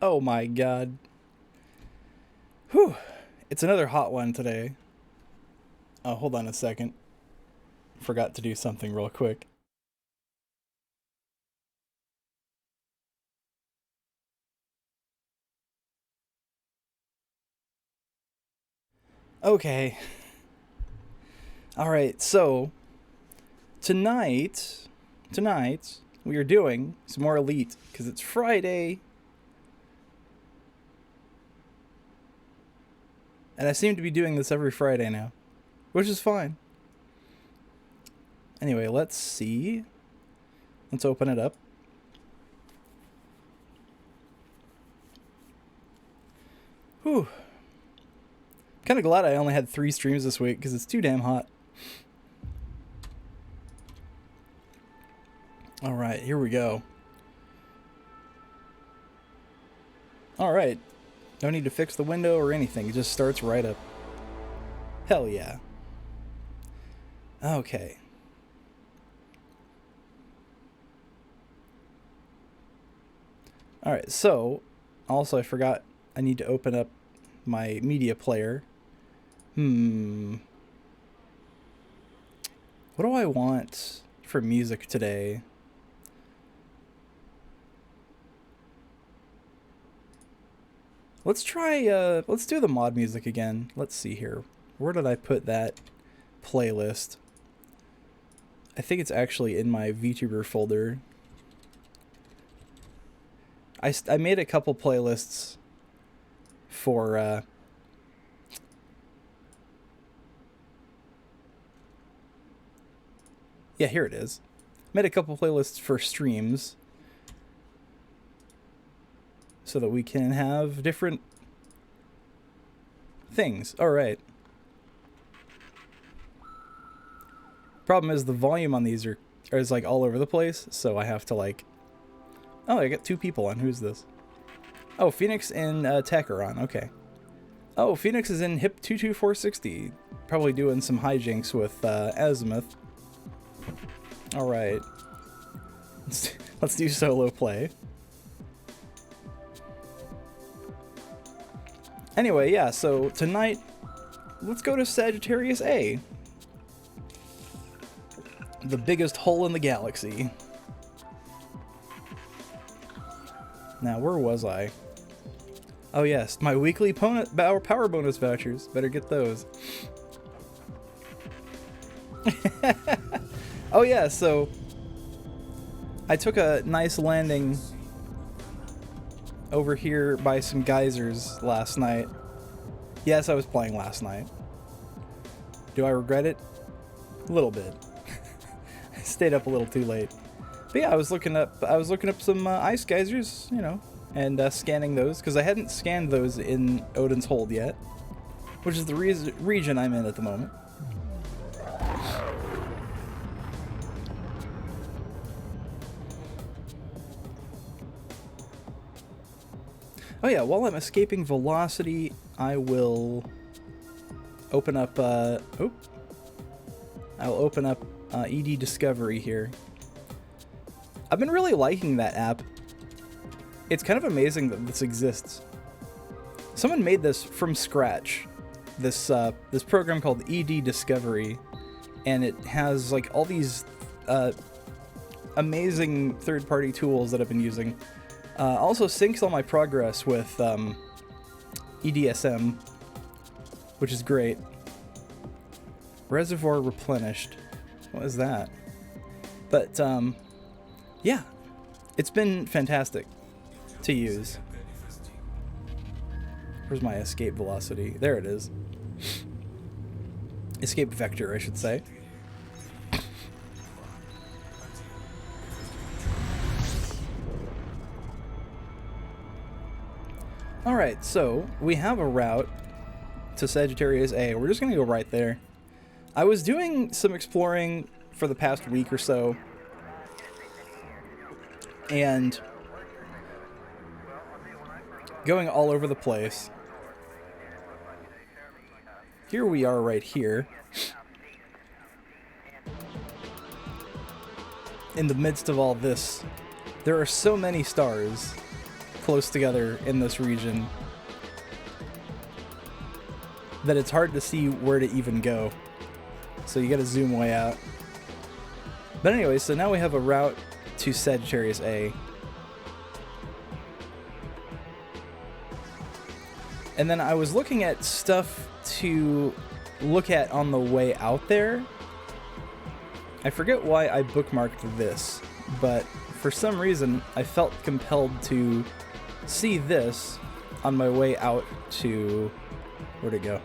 Oh my god. Whew. It's another hot one today. Oh, hold on a second. Forgot to do something real quick. Okay. Alright, so tonight we are doing some more Elite because it's Friday. And I seem to be doing this every Friday now, which is fine. Anyway, let's see. Let's open it up. Whew. Kind of glad I only had 3 streams this week because it's too damn hot. Alright, here we go. Alright. No need to fix the window or anything. It just starts right up. Hell yeah. Okay. Alright, so, also I forgot I need to open up my media player. What do I want for music today? Let's try, let's do the mod music again. Let's see here. Where did I put that playlist? I think it's actually in my VTuber folder. I made a couple playlists for, yeah, here it is. Made a couple playlists for streams so that we can have different things. Alright. Problem is the volume on these is like all over the place, so I have to like... Oh, I got 2 people on. Who's this? Oh, Phoenix and Tech are on. Okay. Oh, Phoenix is in HIP 22460. Probably doing some hijinks with Azimuth. Alright. Let's do solo play. Anyway, yeah, so tonight, let's go to Sagittarius A. The biggest hole in the galaxy. Now, where was I? Oh yes, my weekly power bonus vouchers. Better get those. Oh yeah, so I took a nice landing over here by some geysers last night. Yes, I was playing last night. Do I regret it? A little bit. I stayed up a little too late. But yeah, I was looking up some ice geysers, you know, and scanning those because I hadn't scanned those in Odin's Hold yet, which is the region I'm in at the moment. Oh yeah, while I'm escaping velocity, I will open up, I'll open up ED Discovery here. I've been really liking that app. It's kind of amazing that this exists. Someone made this from scratch. This program called ED Discovery, and it has like all these amazing third-party tools that I've been using. Also syncs all my progress with EDSM, which is great. Reservoir replenished. What is that? But yeah, it's been fantastic to use. Where's my escape velocity? There it is. Escape vector, I should say. Alright, so we have a route to Sagittarius A. We're just going to go right there. I was doing some exploring for the past week or so, and going all over the place. Here we are right here. In the midst of all this, there are so many stars. close together in this region that it's hard to see where to even go. So you gotta zoom way out. But anyway, so now we have a route to Sagittarius A. And then I was looking at stuff to look at on the way out there. I forget why I bookmarked this, but for some reason I felt compelled to see this on my way out to... Where'd it go?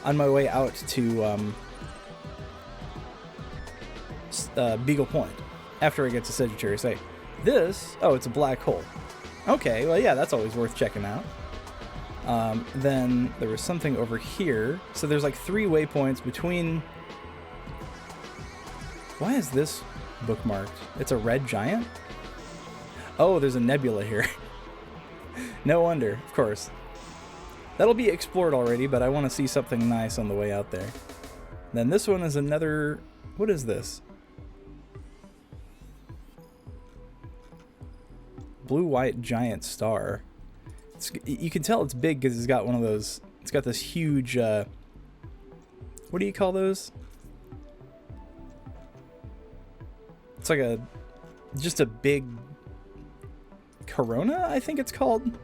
On my way out to Beagle Point, after I get to Sagittarius A. This, oh, it's a black hole. Okay, well, yeah, that's always worth checking out. Then there was something over here. So there's like 3 waypoints between... Why is this bookmarked? It's a red giant? Oh, there's a nebula here. No wonder, of course. That'll be explored already, but I want to see something nice on the way out there. Then this one is another... What is this? Blue-white giant star. You can tell it's big because it's got one of those... It's got this huge... what do you call those? It's like a... Just a big... corona, I think it's called?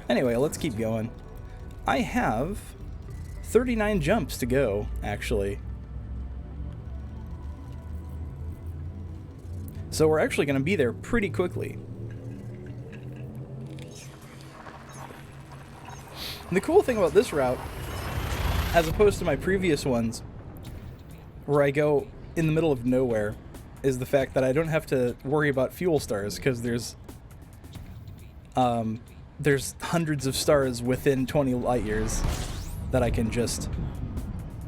Anyway, let's keep going. I have 39 jumps to go, actually. So we're actually going to be there pretty quickly. And the cool thing about this route, as opposed to my previous ones, where I go in the middle of nowhere, is the fact that I don't have to worry about fuel stars, because there's hundreds of stars within 20 light years that I can just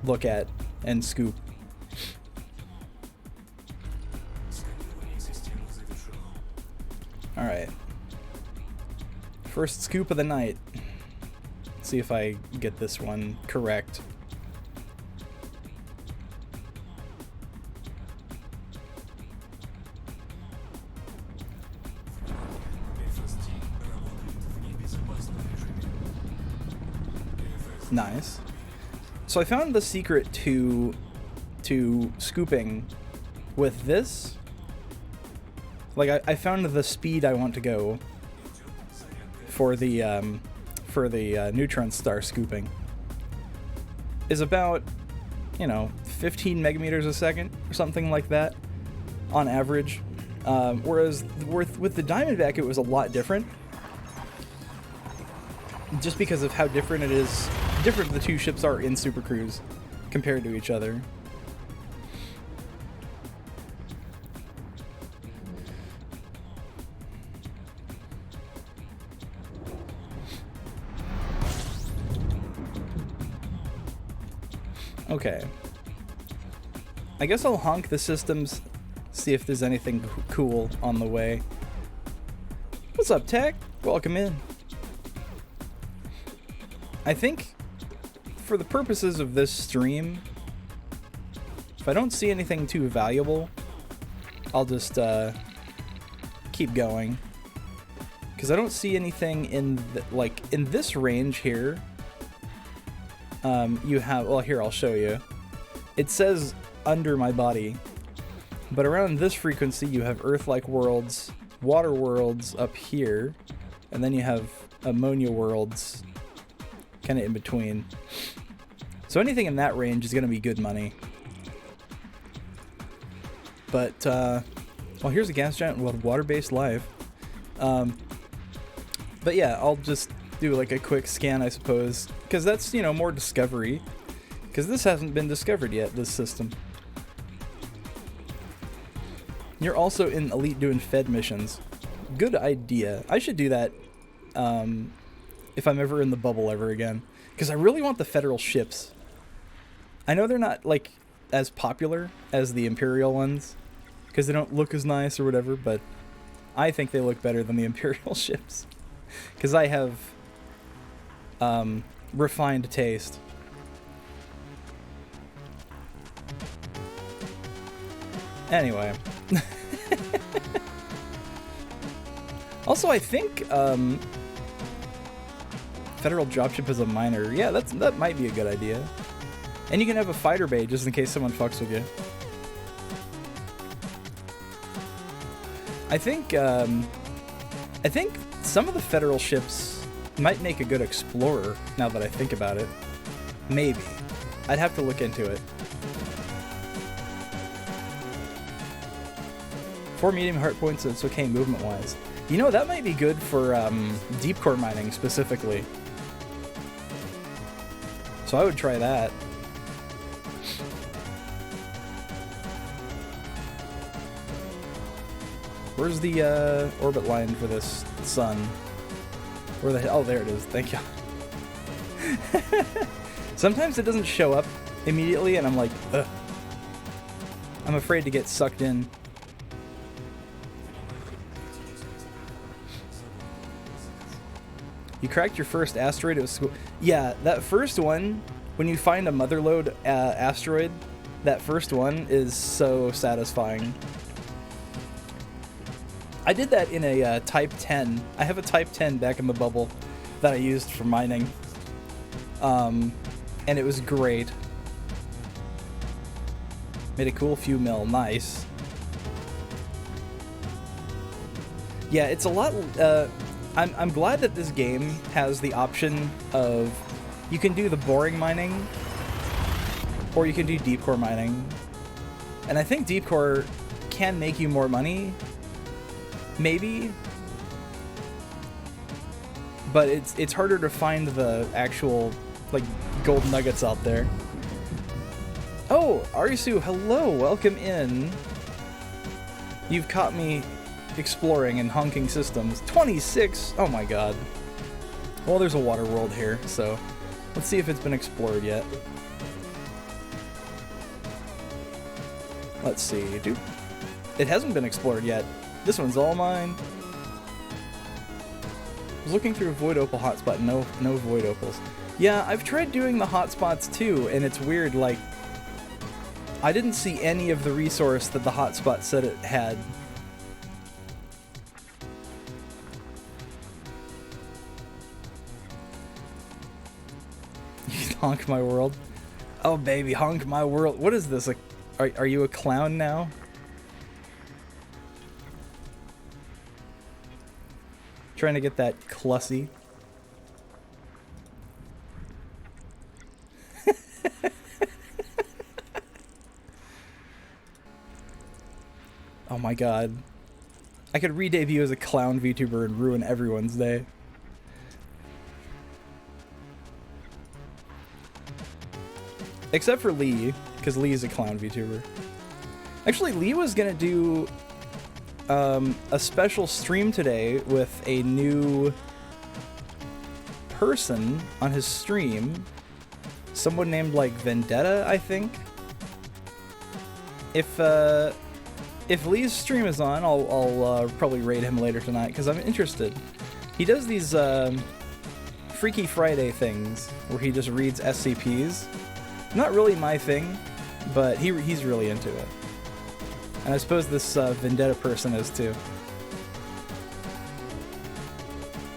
look at and scoop. Alright. First scoop of the night. Let's see if I get this one correct. Nice. So I found the secret to scooping with this. Like I found the speed I want to go for the neutron star scooping is about, you know, 15 megameters a second or something like that on average. Whereas with the Diamondback it was a lot different, just because of how different the two ships are in Super Cruise compared to each other. Okay. I guess I'll honk the systems, see if there's anything cool on the way. What's up, Tech? Welcome in. I think, for the purposes of this stream, if I don't see anything too valuable, I'll just keep going. Because I don't see anything in in this range here. You have, well, here, I'll show you. It says under my body, but around this frequency you have Earth-like worlds, water worlds up here, and then you have ammonia worlds kind of in between. So anything in that range is going to be good money. But, well, here's a gas giant with water-based life. But yeah, I'll just do like a quick scan, I suppose, because that's, you know, more discovery, because this hasn't been discovered yet, this system. You're also in Elite doing Fed missions. Good idea. I should do that if I'm ever in the bubble ever again, because I really want the Federal ships. I know they're not like as popular as the Imperial ones, because they don't look as nice or whatever, but I think they look better than the Imperial ships, because I have refined taste. Anyway. Also, I think federal dropship as a miner. Yeah, that might be a good idea. And you can have a fighter bay just in case someone fucks with you. I think some of the federal ships might make a good explorer, now that I think about it. Maybe. I'd have to look into it. 4 medium heart points, and it's okay movement-wise. You know, that might be good for deep core mining, specifically. So I would try that. Where's the orbit line for this sun? Where the hell? Oh, there it is. Thank you. Sometimes it doesn't show up immediately, and I'm like, ugh. I'm afraid to get sucked in. You cracked your first asteroid. It was cool. Yeah, that first one, when you find a motherlode asteroid, that first one is so satisfying. I did that in a Type 10. I have a Type 10 back in the bubble that I used for mining. And it was great. Made a cool few mil. Nice. Yeah, it's a lot... I'm glad that this game has the option of... You can do the boring mining, or you can do deep core mining. And I think deep core can make you more money. Maybe, but it's harder to find the actual like gold nuggets out there. Oh, Arisu, hello, welcome in. You've caught me exploring and honking systems. 26. Oh my god. Well, there's a water world here, so let's see if it's been explored yet. Let's see. Dude, it hasn't been explored yet. This one's all mine. I was looking through a Void Opal hotspot. No Void Opals. Yeah, I've tried doing the hotspots too, and it's weird, like... I didn't see any of the resource that the hotspot said it had. You honk my world? Oh baby, honk my world. What is this? Like, are you a clown now? Trying to get that Clussy. Oh my god. I could re-debut as a clown VTuber and ruin everyone's day. Except for Lee, because Lee's a clown VTuber. Actually, Lee was gonna do a special stream today with a new person on his stream. Someone named, like, Vendetta, I think. If Lee's stream is on, I'll probably raid him later tonight, because I'm interested. He does these Freaky Friday things, where he just reads SCPs. Not really my thing, but he's really into it. And I suppose this Vendetta person is too.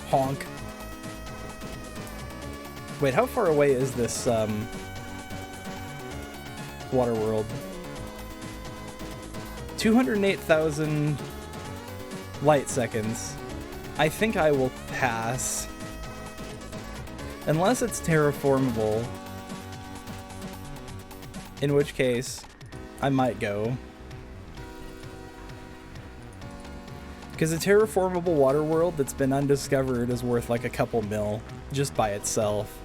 Honk. Wait, how far away is this water world? 208,000 light seconds. I think I will pass. Unless it's terraformable. In which case, I might go. Because a terraformable water world that's been undiscovered is worth like a couple mil just by itself.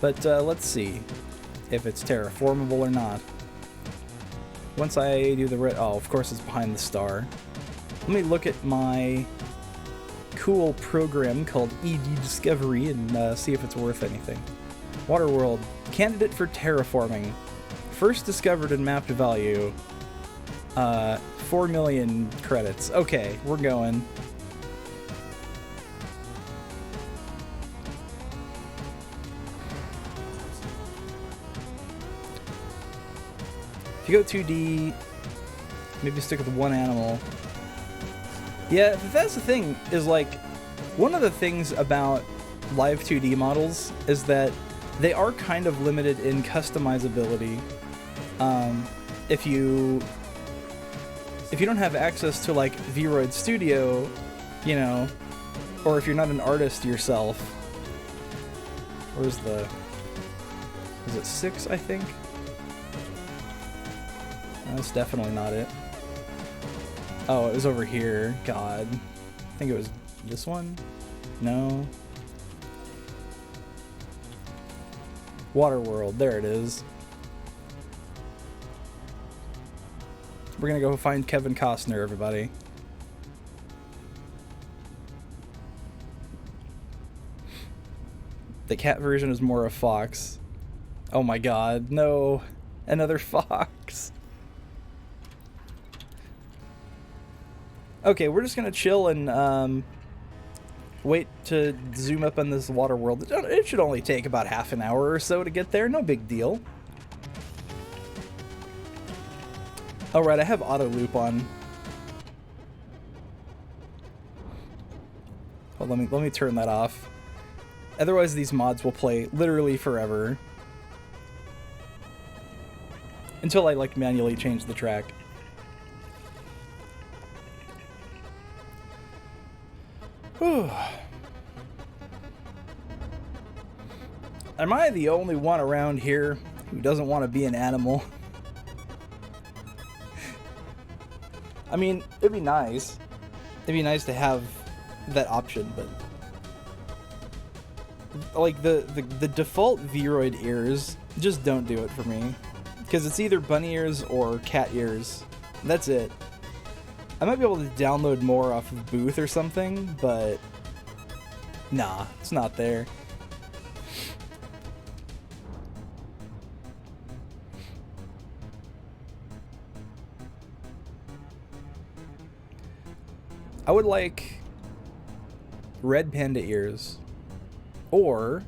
But let's see if it's terraformable or not. Once I do the oh, of course it's behind the star. Let me look at my cool program called ED Discovery and see if it's worth anything. Waterworld, candidate for terraforming. First discovered and mapped value. 4 million credits. Okay, we're going. you go 2D, maybe stick with one animal. Yeah, that's the thing, is like, one of the things about live 2D models is that they are kind of limited in customizability. If you don't have access to like Vroid Studio, you know, or if you're not an artist yourself, where's the, is it 6, I think? That's definitely not it. Oh, it was over here. God. I think it was this one? No. Waterworld. There it is. We're gonna go find Kevin Costner, everybody. The cat version is more a fox. Oh my god, no. Another fox. Okay, we're just gonna chill and wait to zoom up on this water world. It should only take about half an hour or so to get there. No big deal. Oh right, I have auto loop on. Well, let me turn that off. Otherwise, these mods will play literally forever until I like manually change the track. Whew. Am I the only one around here who doesn't want to be an animal? I mean, it'd be nice. It'd be nice to have that option, but like the default Vroid ears just don't do it for me, because it's either bunny ears or cat ears. That's it. I might be able to download more off of Booth or something, but nah, it's not there. I would like red panda ears, or,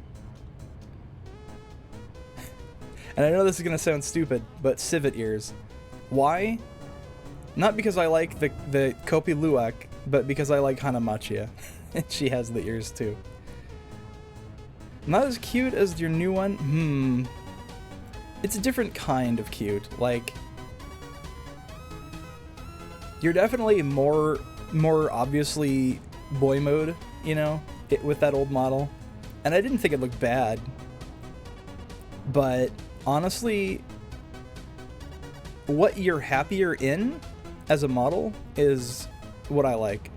and I know this is gonna sound stupid, but civet ears. Why? Not because I like the Kopi Luwak, but because I like Hanamachia. And she has the ears too. Not as cute as your new one? It's a different kind of cute. Like, you're definitely more obviously boy mode, you know, with that old model. And I didn't think it looked bad. But honestly, what you're happier in as a model is what I like.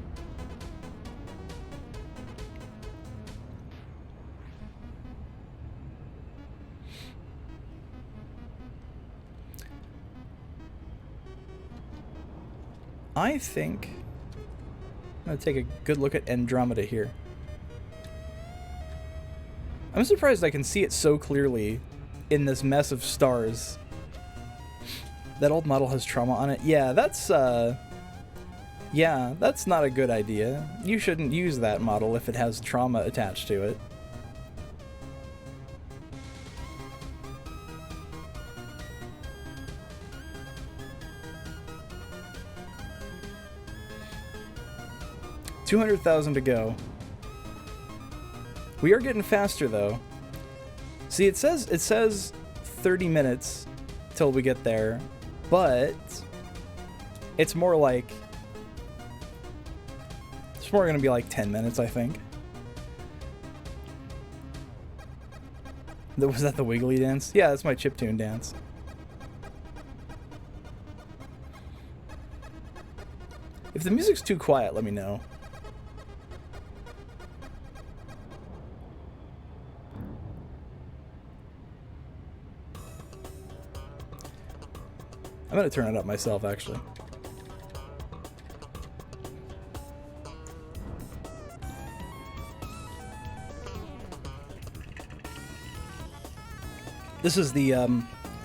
I think I'm gonna take a good look at Andromeda here. I'm surprised I can see it so clearly in this mess of stars. That old model has trauma on it. Yeah, that's not a good idea. You shouldn't use that model if it has trauma attached to it. $200,000 to go. We are getting faster though. See, it says 30 minutes till we get there, but it's more gonna be like 10 minutes, I think. Was that the Wiggly dance? Yeah, that's my chiptune dance. If the music's too quiet, let me know. I'm gonna turn it up myself, actually. This is the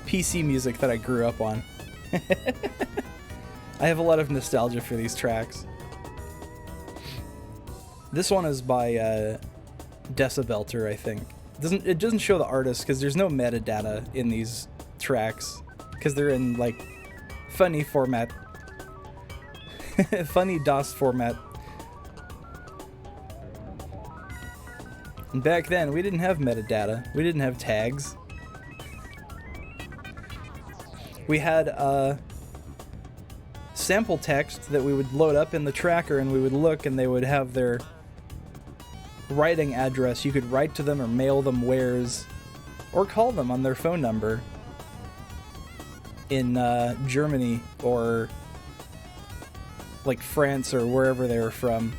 PC music that I grew up on. I have a lot of nostalgia for these tracks. This one is by Decibelter, I think. It doesn't show the artist because there's no metadata in these tracks because they're in like Funny format. Funny DOS format. And back then, we didn't have metadata. We didn't have tags. We had sample text that we would load up in the tracker, and we would look, and they would have their writing address. You could write to them or mail them wares, or call them on their phone number in Germany or like France or wherever they were from.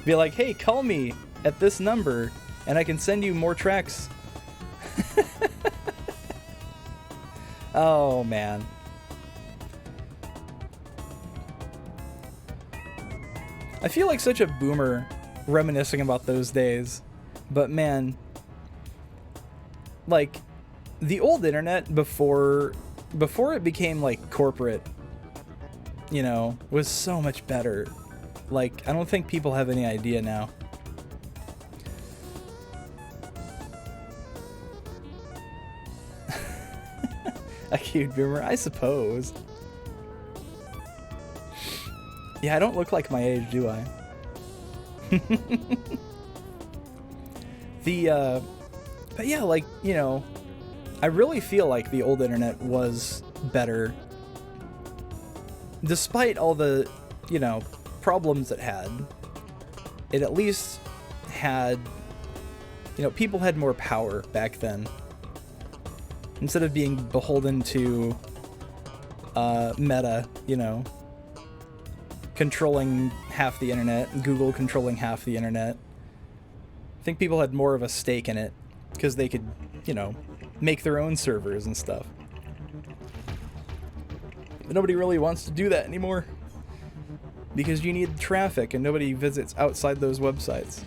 Be like, hey, call me at this number and I can send you more tracks. Oh, man. I feel like such a boomer reminiscing about those days. But man, like, the old internet before it became like corporate, you know, was so much better. Like, I don't think people have any idea now. A cute boomer, I suppose. Yeah, I don't look like my age, do I? But yeah, like, you know, I really feel like the old internet was better. Despite all the, you know, problems it had, it at least had, you know, people had more power back then. Instead of being beholden to Meta, you know, controlling half the internet, and Google controlling half the internet. I think people had more of a stake in it because they could, you know, make their own servers and stuff. But nobody really wants to do that anymore because you need traffic and nobody visits outside those websites.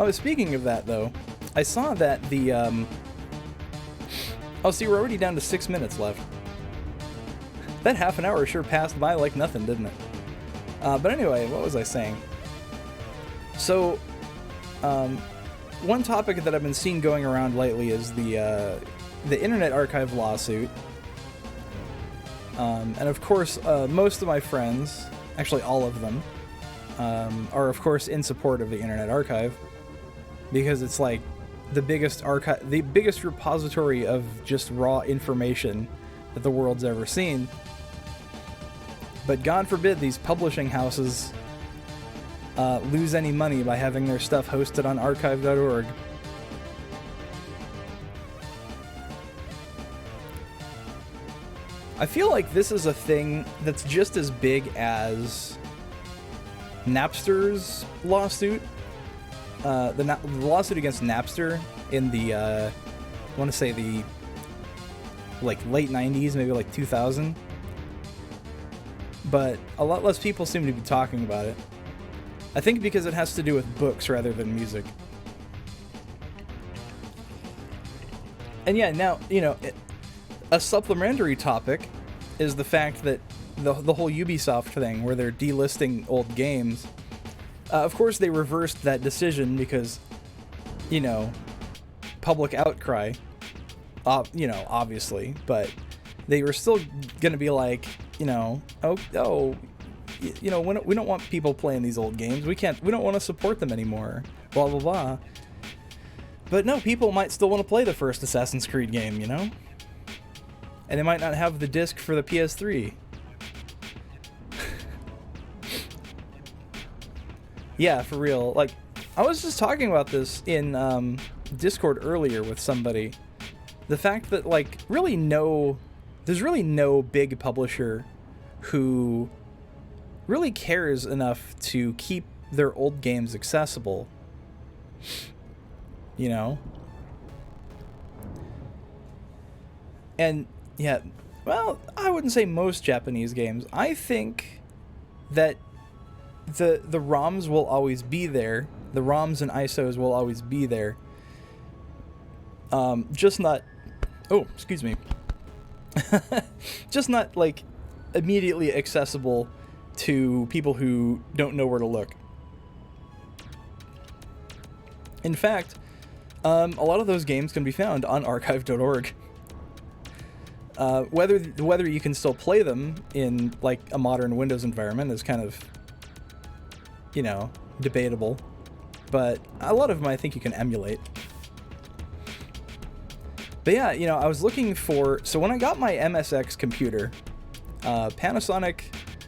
Oh, speaking of that, though, I saw that the, oh, see, we're already down to 6 minutes left. That half an hour sure passed by like nothing, didn't it? But anyway, what was I saying? So, one topic that I've been seeing going around lately is the Internet Archive lawsuit. And of course, most of my friends, actually all of them, are of course in support of the Internet Archive. Because it's like the biggest repository of just raw information that the world's ever seen. But God forbid these publishing houses lose any money by having their stuff hosted on archive.org. I feel like this is a thing that's just as big as Napster's lawsuit. The lawsuit against Napster in the, I want to say the, like, late 90s, maybe like 2000. But a lot less people seem to be talking about it. I think because it has to do with books rather than music. And yeah, now, you know, a supplementary topic is the fact that the whole Ubisoft thing, where they're delisting old games. Of course, they reversed that decision because, you know, public outcry, you know, obviously, but they were still going to be like, you know, you know, we don't want people playing these old games. We don't want to support them anymore, blah, blah, blah. But no, people might still want to play the first Assassin's Creed game, you know? And they might not have the disc for the PS3. Yeah, for real. Like, I was just talking about this in Discord earlier with somebody. The fact that, like, there's really no big publisher who really cares enough to keep their old games accessible. You know? And, yeah, well, I wouldn't say most Japanese games. I think that the ROMs will always be there. The ROMs and ISOs will always be there. Just not... Oh, excuse me. Just not, like, immediately accessible to people who don't know where to look. In fact, a lot of those games can be found on archive.org. Whether you can still play them in like a modern Windows environment is kind of, debatable. But a lot of them I think you can emulate. But yeah, I was looking for... So when I got my MSX computer, Panasonic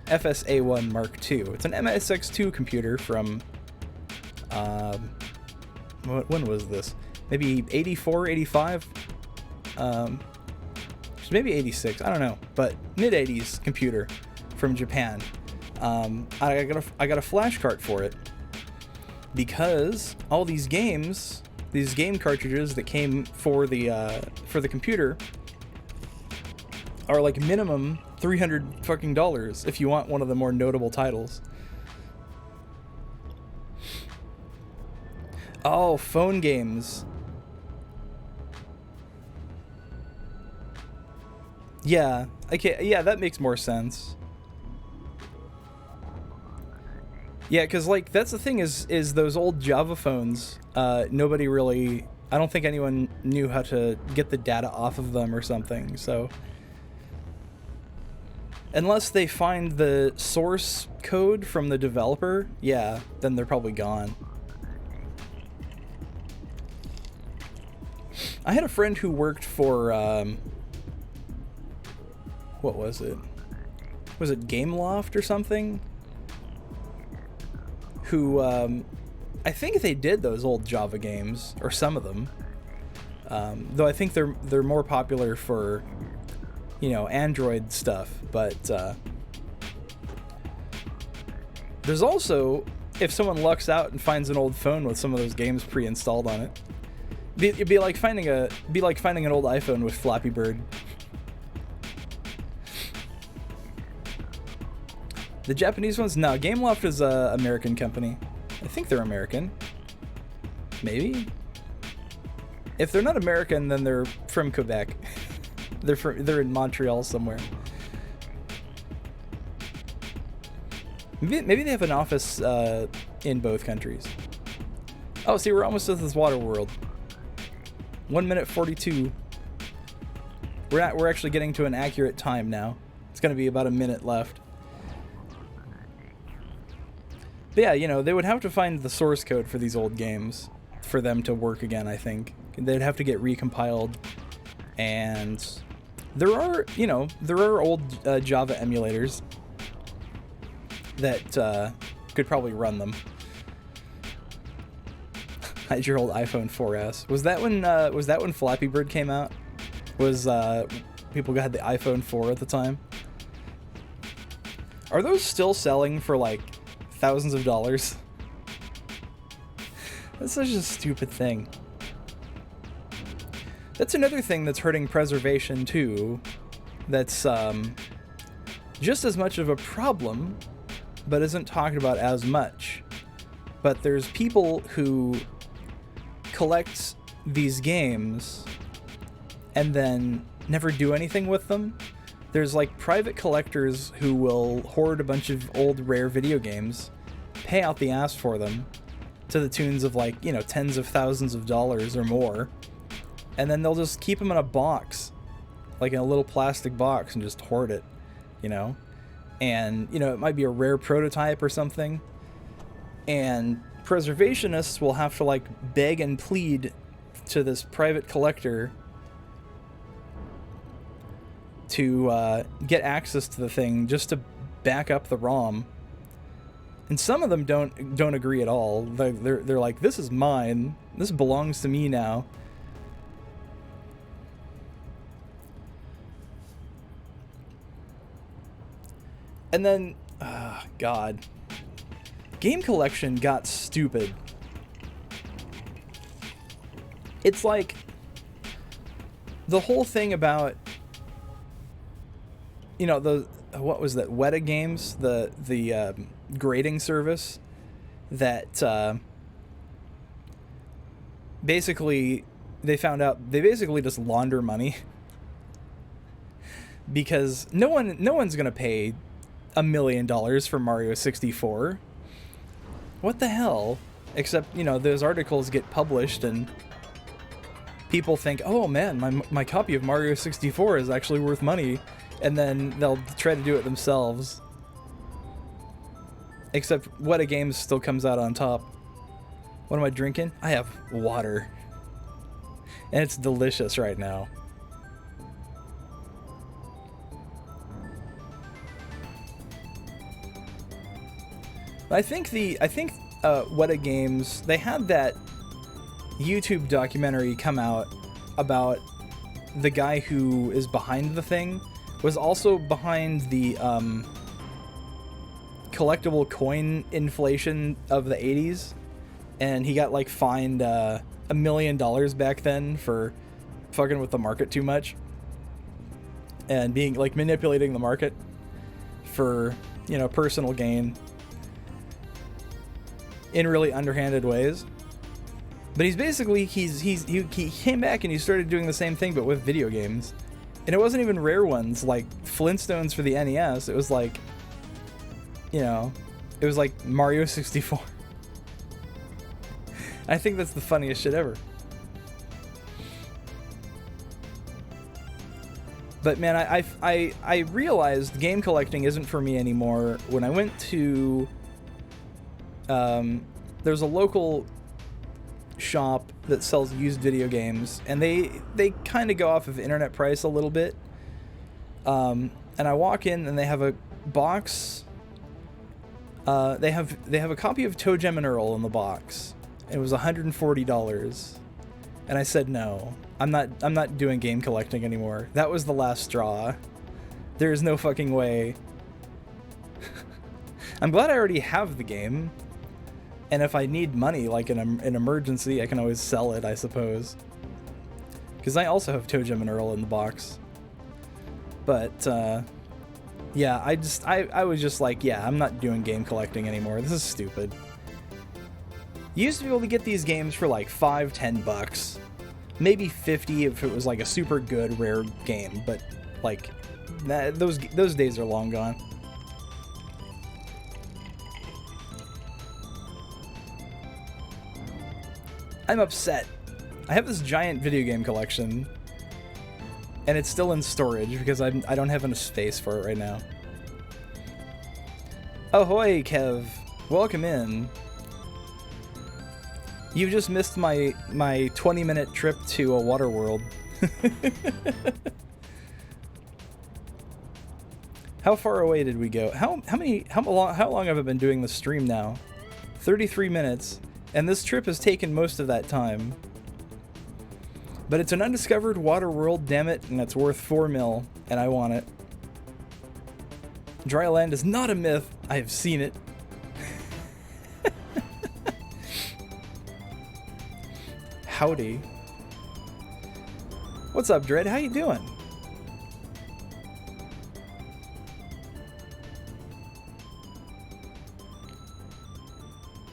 FSA1 Mark II. It's an MSX2 computer from... when was this? Maybe 84, 85? Maybe 86, I don't know. But mid-80s computer from Japan. I got a flash cart for it. Because all these games... These game cartridges that came for the computer are like minimum $300 fucking dollars if you want one of the more notable titles. Oh, phone games. Yeah, okay, yeah, that makes more sense. Yeah, because, like, that's the thing is those old Java phones, nobody really... I don't think anyone knew how to get the data off of them or something, so... Unless they find the source code from the developer, yeah, then they're probably gone. I had a friend who worked for, what was it? Was it Gameloft or something? Who, I think they did those old Java games, or some of them. Though I think they're more popular for, Android stuff. But there's also, if someone lucks out and finds an old phone with some of those games pre-installed on it, it'd be like finding an old iPhone with Flappy Bird. The Japanese ones? No, Gameloft is a American company. I think they're American. Maybe? If they're not American, then they're from Quebec. They're in Montreal somewhere. Maybe they have an office in both countries. Oh, see, we're almost at this water world. 1 minute 42. We're actually getting to an accurate time now. It's going to be about a minute left. But yeah, they would have to find the source code for these old games for them to work again, I think. They'd have to get recompiled. And there are old Java emulators that could probably run them. Hide your old iPhone 4S. Was that when Flappy Bird came out? Was people had the iPhone 4 at the time? Are those still selling for like thousands of dollars? That's such a stupid thing. That's another thing that's hurting preservation too. That's just as much of a problem, but isn't talked about as much. But there's people who collect these games and then never do anything with them. There's like private collectors who will hoard a bunch of old rare video games, pay out the ass for them to the tunes of like, tens of thousands of dollars or more. And then they'll just keep them in a box, like in a little plastic box, and just hoard it, And, it might be a rare prototype or something. And preservationists will have to like beg and plead to this private collector to get access to the thing just to back up the ROM. And some of them don't agree at all. They're like, this is mine. This belongs to me now. And then, God, game collection got stupid. It's like the whole thing about, what was that, Weta Games, the grading service that basically they found out they basically just launder money because no one's gonna pay $1 million for Mario 64. What the hell? Except, you know, those articles get published and people think, oh man, my copy of Mario 64 is actually worth money, and then they'll try to do it themselves. Except What a Game still comes out on top. What am I drinking? I have water. And it's delicious right now. I think What a Games, they had that YouTube documentary come out about the guy who is behind the thing, was also behind the collectible coin inflation of the 80s, and he got like fined $1 million back then for fucking with the market too much and being like manipulating the market for, you know, personal gain in really underhanded ways. But he's basically he came back and he started doing the same thing but with video games, and it wasn't even rare ones like Flintstones for the NES. It was like, you know, it was like Mario 64. I think that's the funniest shit ever. But man, I realized game collecting isn't for me anymore when I went to there's a local shop that sells used video games, and they kind of go off of internet price a little bit. And I walk in and they have a box. They have a copy of Toe Jam and Earl in the box. It was $140, and I said no. I'm not doing game collecting anymore. That was the last straw. There is no fucking way. I'm glad I already have the game, and if I need money, like in an emergency, I can always sell it, I suppose. Because I also have Toe Jam and Earl in the box. But yeah, I was just like, yeah, I'm not doing game collecting anymore. This is stupid. You used to be able to get these games for like $5-10, maybe 50 if it was like a super good rare game, but like those days are long gone. I'm upset. I have this giant video game collection, and it's still in storage because I don't have enough space for it right now. Ahoy, Kev. Welcome in. You just missed my 20-minute trip to a water world. How far away did we go? How long have I been doing this stream now? 33 minutes, and this trip has taken most of that time. But it's an undiscovered water world, damn it, and it's worth 4 mil, and I want it. Dry land is not a myth. I have seen it. Howdy. What's up, Dread? How you doing?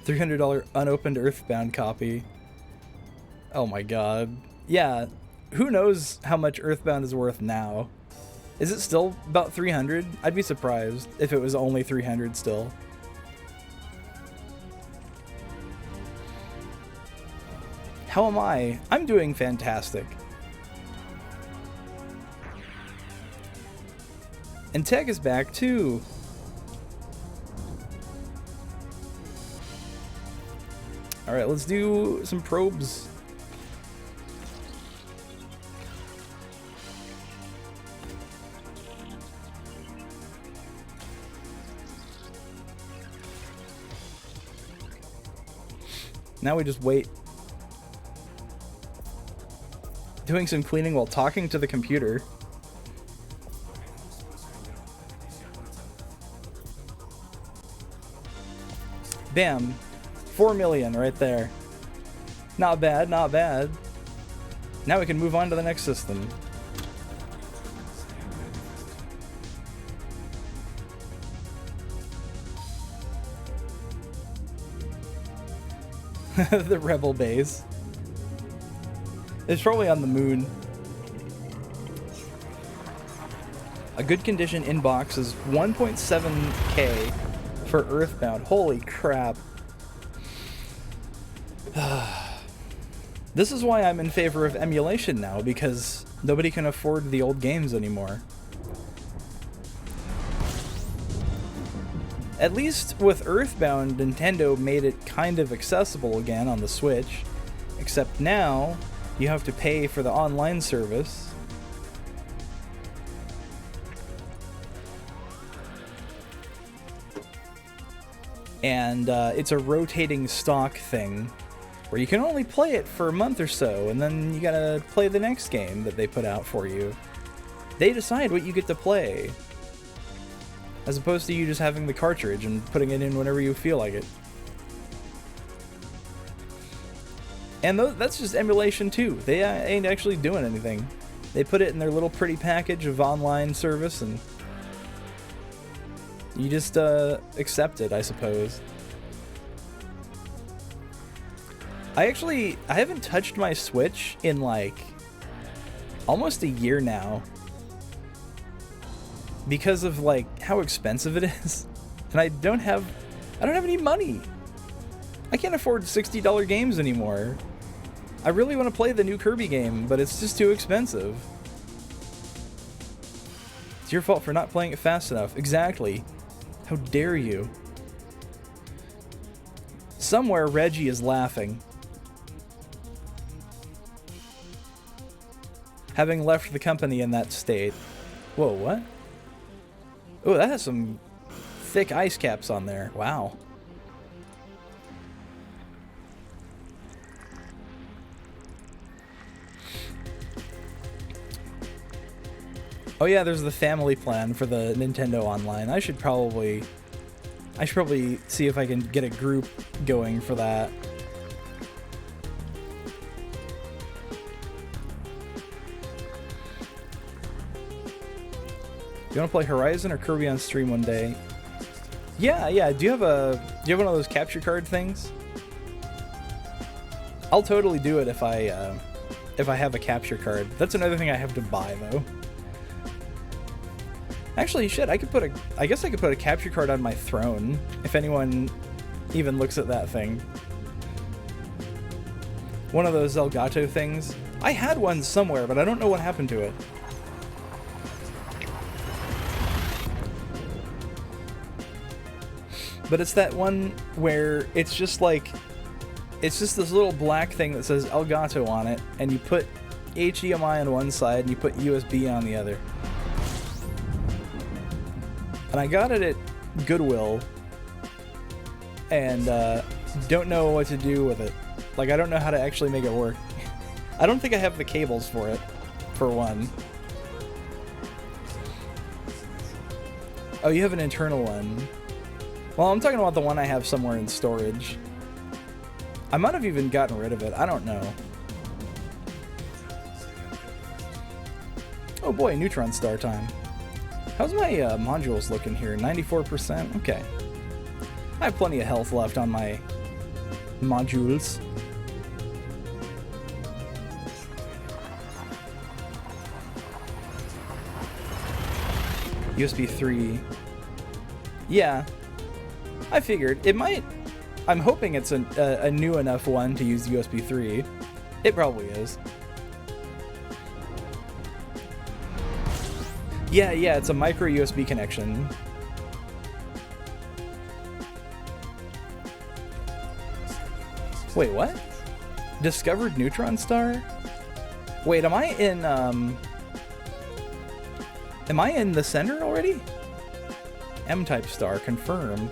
$300 unopened Earthbound copy. Oh my god. Yeah, who knows how much Earthbound is worth now? Is it still about 300? I'd be surprised if it was only 300 still. How am I? I'm doing fantastic. And Tech is back too. Alright, let's do some probes. Now we just wait. Doing some cleaning while talking to the computer. Bam. 4 million right there. Not bad, not bad. Now we can move on to the next system. The Rebel base. It's probably on the moon. A good condition inbox is 1.7K for Earthbound. Holy crap. This is why I'm in favor of emulation now, because nobody can afford the old games anymore. At least with Earthbound, Nintendo made it kind of accessible again on the Switch, except now you have to pay for the online service. And it's a rotating stock thing where you can only play it for a month or so, and then you gotta play the next game that they put out for you. They decide what you get to play, as opposed to you just having the cartridge and putting it in whenever you feel like it. And that's just emulation too. They ain't actually doing anything. They put it in their little pretty package of online service, and you just accept it, I suppose. I haven't touched my Switch in like almost a year now because of like how expensive it is, and I don't have any money. I can't afford $60 games anymore. I really want to play the new Kirby game, but it's just too expensive. It's your fault for not playing it fast enough. Exactly. How dare you? Somewhere Reggie is laughing. Having left the company in that state. Whoa, what? Oh, that has some thick ice caps on there. Wow. Oh yeah, there's the family plan for the Nintendo Online. I should probably see if I can get a group going for that. You want to play Horizon or Kirby on stream one day? Yeah. Do you have one of those capture card things? I'll totally do it if I have a capture card. That's another thing I have to buy though. Actually, shit, I guess I could put a capture card on my throne if anyone even looks at that thing. One of those Elgato things. I had one somewhere, but I don't know what happened to it. But it's that one where it's just this little black thing that says Elgato on it, and you put HDMI on one side and you put USB on the other. And I got it at Goodwill, and don't know what to do with it. Like, I don't know how to actually make it work. I don't think I have the cables for it, for one. Oh, you have an internal one. Well, I'm talking about the one I have somewhere in storage. I might have even gotten rid of it. I don't know. Oh boy, Neutron Star time. How's my modules looking here? 94%? Okay. I have plenty of health left on my modules. USB 3. Yeah. I figured. It might... I'm hoping it's a new enough one to use USB 3. It probably is. Yeah, it's a micro USB connection. Wait, what? Discovered Neutron Star? Wait, am I in the center already? M-type star confirmed.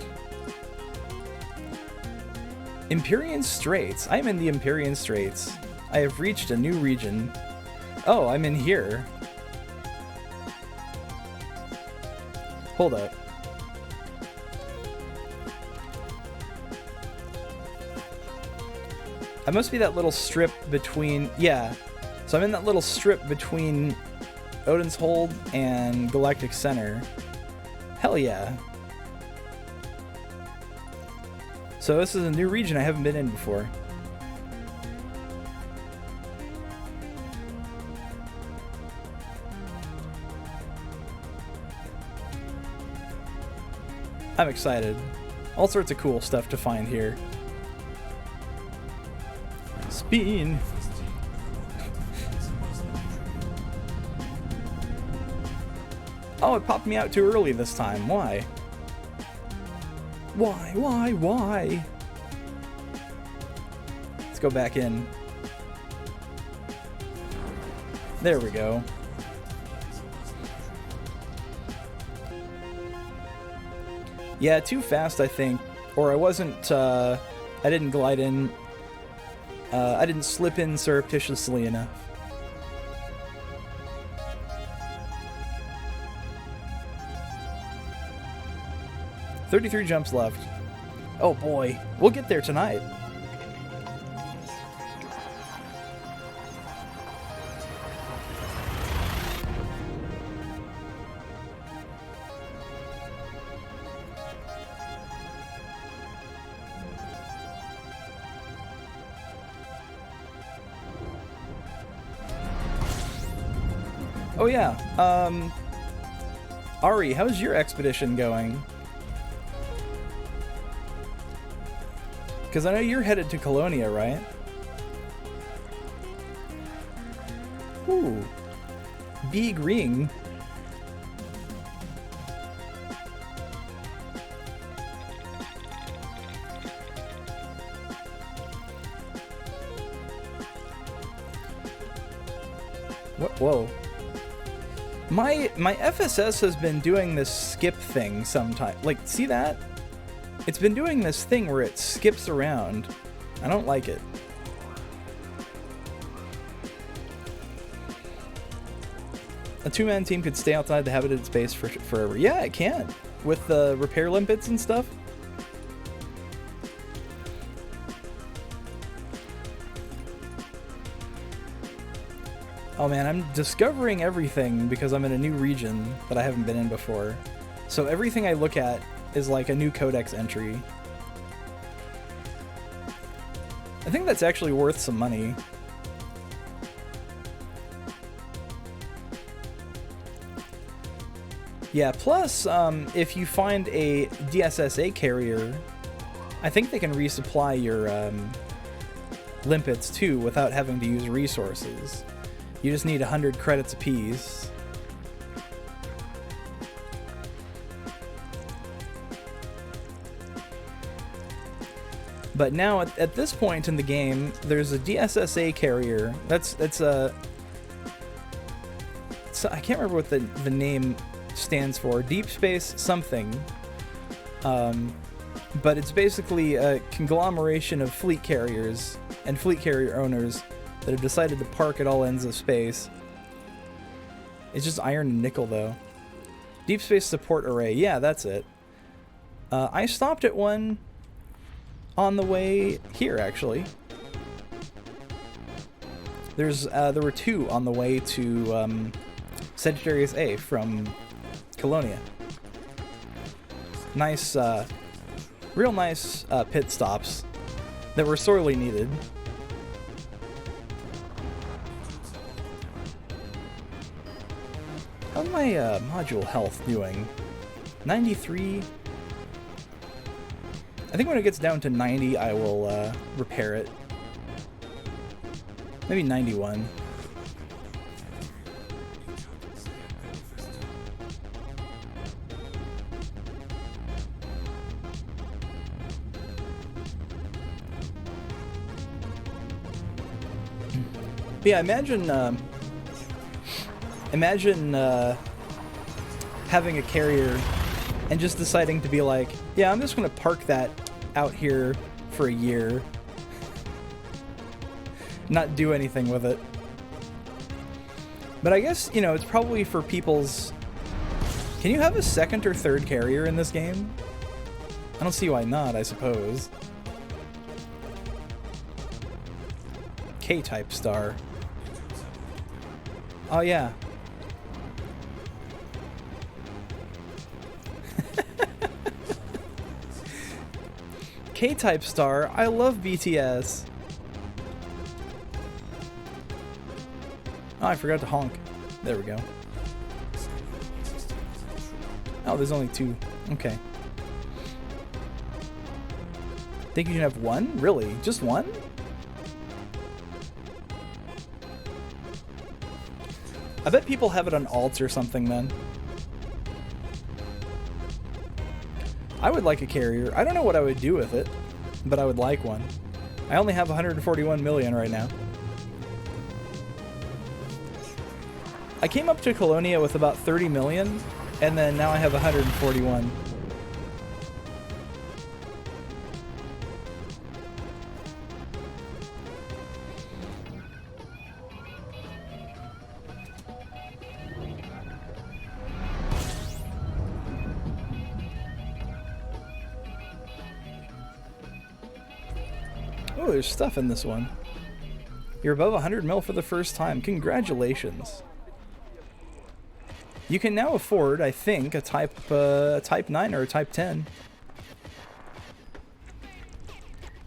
Empyrean Straits. I'm in the Empyrean Straits. I have reached a new region. Oh, I'm in here. Hold up. I must be that little strip between... Yeah. So I'm in that little strip between Odin's Hold and Galactic Center. Hell yeah. So this is a new region I haven't been in before. I'm excited. All sorts of cool stuff to find here. bean. Oh, it popped me out too early this time. Why? Why? Let's go back in. There we go. Yeah, too fast, I think. Or I wasn't, I didn't glide in. I didn't slip in surreptitiously enough. "33 jumps left." Oh boy, we'll get there tonight. Oh yeah, Ari, how's your expedition going? Because I know you're headed to Colonia, right? Ooh. Big ring. What? Whoa. My FSS has been doing this skip thing sometime. Like, see that? It's been doing this thing where it skips around. I don't like it. A two-man team could stay outside the habited space for forever. Yeah, it can. With the repair limpets and stuff. Oh man, I'm discovering everything because I'm in a new region that I haven't been in before. So everything I look at is like a new codex entry. I think that's actually worth some money. Yeah, plus, if you find a DSSA carrier, I think they can resupply your limpets too without having to use resources. You just need 100 credits apiece. But now, at this point in the game, there's a DSSA carrier. That's a... I can't remember what the name stands for. Deep Space something. But it's basically a conglomeration of fleet carriers and fleet carrier owners that have decided to park at all ends of space. It's just iron and nickel, though. Deep Space Support Array. Yeah, that's it. I stopped at one on the way here, actually. There were two on the way to Sagittarius A from Colonia. Nice, real nice pit stops that were sorely needed. How's my module health doing? 93. I think when it gets down to 90, I will repair it. Maybe 91. But yeah, imagine having a carrier and just deciding to be like, yeah, I'm just going to park that out here for a year. Not do anything with it. But I guess, you know, it's probably for people's... Can you have a second or third carrier in this game? I don't see why not, I suppose. K-type star. Oh, yeah. K-type star. I love BTS. Oh, I forgot to honk. There we go. Oh, there's only two. Okay. Think you can have one? Really? Just one? I bet people have it on alts or something then. I would like a carrier. I don't know what I would do with it, but I would like one. I only have 141 million right now. I came up to Colonia with about 30 million, and then now I have 141. Oh, there's stuff in this one. You're above 100 mil for the first time. Congratulations. You can now afford, I think, a type 9 or a type 10.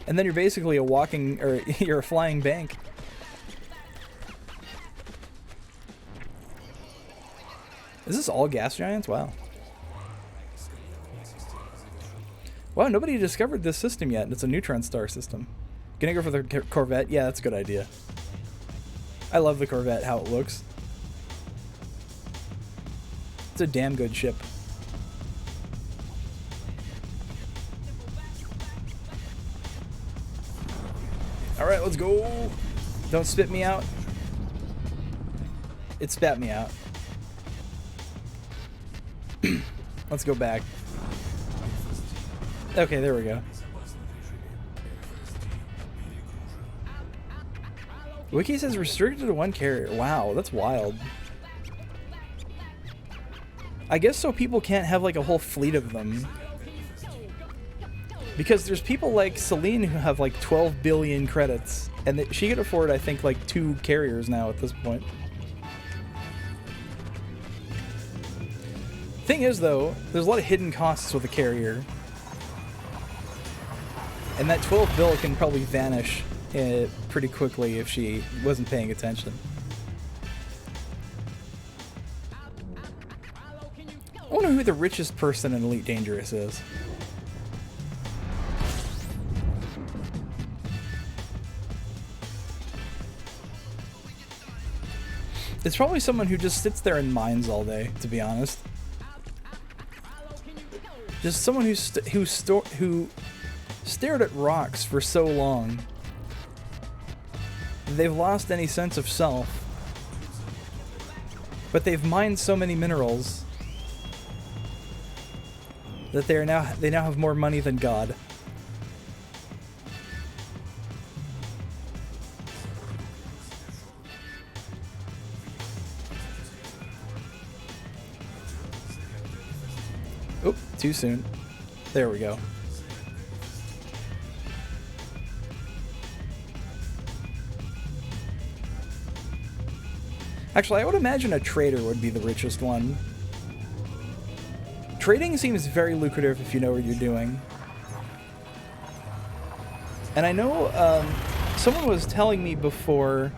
And then you're basically a walking, or you're a flying bank. Is this all gas giants? Wow. Wow, nobody discovered this system yet. It's a neutron star system. Gonna go for the Corvette? Yeah, that's a good idea. I love the Corvette, how it looks. It's a damn good ship. Alright, let's go! Don't spit me out. It spat me out. Let's go back. Okay, there we go. Wiki says restricted to one carrier. Wow, that's wild. I guess so people can't have like a whole fleet of them. Because there's people like Celine who have like 12 billion credits. And she could afford, I think, like 2 carriers now at this point. Thing is, though, there's a lot of hidden costs with a carrier. And that 12 bill can probably vanish pretty quickly if she wasn't paying attention. I wonder who the richest person in Elite Dangerous is. It's probably someone who just sits there and mines all day, to be honest. Just someone who stared at rocks for so long. They've lost any sense of self. But they've mined so many minerals that they now have more money than God. Oop, too soon. There we go. Actually, I would imagine a trader would be the richest one. Trading seems very lucrative if you know what you're doing. And I know someone was telling me before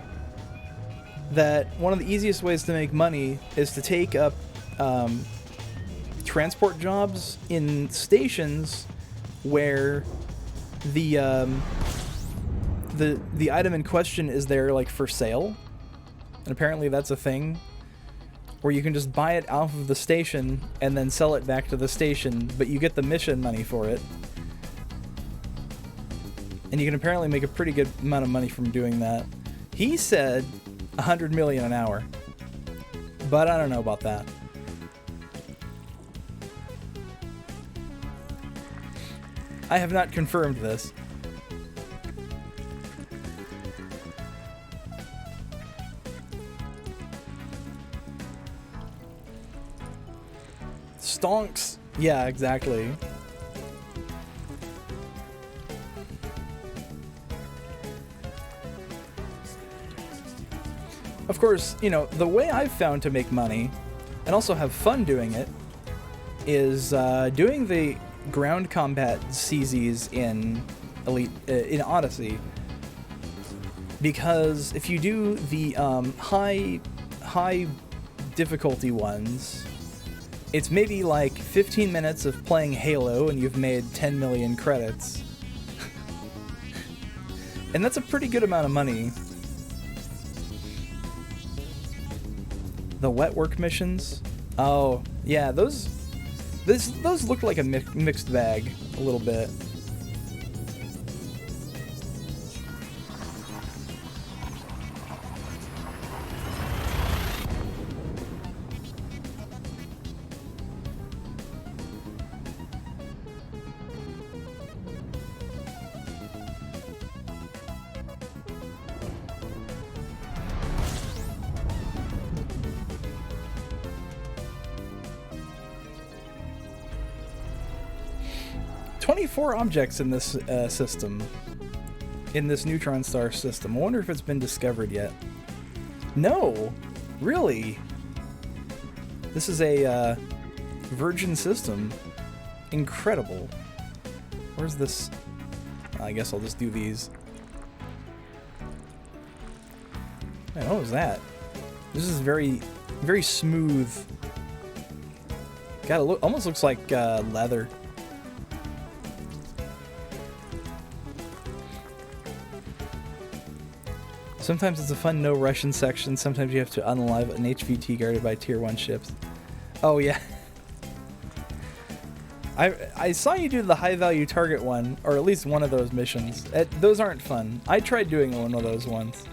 that one of the easiest ways to make money is to take up transport jobs in stations where the item in question is there like for sale. And apparently that's a thing where you can just buy it off of the station and then sell it back to the station, but you get the mission money for it. And you can apparently make a pretty good amount of money from doing that. He said 100 million an hour, but I don't know about that. I have not confirmed this. Stonks. Yeah, exactly. Of course, you know, the way I've found to make money, and also have fun doing it, is doing the ground combat CZs in Elite, in Odyssey. Because if you do the high difficulty ones, it's maybe like 15 minutes of playing Halo and you've made 10 million credits. And that's a pretty good amount of money. The wet work missions. Oh, yeah, those look like a mixed bag a little bit. Four objects in this system, in this neutron star system. I wonder if it's been discovered yet. No, really. This is a virgin system. Incredible. Where's this? I guess I'll just do these. Man, what was that? This is very, very smooth. God, it almost looks like leather. Sometimes it's a fun no Russian section. Sometimes you have to unalive an HVT guarded by tier 1 ships. Oh yeah. I saw you do the high value target one, or at least one of those missions. Those aren't fun. I tried doing one of those once.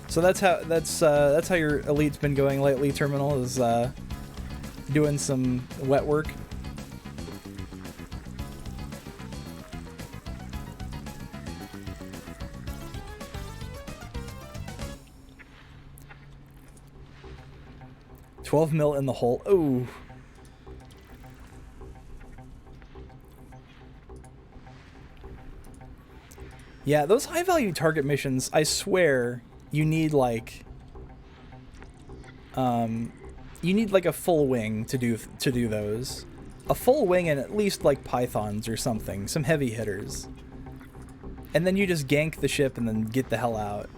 So that's how your elite's been going lately, Terminal, is doing some wet work. $12 mil in the hole. Ooh. Yeah, those high value target missions, I swear, you need like a full wing to do those. A full wing and at least like pythons or something, some heavy hitters. And then you just gank the ship and then get the hell out.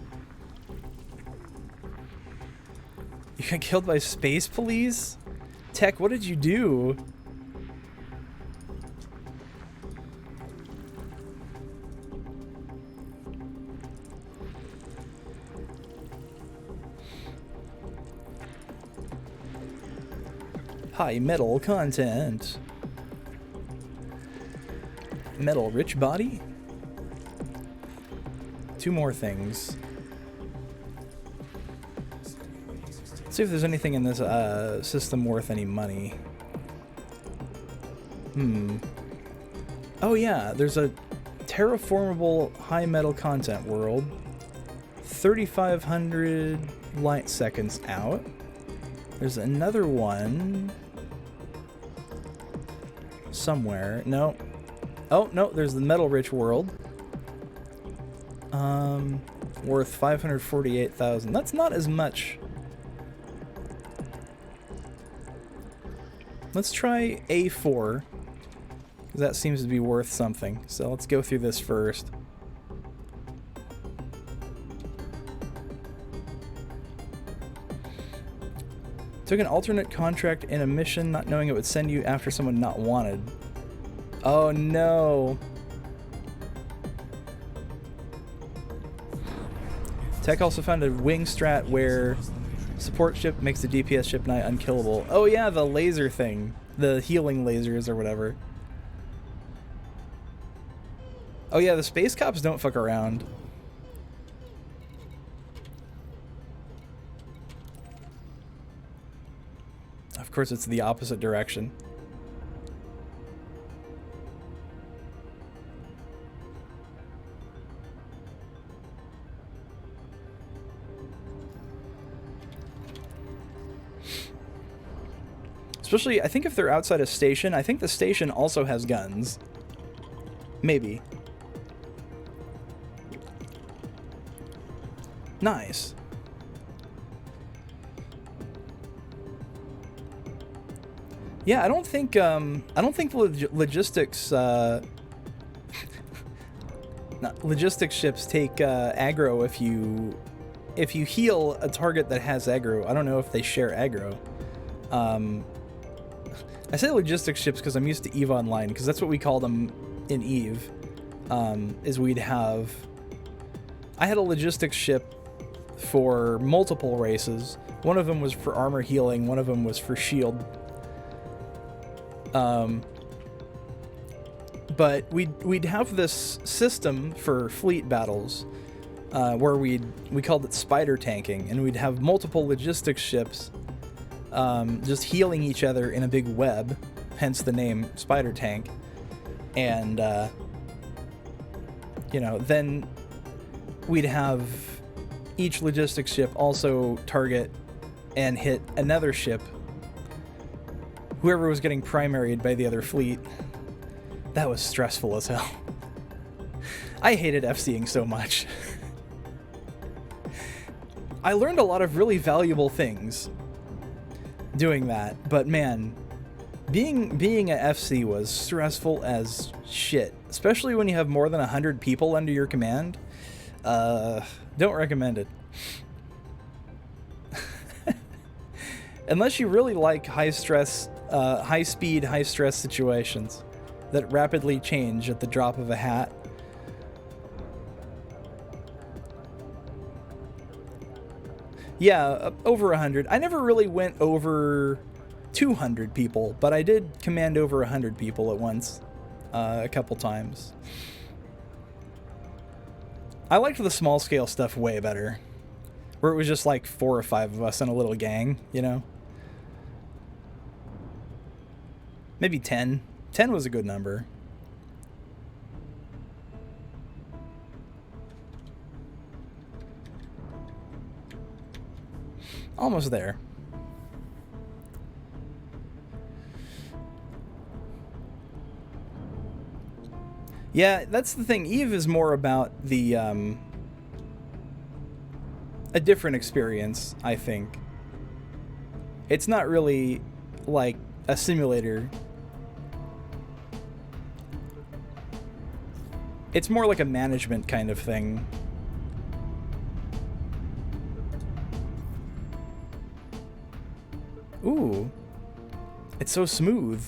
You got killed by space police? Tech, what did you do? High metal content. Metal rich body? 2 more things. Let's see if there's anything in this system worth any money. Oh yeah, there's a terraformable high metal content world. 3,500 light seconds out. There's another one somewhere. No. Oh, no, there's the metal rich world. Worth 548,000. That's not as much. Let's try A4. That seems to be worth something. So let's go through this first. Took an alternate contract in a mission, not knowing it would send you after someone not wanted. Oh no. Tech also found a wing strat where support ship makes the DPS ship knight unkillable. Oh yeah, the laser thing. The healing lasers or whatever. Oh yeah, the space cops don't fuck around. Of course, it's the opposite direction. Especially, I think if they're outside a station, I think the station also has guns. Maybe. Nice. Yeah, I don't think logistics logistics ships take aggro if you heal a target that has aggro. I don't know if they share aggro. I say logistics ships because I'm used to EVE Online, because that's what we call them in EVE. Is we'd have... I had a logistics ship for multiple races. One of them was for armor healing, one of them was for shield. But we'd have this system for fleet battles where we called it spider tanking, and we'd have multiple logistics ships just healing each other in a big web, hence the name spider tank. And you know, then we'd have each logistics ship also target and hit another ship, whoever was getting primaried by the other fleet. That was stressful as hell. I hated FCing so much. I learned a lot of really valuable things doing that, but man, being a FC was stressful as shit, especially when you have more than 100 people under your command. Don't recommend it. Unless you really like high stress, high speed, high stress situations that rapidly change at the drop of a hat. Yeah, over 100. I never really went over 200 people, but I did command over 100 people at once, a couple times. I liked the small scale stuff way better, where it was just like 4 or 5 of us in a little gang, you know? Maybe 10. 10 was a good number. Almost there. Yeah, that's the thing. EVE is more about the, a different experience, I think. It's not really like a simulator. It's more like a management kind of thing. Ooh. It's so smooth.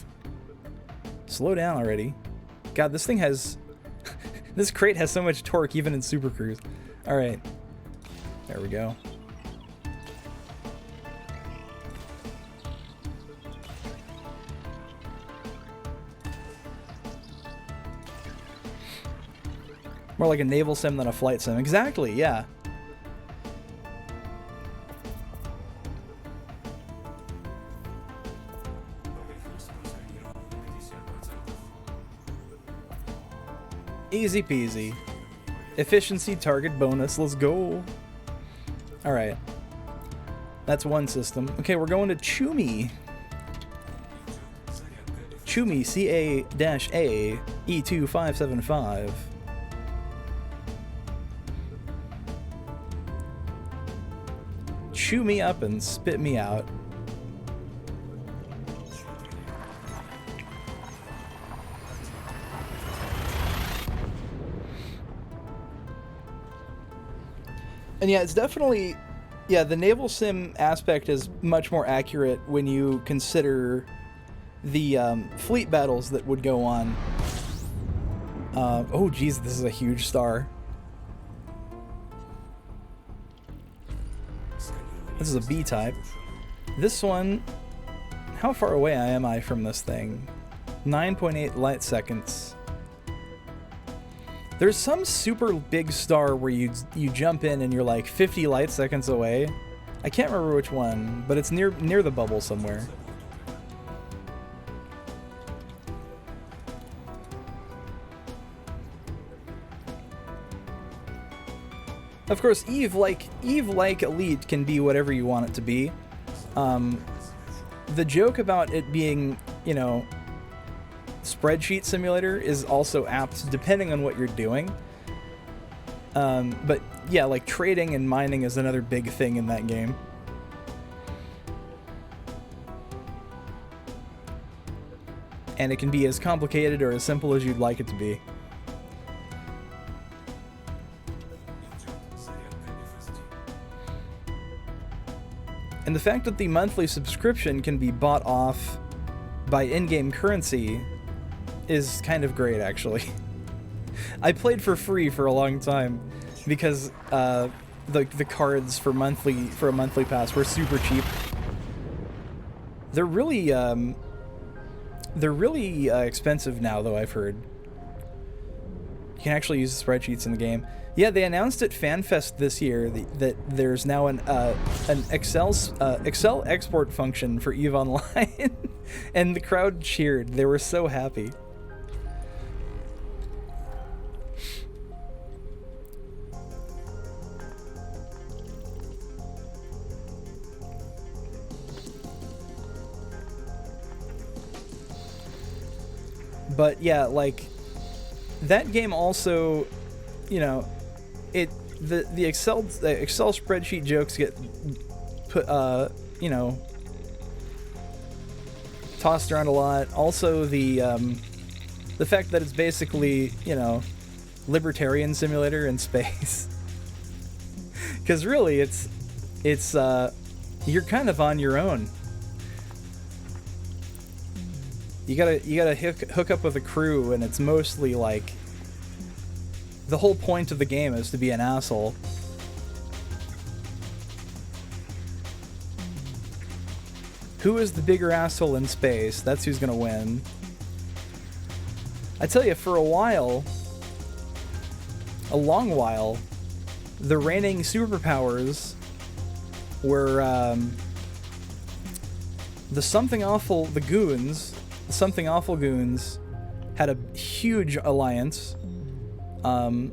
Slow down already. God, this thing has... this crate has so much torque even in Super Cruise. Alright. There we go. More like a naval sim than a flight sim. Exactly, yeah. Easy peasy. Efficiency target bonus. Let's go. Alright. That's one system. Okay, we're going to Chumi. Chumi, CA-A, E2575. Chew me up and spit me out. And yeah, it's definitely, yeah, the naval sim aspect is much more accurate when you consider the fleet battles that would go on. Oh geez, this is a huge star. This is a B-type. This one, how far away am I from this thing? 9.8 light seconds. There's some super big star where you jump in and you're like 50 light seconds away. I can't remember which one, but it's near the bubble somewhere. Of course, EVE like Elite can be whatever you want it to be. The joke about it being, you know, spreadsheet simulator is also apt depending on what you're doing. But yeah, like trading and mining is another big thing in that game. And it can be as complicated or as simple as you'd like it to be. And the fact that the monthly subscription can be bought off by in-game currency is kind of great, actually. I played for free for a long time because the cards for a monthly pass were super cheap. They're really expensive now, though, I've heard. You can actually use the spreadsheets in the game. Yeah, they announced at FanFest this year that there's now an Excel export function for EVE Online, and the crowd cheered. They were so happy. But yeah, like, that game also, you know, the Excel spreadsheet jokes get put, you know, tossed around a lot. Also, the fact that it's basically, you know, libertarian simulator in space. Because really, it's you're kind of on your own. You gotta hook up with a crew, and it's mostly like, the whole point of the game is to be an asshole. Who is the bigger asshole in space? That's who's gonna win. I tell you, for a while, a long while, the reigning superpowers were the Something Awful Goons had a huge alliance. The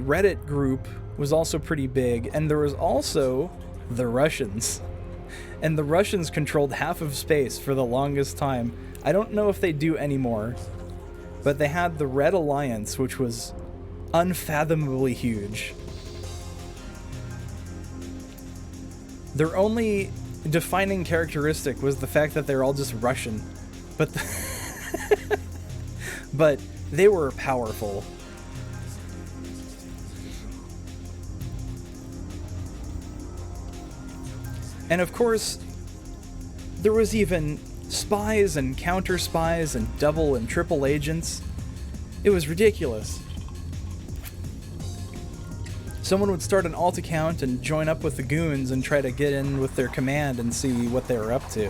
Reddit group was also pretty big, and there was also the Russians. And the Russians controlled half of space for the longest time. I don't know if they do anymore, but they had the Red Alliance, which was unfathomably huge. Their only defining characteristic was the fact that they're all just Russian. But but they were powerful. And of course, there was even spies and counter spies and double and triple agents. It was ridiculous. Someone would start an alt account and join up with the goons and try to get in with their command and see what they were up to.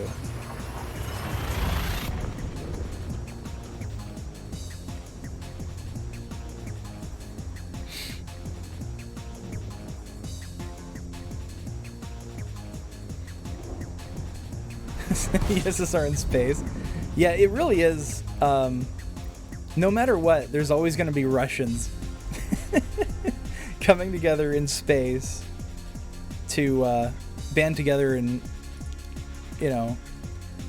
USSR in space. Yeah, it really is. No matter what, there's always going to be Russians coming together in space to band together and, you know,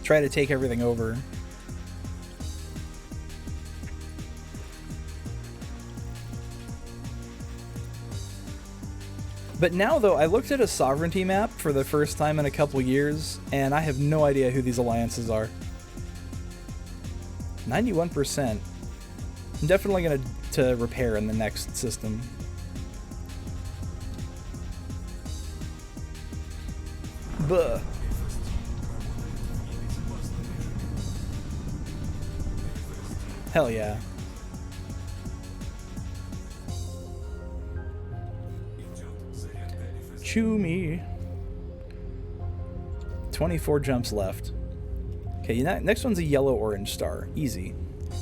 try to take everything over. But now, though, I looked at a sovereignty map for the first time in a couple years, and I have no idea who these alliances are. 91%. I'm definitely going to repair in the next system. Buh. Hell yeah. Chew me. 24 jumps left. Okay, next one's a yellow-orange star. Easy.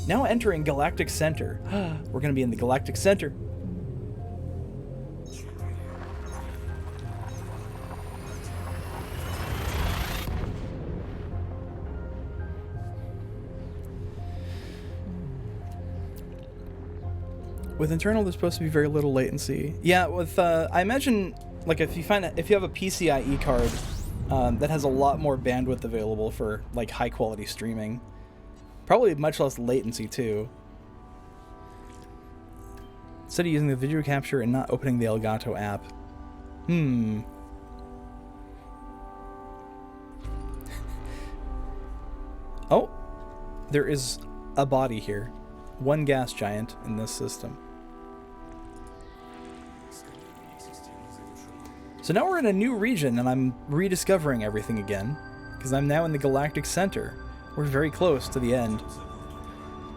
Now entering Galactic Center. We're gonna be in the Galactic Center. With internal, there's supposed to be very little latency. Yeah, with I imagine, like, if you have a PCIe card that has a lot more bandwidth available for like high quality streaming, probably much less latency too. Instead of using the video capture and not opening the Elgato app. Oh, there is a body here. One gas giant in this system. So now we're in a new region, and I'm rediscovering everything again, because I'm now in the Galactic Center. We're very close to the end.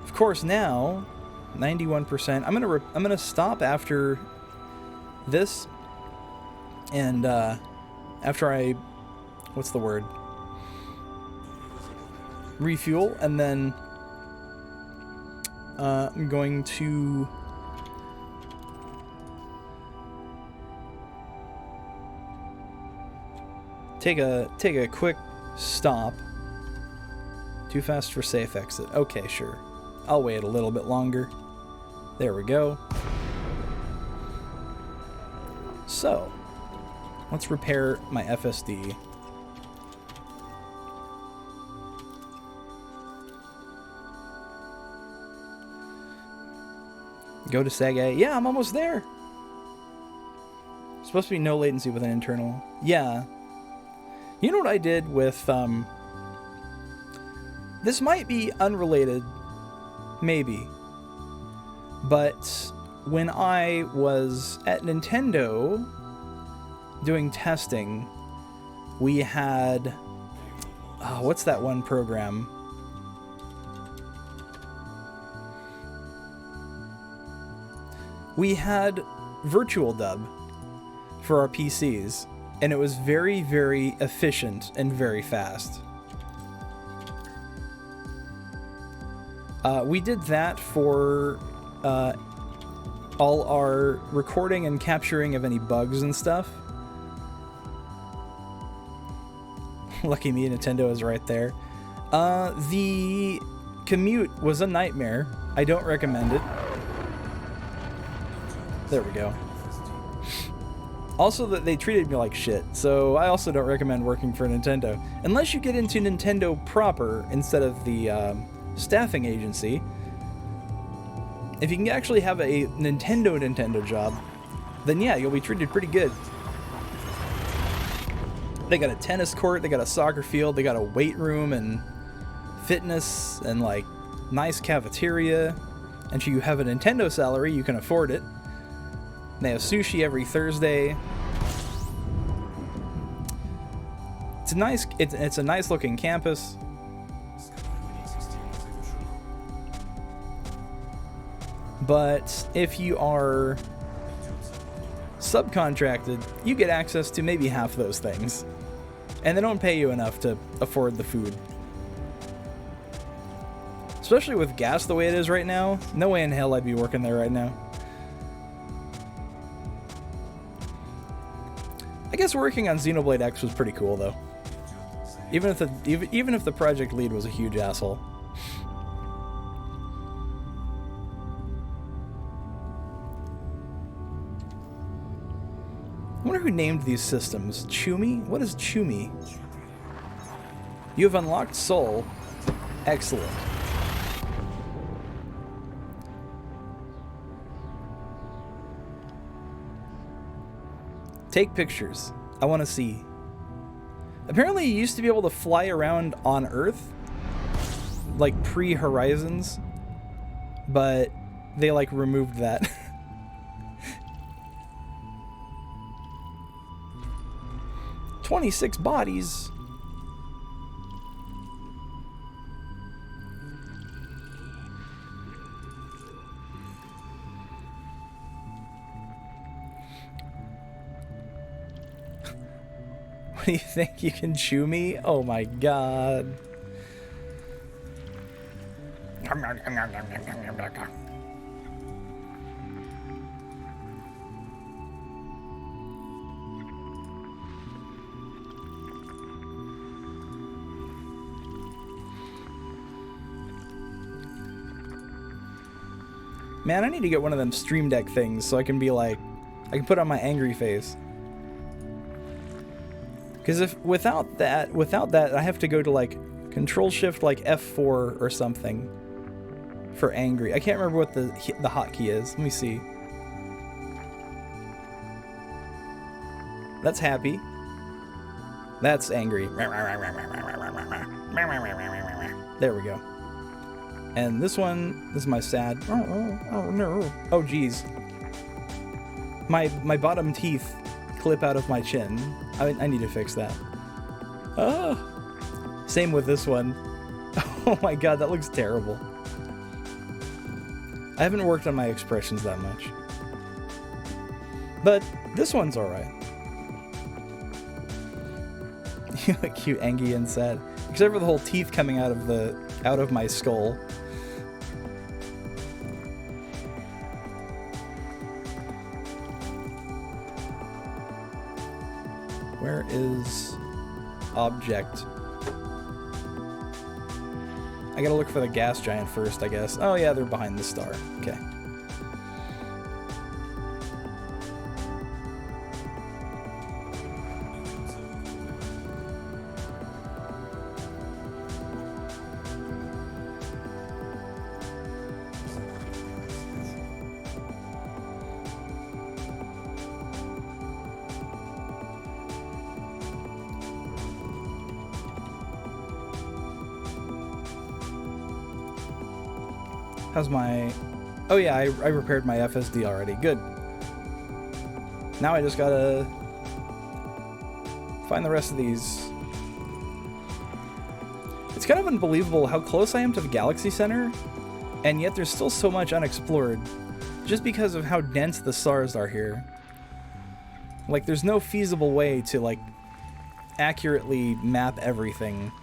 Of course, now 91%. I'm gonna stop after this, and after I, what's the word? Refuel, and then I'm going to take a quick stop. Too fast for safe exit. Okay, sure. I'll wait a little bit longer. There we go. So, let's repair my FSD. Go to SagA. Yeah, I'm almost there. Supposed to be no latency with an internal. Yeah. You know what I did with, this might be unrelated, maybe. But when I was at Nintendo doing testing, we had, what's that one program? We had Virtual Dub for our PCs, and it was very, very efficient and very fast. We did that for all our recording and capturing of any bugs and stuff. Lucky me, Nintendo is right there. The commute was a nightmare. I don't recommend it. There we go. Also, that they treated me like shit, so I also don't recommend working for Nintendo. Unless you get into Nintendo proper instead of the staffing agency. If you can actually have a Nintendo job, then yeah, you'll be treated pretty good. They got a tennis court, they got a soccer field, they got a weight room and fitness and like nice cafeteria. And if you have a Nintendo salary, you can afford it. They have sushi every Thursday. It's a nice looking campus. But if you are subcontracted, you get access to maybe half those things. And they don't pay you enough to afford the food. Especially with gas the way it is right now, no way in hell I'd be working there right now. I guess working on Xenoblade X was pretty cool though. Even if the project lead was a huge asshole. I wonder who named these systems. Chumi? What is Chumi? You have unlocked Soul. Excellent. Take pictures. I want to see. Apparently you used to be able to fly around on Earth, like pre-Horizons, but they like removed that. 26 bodies. What do you think? You can chew me? Oh my god. Man, I need to get one of them Stream Deck things so I can be like, I can put on my angry face. Because if without that, I have to go to like Control Shift like F4 or something for angry. I can't remember what the hotkey is. Let me see. That's happy. That's angry. There we go. And this one, this is my sad. Oh no. Oh geez. My bottom teeth clip out of my chin. I need to fix that. Same with this one. Oh my god, that looks terrible. I haven't worked on my expressions that much. But this one's alright. You look cute, Angie, and sad. Except for the whole teeth coming out of my skull. Where is object? I gotta look for the gas giant first, I guess. Oh yeah, they're behind the star. Okay. How's my... Oh yeah, I repaired my FSD already. Good. Now I just gotta find the rest of these. It's kind of unbelievable how close I am to the Galaxy Center, and yet there's still so much unexplored, just because of how dense the stars are here. Like, there's no feasible way to, like, accurately map everything.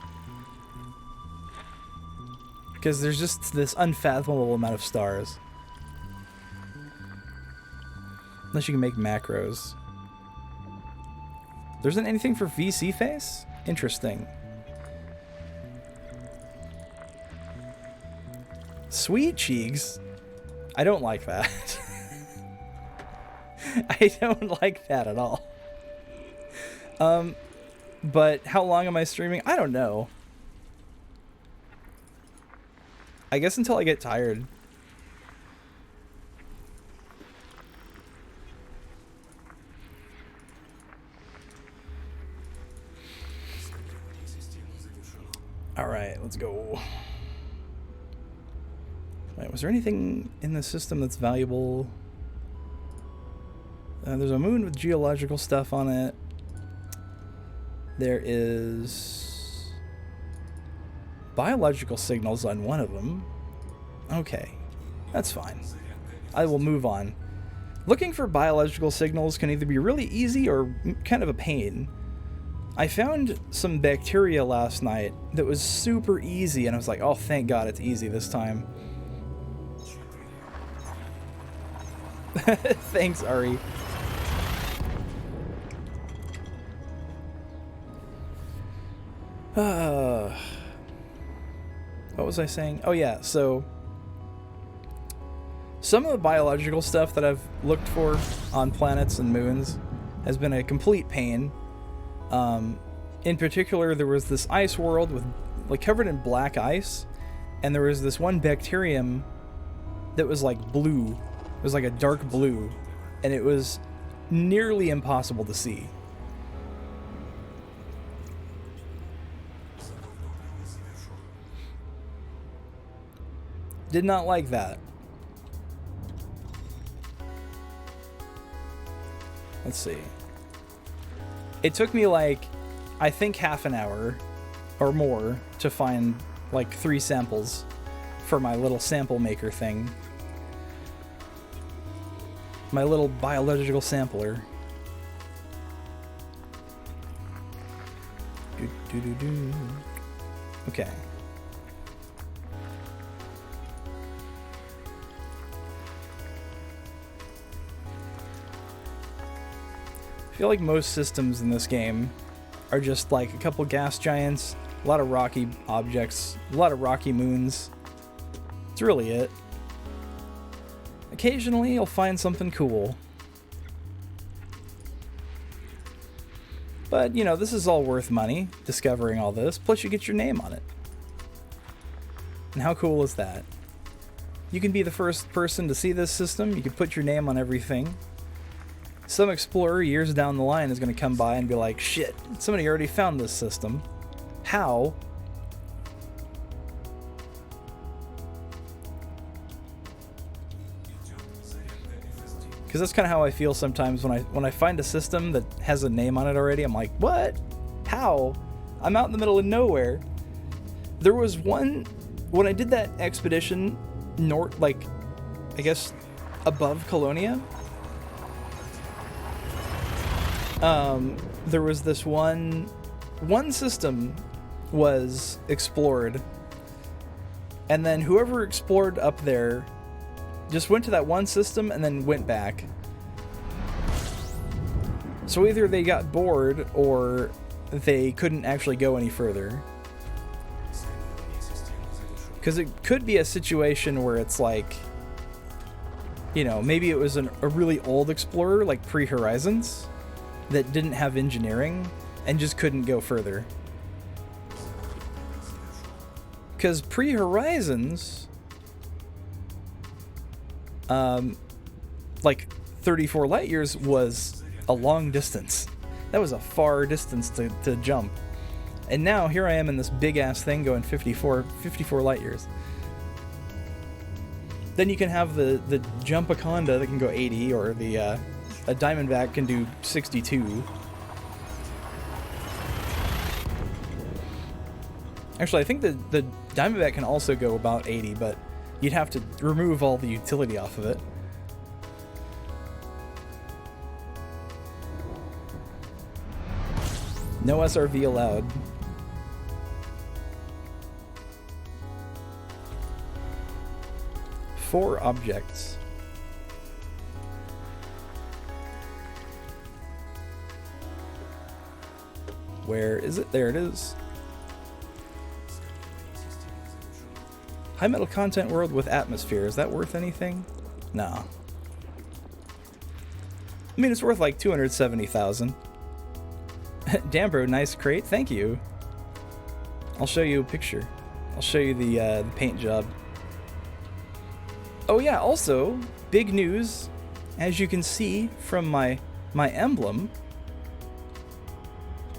Because there's just this unfathomable amount of stars. Unless you can make macros. There isn't anything for VC face? Interesting. Sweet cheeks? I don't like that. I don't like that at all. But how long am I streaming? I don't know. I guess until I get tired. Alright, let's go. Wait, was there anything in the system that's valuable? There's a moon with geological stuff on it. There is... biological signals on one of them. Okay, that's fine. I will move on. Looking for biological signals can either be really easy or kind of a pain. I found some bacteria last night that was super easy, and I was like, oh, thank God it's easy this time. Thanks, Ari. What was I saying? Oh yeah, so some of the biological stuff that I've looked for on planets and moons has been a complete pain. In particular, there was this ice world with, like, covered in black ice, and there was this one bacterium that was like blue. It was like a dark blue, and it was nearly impossible to see. Did not like that. Let's see. It took me, like, I think half an hour or more to find, like, 3 samples for my little sample maker thing. My little biological sampler. Okay. I feel like most systems in this game are just like a couple gas giants, a lot of rocky objects, a lot of rocky moons. That's really it. Occasionally you'll find something cool. But, you know, this is all worth money, discovering all this, plus you get your name on it. And how cool is that? You can be the first person to see this system, you can put your name on everything. Some explorer years down the line is going to come by and be like, shit, somebody already found this system. How? Because that's kind of how I feel sometimes when I find a system that has a name on it already. I'm like, what? How? I'm out in the middle of nowhere. There was one when I did that expedition north, like I guess above Colonia. There was this one system was explored, and then whoever explored up there just went to that one system and then went back. So either they got bored or they couldn't actually go any further. Because it could be a situation where it's like, you know, maybe it was a really old explorer, like pre-Horizons, that didn't have engineering and just couldn't go further. Because pre-Horizons, like 34 light years was a long distance. That was a far distance to jump. And now here I am in this big ass thing going 54 light years. Then you can have the Jumpaconda that can go 80, or the a Diamondback can do 62. Actually, I think the Diamondback can also go about 80, but you'd have to remove all the utility off of it. No SRV allowed. Four objects. Where is it? There it is. High metal content world with atmosphere. Is that worth anything? No. I mean, it's worth like 270,000. Damn, bro, nice crate. Thank you. I'll show you a picture. I'll show you the paint job. Oh yeah, also, big news. As you can see from my emblem,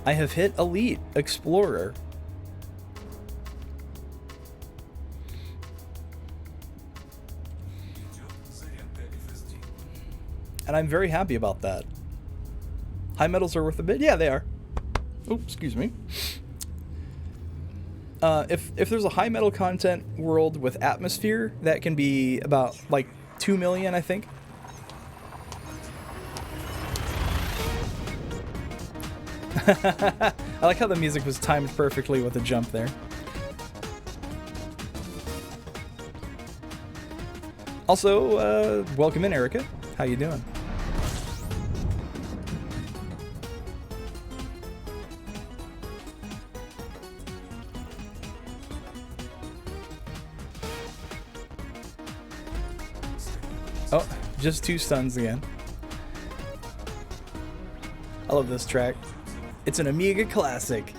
I have hit Elite Explorer. And I'm very happy about that. High metals are worth a bit? Yeah, they are. Oh, excuse me. If there's a high metal content world with atmosphere, that can be about like 2 million, I think. I like how the music was timed perfectly with the jump there. Also, welcome in, Erica. How you doing? Oh, just 2 stuns again. I love this track. It's an Amiga classic.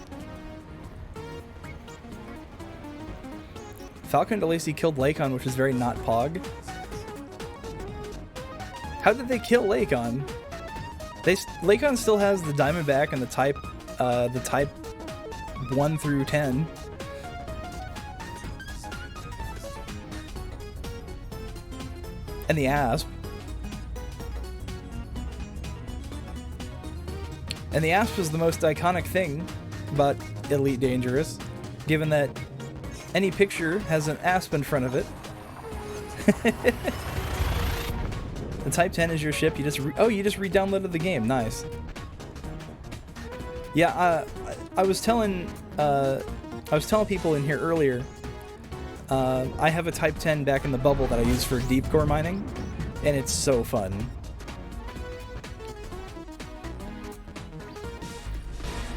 Falcon DeLacy killed Lakon, which is very not Pog. How did they kill Lakon? Lakon still has the Diamondback and the type 1 through 10. And the Asp. And the Asp is the most iconic thing about Elite Dangerous, given that any picture has an Asp in front of it. The Type 10 is your ship. You just re-downloaded the game. Nice. Yeah, I was telling people in here earlier. I have a Type 10 back in the bubble that I use for deep core mining, and it's so fun.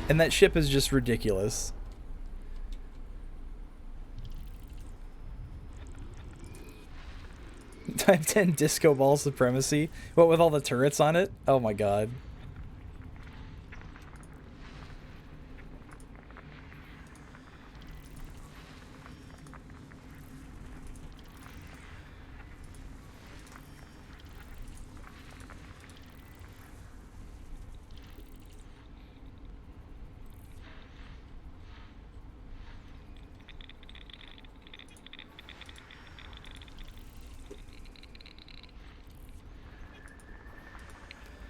And that ship is just ridiculous. Type 10 disco ball supremacy? What, with all the turrets on it? Oh my god.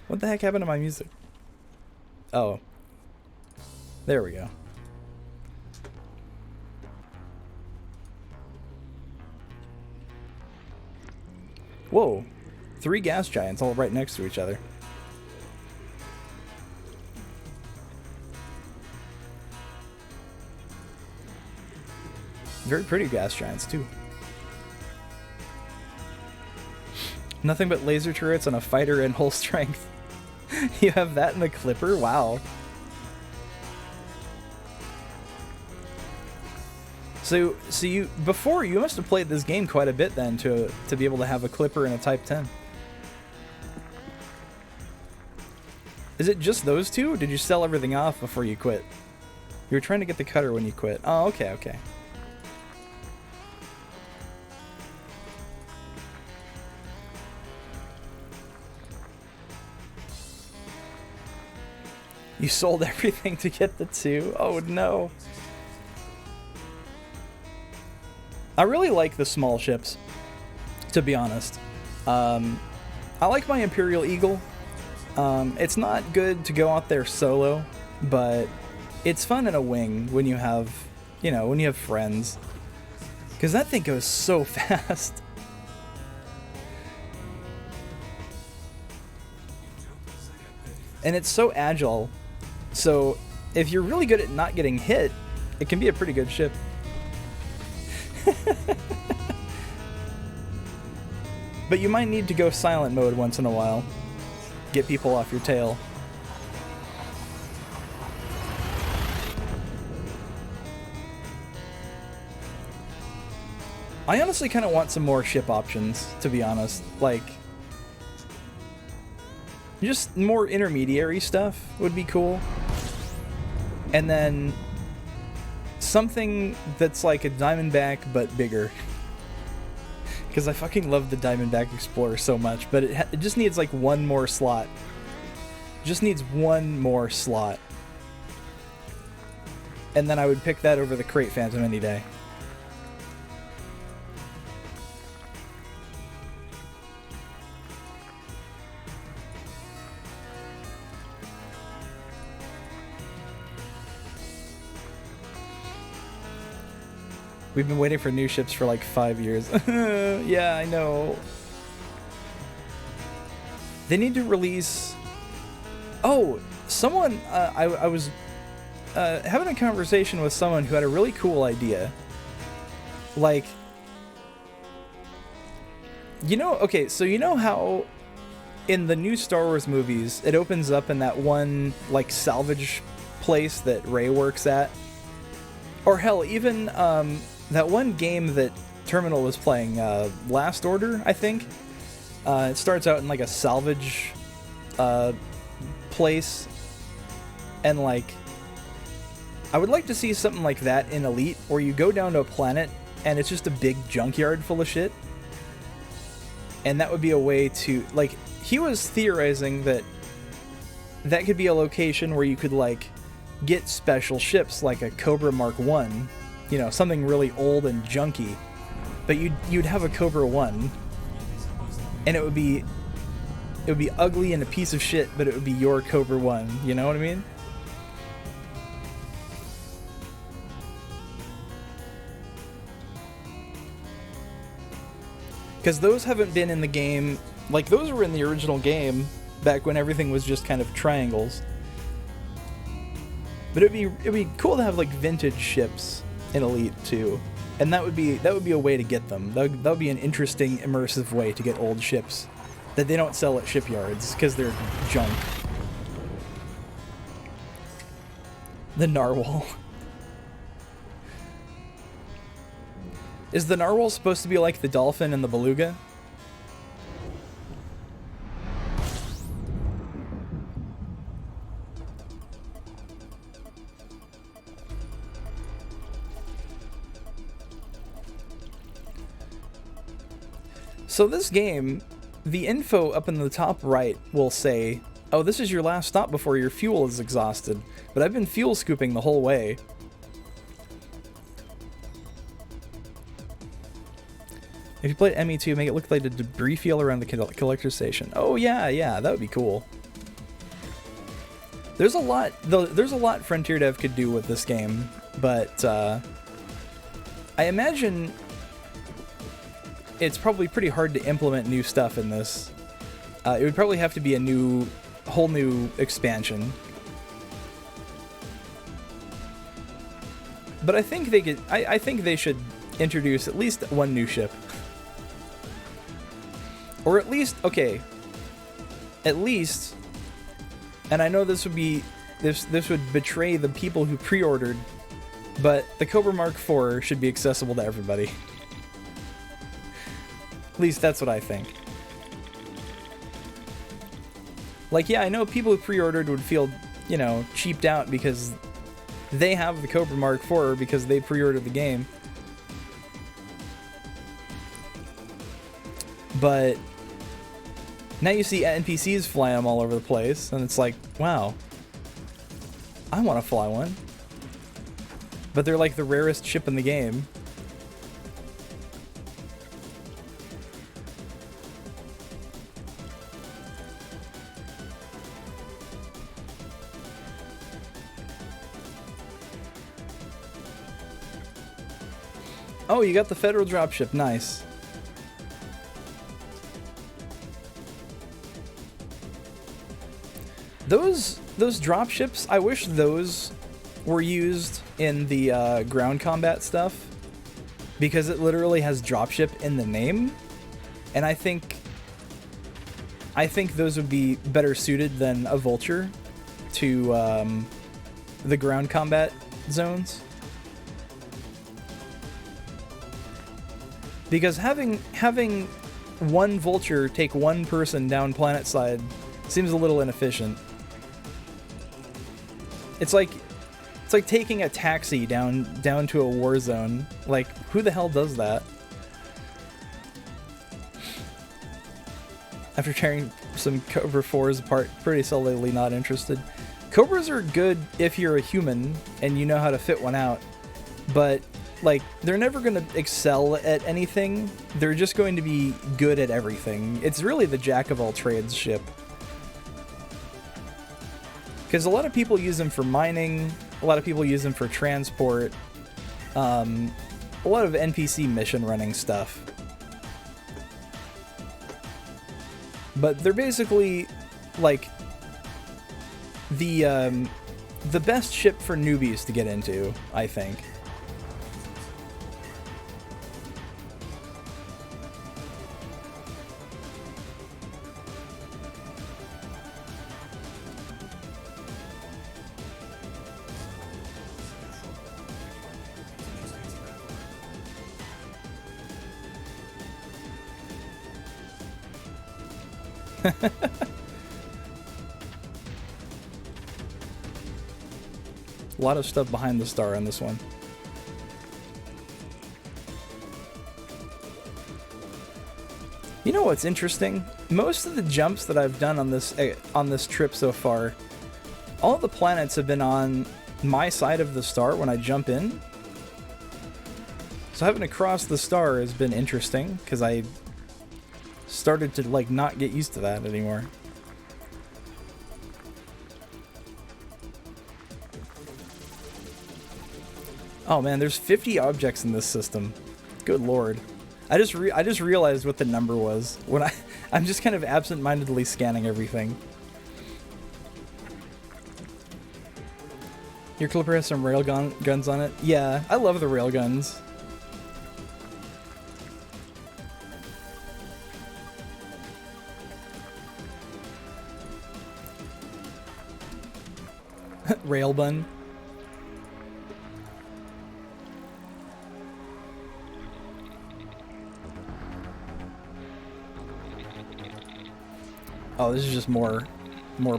What the heck happened to my music? Oh. There we go. Whoa. 3 gas giants all right next to each other. Very pretty gas giants, too. Nothing but laser turrets on a fighter and whole strength. You have that in a clipper? Wow. So you before you must have played this game quite a bit then to be able to have a clipper and a Type 10. Is it just those two, or did you sell everything off before you quit? You were trying to get the cutter when you quit. Oh, okay, okay. You sold everything to get the 2? Oh no. I really like the small ships, to be honest. I like my Imperial Eagle. It's not good to go out there solo, but it's fun in a wing when you have, you know, when you have friends. Because that thing goes so fast. And it's so agile. So if you're really good at not getting hit, it can be a pretty good ship. But you might need to go silent mode once in a while. Get people off your tail. I honestly kind of want some more ship options, to be honest. Like, just more intermediary stuff would be cool. And then something that's like a Diamondback but bigger. Because I fucking love the Diamondback Explorer so much, but it just needs like one more slot. Just needs one more slot. And then I would pick that over the Crate Phantom any day. We've been waiting for new ships for like 5 years. Yeah, I know. They need to release... Oh, someone... I was having a conversation with someone who had a really cool idea. Like... You know, okay, so you know how in the new Star Wars movies, it opens up in that one, like, salvage place that Rey works at? Or hell, even... that one game that Terminal was playing, Last Order, I think. It starts out in like a salvage place. And like, I would like to see something like that in Elite, where you go down to a planet and it's just a big junkyard full of shit. And that would be a way to, like, he was theorizing that that could be a location where you could like get special ships like a Cobra Mark 1. You know, something really old and junky, but you'd have a Cobra 1, and it would be ugly and a piece of shit, but it would be your Cobra 1, you know what I mean? Because those haven't been in the game, like those were in the original game, back when everything was just kind of triangles. But it'd be cool to have like vintage ships in Elite too, and that would be a way to get them. That would be an interesting, immersive way to get old ships that they don't sell at shipyards because they're junk. The Narwhal. Is the Narwhal supposed to be like the dolphin and the beluga? So this game, the info up in the top right will say, oh, this is your last stop before your fuel is exhausted. But I've been fuel scooping the whole way. If you played ME2, make it look like a debris field around the collector station. Oh yeah, that would be cool. There's a lot Frontier Dev could do with this game, but I imagine it's probably pretty hard to implement new stuff in this. It would probably have to be a whole new expansion. But I think they could. I think they should introduce at least one new ship, or at least at least. And I know this would be this would betray the people who pre-ordered, but the Cobra Mark IV should be accessible to everybody. At least that's what I think. Like, yeah, I know people who pre-ordered would feel, you know, cheaped out because they have the Cobra Mark IV because they pre-ordered the game. But now you see NPCs fly them all over the place, and it's like, wow, I want to fly one. But they're like the rarest ship in the game. Oh, you got the Federal dropship. Nice. Those dropships, I wish those were used in the ground combat stuff, because it literally has dropship in the name, and I think those would be better suited than a vulture to the ground combat zones. Because having one vulture take one person down planet side seems a little inefficient. It's like taking a taxi down to a war zone. Like, who the hell does that? After tearing some Cobra 4s apart, pretty solidly not interested. Cobras are good if you're a human and you know how to fit one out, but like, they're never going to excel at anything. They're just going to be good at everything. It's really the jack of all trades ship. Because a lot of people use them for mining, a lot of people use them for transport, a lot of NPC mission running stuff. But they're basically like the best ship for newbies to get into, I think. A lot of stuff behind the star on this one. You know what's interesting? Most of the jumps that I've done on this trip so far, all the planets have been on my side of the star when I jump in. So having to cross the star has been interesting, because I started to like not get used to that anymore. Oh man, there's 50 objects in this system. Good lord. I just realized what the number was when I'm just kind of absent-mindedly scanning everything. Your Clipper has some guns on it? Yeah, I love the railguns. Railbun. Oh, this is just more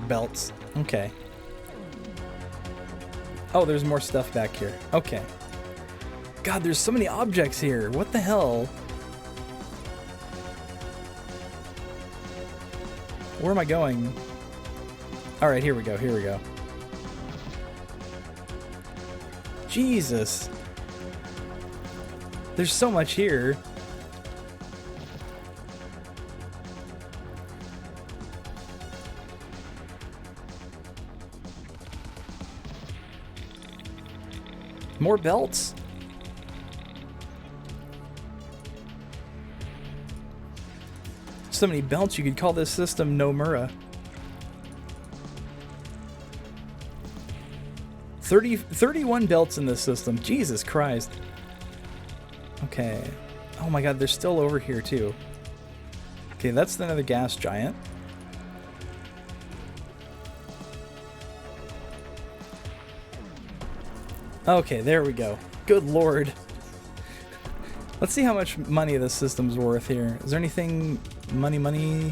belts. Okay. Oh, there's more stuff back here. Okay. God, there's so many objects here. What the hell? Where am I going? All right, here we go. Here we go. Jesus. There's so much here. More belts? So many belts, you could call this system Nomura. 31 belts in this system. Jesus Christ. Okay. Oh my god, they're still over here too. Okay, that's another gas giant. Okay, there we go. Good lord. Let's see how much money this system's worth here. Is there anything... money?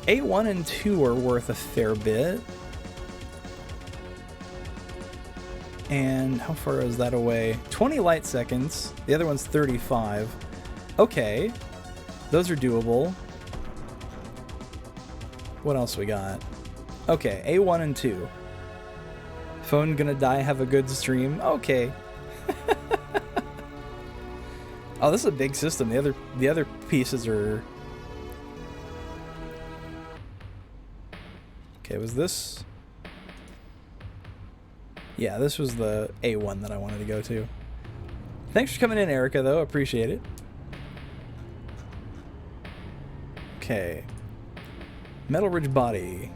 A1 and 2 are worth a fair bit. And how far is that away? 20 light seconds. The other one's 35. Okay. Those are doable. What else we got? Okay, A1 and 2. Phone gonna die, have a good stream. Okay. Oh, this is a big system. The other pieces are... Okay, was this... Yeah, this was the A1 that I wanted to go to. Thanks for coming in, Erica, though. Appreciate it. Okay. Metal Ridge body.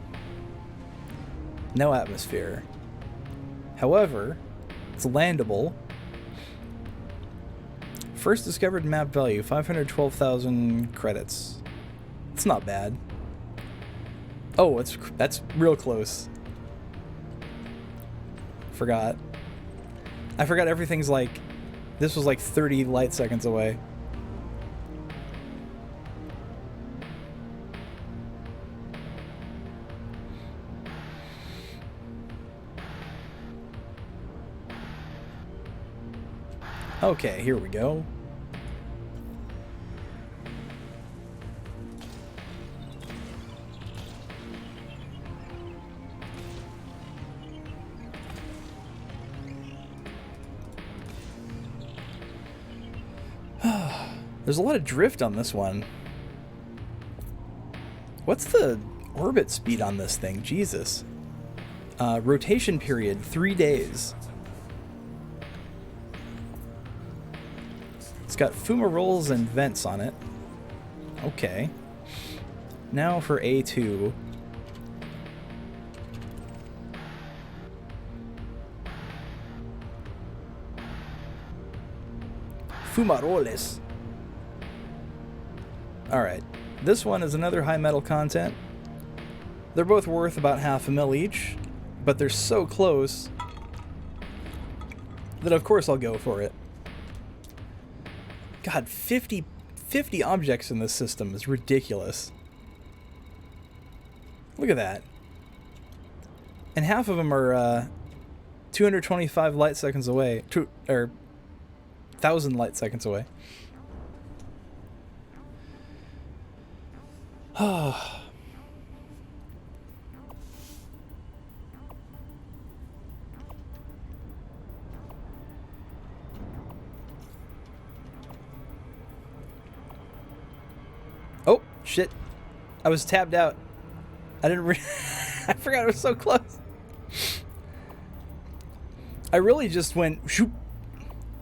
No atmosphere. However, it's landable. First discovered map value, 512,000 credits. It's not bad. Oh, that's real close. Forgot. I forgot everything's like... This was like 30 light seconds away. Okay, here we go. There's a lot of drift on this one. What's the orbit speed on this thing? Jesus. Rotation period, 3 days. It's got fumaroles and vents on it. Okay. Now for A2. Fumaroles. Alright, this one is another high metal content. They're both worth about half a mil each, but they're so close that of course I'll go for it. God, 50 objects in this system is ridiculous. Look at that. And half of them are 225 light seconds away, or 1,000 light seconds away. Oh. Oh, shit. I was tabbed out. I didn't I forgot it was so close. I really just went shoop.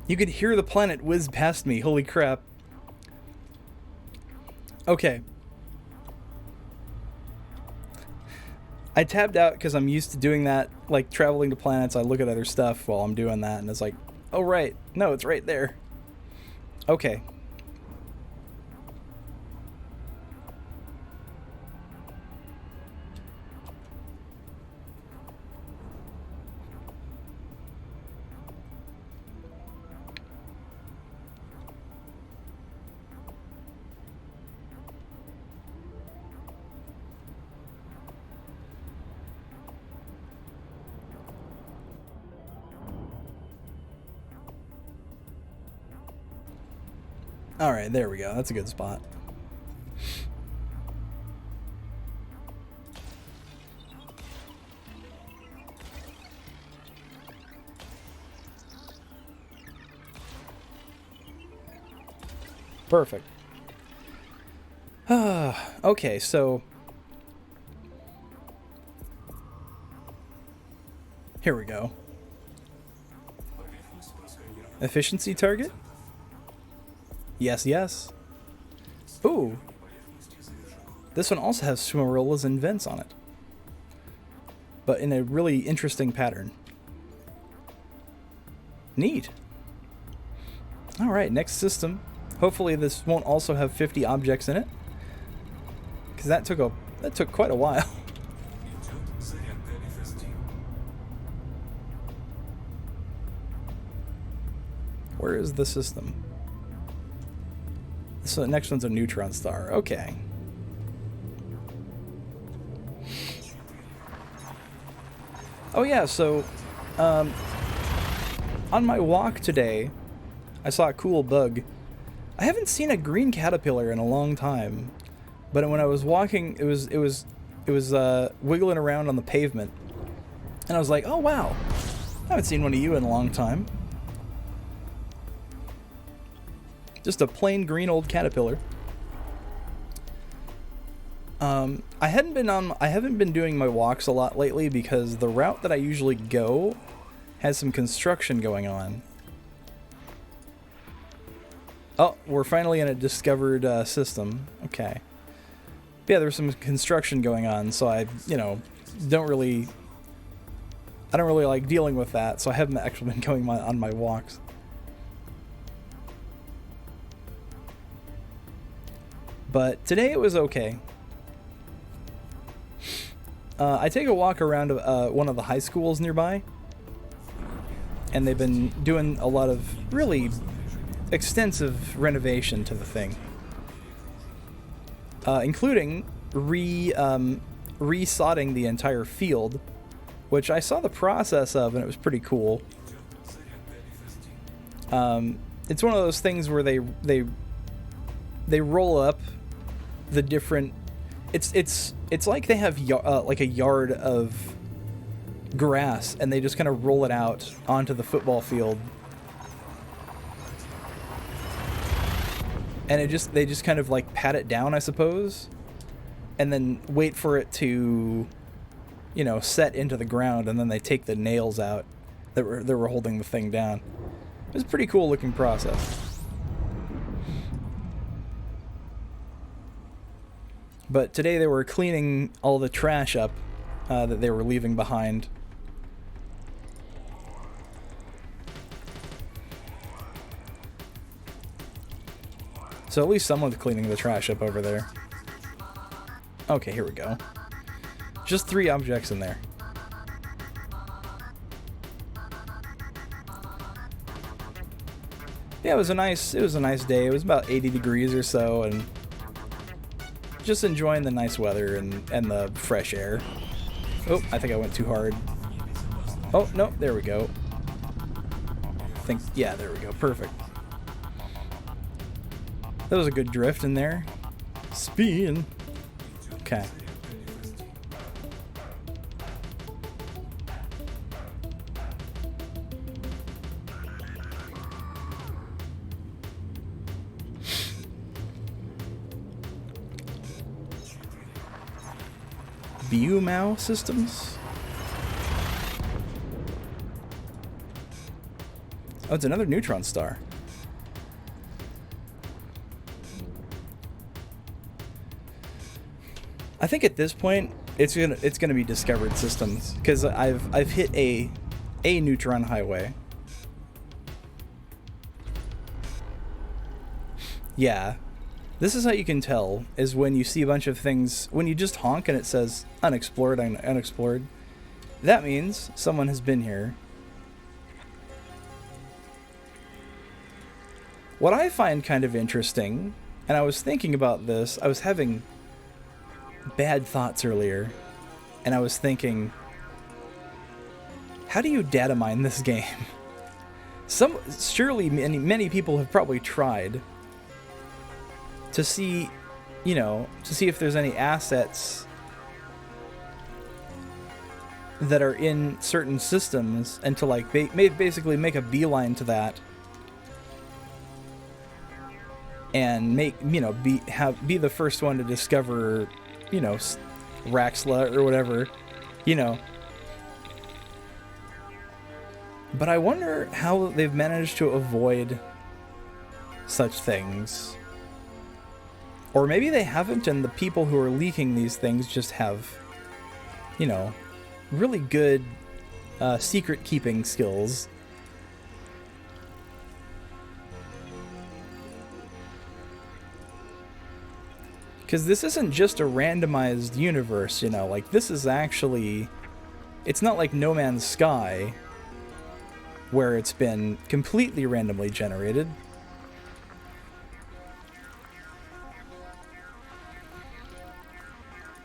You could hear the planet whiz past me. Holy crap. Okay. I tabbed out because I'm used to doing that, like traveling to planets. I look at other stuff while I'm doing that, and it's like, oh, right. No, it's right there. Okay. Alright, there we go. That's a good spot. Perfect. Okay, so... Here we go. Efficiency target? Yes, yes. Ooh. This one also has swimmerollas and vents on it. But in a really interesting pattern. Neat. Alright, next system. Hopefully this won't also have 50 objects in it. Because that took quite a while. Where is the system? So the next one's a neutron star. Okay. Oh yeah, so on my walk today, I saw a cool bug. I haven't seen a green caterpillar in a long time, but when I was walking, it was wiggling around on the pavement, and I was like, oh wow, I haven't seen one of you in a long time. Just a plain green old caterpillar. I haven't been doing my walks a lot lately because the route that I usually go has some construction going on. Oh, we're finally in a discovered system. Okay. Yeah, there's some construction going on, so I don't really like dealing with that, so I haven't actually been going on my walks. But today it was okay. I take a walk around one of the high schools nearby, and they've been doing a lot of really extensive renovation to the thing, including resodding the entire field, which I saw the process of, and it was pretty cool. It's one of those things where they roll up the different. It's like they have like a yard of grass, and they just kind of roll it out onto the football field, and they just kind of like pat it down, I suppose, and then wait for it to, set into the ground, and then they take the nails out that were holding the thing down. It was a pretty cool looking process. But today they were cleaning all the trash up that they were leaving behind. So at least someone's cleaning the trash up over there. Okay, here we go. Just 3 objects in there. Yeah, it was a nice day. It was about 80 degrees or so, and just enjoying the nice weather and the fresh air. Oh, I think I went too hard. Oh, no, there we go. Yeah, there we go. Perfect. That was a good drift in there. Spin. Okay. Biumau systems? Oh, it's another neutron star. I think at this point it's gonna be discovered systems, because I've hit a neutron highway. Yeah. This is how you can tell, is when you see a bunch of things, when you just honk and it says unexplored and unexplored. That means someone has been here. What I find kind of interesting, and I was thinking about this, I was having bad thoughts earlier, and I was thinking, how do you data mine this game? Surely many people have probably tried to see, if there's any assets that are in certain systems, and to like basically make a beeline to that, and be the first one to discover, Raxla or whatever, But I wonder how they've managed to avoid such things. Or maybe they haven't, and the people who are leaking these things just have, you know, really good secret keeping skills. Because this isn't just a randomized universe, you know, like this is actually, it's not like No Man's Sky, where it's been completely randomly generated.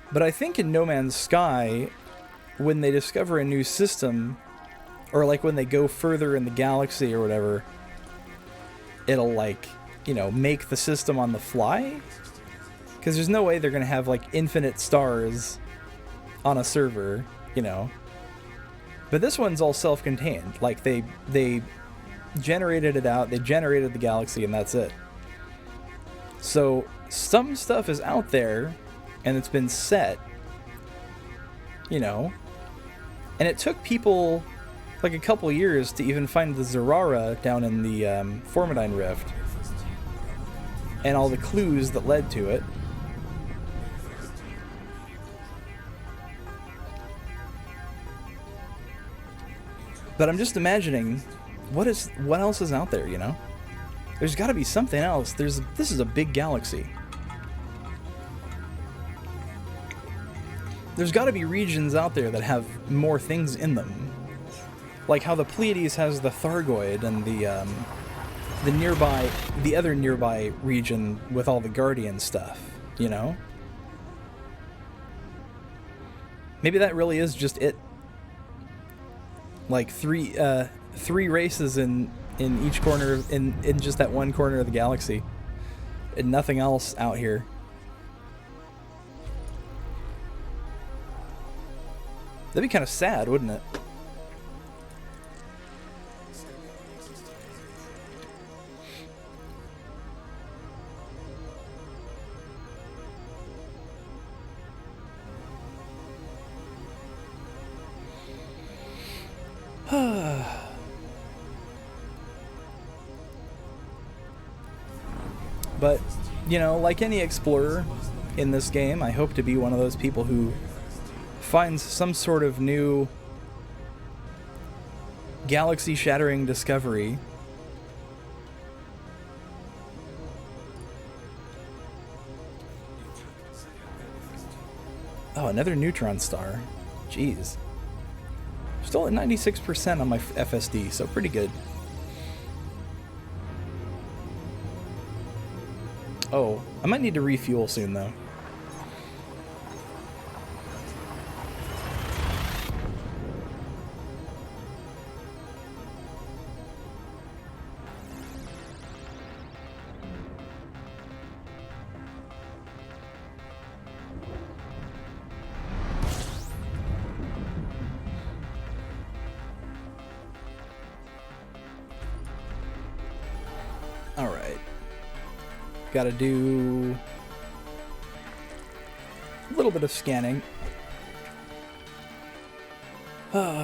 But I think in No Man's Sky, when they discover a new system, or like when they go further in the galaxy or whatever, it'll like, you know, make the system on the fly. Because there's no way they're going to have like infinite stars on a server, you know. But this one's all self-contained. Like they generated it out, they generated the galaxy, and that's it. So some stuff is out there, and it's been set, you know. And it took people like a couple years to even find the Zerara down in the Formidine Rift, and all the clues that led to it. But I'm just imagining, what else is out there, you know? There's got to be something else. This is a big galaxy. There's got to be regions out there that have more things in them. Like how the Pleiades has the Thargoid and the other nearby region with all the Guardian stuff, you know? Maybe that really is just it. Like three races in each corner, in just that one corner of the galaxy, and nothing else out here. That'd be kind of sad, wouldn't it? But, you know, like any explorer in this game, I hope to be one of those people who finds some sort of new galaxy-shattering discovery. Oh, another neutron star. Jeez. Still at 96% on my FSD, so pretty good. Oh, I might need to refuel soon, though. All right. Gotta do a little bit of scanning. There's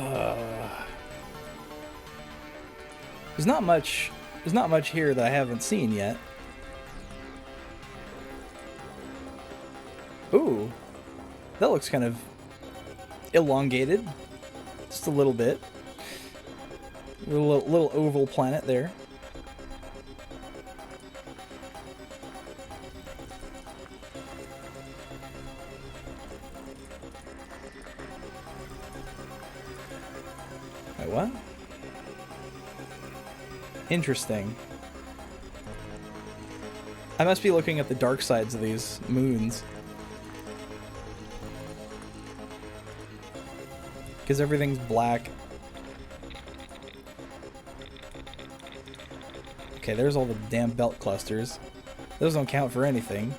not much here that I haven't seen yet. Ooh, that looks kind of elongated, just a little bit. Little oval planet there. Wait, what? Interesting. I must be looking at the dark sides of these moons. Because everything's black. Okay, there's all the damn belt clusters. Those don't count for anything.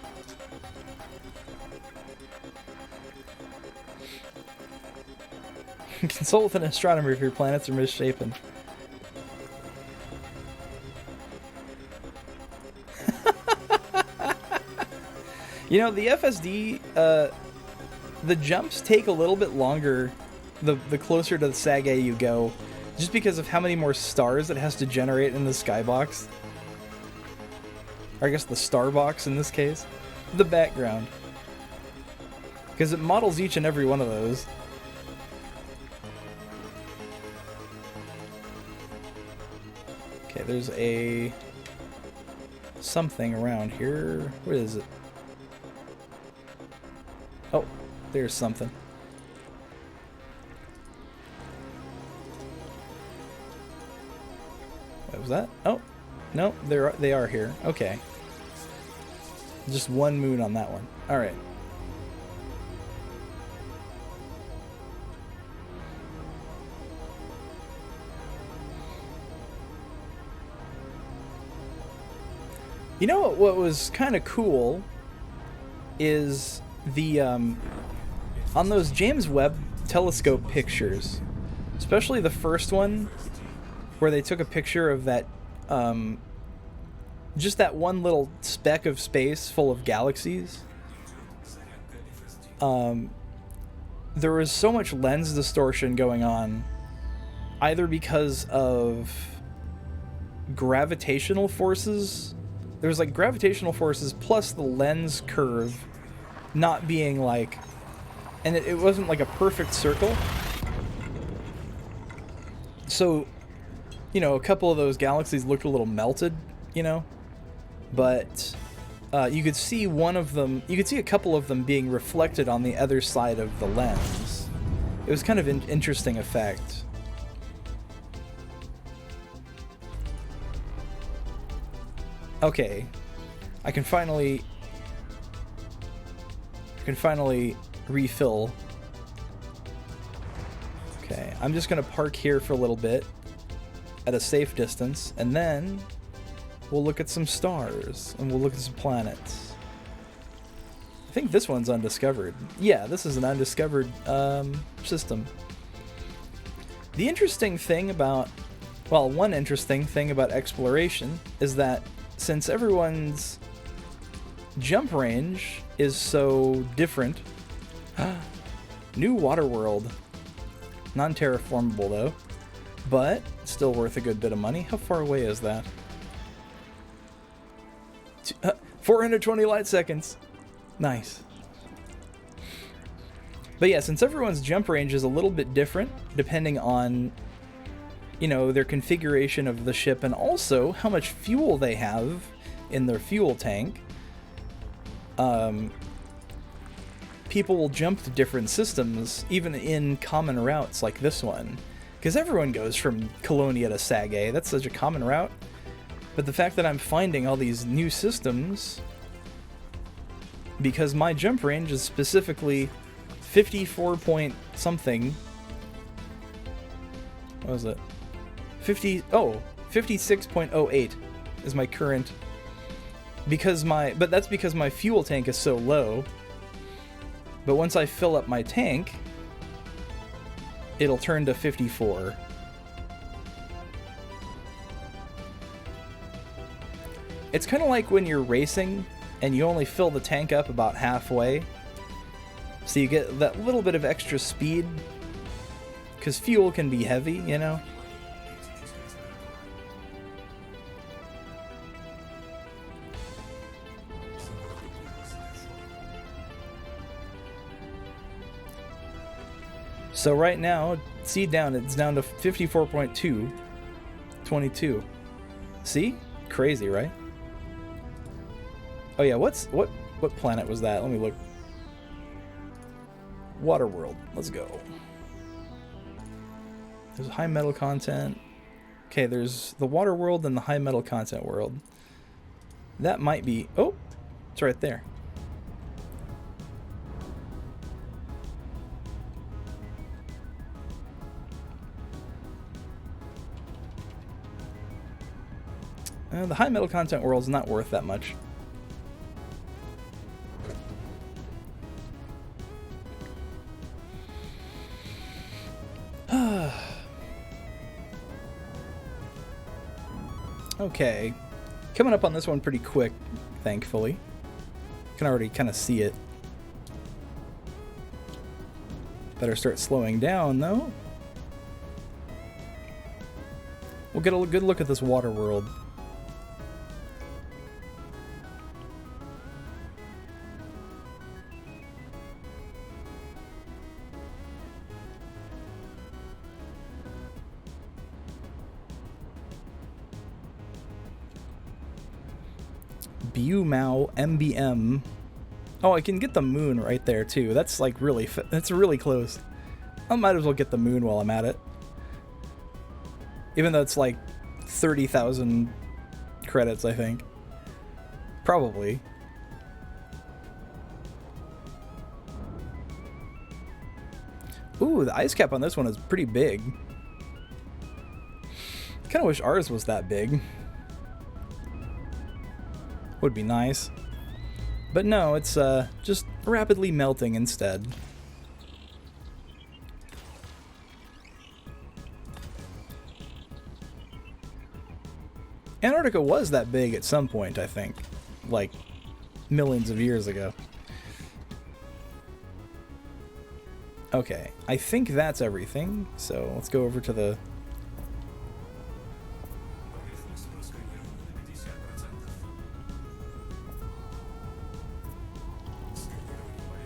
Consult with an astronomer if your planets are misshapen. You know, the FSD, the jumps take a little bit longer the closer to the SagA you go, just because of how many more stars it has to generate in the skybox. or I guess the star box in this case, the background. Because it models each and every one of those. Okay, there's a something around here. What is it? Oh, there's something. What was that? Oh, no, they are here. Okay. Just one moon on that one. All right. You know what was kind of cool is the on those James Webb Telescope pictures, especially the first one where they took a picture of that just that one little speck of space full of galaxies. There was so much lens distortion going on, either because of gravitational forces. There was like gravitational forces plus the lens curve not being like, and it wasn't like a perfect circle. So, you know, a couple of those galaxies looked a little melted, you know, but you could see one of them, you could see a couple of them being reflected on the other side of the lens. It was kind of an interesting effect. Okay, I can finally refill. Okay, I'm just gonna park here for a little bit at a safe distance, and then we'll look at some stars and we'll look at some planets. I think this one's undiscovered. Yeah, this is an undiscovered system. The interesting thing about, well, one interesting thing about exploration is that since everyone's jump range is so different, new water world, non-terraformable though, but still worth a good bit of money. How far away is that? 420 light seconds. Nice. But yeah, since everyone's jump range is a little bit different depending on, you know, their configuration of the ship and also how much fuel they have in their fuel tank, people will jump to different systems even in common routes like this one, because everyone goes from Colonia to SagA. That's such a common route. But the fact that I'm finding all these new systems, because my jump range is specifically 54 point something. What was it? 56.08 is my current, but that's because my fuel tank is so low. But once I fill up my tank, it'll turn to 54. It's kind of like when you're racing and you only fill the tank up about halfway, so you get that little bit of extra speed, because fuel can be heavy, you know? So right now, see down, it's down to 54.2, 22. See? Crazy, right? Oh yeah, what planet was that? Let me look. Water world. Let's go. There's high metal content. Okay, there's the water world and the high metal content world. That might be... Oh! It's right there. The high metal content world is not worth that much. Okay. Coming up on this one pretty quick, thankfully. Can already kind of see it. Better start slowing down, though. We'll get a good look at this water world. Bumau MBM. Oh, I can get the moon right there too. That's like that's really close. I might as well get the moon while I'm at it. Even though it's like 30,000 credits, I think. Probably. Ooh, the ice cap on this one is pretty big. Kind of wish ours was that big. Would be nice. But no, it's just rapidly melting instead. Antarctica was that big at some point, I think. Like, millions of years ago. Okay, I think that's everything. So let's go over to the...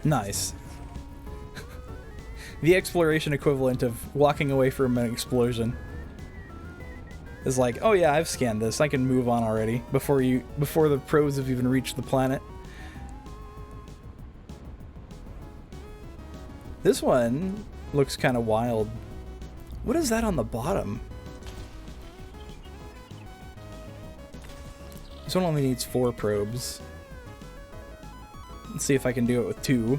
Nice. The exploration equivalent of walking away from an explosion is like, oh yeah, I've scanned this. I can move on already before the probes have even reached the planet. This one looks kind of wild. What is that on the bottom? This one only needs 4 probes. Let's see if I can do it with 2.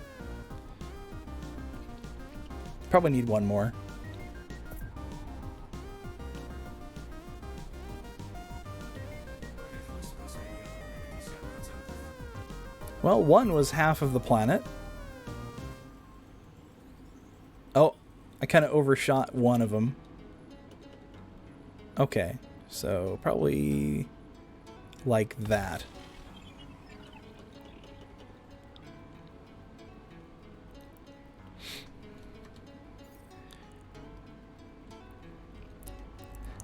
Probably need 1 more. Well, 1 was half of the planet. Oh, I kind of overshot one of them. Okay, so probably like that.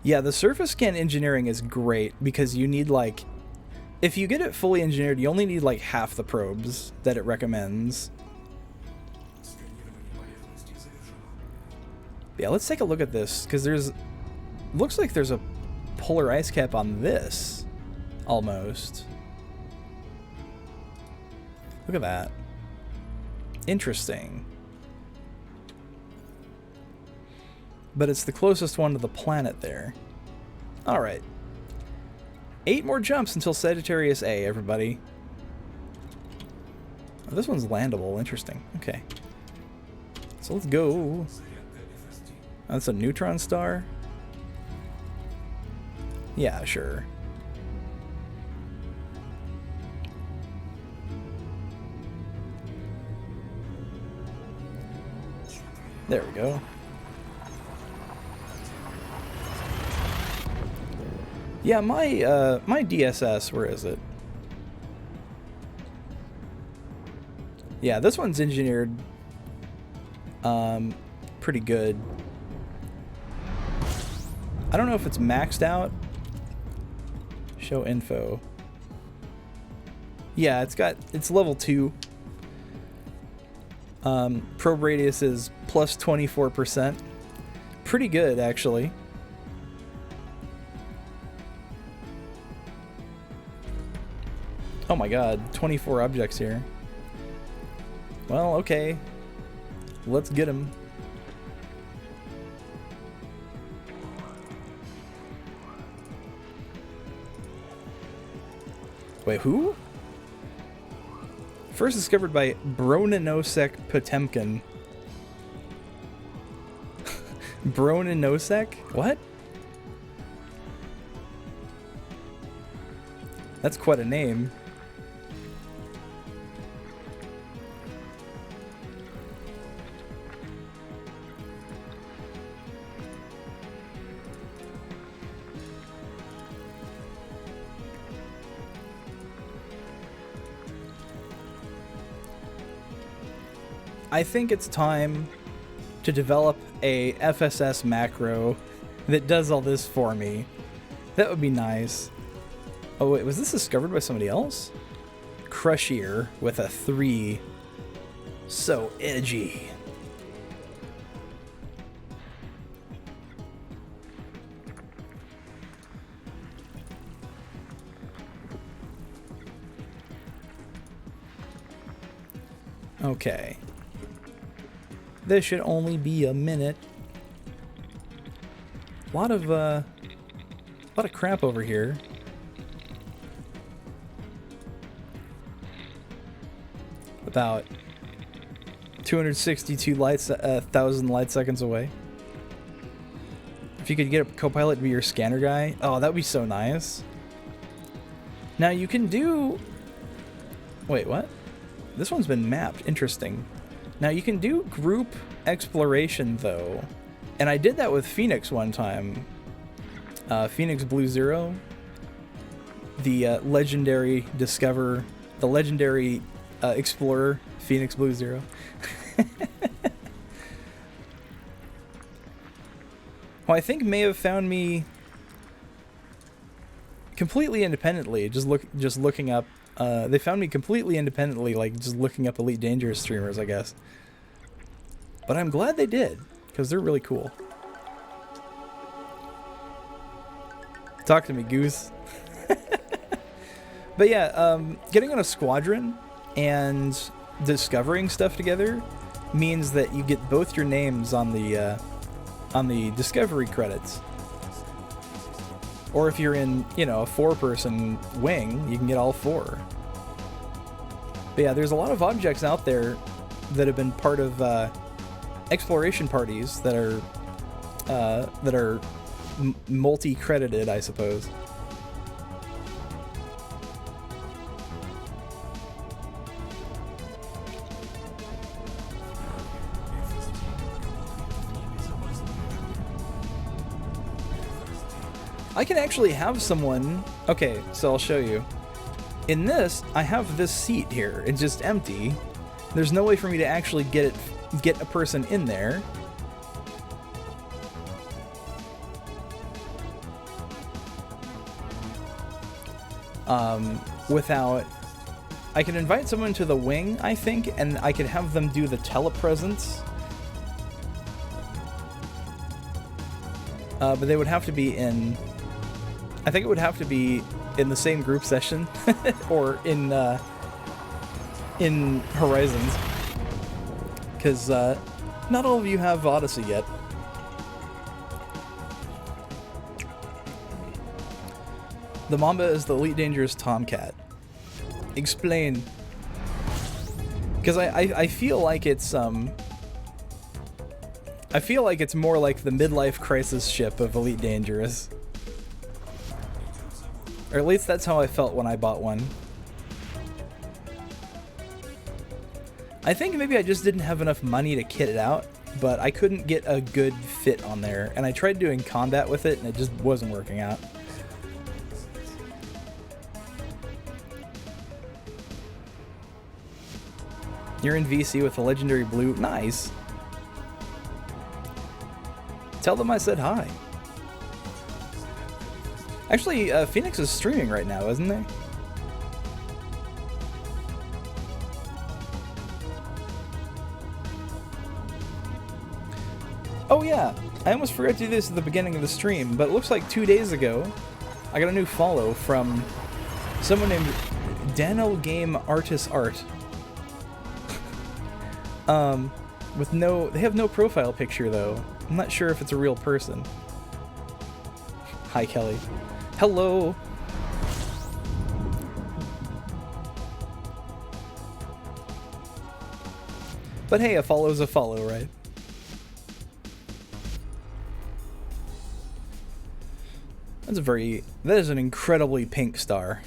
Yeah, the surface scan engineering is great because you need like, if you get it fully engineered, you only need like half the probes that it recommends. Yeah, let's take a look at this because looks like there's a polar ice cap on this, almost. Look at that. Interesting. But it's the closest one to the planet there. Alright. 8 more jumps until Sagittarius A, everybody. Oh, this one's landable. Interesting. Okay. So let's go. That's a neutron star? Yeah, sure. There we go. Yeah, my DSS, where is it? Yeah, this one's engineered pretty good. I don't know if it's maxed out. Show info. Yeah, it's level 2. Probe radius is plus 24%. Pretty good, actually. Oh my god, 24 objects here. Well, okay. Let's get them. Wait, who? First discovered by Broninosek Potemkin. Broninosek? What? That's quite a name. I think it's time to develop a FSS macro that does all this for me. That would be nice. Oh wait, was this discovered by somebody else? Crushier with a 3. So edgy. Okay. This should only be a minute. A lot of crap over here. About 262,000 light seconds away. If you could get a co-pilot to be your scanner guy, oh, that would be so nice. Now you can do... Wait, what? This one's been mapped. Interesting. Now you can do group exploration, though. And I did that with Phoenix one time. Phoenix Blue Zero. The legendary explorer, Phoenix Blue Zero. Who I think may have found me completely independently, just looking up. They found me completely independently, like just looking up Elite Dangerous streamers, I guess. But I'm glad they did, because they're really cool. Talk to me, Goose. But yeah, getting on a squadron and discovering stuff together means that you get both your names on the discovery credits. Or if you're in, you know, a 4-person wing, you can get all 4. But yeah, there's a lot of objects out there that have been part of exploration parties that are multi-credited, I suppose. I can actually have someone... Okay, so I'll show you. In this, I have this seat here. It's just empty. There's no way for me to actually get a person in there. Without... I can invite someone to the wing, I think, and I could have them do the telepresence. But they would have to be in... I think it would have to be in the same group session, or in Horizons, because not all of you have Odyssey yet. The Mamba is the Elite Dangerous Tomcat. Explain. Because I feel like it's I feel like it's more like the midlife crisis ship of Elite Dangerous. Or at least that's how I felt when I bought one. I think maybe I just didn't have enough money to kit it out, but I couldn't get a good fit on there, and I tried doing combat with it, and it just wasn't working out. You're in VC with the legendary blue. Nice. Tell them I said hi. Actually, Phoenix is streaming right now, isn't they? Oh yeah, I almost forgot to do this at the beginning of the stream, but it looks like 2 days ago, I got a new follow from someone named Dano Game Artist Art. With no, they have no profile picture though. I'm not sure if it's a real person. Hi, Kelly. Hello. But hey, a follow's a follow, right? That is an incredibly pink star.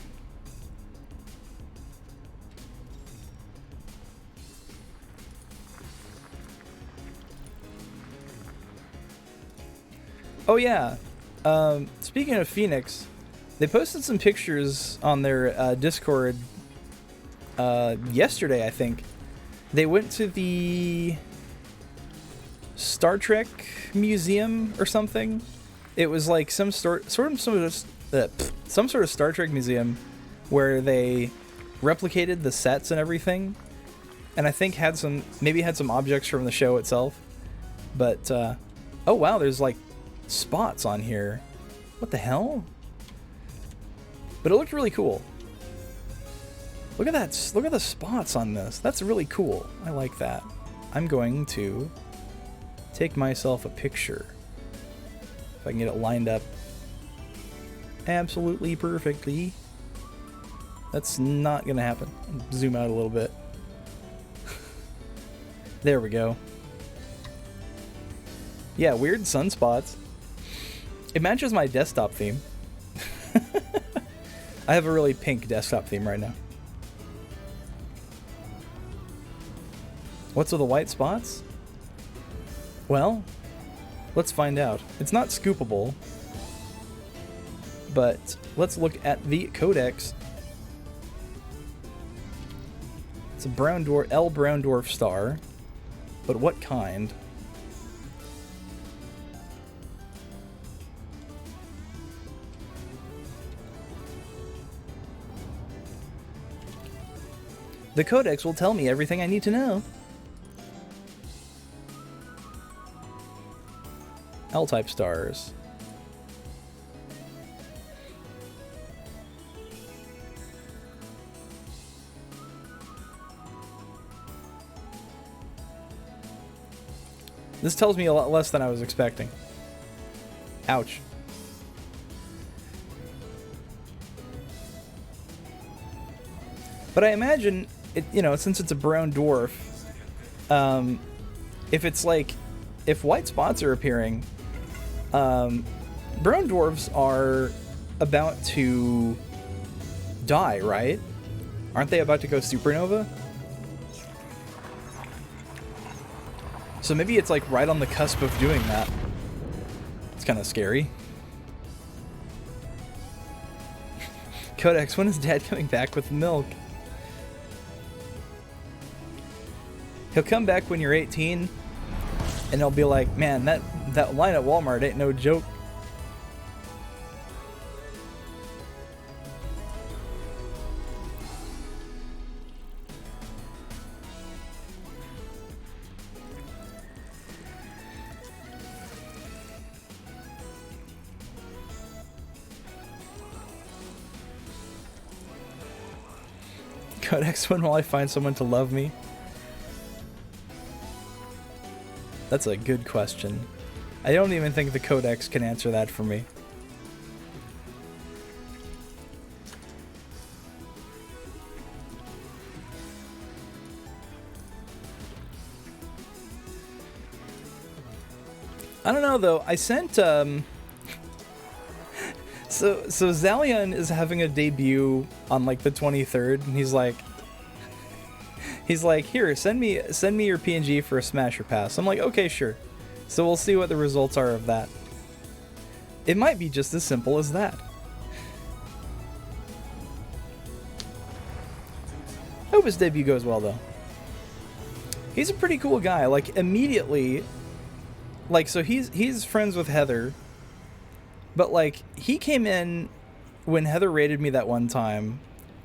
Oh yeah, speaking of Phoenix, they posted some pictures on their Discord yesterday, I think. They went to the Star Trek museum or something. It was like some sort of Star Trek museum where they replicated the sets and everything, and I think maybe had some objects from the show itself. But oh wow, there's like spots on here. What the hell? But it looked really cool. Look at that. Look at the spots on this. That's really cool. I like that. I'm going to take myself a picture. If I can get it lined up absolutely perfectly. That's not going to happen. Zoom out a little bit. There we go. Yeah, weird sunspots. It matches my desktop theme. I have a really pink desktop theme right now. What's with the white spots? Well, let's find out. It's not scoopable, but let's look at the codex. It's a brown dwarf, L brown dwarf star, but what kind? The codex will tell me everything I need to know. L-type stars. This tells me a lot less than I was expecting. Ouch. But I imagine it, you know, since it's a brown dwarf, if it's like, if white spots are appearing, brown dwarfs are about to die, right? Aren't they about to go supernova? So maybe it's like right on the cusp of doing that. It's kind of scary. Codex, when is Dad coming back with milk? He'll come back when you're 18, and he'll be like, man, that line at Walmart ain't no joke. Codex, when will I find someone to love me? That's a good question. I don't even think the Codex can answer that for me. I don't know though. I sent so Zalian is having a debut on like the 23rd, and he's like, here, send me your PNG for a Smasher Pass. I'm like, okay, sure. So we'll see what the results are of that. It might be just as simple as that. I hope his debut goes well though. He's a pretty cool guy. Like immediately, like, so he's friends with Heather, but like he came in when Heather raided me that one time,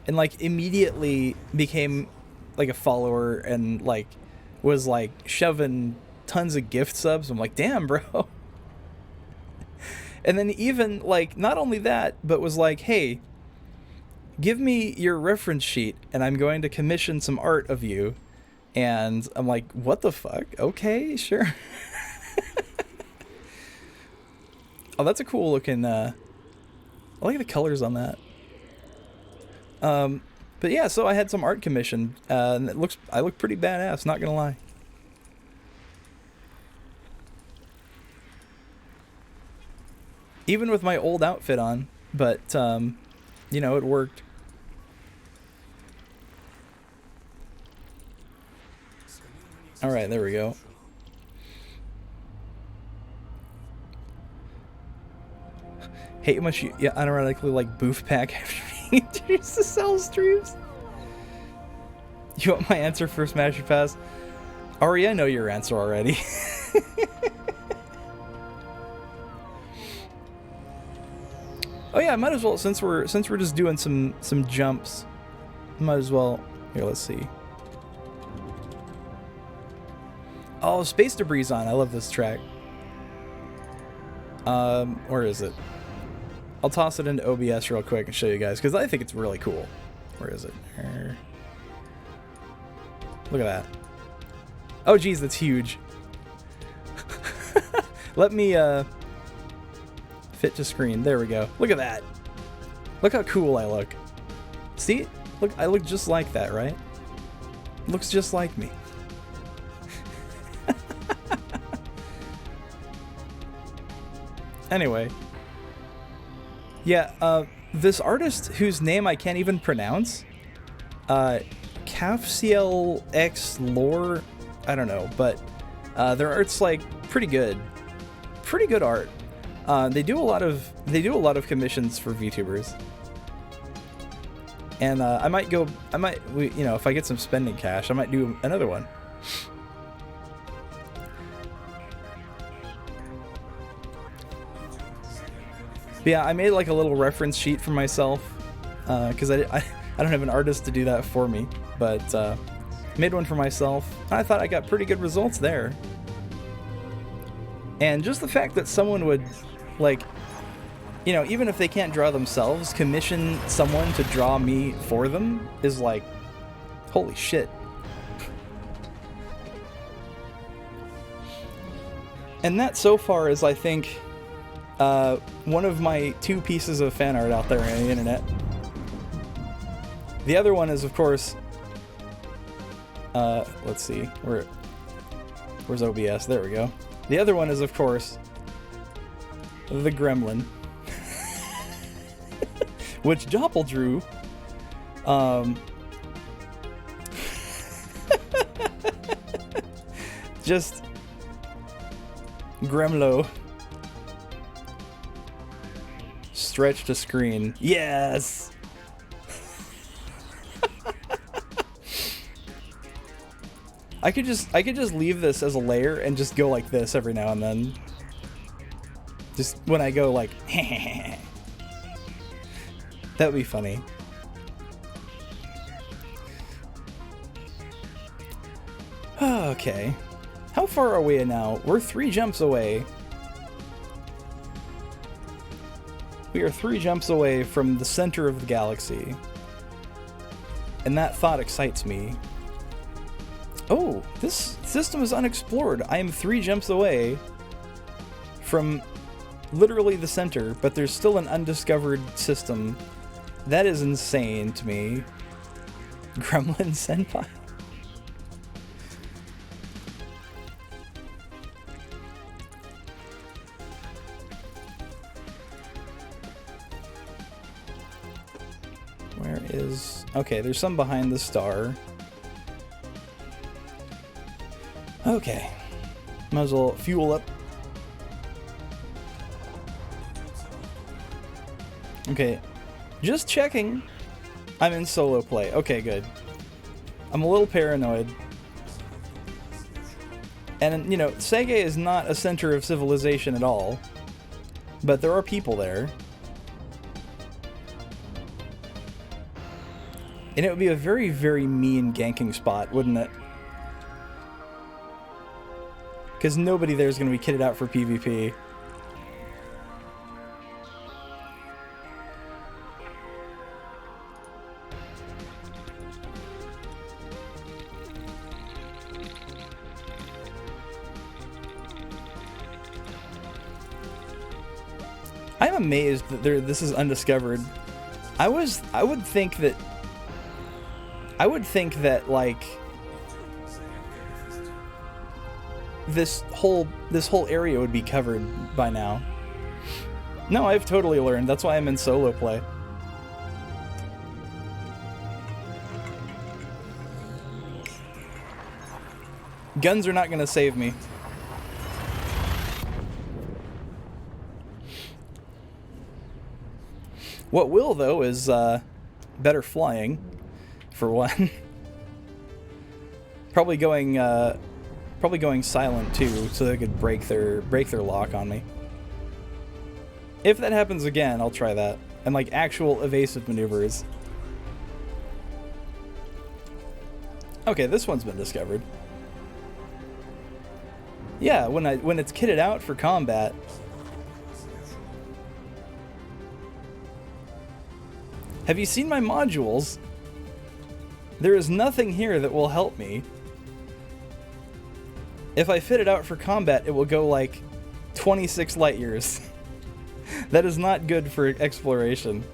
and like immediately became like a follower and like was like shoving tons of gift subs. I'm like, damn, bro. And then even like not only that, but was like, hey, give me your reference sheet and I'm going to commission some art of you. And I'm like, what the fuck? Okay, sure. Oh, that's a cool looking I like the colors on that. But yeah, so I had some art commissioned, and I look pretty badass, not gonna lie. Even with my old outfit on, but you know, it worked. All right, there we go. Hate much, yeah, unironically like boof pack after being introduced to Cell streams. You want my answer for Smasher Pass? Ari, I know your answer already. Oh yeah, I might as well, since we're just doing some jumps, might as well. Here, let's see. Oh, Space Debris on. I love this track. Where is it? I'll toss it into OBS real quick and show you guys, because I think it's really cool. Where is it? Look at that. Oh, geez, that's huge. Let me fit to screen. There we go. Look at that. Look how cool I look. See? Look, I look just like that, right? Looks just like me. Anyway. Yeah, this artist whose name I can't even pronounce, Cafciel X Lore, I don't know, but their art's like pretty good. Pretty good art. They do a lot of commissions for VTubers. And if I get some spending cash, I might do another one. But yeah, I made like a little reference sheet for myself, because I don't have an artist to do that for me, but made one for myself. I thought I got pretty good results there. And just the fact that someone would, like, even if they can't draw themselves, commission someone to draw me for them is like, holy shit. And that so far is, I think, one of my 2 pieces of fan art out there on the internet. The other one is, of course, let's see, where's OBS? There we go. The other one is, of course, the Gremlin, which Doppel drew. Just Gremlo. Stretch to screen. Yes! I could just leave this as a layer and just go like this every now and then. Just when I go like, that would be funny. Okay. How far are we now? We're 3 jumps away. We are 3 jumps away from the center of the galaxy. And that thought excites me. Oh, this system is unexplored. I am 3 jumps away from literally the center, but there's still an undiscovered system. That is insane to me. Gremlin Senpai? Where is... Okay, there's some behind the star. Okay. Might as well fuel up. Okay. Just checking. I'm in solo play. Okay, good. I'm a little paranoid. And, SagA is not a center of civilization at all. But there are people there. And it would be a very, very mean ganking spot, wouldn't it? Because nobody there is going to be kitted out for PvP. I'm amazed that this is undiscovered. I would think that like this whole area would be covered by now. No, I've totally learned. That's why I'm in solo play. Guns are not going to save me. What will, though, is better flying, for one. Probably going silent too, so they could break their lock on me. If that happens again, I'll try that. And like actual evasive maneuvers. Okay, this one's been discovered. Yeah, when it's kitted out for combat. Have you seen my modules? There is nothing here that will help me. If I fit it out for combat, it will go like 26 light years. That is not good for exploration.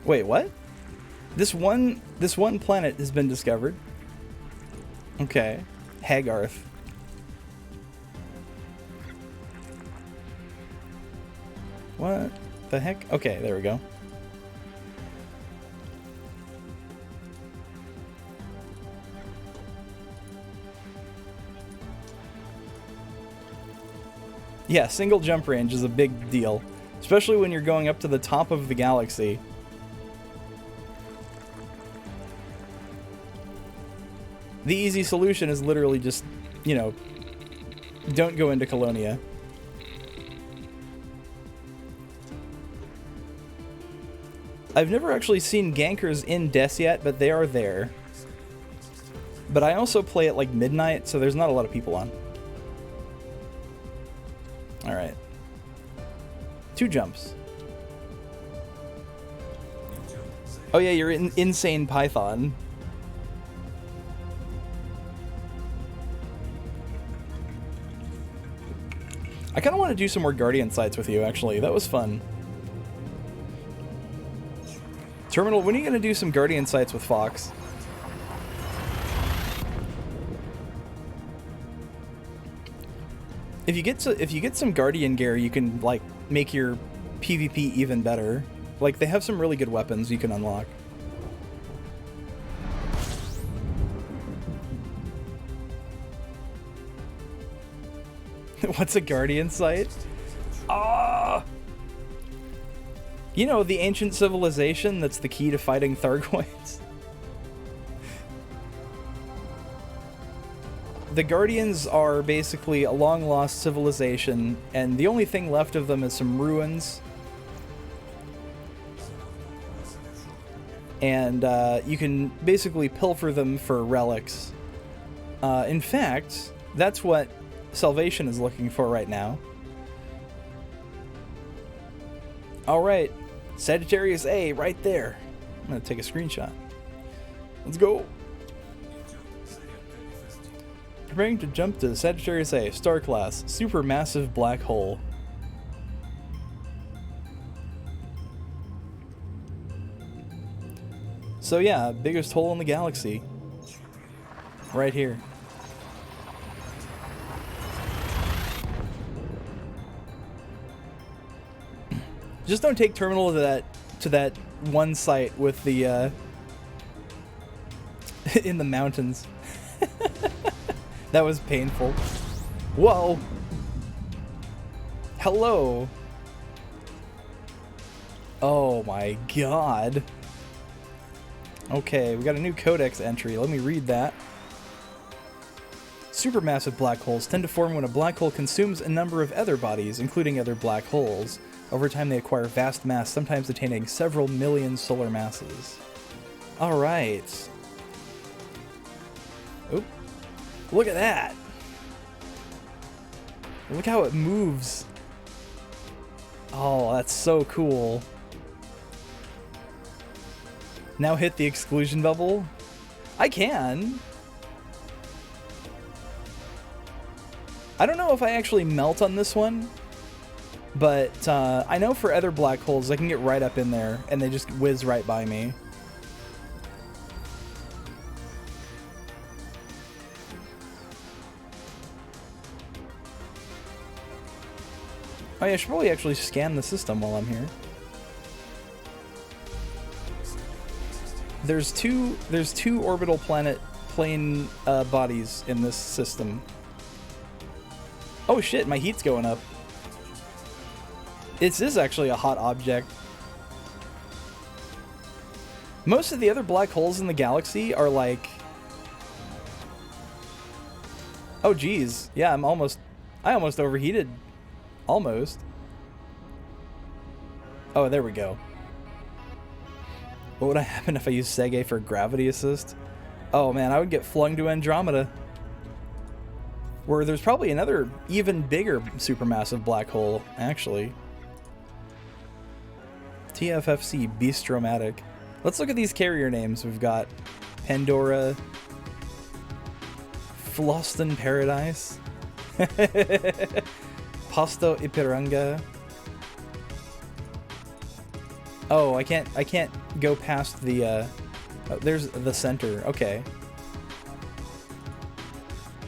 Wait, what? This one planet has been discovered. Okay. Hagarth. What the heck? Okay, there we go. Yeah, single jump range is a big deal, especially when you're going up to the top of the galaxy. The easy solution is literally just, you know, don't go into Colonia. I've never actually seen gankers in Des yet, but they are there. But I also play at like midnight, so there's not a lot of people on. Alright. 2 jumps. Oh yeah, you're in insane Python. I kind of want to do some more Guardian sites with you, actually. That was fun. Terminal, when are you going to do some Guardian sites with Fox? If you get some Guardian gear, you can like make your PvP even better. Like they have some really good weapons you can unlock. What's a Guardian site? Ah! You know, the ancient civilization that's the key to fighting Thargoids? The Guardians are basically a long-lost civilization, and the only thing left of them is some ruins. And you can basically pilfer them for relics. In fact, that's what Salvation is looking for right now. Alright, Sagittarius A right there. I'm gonna take a screenshot. Let's go. Preparing to jump to Sagittarius A, star class, supermassive black hole. So yeah, biggest hole in the galaxy. Right here. Just don't take Terminal to that one site with the in the mountains. That was painful. Whoa. Hello. Oh my god. Okay, we got a new codex entry. Let me read that. Supermassive black holes tend to form when a black hole consumes a number of other bodies, including other black holes. Over time, they acquire vast mass, sometimes attaining several million solar masses. Alright. Oop. Look at that! Look how it moves. Oh, that's so cool. Now hit the exclusion bubble? I can. I don't know if I actually melt on this one, but I know for other black holes I can get right up in there and they just whiz right by me. Oh yeah, I should probably actually scan the system while I'm here. There's two orbital planet plane bodies in this system. Oh shit, my heat's going up. This is actually a hot object. Most of the other black holes in the galaxy are like... Oh, geez. Yeah, I almost overheated. Almost. Oh, there we go. What would happen if I used SagA for gravity assist? Oh man, I would get flung to Andromeda. Where there's probably another even bigger supermassive black hole, actually. TFFC Beastromatic. Let's look at these carrier names. We've got Pandora, Floston Paradise, Pasto Ipiranga. Oh, I can't go past the oh, there's the center. Okay.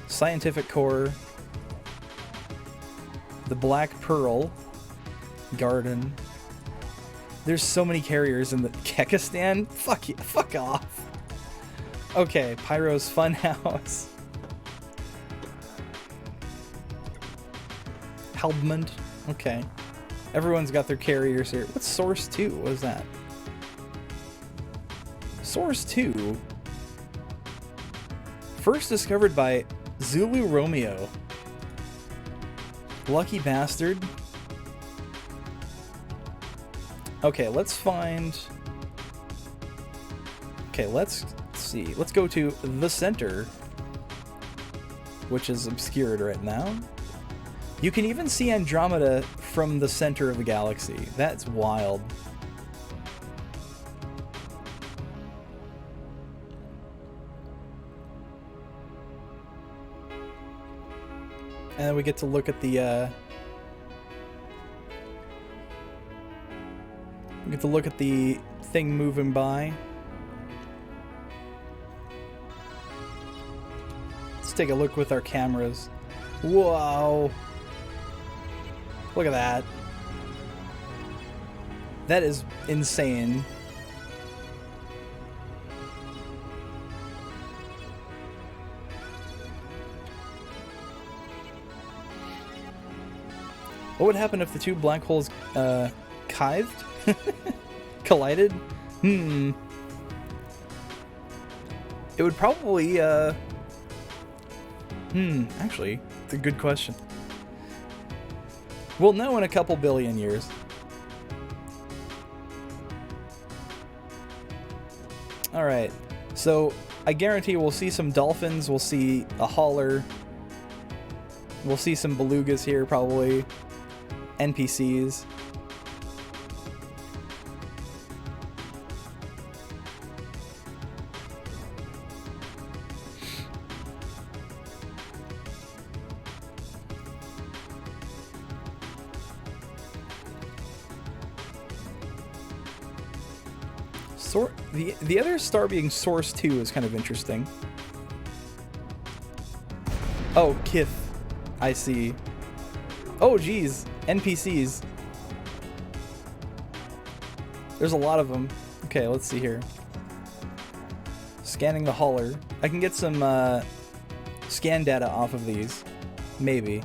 Scientific Core, the Black Pearl, Garden. There's so many carriers in the Kekistan. Fuck you, fuck off. Okay, Pyro's Funhouse. Halbmond. Okay. Everyone's got their carriers here. What's Source 2? What is that? Source 2? First discovered by Zulu Romeo. Lucky bastard. Okay, let's find... Okay, let's see. Let's go to the center, which is obscured right now. You can even see Andromeda from the center of the galaxy. That's wild. And then we get to look at the we get to look at the thing moving by. Let's take a look with our cameras. Whoa. Look at that. That is insane. What would happen if the two black holes kithed? Collided? It would probably actually, it's a good question. We'll know in a couple billion years. Alright, so I guarantee we'll see some dolphins, we'll see a hauler, we'll see some belugas here probably, NPCs. The other star being Source 2 is kind of interesting. Oh, Kith. I see. Oh, geez. NPCs. There's a lot of them. Okay, let's see here. Scanning the hauler. I can get some scan data off of these. Maybe.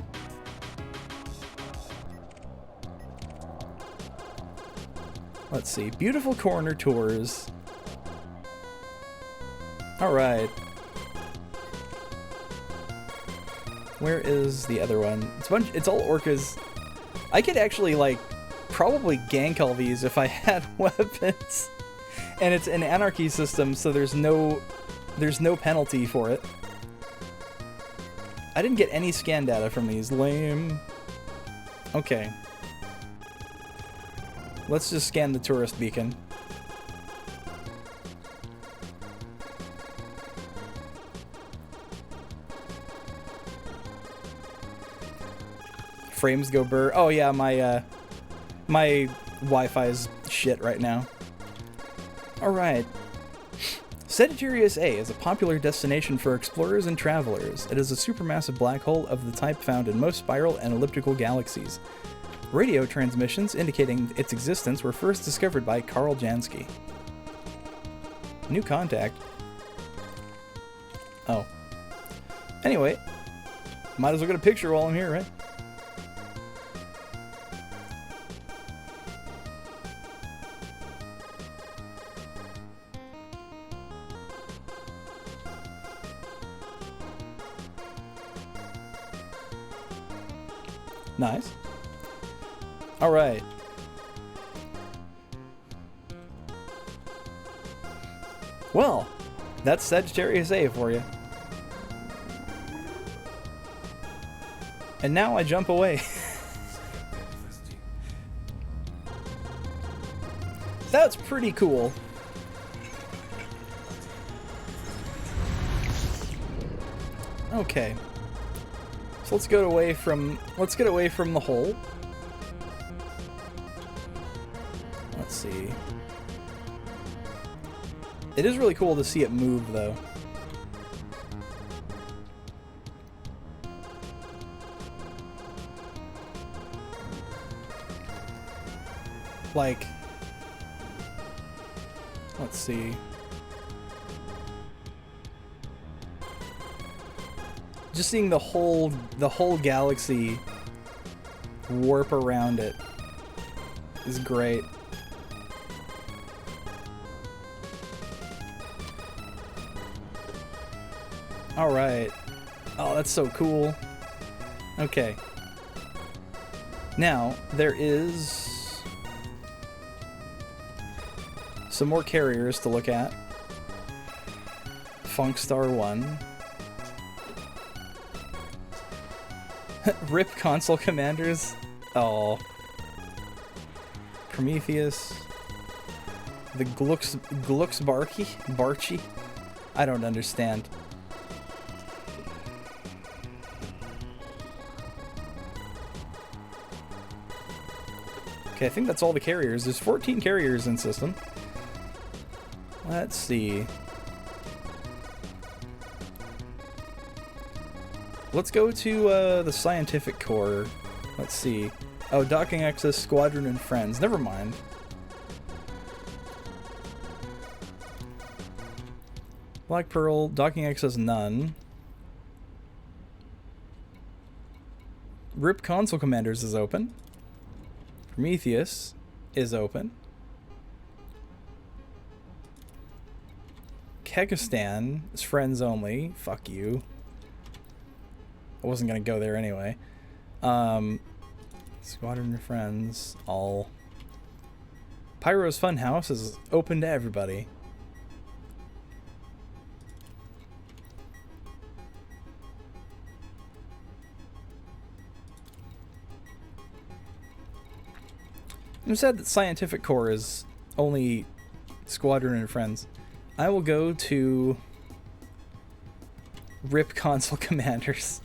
Let's see. Beautiful corner tours. Alright. Where is the other one? It's all orcas. I could actually, like, probably gank all these if I had weapons. And it's an anarchy system, so there's no penalty for it. I didn't get any scan data from these. Lame. Okay. Let's just scan the tourist beacon. Frames go burr. Oh yeah, my Wi-Fi's shit right now. Alright. Sagittarius A is a popular destination for explorers and travelers. It is a supermassive black hole of the type found in most spiral and elliptical galaxies. Radio transmissions indicating its existence were first discovered by Karl Jansky. New contact. Oh. Anyway, might as well get a picture while I'm here, right? Nice. Alright. Well, that's Sagittarius A for you. And now I jump away. That's pretty cool. Okay. So let's get away from the hole. Let's see. It is really cool to see it move though. Like, let's see. Just seeing the whole galaxy warp around it is great. All right. Oh, that's so cool. Okay. Now, there is some more carriers to look at. Funkstar 1. Rip console commanders. Oh. Prometheus. The Barchi? I don't understand. Okay, I think that's all the carriers. There's 14 carriers in system. Let's see. Let's go to the scientific core. Let's see. Oh, docking access, squadron, and friends. Never mind. Black Pearl, docking access, none. Rip console commanders is open. Prometheus is open. Kekistan is friends only. Fuck you. I wasn't gonna go there anyway. Squadron of friends, all. Pyro's Funhouse is open to everybody. I'm sad that Scientific Core is only Squadron and Friends. I will go to Rip Console Commanders.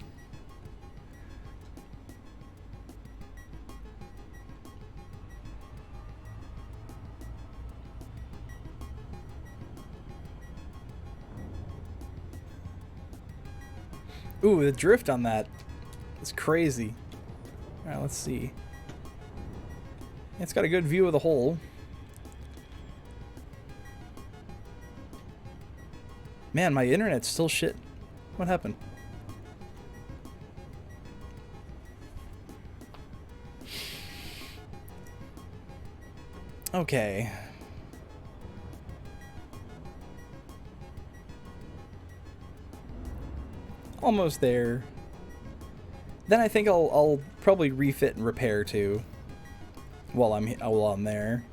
Ooh, the drift on that is crazy. Alright, let's see. It's got a good view of the hole. Man, my internet's still shit. What happened? Okay. Almost there. Then I think I'll probably refit and repair too. While I'm there.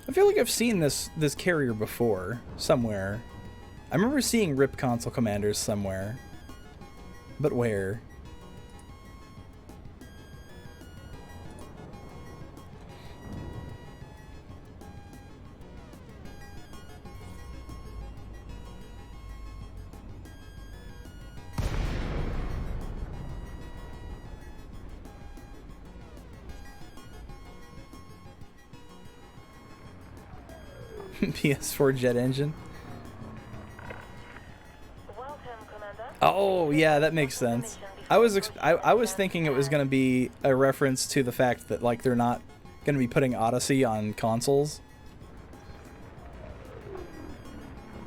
I feel like I've seen this carrier before somewhere. I remember seeing Rip Console Commanders somewhere. But where? PS4 jet engine. Oh yeah, that makes sense. I was thinking it was gonna be a reference to the fact that like they're not gonna be putting Odyssey on consoles.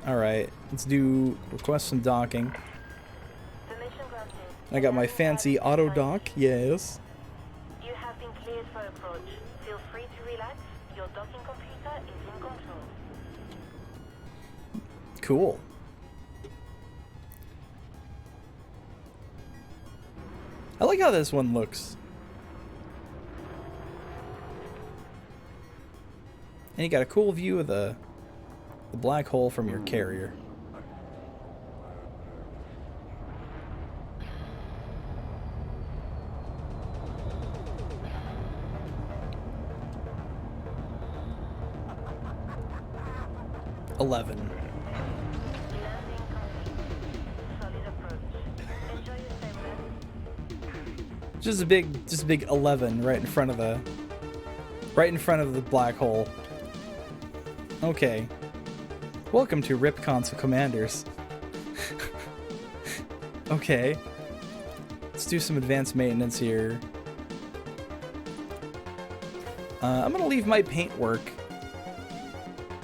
All right, let's do request some docking. I got my fancy auto dock. Yes. You have been cleared for approach. Feel free to relax. Your docking computer is in control. Cool. I like how this one looks. And you got a cool view of the black hole from your carrier. $11. Just a big 11 right in front of the black hole. Okay. Welcome to RIP Console Commanders. Okay. Let's do some advanced maintenance here. I'm gonna leave my paint work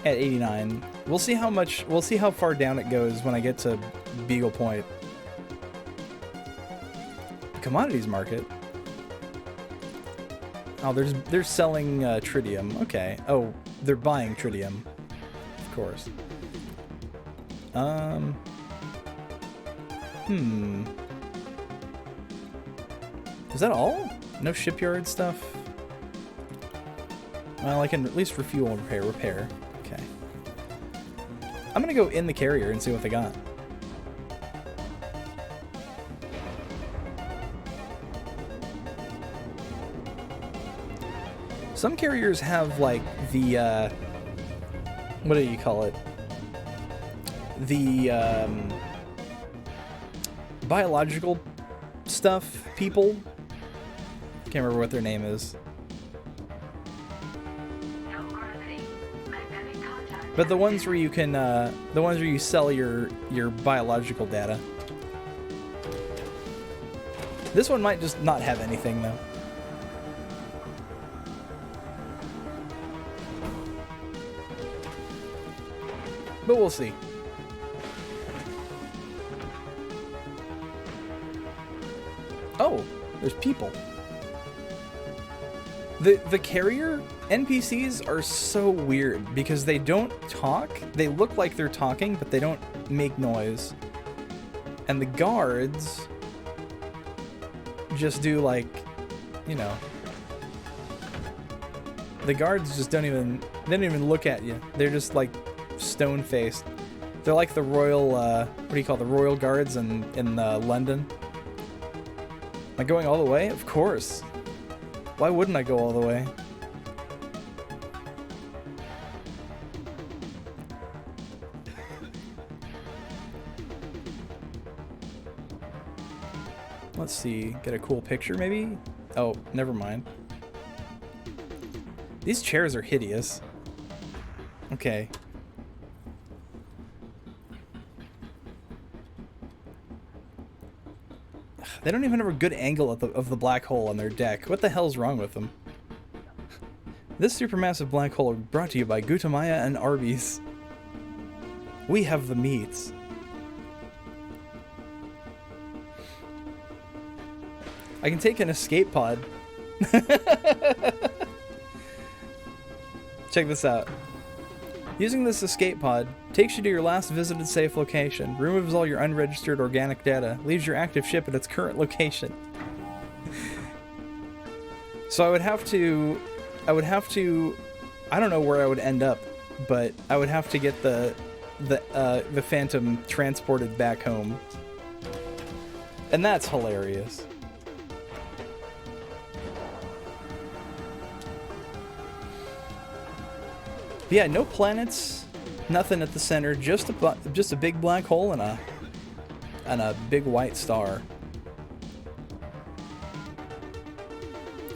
at 89. We'll see how far down it goes when I get to Beagle Point. Commodities market. Oh, they're selling tritium. Okay. Oh, they're buying tritium. Of course. Is that all? No shipyard stuff? Well, I can at least refuel and repair. Okay. I'm gonna go in the carrier and see what they got. Some carriers have, like, the, what do you call it? The, biological stuff people. Can't remember what their name is. But the ones where you can, the ones where you sell your biological data. This one might just not have anything, though. But we'll see. Oh, there's people. The carrier NPCs are so weird because they don't talk. They look like they're talking, but they don't make noise. And the guards just do, like, you know. The guards just don't even look at you. They're just like stone-faced. They're like the royal, what do you call the royal guards in London? Am I going all the way? Of course. Why wouldn't I go all the way? Let's see, get a cool picture maybe? Oh, never mind. These chairs are hideous. Okay. They don't even have a good angle of the black hole on their deck. What the hell's wrong with them? This supermassive black hole brought to you by Gutamaya and Arby's. We have the meats. I can take an escape pod. Check this out. Using this escape pod takes you to your last visited safe location, removes all your unregistered organic data, leaves your active ship at its current location. So I would have to, I don't know where I would end up, but I would have to get the Phantom transported back home. And that's hilarious. But yeah, no planets, nothing at the center, just a big black hole and a big white star.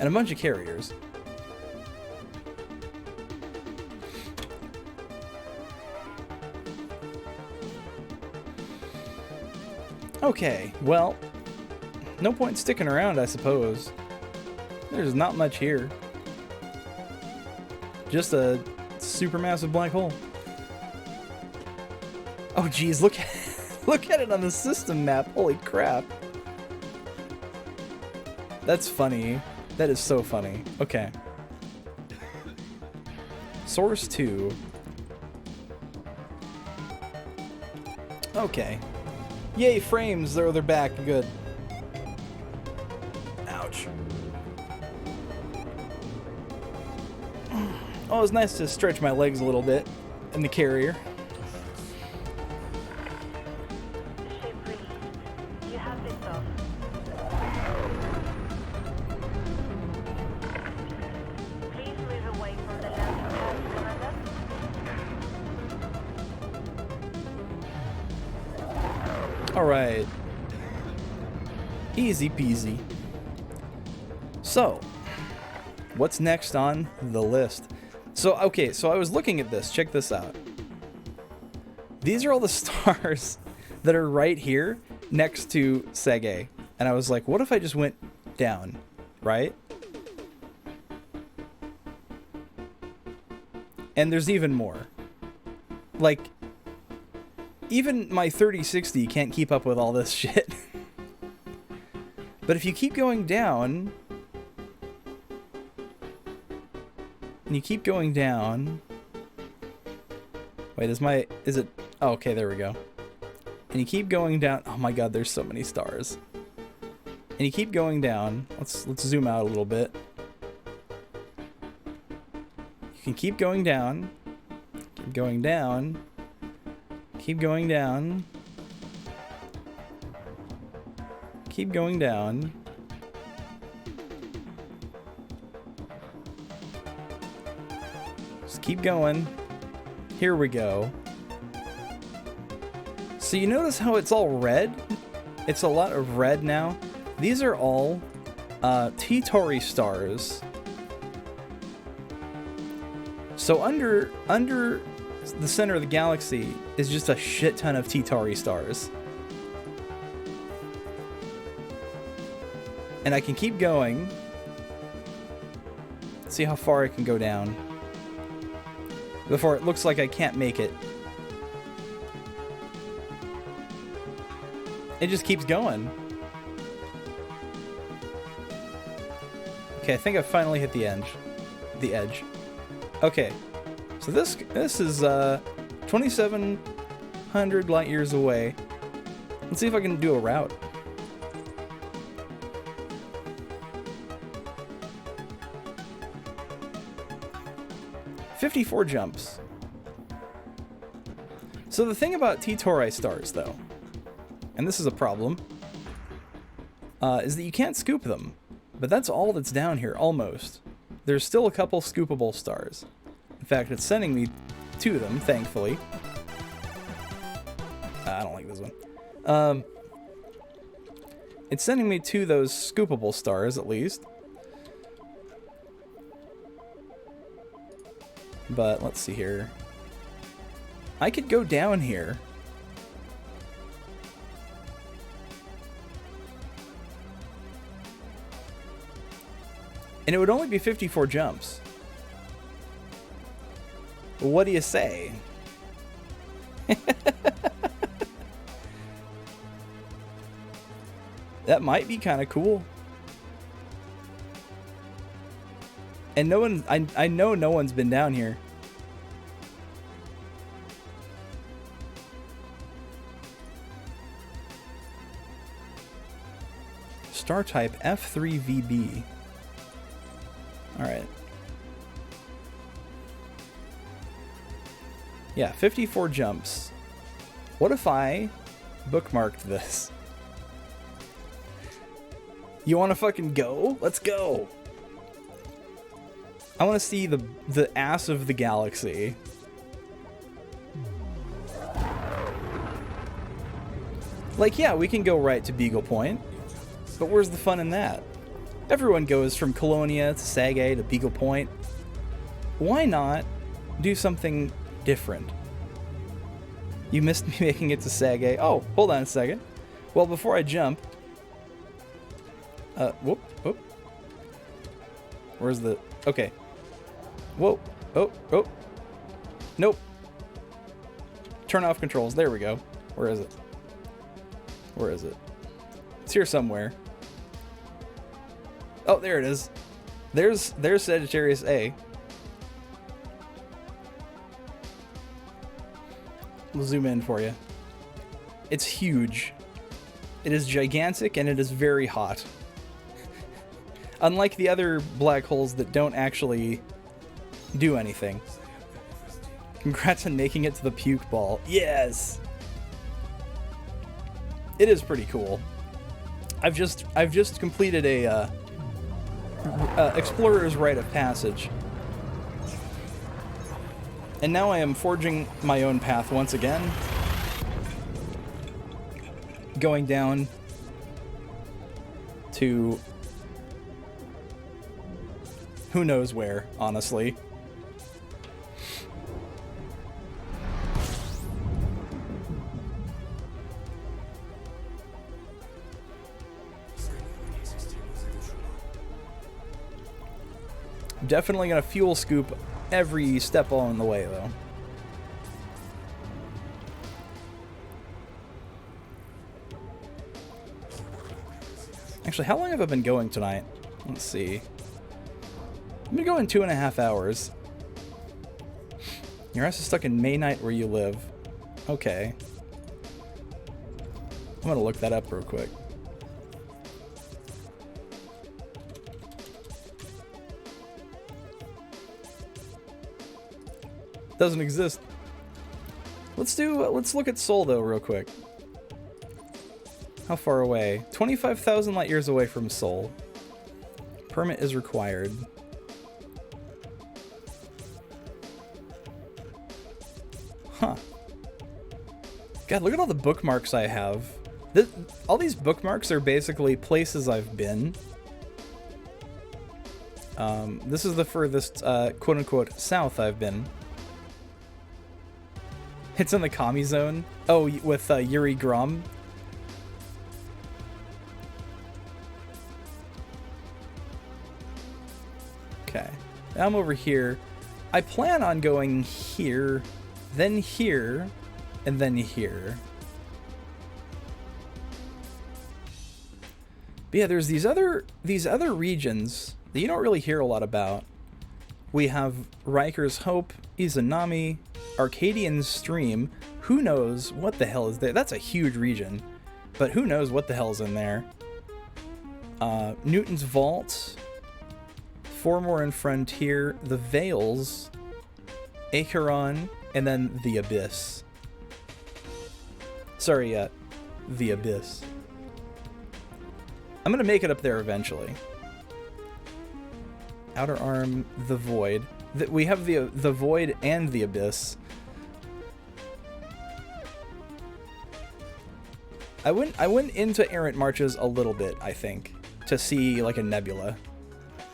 And a bunch of carriers. Okay, well, no point sticking around, I suppose. There's not much here. Just a supermassive black hole. Oh geez, look at it on the system map. Holy crap. That's funny. That is so funny. Okay. Source 2. Okay. Yay, frames. They're back. Good. Oh, it's nice to stretch my legs a little bit in the carrier. Ship released. You have this off. Please move away from the landing pad, Commander. Alright. Easy peasy. So, what's next on the list? So, okay, so I was looking at this. Check this out. These are all the stars that are right here next to SagA. And I was like, what if I just went down, right? And there's even more. Like, even my 3060 can't keep up with all this shit. But if you keep going down, and you keep going down, wait, is it, oh, okay, there we go. And you keep going down, oh my god, there's so many stars. And you keep going down, let's zoom out a little bit. You can keep going down, keep going down, keep going down, keep going down. Just keep going. Here we go. So you notice how it's all red? It's a lot of red now. These are all T-Tauri stars. So under the center of the galaxy is just a shit ton of T-Tauri stars. And I can keep going. See how far I can go down before it looks like I can't make it. It just keeps going. Okay, I think I finally hit the edge. The edge. Okay, so this is 2,700 light years away. Let's see if I can do a route. "54 jumps. So the thing about T-Tauri stars, though, and this is a problem, is that you can't scoop them. But that's all that's down here, almost. There's still a couple scoopable stars. In fact, it's sending me to them, thankfully. I don't like this one. It's sending me to those scoopable stars, at least. But let's see here. I could go down here. And it would only be 54 jumps. What do you say? That might be kind of cool. And no one, I know no one's been down here. Star type F3VB. Alright. Yeah, 54 jumps. What if I bookmarked this? You want to fucking go? Let's go! I want to see the ass of the galaxy. Like, yeah, we can go right to Beagle Point, but where's the fun in that? Everyone goes from Colonia to SagA to Beagle Point. Why not do something different? You missed me making it to SagA. Oh, hold on a second. Well, before I jump... whoop. Where's the... Okay. Whoa. Oh. Nope. Turn off controls. There we go. Where is it? Where is it? It's here somewhere. Oh, there it is. There's Sagittarius A. We'll zoom in for you. It's huge. It is gigantic and it is very hot. Unlike the other black holes that don't actually do anything. Congrats on making it to the puke ball. Yes! It is pretty cool. I've just completed a explorer's rite of passage. And now I am forging my own path once again. Going down to who knows where, honestly. Definitely gonna fuel scoop every step along the way, though. Actually, how long have I been going tonight? Let's see. I've been going 2.5 hours. Your ass is stuck in May Night where you live. Okay. I'm gonna look that up real quick. Doesn't exist. Let's look at Sol though real quick. How far away? 25,000 light years away from Sol. Permit is required. Huh. God, look at all the bookmarks I have. All these bookmarks are basically places I've been. This is the furthest, quote-unquote, south I've been. It's in the commie zone. Oh, with Yuri Grom. Okay. Now I'm over here. I plan on going here, then here, and then here. But yeah, there's these other regions that you don't really hear a lot about. We have Riker's Hope, Izanami, Arcadian Stream. Who knows what the hell is there? That's a huge region, but who knows what the hell's in there? Newton's Vault, Formor and Frontier, the Vales, Acheron, and then the Abyss. Sorry, the Abyss. I'm gonna make it up there eventually. Outer Arm, the Void. We have the Void and the Abyss. I went into Errant Marches a little bit, I think, to see like a nebula,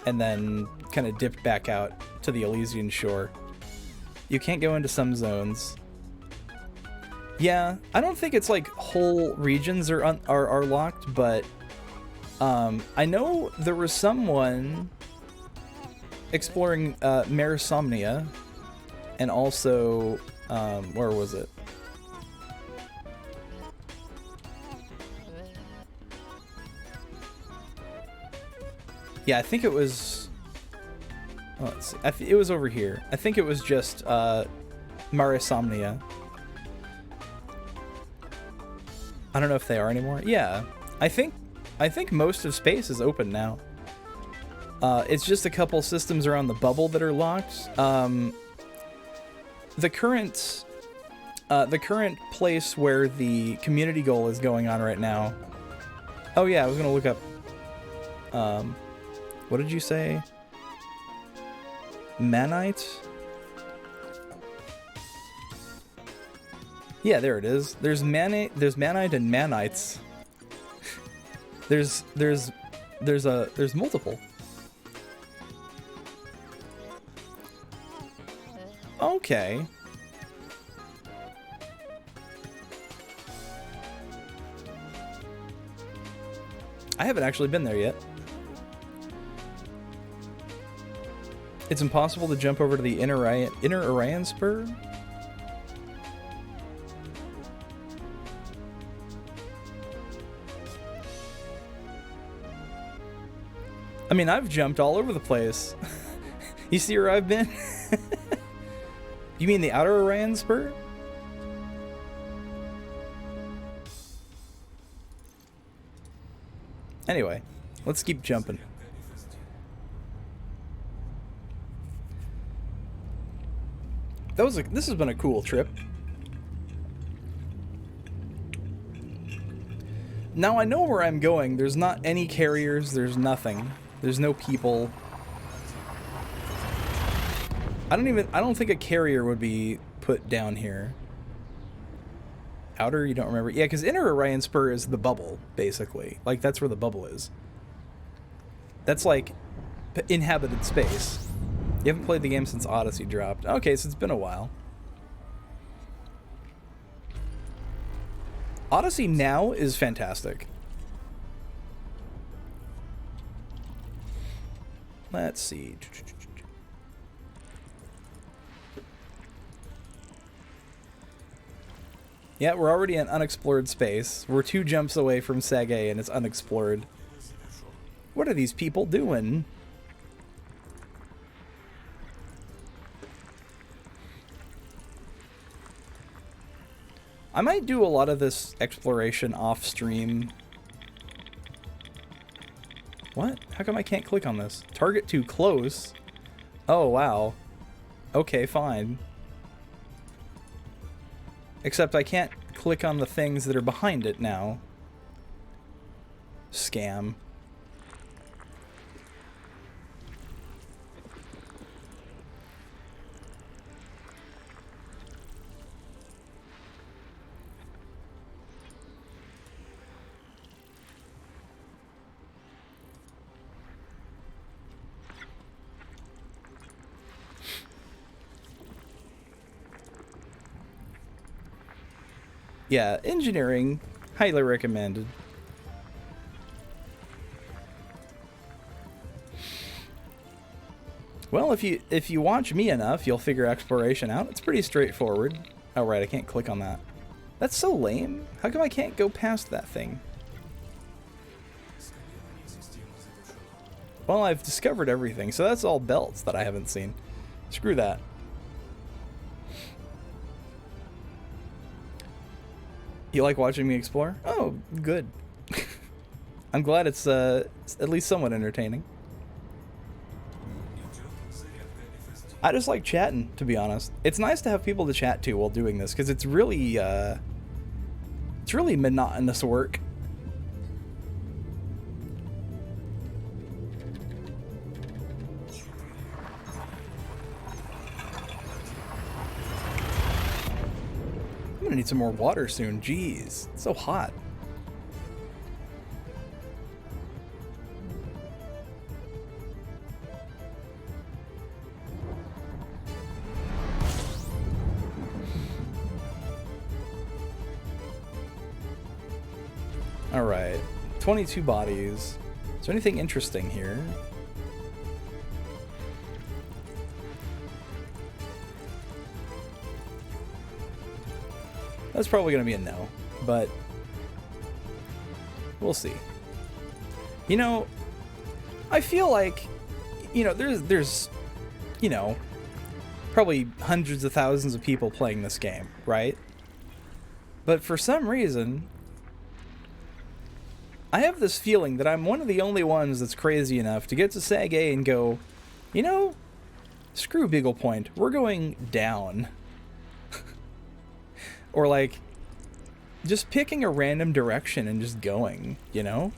and then kind of dipped back out to the Elysian shore. You can't go into some zones. Yeah, I don't think it's like whole regions are locked, but I know there was someone exploring Marisomnia, and also where was it? Yeah, I think it was. Oh, let's see. It was over here. I think it was just Marisomnia. I don't know if they are anymore. Yeah, I think most of space is open now. It's just a couple systems around the bubble that are locked. The current place where the community goal is going on right now. Oh yeah, I was gonna look up. What did you say? Manite? Yeah, there it is. There's Manite and Manites. There's multiple. Okay. I haven't actually been there yet. It's impossible to jump over to the inner Orion spur? I mean, I've jumped all over the place. You see where I've been? You mean the outer Orion spur? Anyway, let's keep jumping. This has been a cool trip. Now I know where I'm going. There's not any carriers. There's nothing. There's no people. I don't think a carrier would be put down here. Outer, you don't remember? Yeah, because Inner Orion Spur is the bubble, basically. Like, that's where the bubble is. That's like inhabited space. You haven't played the game since Odyssey dropped. Okay, so it's been a while. Odyssey now is fantastic. Let's see. Yeah, we're already in unexplored space. We're 2 jumps away from SagA and it's unexplored. What are these people doing? I might do a lot of this exploration off stream. What? How come I can't click on this? Target too close? Oh, wow. Okay, fine. Except I can't click on the things that are behind it now. Scam. Yeah, engineering, highly recommended. Well, if you watch me enough, you'll figure exploration out. It's pretty straightforward. Oh, right, I can't click on that. That's so lame. How come I can't go past that thing? Well, I've discovered everything, so that's all belts that I haven't seen. Screw that. You like watching me explore? Oh, good. I'm glad it's at least somewhat entertaining. I just like chatting, to be honest. It's nice to have people to chat to while doing this, because it's really monotonous work. I'm gonna need some more water soon. Jeez, it's so hot. All right, 22 bodies. Is there anything interesting here? That's probably going to be a no, but we'll see. You know, I feel like, you know, there's, you know, probably hundreds of thousands of people playing this game, right? But for some reason, I have this feeling that I'm one of the only ones that's crazy enough to get to SagA and go, you know, screw Beagle Point, we're going down. Or like, just picking a random direction and just going, you know?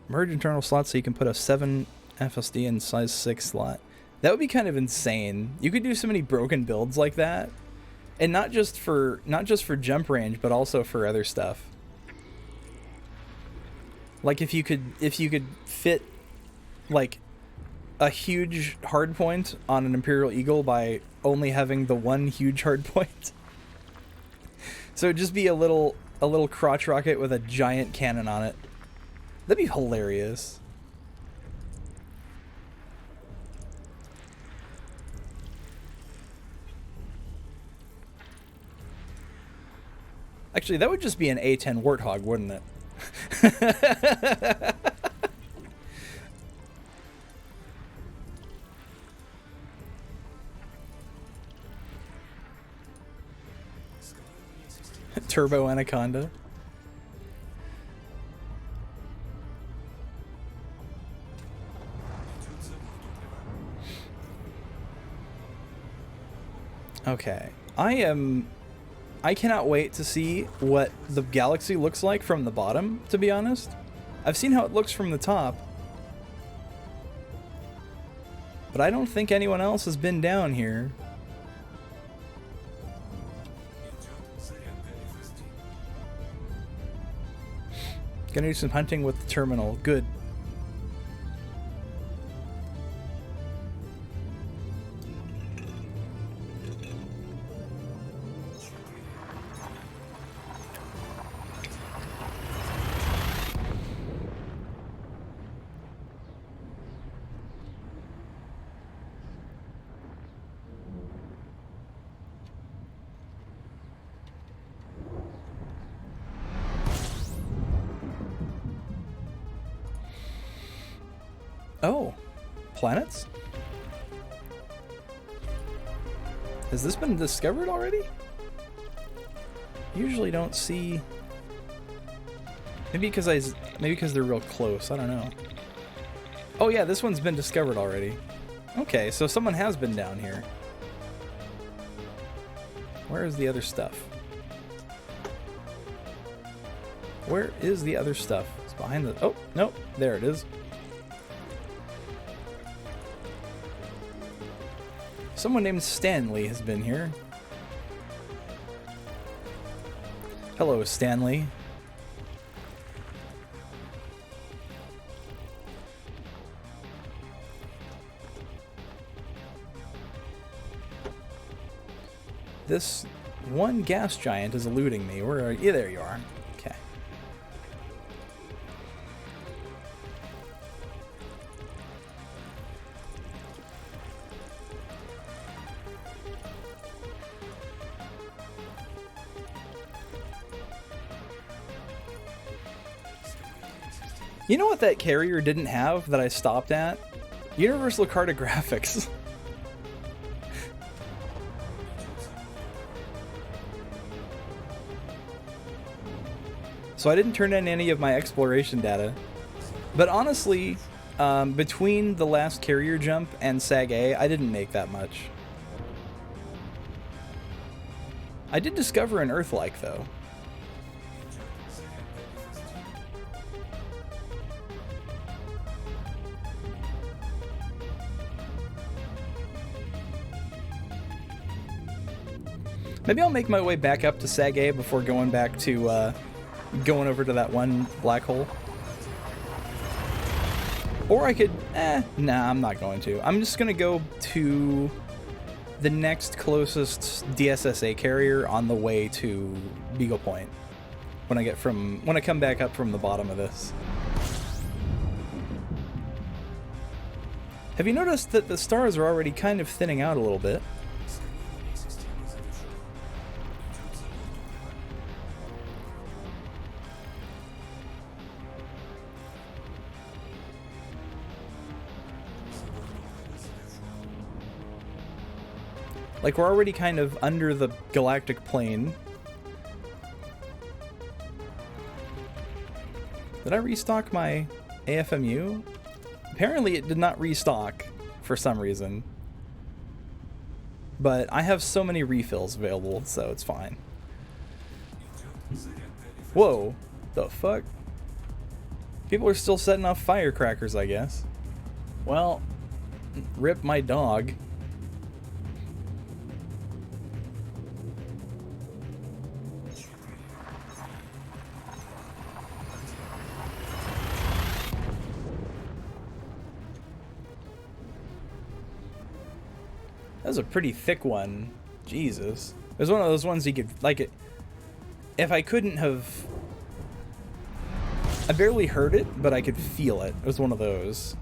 Merge internal slots so you can put a 7 FSD in size 6 slot. That would be kind of insane. You could do so many broken builds like that. And not just for jump range, but also for other stuff. Like if you could fit like a huge hardpoint on an Imperial Eagle by only having the one huge hardpoint. So it'd just be a little crotch rocket with a giant cannon on it. That'd be hilarious. Actually, that would just be an A10 Warthog, wouldn't it? Turbo Anaconda. Okay. I cannot wait to see what the galaxy looks like from the bottom, to be honest. I've seen how it looks from the top. But I don't think anyone else has been down here. Gonna do some hunting with the terminal. Good. Oh, planets? Has this been discovered already? Usually don't see. Maybe because they're real close. I don't know. Oh yeah, this one's been discovered already. Okay, so someone has been down here. Where is the other stuff? Where is the other stuff? It's behind the. Oh no, there it is. Someone named Stanley has been here. Hello, Stanley. This one gas giant is eluding me. Where are you? There you are. Okay. You know what that carrier didn't have that I stopped at? Universal cartographics. So I didn't turn in any of my exploration data. But honestly, between the last carrier jump and SagA, I didn't make that much. I did discover an Earth-like, though. Maybe I'll make my way back up to SagA before going back to, going over to that one black hole. Or I could, nah, I'm not going to. I'm just gonna go to the next closest DSSA carrier on the way to Beagle Point when I come back up from the bottom of this. Have you noticed that the stars are already kind of thinning out a little bit? Like, we're already kind of under the galactic plane. Did I restock my AFMU? Apparently it did not restock for some reason. But I have so many refills available, so it's fine. Whoa, the fuck? People are still setting off firecrackers, I guess. Well, rip my dog. That was a pretty thick one. Jesus. It was one of those ones you could, like, it. If I couldn't have... I barely heard it, but I could feel it. It was one of those.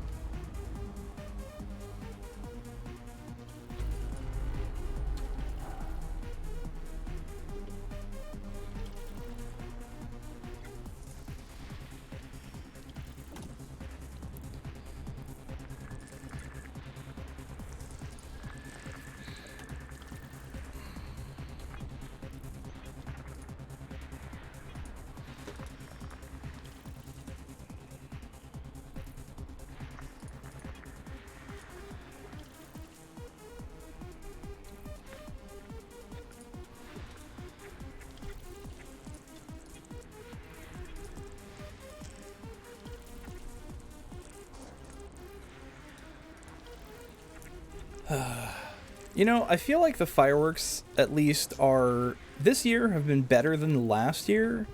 You know, I feel like the fireworks, at least, are this year have been better than last year.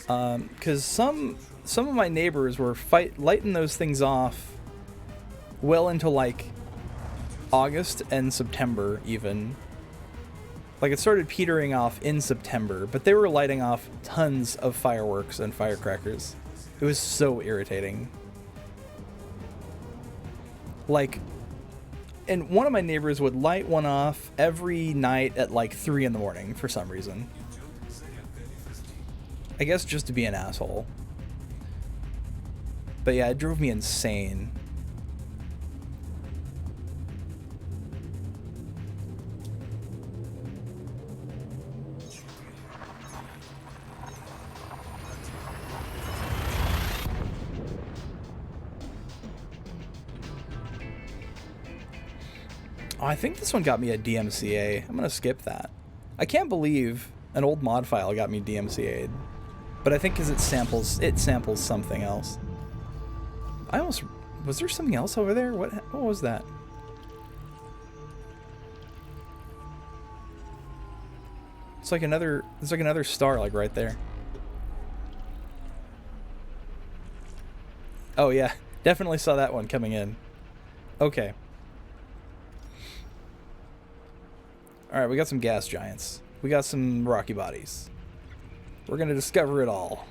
Because some of my neighbors were lighting those things off well into like August and September even. Like it started petering off in September, but they were lighting off tons of fireworks and firecrackers. It was so irritating. Like, and one of my neighbors would light one off every night at like 3 in the morning for some reason. I guess just to be an asshole. But yeah, it drove me insane. Oh, I think this one got me a DMCA. I'm gonna skip that. I can't believe an old mod file got me DMCA'd. But I think because it samples something else. I almost... Was there something else over there? What was that? It's like another... There's like another star like right there. Oh yeah, definitely saw that one coming in. Okay. Alright, we got some gas giants. We got some rocky bodies. We're gonna discover it all.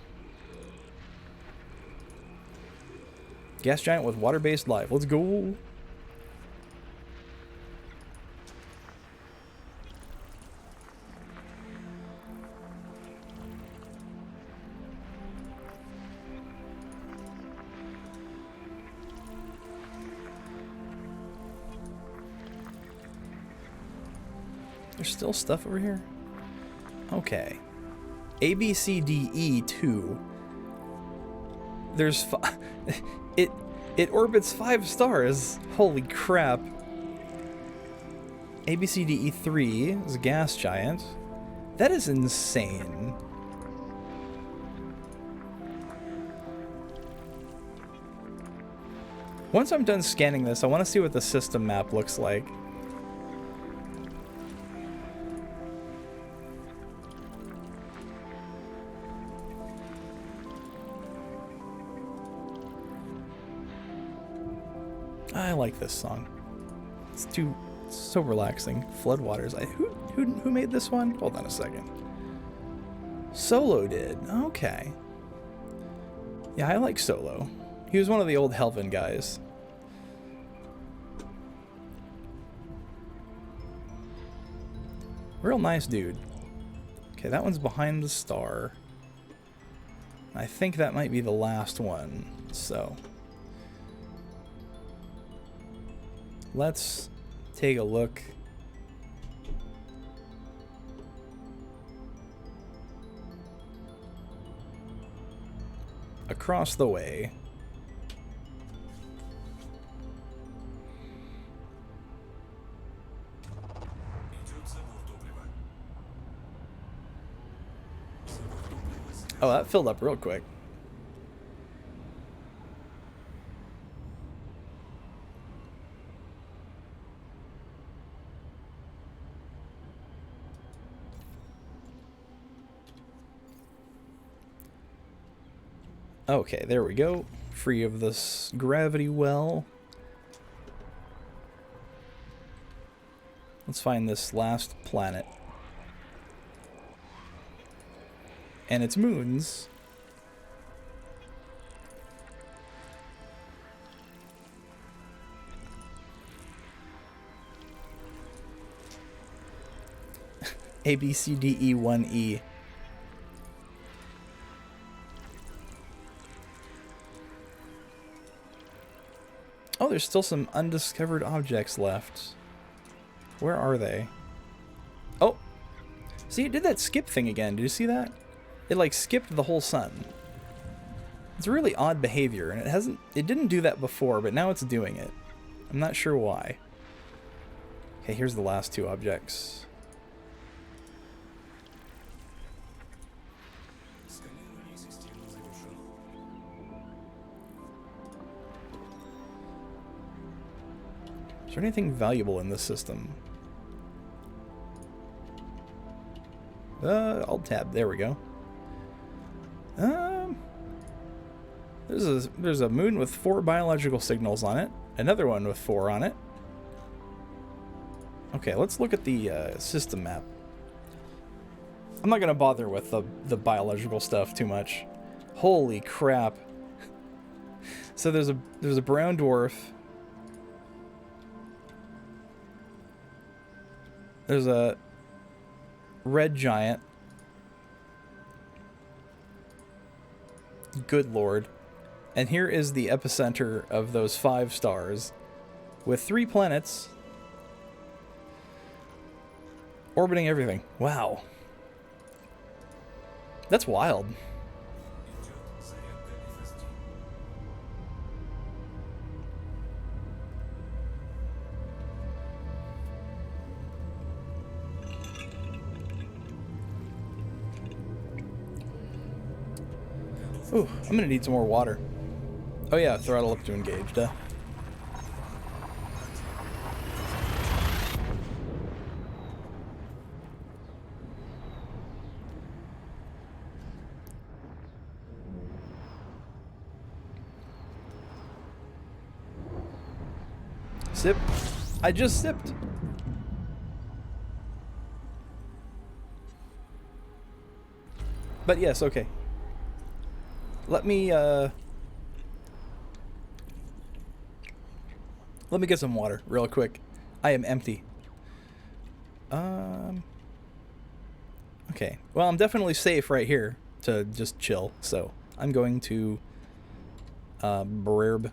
Gas giant with water-based life. Let's go! There's still stuff over here? Okay. A, B, C, D, E, 2. There's it orbits 5 stars. Holy crap. A, B, C, D, E, 3 is a gas giant. That is insane. Once I'm done scanning this, I want to see what the system map looks like. I like this song. It's so relaxing. Floodwaters. Who made this one? Hold on a second. Solo did. Okay. Yeah, I like Solo. He was one of the old Helven guys. Real nice dude. Okay, that one's behind the star. I think that might be the last one. So let's take a look. Across the way. Oh, that filled up real quick. Okay, there we go. Free of this gravity well. Let's find this last planet. And its moons. A, B, C, D, E, 1E. Oh, there's still some undiscovered objects left. Where are they? Oh! See, it did that skip thing again. Did you see that? It like skipped the whole sun. It's really odd behavior, and it didn't do that before, but now it's doing it. I'm not sure why. Okay, here's the last 2 objects. Is there anything valuable in this system? Alt tab. There we go. There's a moon with 4 biological signals on it. Another one with 4 on it. Okay, let's look at the system map. I'm not gonna bother with the biological stuff too much. Holy crap! So there's a brown dwarf. There's a red giant. Good lord. And here is the epicenter of those 5 stars, with 3 planets orbiting everything. Wow. That's wild. Ooh, I'm gonna need some more water. Oh yeah, throttle up to engage, duh. Sip. I just sipped. But yes, okay. Let me get some water real quick. I am empty. Okay. Well, I'm definitely safe right here to just chill. So I'm going to Brerb.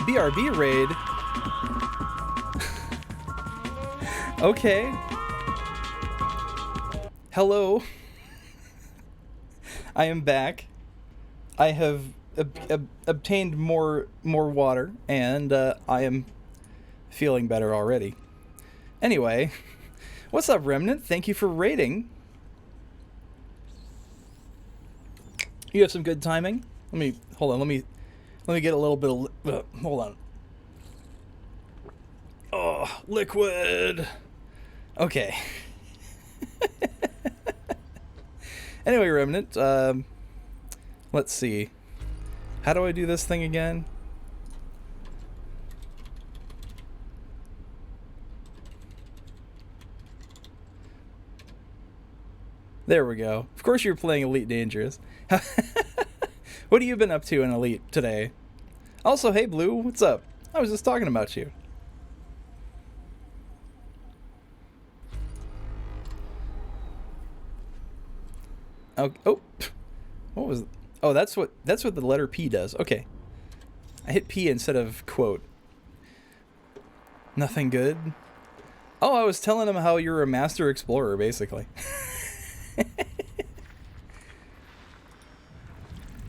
BRB raid. Okay. Hello. I am back. I have obtained more water, and I am feeling better already. Anyway, what's up, Remnant? Thank you for raiding. You have some good timing. Hold on. Let me get a little bit of hold on. Oh, liquid. Okay. Anyway, Remnant, let's see. How do I do this thing again? There we go. Of course you're playing Elite Dangerous. What have you been up to in Elite today? Also, hey Blue, what's up? I was just talking about you. Oh, What was... Oh, that's what the letter P does. Okay. I hit P instead of quote. Nothing good? Oh, I was telling him how you're a master explorer, basically.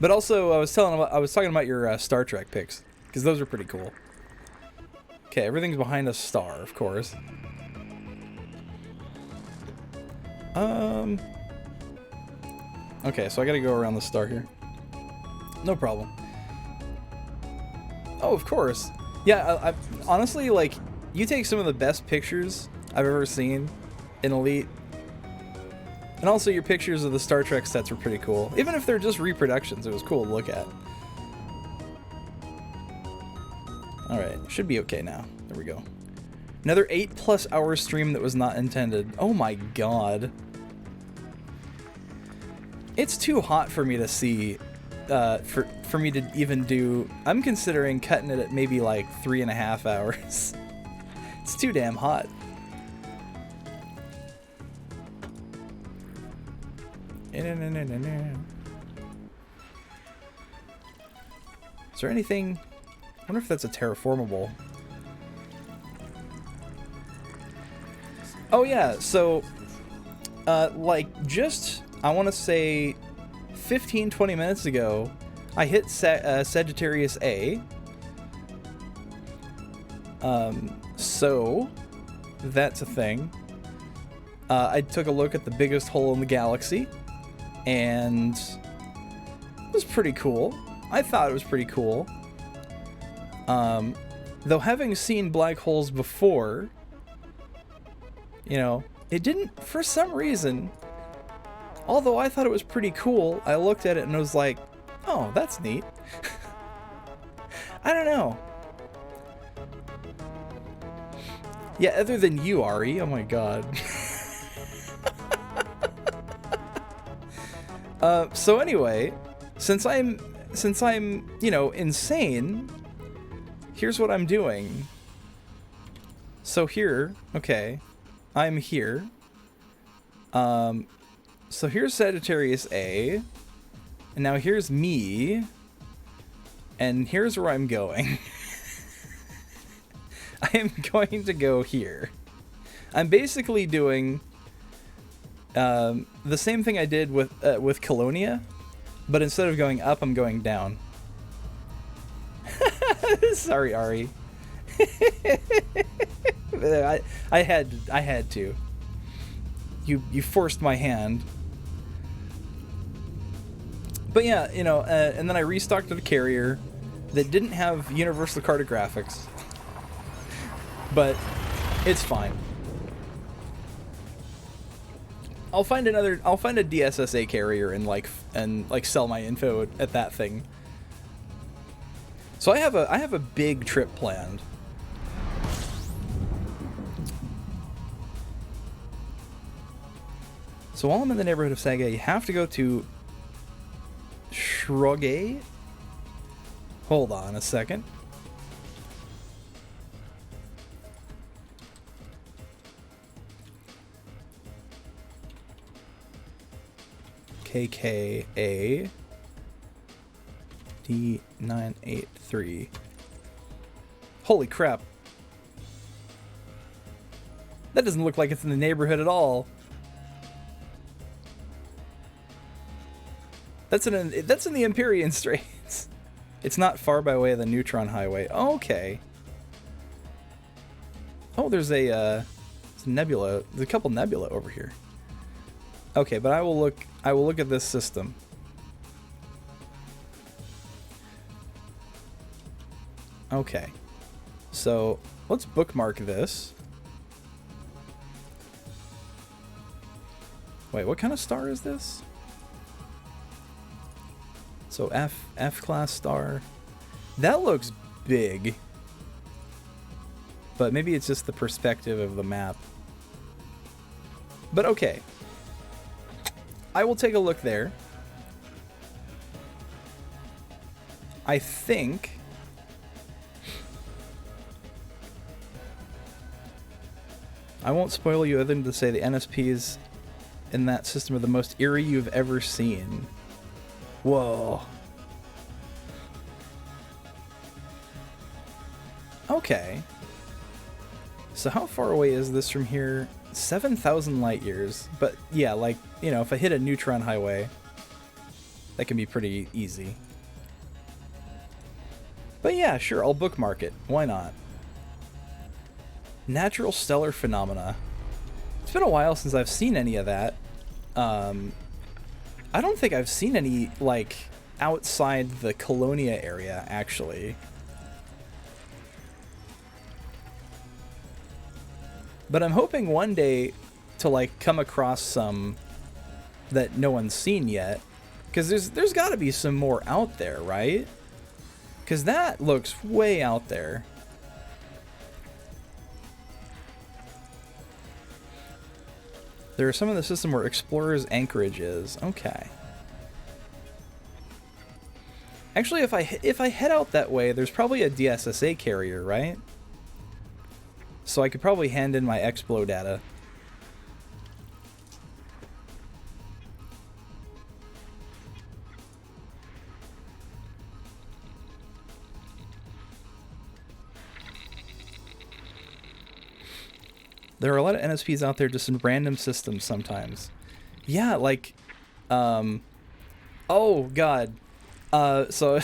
But also, I was talking about your Star Trek picks, because those are pretty cool. Okay, everything's behind a star, of course. Okay, so I gotta go around the star here. No problem. Oh, of course. Yeah, I honestly, like, you take some of the best pictures I've ever seen in Elite. And also your pictures of the Star Trek sets were pretty cool. Even if they're just reproductions, it was cool to look at. Alright, should be okay now. There we go. Another 8+ hour stream that was not intended. Oh my god. It's too hot for me to see, for me to even do... I'm considering cutting it at maybe like 3.5 hours. It's too damn hot. Is there anything... I wonder if that's a terraformable. Oh yeah, so... like, just... I want to say 15-20 minutes ago, I hit Sagittarius A. So... that's a thing. I took a look at the biggest hole in the galaxy. And... it was pretty cool. I thought it was pretty cool. Though having seen black holes before, you know, it didn't, for some reason, although I thought it was pretty cool, I looked at it and was like, oh, that's neat. I don't know. Yeah, other than you, Ari. Oh my god. So anyway, since I'm, you know, insane, here's what I'm doing. So here, okay, I'm here. So here's Sagittarius A, and now here's me, and here's where I'm going. I am going to go here. I'm basically doing the same thing I did with Colonia, but instead of going up, I'm going down. Sorry, Ari. I had to. You forced my hand. But yeah, you know, and then I restocked the carrier that didn't have universal cartographics. But it's fine. I'll find a DSSA carrier and like sell my info at that thing. So I have a big trip planned. So while I'm in the neighborhood of SagA, you have to go to Shrogay. Hold on a second. KKA D983. Holy crap. That doesn't look like it's in the neighborhood at all. That's in the Empyrean Straits. It's not far by way of the Neutron Highway. Okay. Oh, there's a nebula. There's a couple nebula over here. Okay, but I will look at this system. Okay. So, let's bookmark this. Wait, what kind of star is this? So F class star. That looks big. But maybe it's just the perspective of the map. But okay. I will take a look there. I think I won't spoil you other than to say the NSPs in that system are the most eerie you've ever seen. Whoa. Okay. So how far away is this from here? 7,000 light years. But yeah, like, you know, if I hit a neutron highway, that can be pretty easy. But yeah, sure, I'll bookmark it. Why not? Natural stellar phenomena. It's been a while since I've seen any of that. I don't think I've seen any, like, outside the Colonia area, actually. But I'm hoping one day to, like, come across some that no one's seen yet. Because there's got to be some more out there, right? Because that looks way out there. There are some in the system where Explorer's Anchorage is. Okay. Actually, if I head out that way, there's probably a DSSA carrier, right? So I could probably hand in my Explo data. There are a lot of NSPs out there just in random systems sometimes. Yeah, like, oh god. So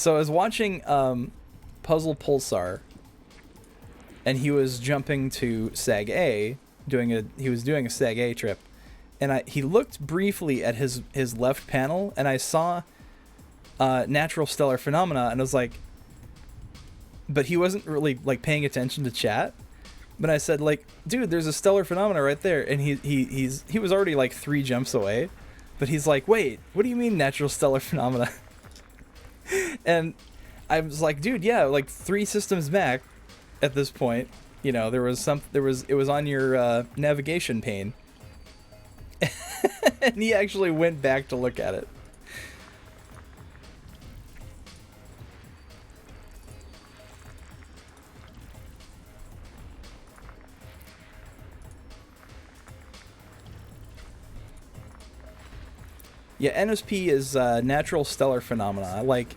I was watching Puzzle Pulsar, and he was jumping to SagA, he was doing a SagA trip, and he looked briefly at his left panel, and I saw natural stellar phenomena, and I was like, but he wasn't really like paying attention to chat. But I said, like, dude, there's a stellar phenomena right there, and he was already like 3 jumps away, but he's like, wait, what do you mean natural stellar phenomena? And I was like, dude, yeah, like 3 systems back at this point, you know, it was on your navigation pane, and he actually went back to look at it. Yeah, NSP is natural stellar phenomena. Like,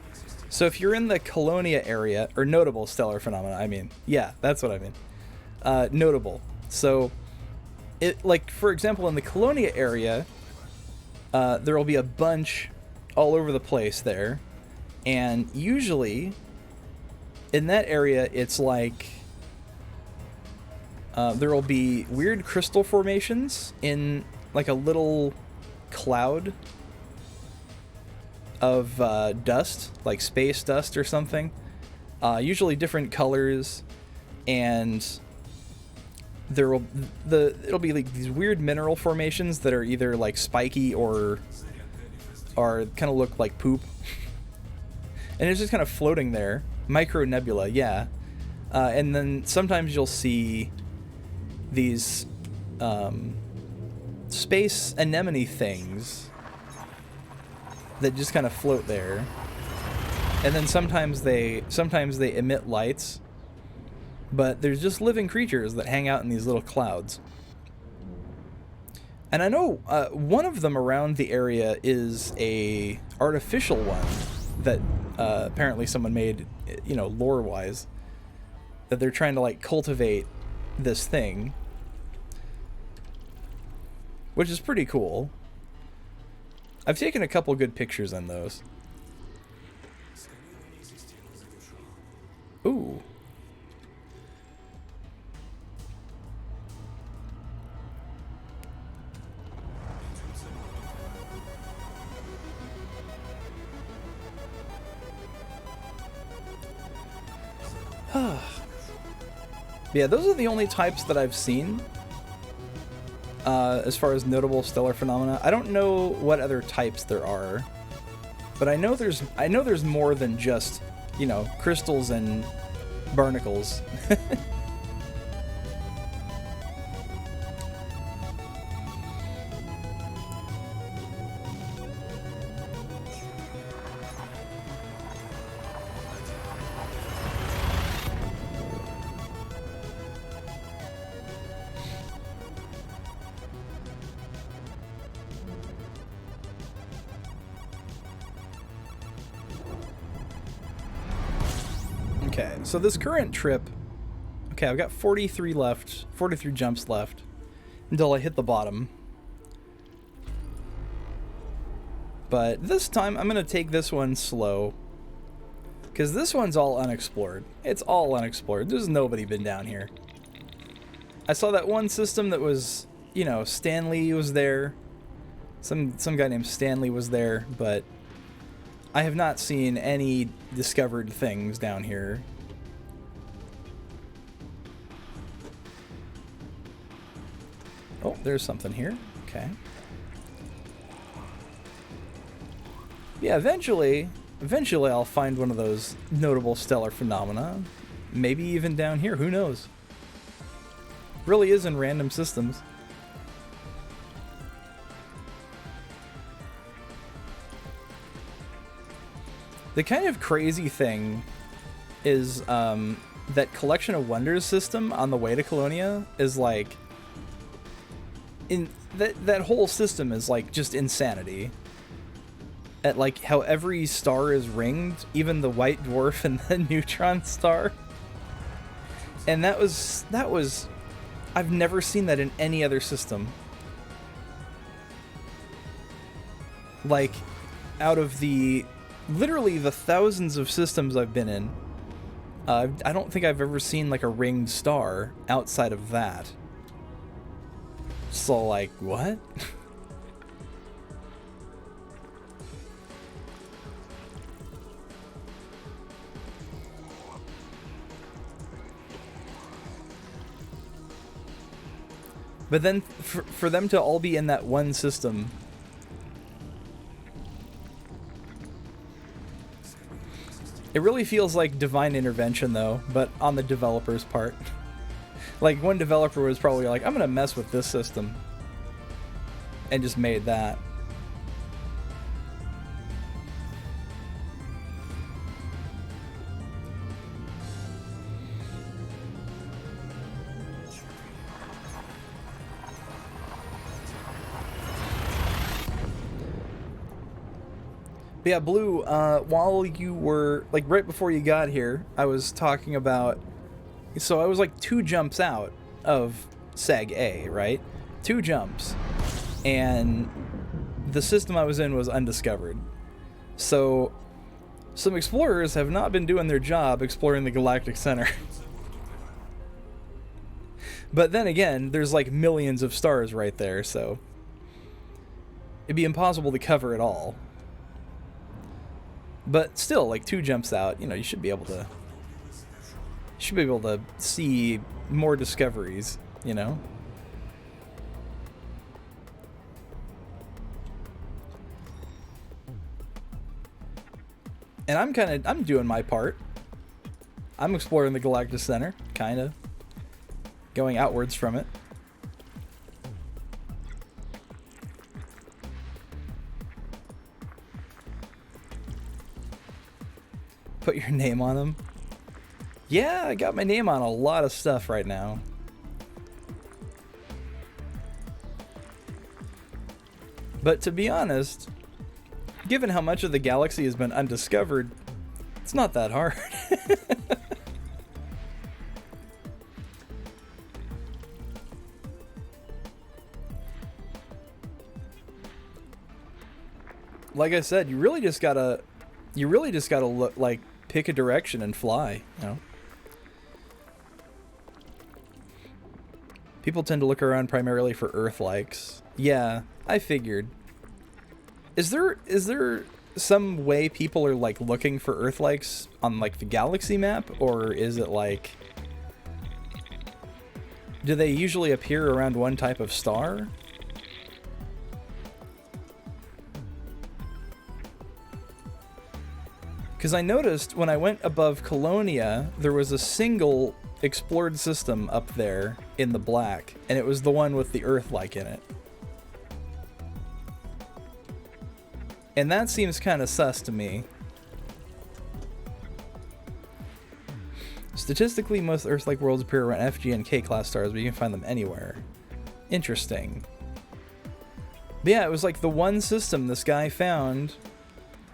so if you're in the Colonia area, or notable stellar phenomena, I mean, yeah, that's what I mean. Notable. So, like, for example, in the Colonia area, there will be a bunch all over the place there, and usually, in that area, it's like, there will be weird crystal formations in, like, a little cloud of dust, like space dust or something, usually different colors, and it'll be like these weird mineral formations that are either like spiky or kind of look like poop, and it's just kind of floating there. Micro nebula, yeah. And then sometimes you'll see these space anemone things that just kind of float there, and then sometimes they emit lights, but there's just living creatures that hang out in these little clouds. And I know one of them around the area is a artificial one that apparently someone made, you know, lore-wise, that they're trying to like cultivate this thing, which is pretty cool. I've taken a couple good pictures on those. Ooh. Yeah, those are the only types that I've seen. As far as notable stellar phenomena, I don't know what other types there are, but I know there's more than just, you know, crystals and barnacles. Okay, so this current trip... Okay, I've got 43 left, 43 jumps left, until I hit the bottom. But this time, I'm going to take this one slow. Because this one's all unexplored. It's all unexplored. There's nobody been down here. I saw that one system that was, you know, Stanley was there. Some guy named Stanley was there, but I have not seen any discovered things down here. Oh, there's something here. Okay. Yeah, eventually I'll find one of those notable stellar phenomena. Maybe even down here, who knows? Really is in random systems. The kind of crazy thing is that Collection of Wonders system on the way to Colonia is like... that whole system is like just insanity. At like how every star is ringed, even the white dwarf and the neutron star. And that was I've never seen that in any other system. Like out of the literally the thousands of systems I've been in, I don't think I've ever seen like a ringed star outside of that. So like, what? But then for them to all be in that one system, it really feels like divine intervention though, but on the developer's part. Like one developer was probably like, I'm gonna mess with this system, and just made that. But yeah, Blue, while you were, like, right before you got here, I was talking about, so I was, like, 2 jumps out of SagA, right? 2 jumps. And the system I was in was undiscovered. So, some explorers have not been doing their job exploring the galactic center. But then again, there's, like, millions of stars right there, so it'd be impossible to cover it all. But still, like 2 jumps out, you know, you should be able to see more discoveries, you know? And I'm doing my part. I'm exploring the Galactic Center, kinda. Going outwards from it. Put your name on them. Yeah, I got my name on a lot of stuff right now. But to be honest, given how much of the galaxy has been undiscovered, it's not that hard. Like I said, you really just gotta look, like, pick a direction and fly, you know? People tend to look around primarily for Earth-likes. Yeah, I figured. Is there some way people are, like, looking for Earth-likes on, like, the galaxy map? Or is it, like... do they usually appear around one type of star? Because I noticed when I went above Colonia, there was a single explored system up there in the black, and it was the one with the Earth-like in it. And that seems kind of sus to me. Statistically, most Earth-like worlds appear around FG and K-class stars, but you can find them anywhere. Interesting. But yeah, it was like the one system this guy found.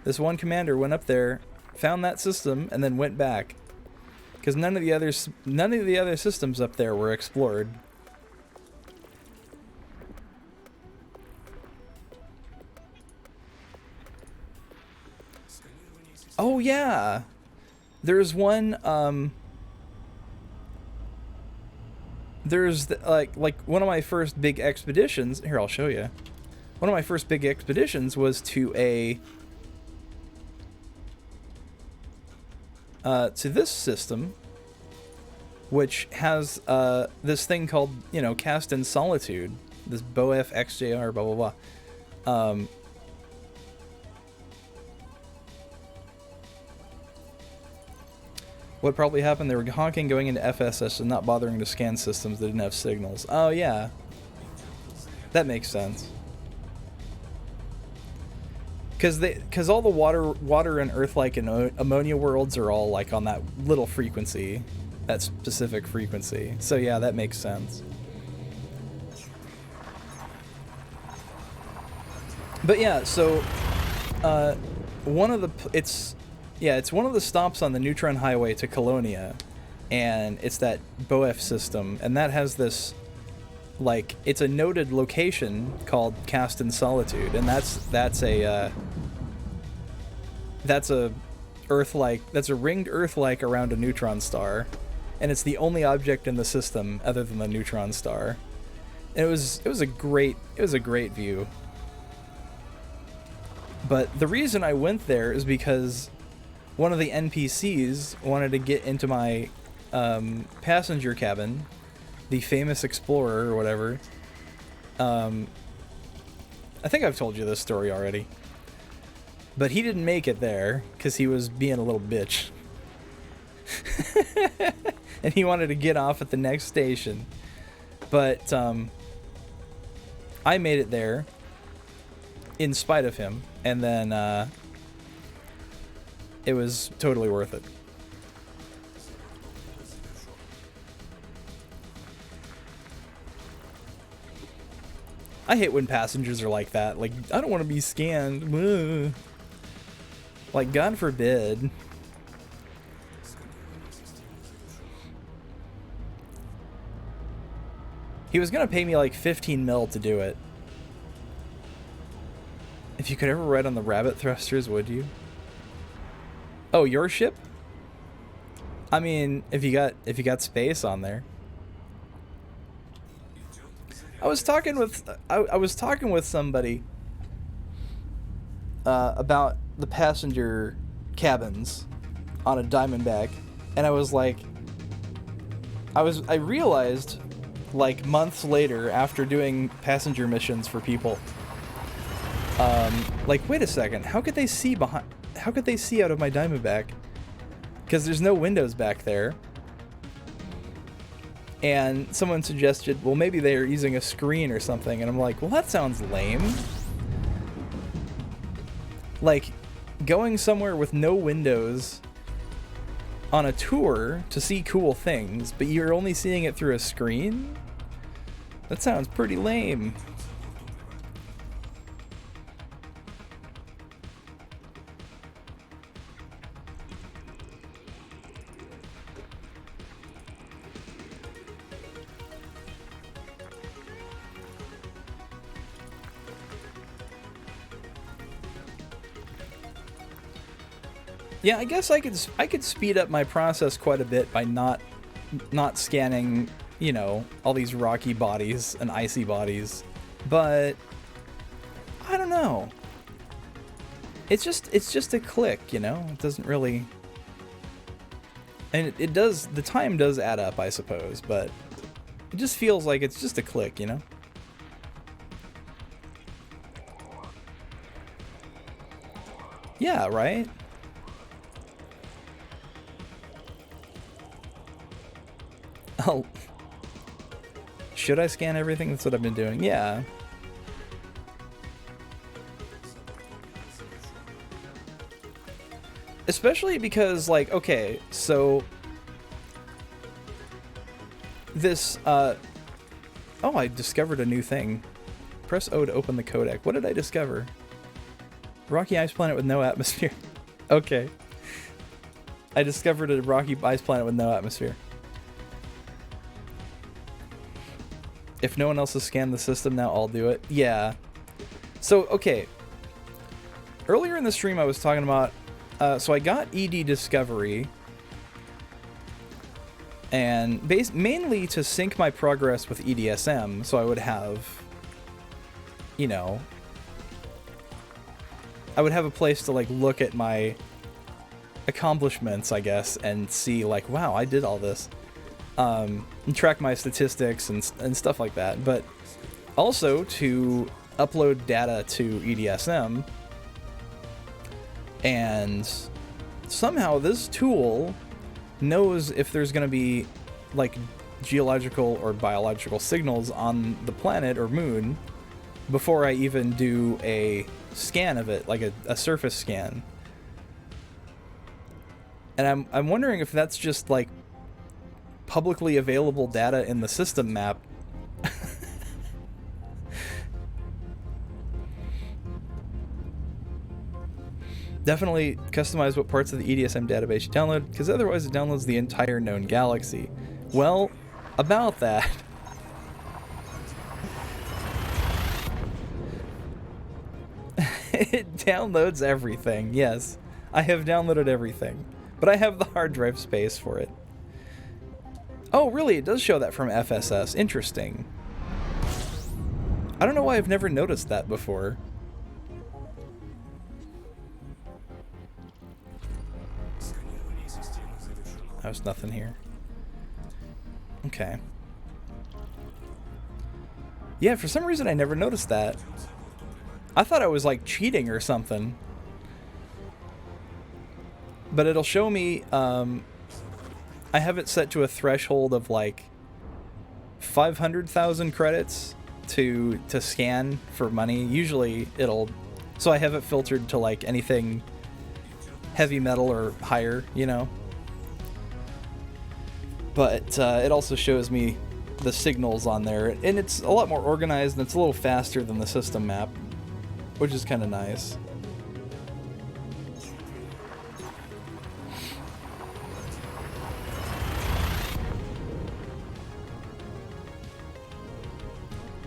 This one commander went up there, found that system, and then went back. because none of the other systems up there were explored. Oh yeah, there's one. There's like one of my first big expeditions. Here, I'll show you. One of my first big expeditions was to this system, which has this thing called, you know, Cast in Solitude, this BOF XJR, blah blah blah. What probably happened? They were honking going into FSS and not bothering to scan systems that didn't have signals. Oh yeah, that makes sense. Because all the water and Earth-like and ammonia worlds are all like on that little frequency, that specific frequency. So yeah, that makes sense. But yeah, so one of the it's one of the stops on the Neutron Highway to Colonia, and it's that BOF system, and that has this, like, it's a noted location called Cast in Solitude, and that's a ringed Earth-like around a neutron star, and it's the only object in the system other than the neutron star. And it was a great view. But the reason I went there is because one of the NPCs wanted to get into my passenger cabin, the famous explorer or whatever. I think I've told you this story already. But he didn't make it there because he was being a little bitch. And he wanted to get off at the next station. But I made it there in spite of him. And then it was totally worth it. I hate when passengers are like that. Like, I don't want to be scanned. Ugh. Like, God forbid. He was gonna pay me like 15 mil to do it. If you could ever ride on the rabbit thrusters, would you? Oh, your ship? I mean, if you got space on there. I was talking with somebody about the passenger cabins on a Diamondback, and I was like, I realized like months later after doing passenger missions for people, like, wait a second, how could they see out of my Diamondback? Because there's no windows back there. And someone suggested, well, maybe they're using a screen or something. And I'm like, well, that sounds lame. Like, going somewhere with no windows on a tour to see cool things, but you're only seeing it through a screen? That sounds pretty lame. Yeah, I guess I could speed up my process quite a bit by not scanning, you know, all these rocky bodies and icy bodies. But I don't know. It's just a click, you know? It doesn't really, and it does, the time does add up, I suppose, but it just feels like it's just a click, you know? Yeah, right? Oh, should I scan everything? That's what I've been doing. Yeah. Especially because, like, okay, so this, oh, I discovered a new thing. Press O to open the codec. What did I discover? Rocky ice planet with no atmosphere. Okay. I discovered a rocky ice planet with no atmosphere. If no one else has scanned the system, now I'll do it. Yeah. So, okay. Earlier in the stream, I was talking about... so I got ED Discovery. And mainly to sync my progress with EDSM, so I would have... You know... I would have a place to, like, look at my accomplishments, I guess, and see, like, wow, I did all this. And track my statistics and stuff like that, but also to upload data to EDSM, and somehow this tool knows if there's going to be like geological or biological signals on the planet or moon before I even do a scan of it, like a surface scan. And I'm wondering if that's just like publicly available data in the system map. Definitely customize what parts of the EDSM database you download, because otherwise it downloads the entire known galaxy. Well, about that. It downloads everything, yes. I have downloaded everything, but I have the hard drive space for it. Oh, really? It does show that from FSS. Interesting. I don't know why I've never noticed that before. There's nothing here. Okay. Yeah, for some reason I never noticed that. I thought I was like cheating or something. But it'll show me, I have it set to a threshold of like 500,000 credits to scan for money. Usually it'll, so I have it filtered to like anything heavy metal or higher, you know. But it also shows me the signals on there, and it's a lot more organized and it's a little faster than the system map, which is kind of nice.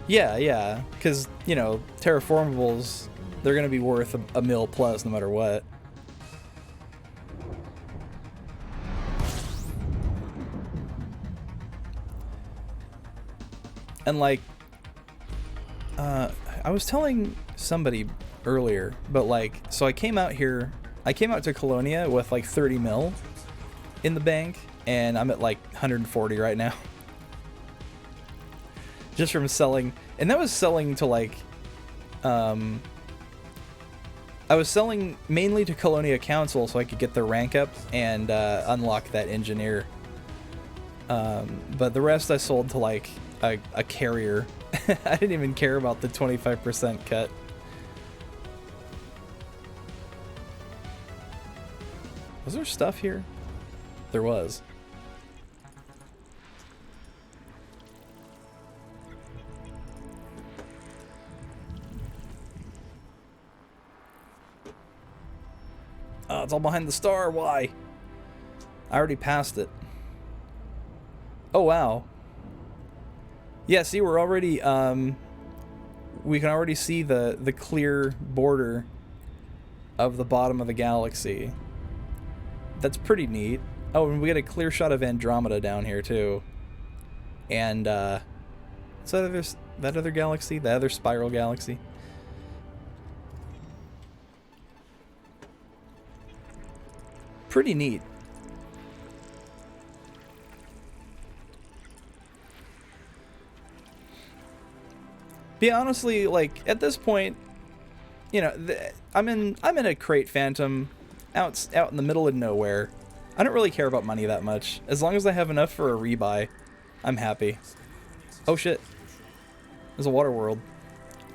Yeah, because, you know, terraformables, they're going to be worth a mil plus no matter what. And, like, I was telling somebody earlier, but, like, so I came out to Colonia with, like, 30 mil in the bank, and I'm at, like, 140 right now. Just from selling, and that was selling to like, I was selling mainly to Colonia Council so I could get the rank up and unlock that engineer. But the rest I sold to like a carrier. I didn't even care about the 25% cut. Was there stuff here? There was. Oh, it's all behind the star. Why? I already passed it. Oh, wow. Yeah, see, we're already, we can already see the clear border of the bottom of the galaxy. That's pretty neat. Oh, and we get a clear shot of Andromeda down here, too. And, what's that other galaxy? The other spiral galaxy? Pretty neat. But yeah, honestly, like at this point, you know, I'm in a crate phantom, out in the middle of nowhere. I don't really care about money that much. As long as I have enough for a rebuy, I'm happy. Oh shit! There's a water world.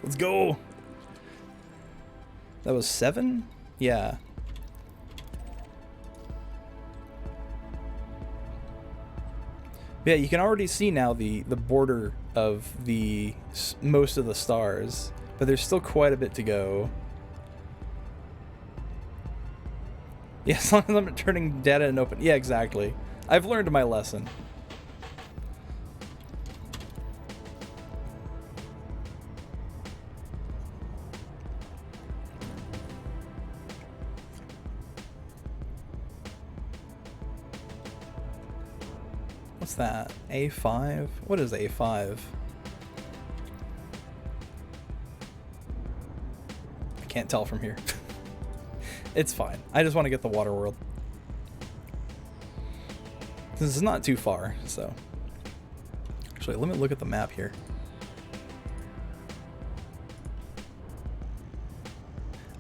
Let's go. That was 7? Yeah. Yeah, you can already see now the border of the most of the stars, but there's still quite a bit to go. Yeah, as long as I'm not turning data in open. Yeah, exactly. I've learned my lesson. What's that? A5? What is A5? I can't tell from here. It's fine. I just want to get the water world. This is not too far, so. Actually, let me look at the map here.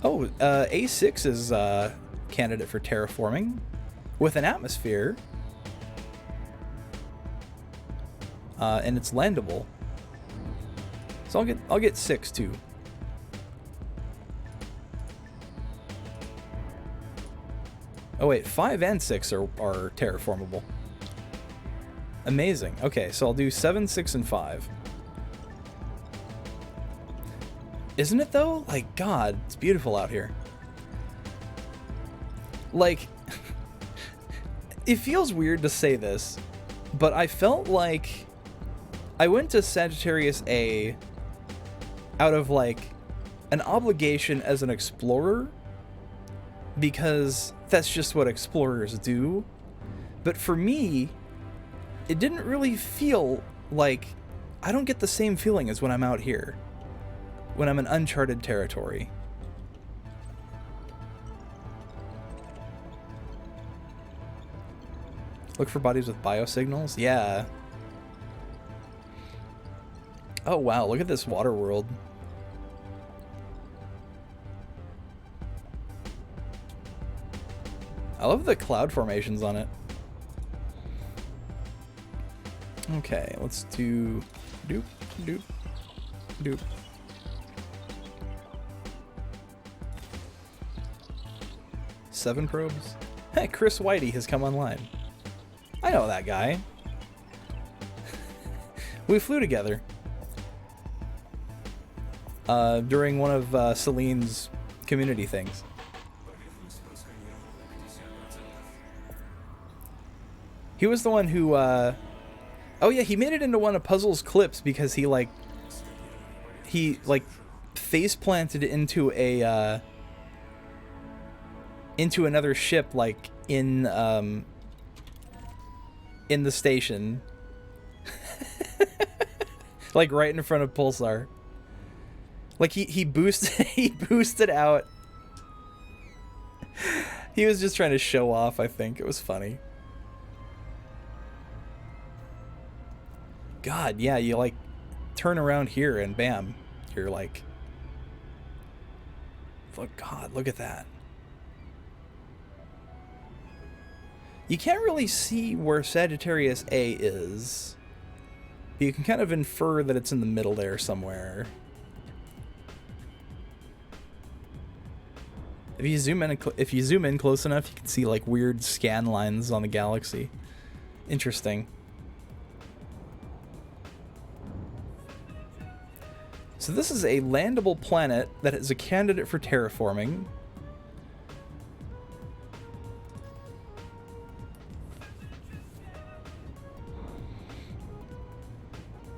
Oh, A6 is a candidate for terraforming with an atmosphere. And it's landable. So I'll get 6 too. Oh wait, 5 and 6 are terraformable. Amazing. Okay, so I'll do 7, 6, and 5. Isn't it though? Like, God, it's beautiful out here. Like, it feels weird to say this, but I felt like I went to Sagittarius A out of like an obligation as an explorer, because that's just what explorers do. But for me, it didn't really feel like, I don't get the same feeling as when I'm out here, when I'm in uncharted territory. Look for bodies with biosignals? Yeah. Oh wow, look at this water world. I love the cloud formations on it. Okay, let's do doop, doop, doop. Seven probes? Hey, Chris Whitey has come online. I know that guy. We flew together. During one of Celine's community things. He was the one who, oh yeah, he made it into one of Puzzle's clips because he face planted into a, into another ship, like, in the station. Like, right in front of Pulsar. Like, he boosted, he boosted out. He was just trying to show off, I think. It was funny. God, yeah, you, like, turn around here and bam. You're like... Look, God, look at that. You can't really see where Sagittarius A is. But you can kind of infer that it's in the middle there somewhere. If you zoom in close enough, you can see like weird scan lines on the galaxy. Interesting. So this is a landable planet that is a candidate for terraforming.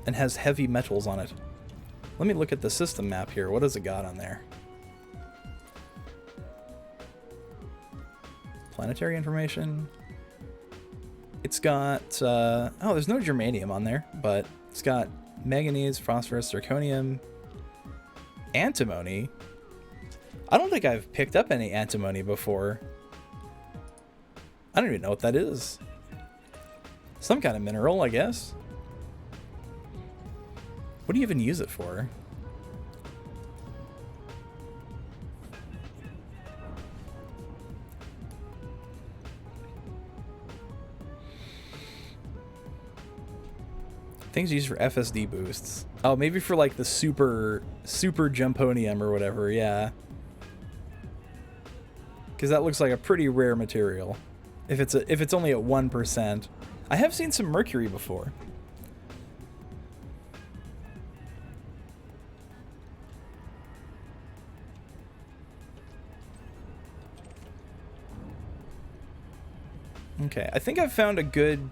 And has heavy metals on it. Let me look at the system map here. What has it got on there? Planetary information. It's got, oh, there's no germanium on there, but it's got manganese, phosphorus, zirconium, antimony. I don't think I've picked up any antimony before. I don't even know what that is. Some kind of mineral, I guess. What do you even use it for? Things used for FSD boosts. Oh, maybe for like the super jumponium or whatever, yeah. Because that looks like a pretty rare material. If it's only at 1%. I have seen some mercury before. Okay, I think I've found a good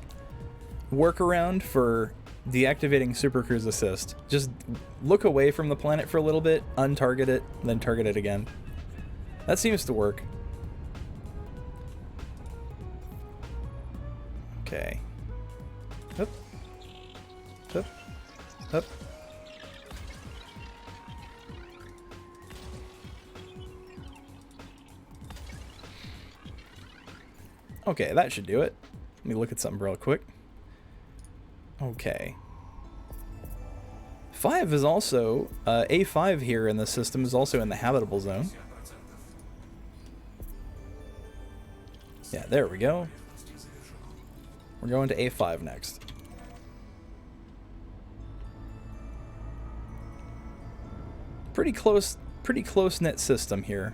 workaround for deactivating Super Cruise Assist. Just look away from the planet for a little bit, untarget it, then target it again. That seems to work. Okay. Up. Up. Up. Okay, that should do it. Let me look at something real quick. Okay. 5 is also, A5 here in the system is also in the habitable zone. Yeah, there we go. We're going to A5 next. Pretty close-knit system here.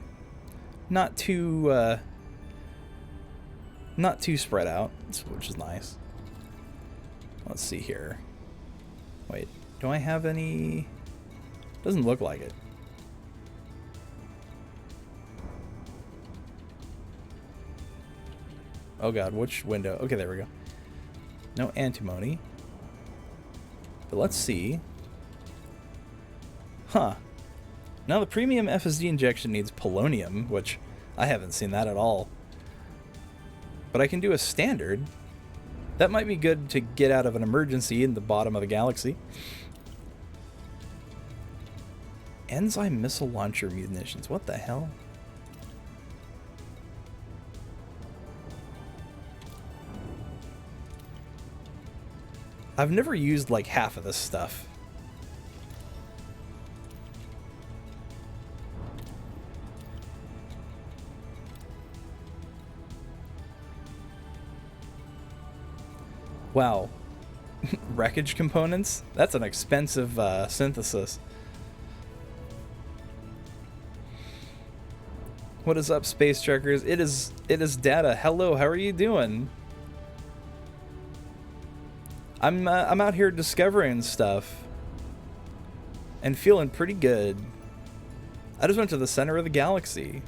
Not too spread out, which is nice. Let's see here. Wait, do I have any? Doesn't look like it. Oh god, which window? Okay, there we go. No antimony. But let's see. Huh. Now the premium FSD injection needs polonium, which I haven't seen that at all. But I can do a standard. That might be good to get out of an emergency in the bottom of the galaxy. Enzyme missile launcher munitions. What the hell? I've never used like half of this stuff. Wow. Wreckage components? That's an expensive synthesis. What is up, Space Trekkers? It is Data. Hello, how are you doing? I'm out here discovering stuff and feeling pretty good. I just went to the center of the galaxy.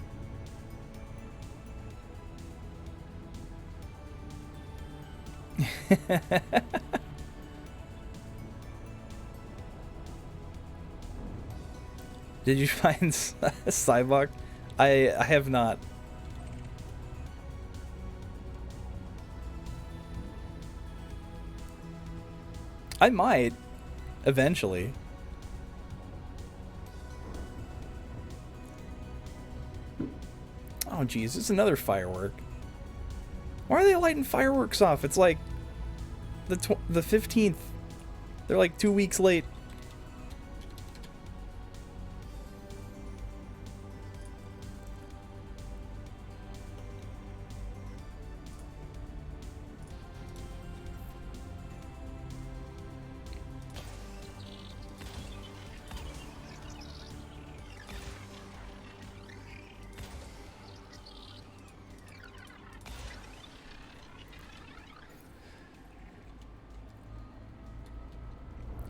Did you find Cybok? I have not. I might eventually. Oh geez, it's another firework. Why are they lighting fireworks off? It's like the 15th. They're like 2 weeks late.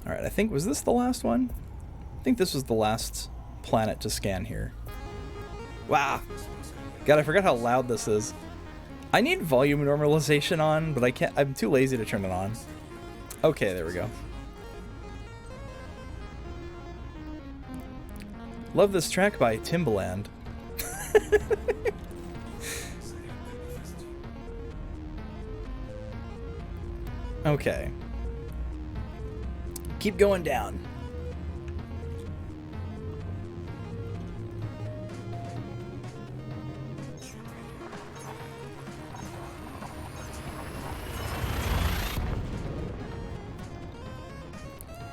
Alright, I think, was this the last one? I think this was the last planet to scan here. Wow! God, I forgot how loud this is. I need volume normalization on, but I can't, I'm too lazy to turn it on. Okay, there we go. Love this track by Timbaland. Okay. Keep going down.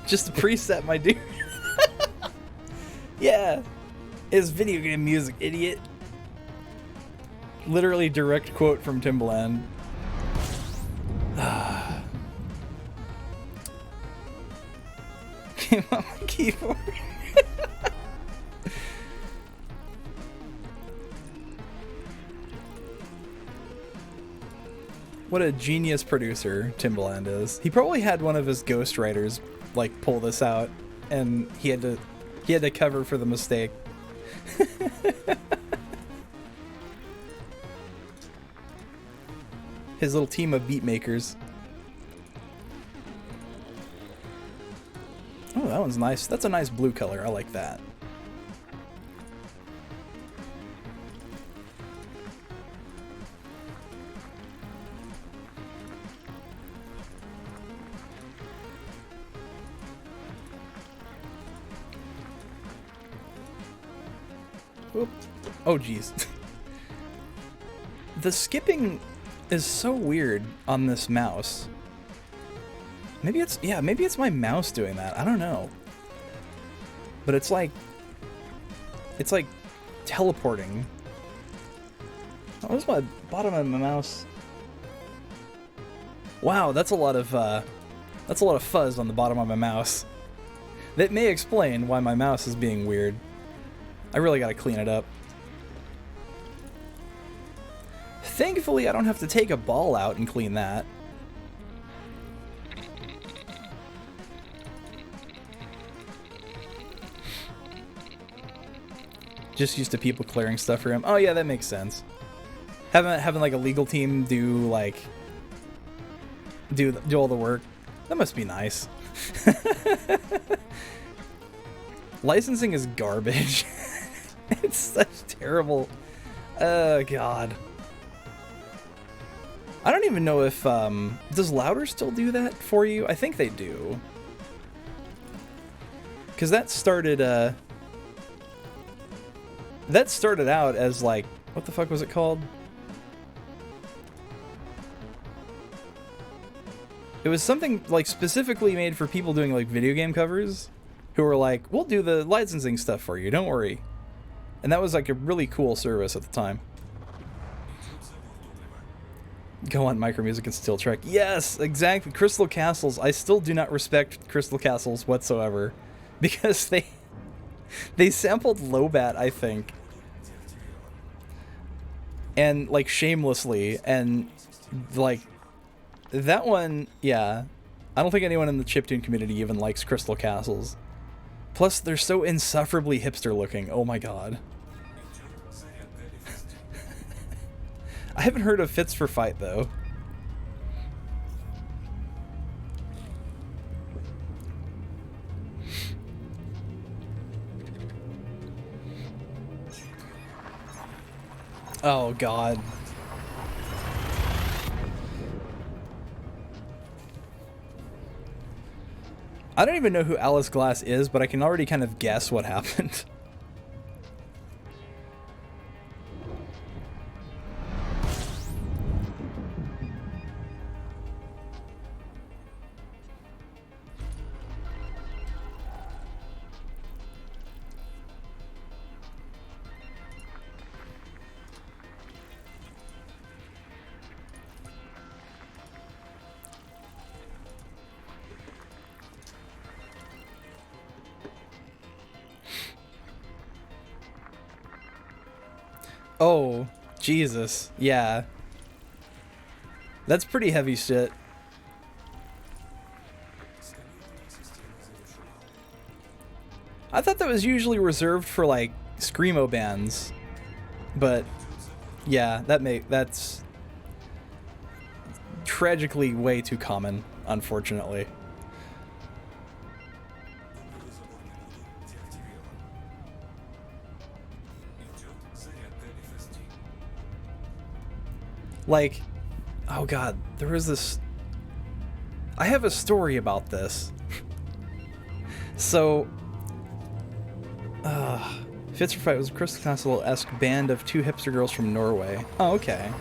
Just a preset, my dude. Yeah. It's video game music, idiot. Literally direct quote from Timbaland. Came on my keyboard. What a genius producer Timbaland is. He probably had one of his ghostwriters like pull this out, and he had to cover for the mistake. his little team of beat makers. Oh, that one's nice. That's a nice blue color. I like that. Oop. Oh, geez. The skipping is so weird on this mouse. Maybe it's, yeah, maybe it's my mouse doing that. I don't know. But it's like teleporting. Oh, where's my bottom of my mouse? Wow, that's a lot of fuzz on the bottom of my mouse. That may explain why my mouse is being weird. I really gotta clean it up. Thankfully, I don't have to take a ball out and clean that. Just used to people clearing stuff for him. Oh yeah, that makes sense. Having like a legal team do all the work. That must be nice. Licensing is garbage. It's such terrible. Oh god. I don't even know if does Louder still do that for you? I think they do. Cause that started out as like, what the fuck was it called? It was something like specifically made for people doing like video game covers who were like, we'll do the licensing stuff for you, don't worry. And that was like a really cool service at the time. Go on Micro Music and Steel Trek. Yes, exactly. Crystal Castles. I still do not respect Crystal Castles whatsoever. Because they sampled Lobat, I think. And like shamelessly. And like that one, yeah. I don't think anyone in the chiptune community even likes Crystal Castles. Plus, they're so insufferably hipster looking. Oh my god. I haven't heard of Fits for Fight, though. Oh god. I don't even know who Alice Glass is, but I can already kind of guess what happened. Oh, Jesus. Yeah. That's pretty heavy shit. I thought that was usually reserved for, like, screamo bands. But, yeah, that's tragically way too common, unfortunately. Like, oh god, there was this... I have a story about this. So, Fits for Fight was a Crystal Castle-esque band of two hipster girls from Norway. Oh, okay.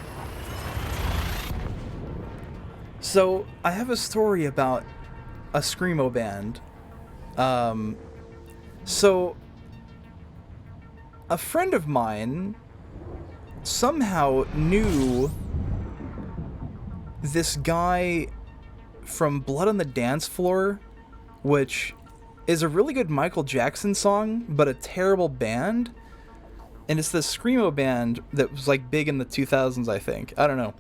So, I have a story about a screamo band. So, a friend of mine somehow knew this guy from Blood on the Dance Floor, which is a really good Michael Jackson song, but a terrible band. And it's this screamo band that was like big in the 2000s, I think. I don't know.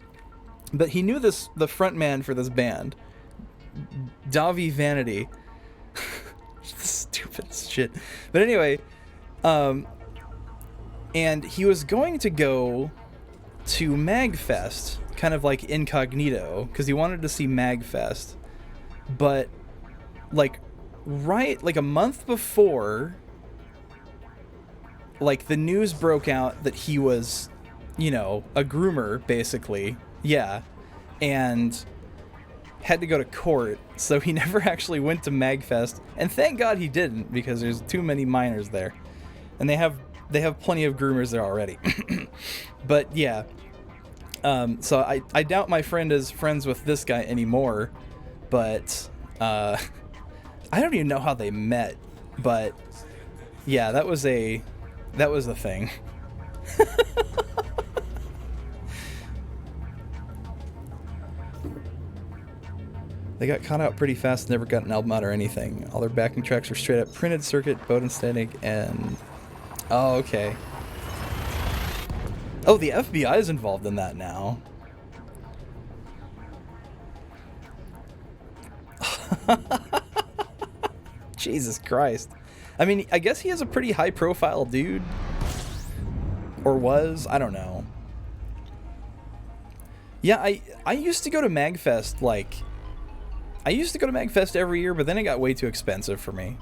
But he knew the front man for this band, Davi Vanity. Stupid shit. But anyway, and he was going to go to MagFest, kind of like incognito, because he wanted to see MagFest. But, like, right, like a month before, like, the news broke out that he was, you know, a groomer, basically. Yeah. And had to go to court, so he never actually went to MagFest. And thank God he didn't, because there's too many minors there. And they have plenty of groomers there already. But, yeah. So I doubt my friend is friends with this guy anymore. But, I don't even know how they met. But, yeah, that was the thing. They got caught out pretty fast, never got an album out or anything. All their backing tracks were straight up printed circuit, Bodenständig, and... Oh, okay. Oh, the FBI is involved in that now. Jesus Christ. I mean, I guess he is a pretty high-profile dude. Or was, I don't know. Yeah, I used to go to MagFest, like... I used to go to MagFest every year, but then it got way too expensive for me.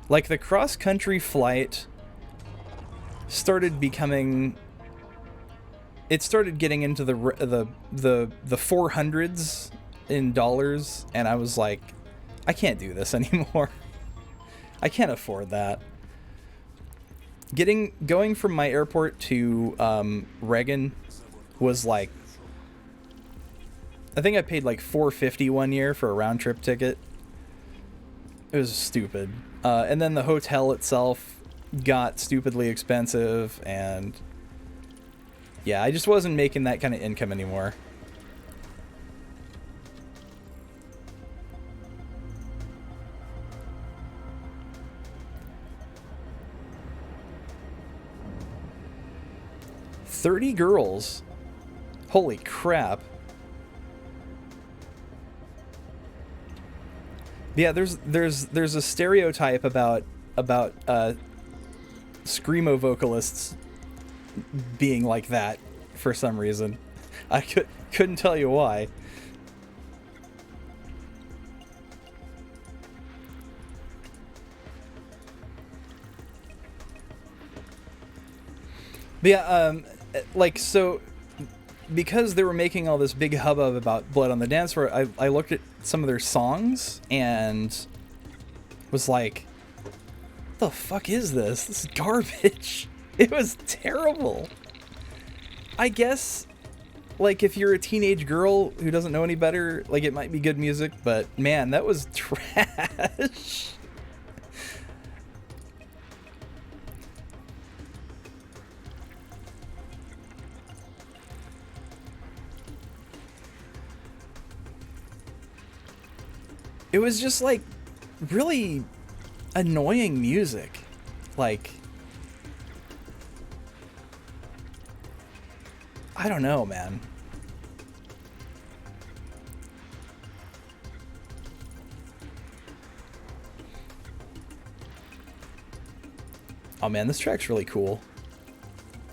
Like, the cross-country flight started becoming... It started getting into the 400s in dollars, and I was like, I can't do this anymore. I can't afford that. Going from my airport to Reagan was like, I think I paid like $4.50 one year for a round trip ticket. It was stupid. And then the hotel itself got stupidly expensive, and yeah, I just wasn't making that kind of income anymore. $30 girls. Holy crap. Yeah, there's a stereotype about screamo vocalists being like that for some reason. I couldn't tell you why. But yeah, like, so because they were making all this big hubbub about Blood on the Dance Floor, I looked at some of their songs and was like, what the fuck is this? This is garbage. It was terrible. I guess, like, if you're a teenage girl who doesn't know any better, like, it might be good music, but man, that was trash. It was just, like, really annoying music. Like, I don't know, man. Oh man, this track's really cool.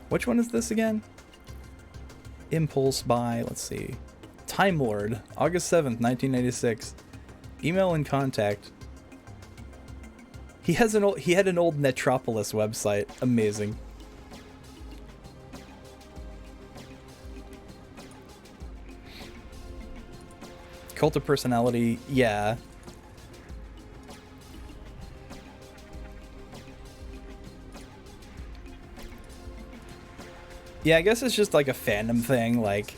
Which one is this again? Impulse by, let's see, Time Lord, August 7th, 1996. Email and contact. He had an old Netropolis website. Amazing. Cult of Personality, yeah. Yeah, I guess it's just like a fandom thing, like...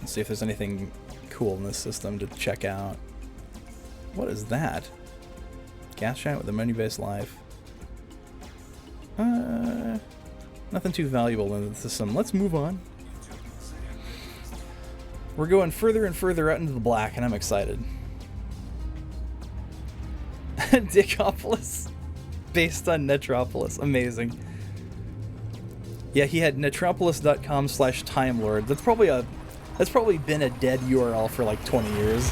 Let's see if there's anything cool in this system to check out. What is that? Gas giant with a menu-based life. Nothing too valuable in the system. Let's move on. We're going further and further out into the black, and I'm excited. Dickopolis. Based on Netropolis. Amazing. Yeah, he had netropolis.com/timelord. That's probably been a dead URL for like 20 years.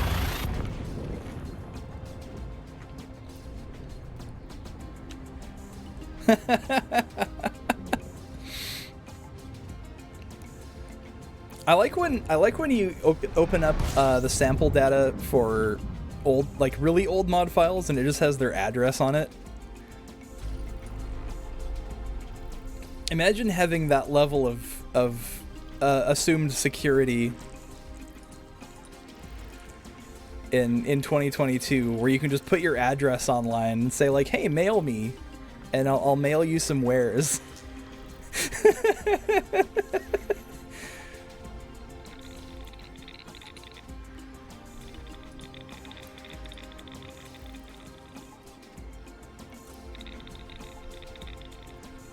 I like when you open up the sample data for old, like really old mod files, and it just has their address on it. Imagine having that level of assumed security in 2022, where you can just put your address online and say like, "Hey, mail me," and I'll mail you some wares.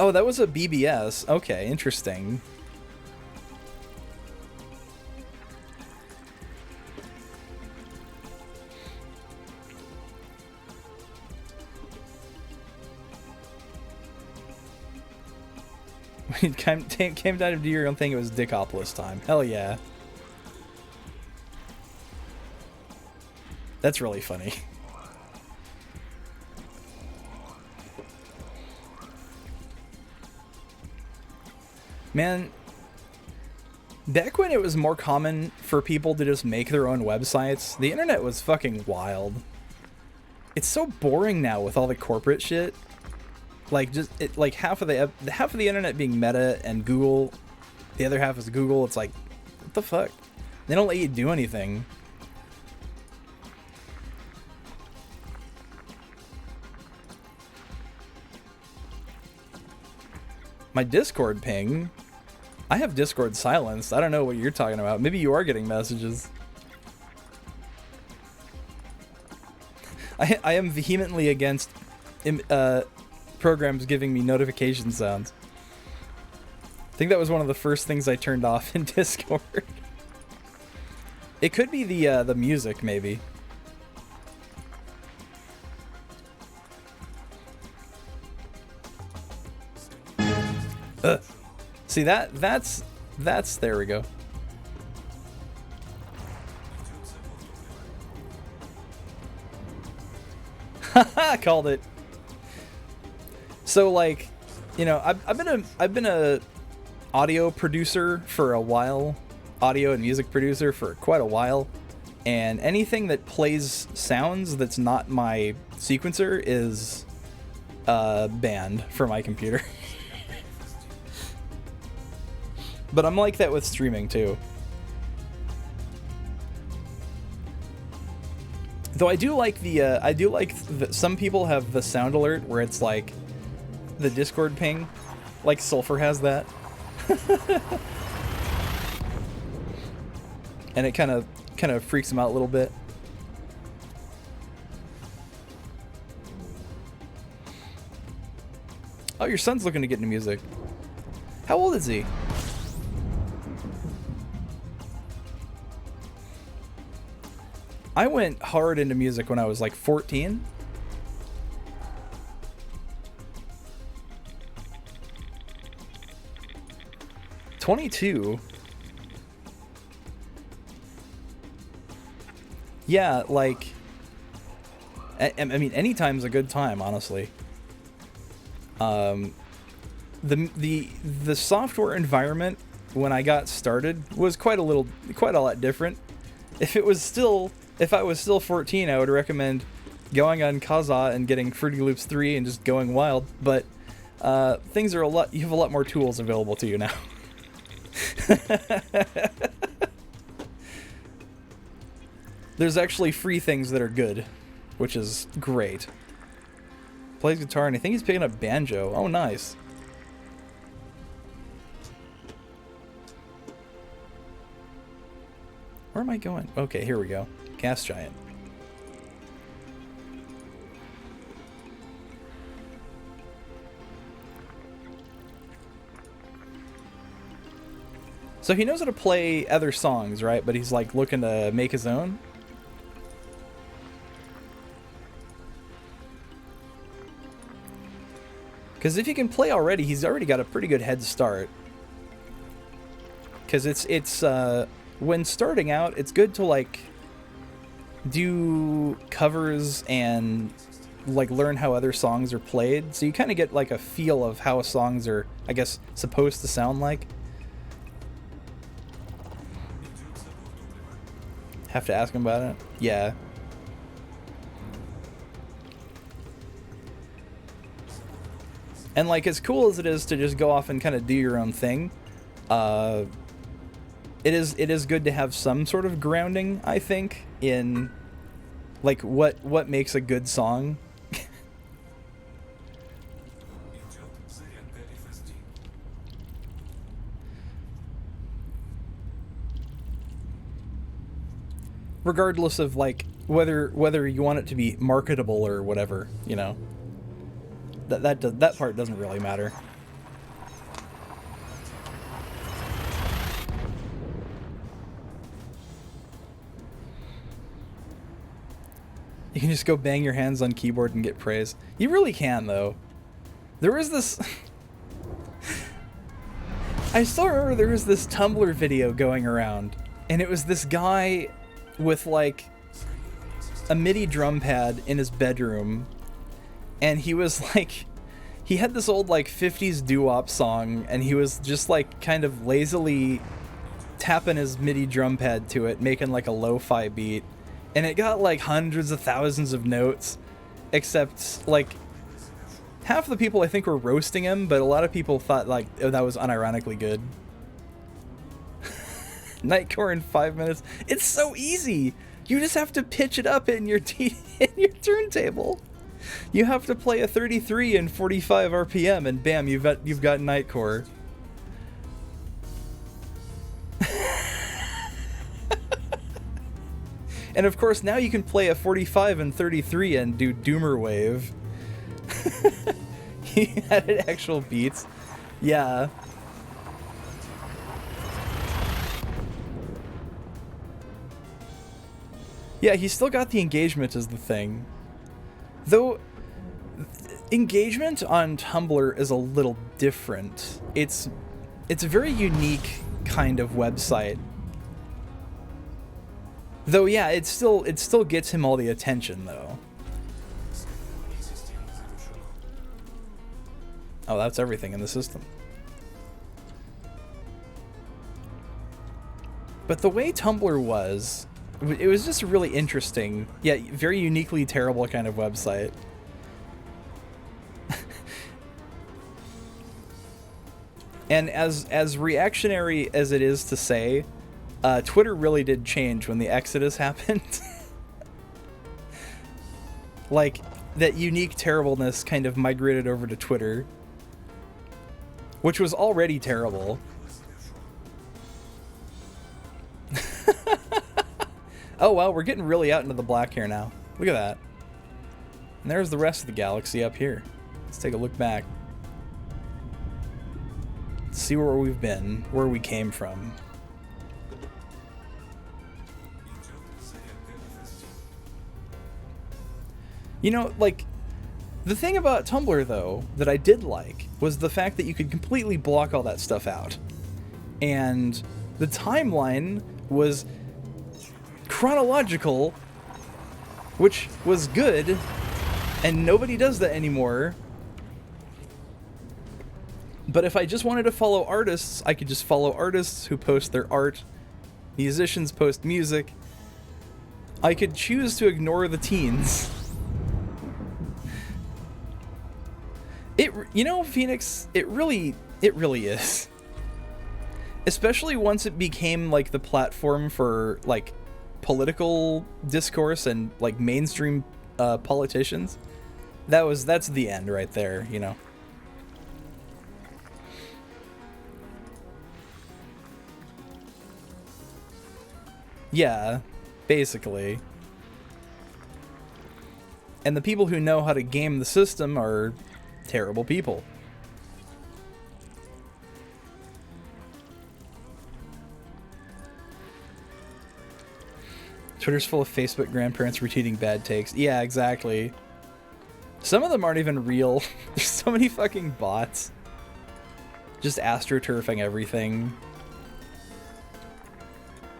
Oh, that was a BBS. Okay, interesting. When it came down to do your own thing, it was Dickopolis time. Hell yeah. That's really funny. Man, back when it was more common for people to just make their own websites, the internet was fucking wild. It's so boring now with all the corporate shit. Like like half of the internet being Meta and Google, the other half is Google. It's like, what the fuck? They don't let you do anything. My Discord ping. I have Discord silenced. I don't know what you're talking about. Maybe you are getting messages. I am vehemently against programs giving me notification sounds. I think that was one of the first things I turned off in Discord. It could be the music, maybe. See that's there we go. Haha, called it. So like, you know, I've been a audio producer for a while, audio and music producer for quite a while, and anything that plays sounds that's not my sequencer is banned for my computer. But I'm like that with streaming too. Though I do like some people have the sound alert where it's like the Discord ping, like Sulfur has that. And it kind of freaks him out a little bit. Oh, your son's looking to get into music. How old is he? I went hard into music when I was like 14. Yeah, like, I mean, any time's a good time, honestly. The software environment when I got started was quite a lot different. If I was still 14, I would recommend going on Kazaa and getting Fruity Loops 3 and just going wild. But things are you have a lot more tools available to you now. There's actually free things that are good, which is great. Plays guitar, and I think he's picking up banjo. Oh, nice. Where am I going? Okay, here we go. Gas Giant. So he knows how to play other songs, right? But he's like looking to make his own. Because if he can play already, he's already got a pretty good head start. Because it's when starting out, it's good to like do covers and like learn how other songs are played, so you kind of get like a feel of how songs are, I guess, supposed to sound like. Have to ask him about it? Yeah. And like, as cool as it is to just go off and kind of do your own thing, it is good to have some sort of grounding, I think, in like what makes a good song. Regardless of like whether you want it to be marketable or whatever, you know. That part doesn't really matter. You can just go bang your hands on keyboard and get praise. You really can, though. There was this... I still remember there was this Tumblr video going around, and it was this guy with, like, a MIDI drum pad in his bedroom, and he was, like... He had this old, like, 50s doo-wop song, and he was just, like, kind of lazily tapping his MIDI drum pad to it, making, like, a lo-fi beat. And it got, like, hundreds of thousands of notes, except, like, half the people I think were roasting him, but a lot of people thought, like, oh, that was unironically good. Nightcore in 5 minutes. It's so easy! You just have to pitch it up in your in your turntable. You have to play a 33 and 45 RPM, and bam, you've got Nightcore. And of course, now you can play a 45 and 33 and do Doomer Wave. He added actual beats. Yeah. Yeah, he's still got the engagement as the thing. Though, engagement on Tumblr is a little different. It's a very unique kind of website. Though, yeah, it still gets him all the attention, though. Oh, that's everything in the system. But the way Tumblr was, it was just really interesting, yeah, very uniquely terrible kind of website. And as reactionary as it is to say, Twitter really did change when the Exodus happened. Like, that unique terribleness kind of migrated over to Twitter, which was already terrible. Oh, well, we're getting really out into the black here now. Look at that. And there's the rest of the galaxy up here. Let's take a look back. See where we've been, where we came from. You know, like, the thing about Tumblr, though, that I did like, was the fact that you could completely block all that stuff out. And the timeline was chronological, which was good, and nobody does that anymore. But if I just wanted to follow artists, I could just follow artists who post their art. Musicians post music. I could choose to ignore the teens. You know, Phoenix, it really is. Especially once it became, like, the platform for, like, political discourse and, like, mainstream politicians. That's the end right there, you know. Yeah, basically. And the people who know how to game the system are terrible people. Twitter's full of Facebook grandparents retweeting bad takes. Yeah, exactly. Some of them aren't even real. There's so many fucking bots. Just astroturfing everything.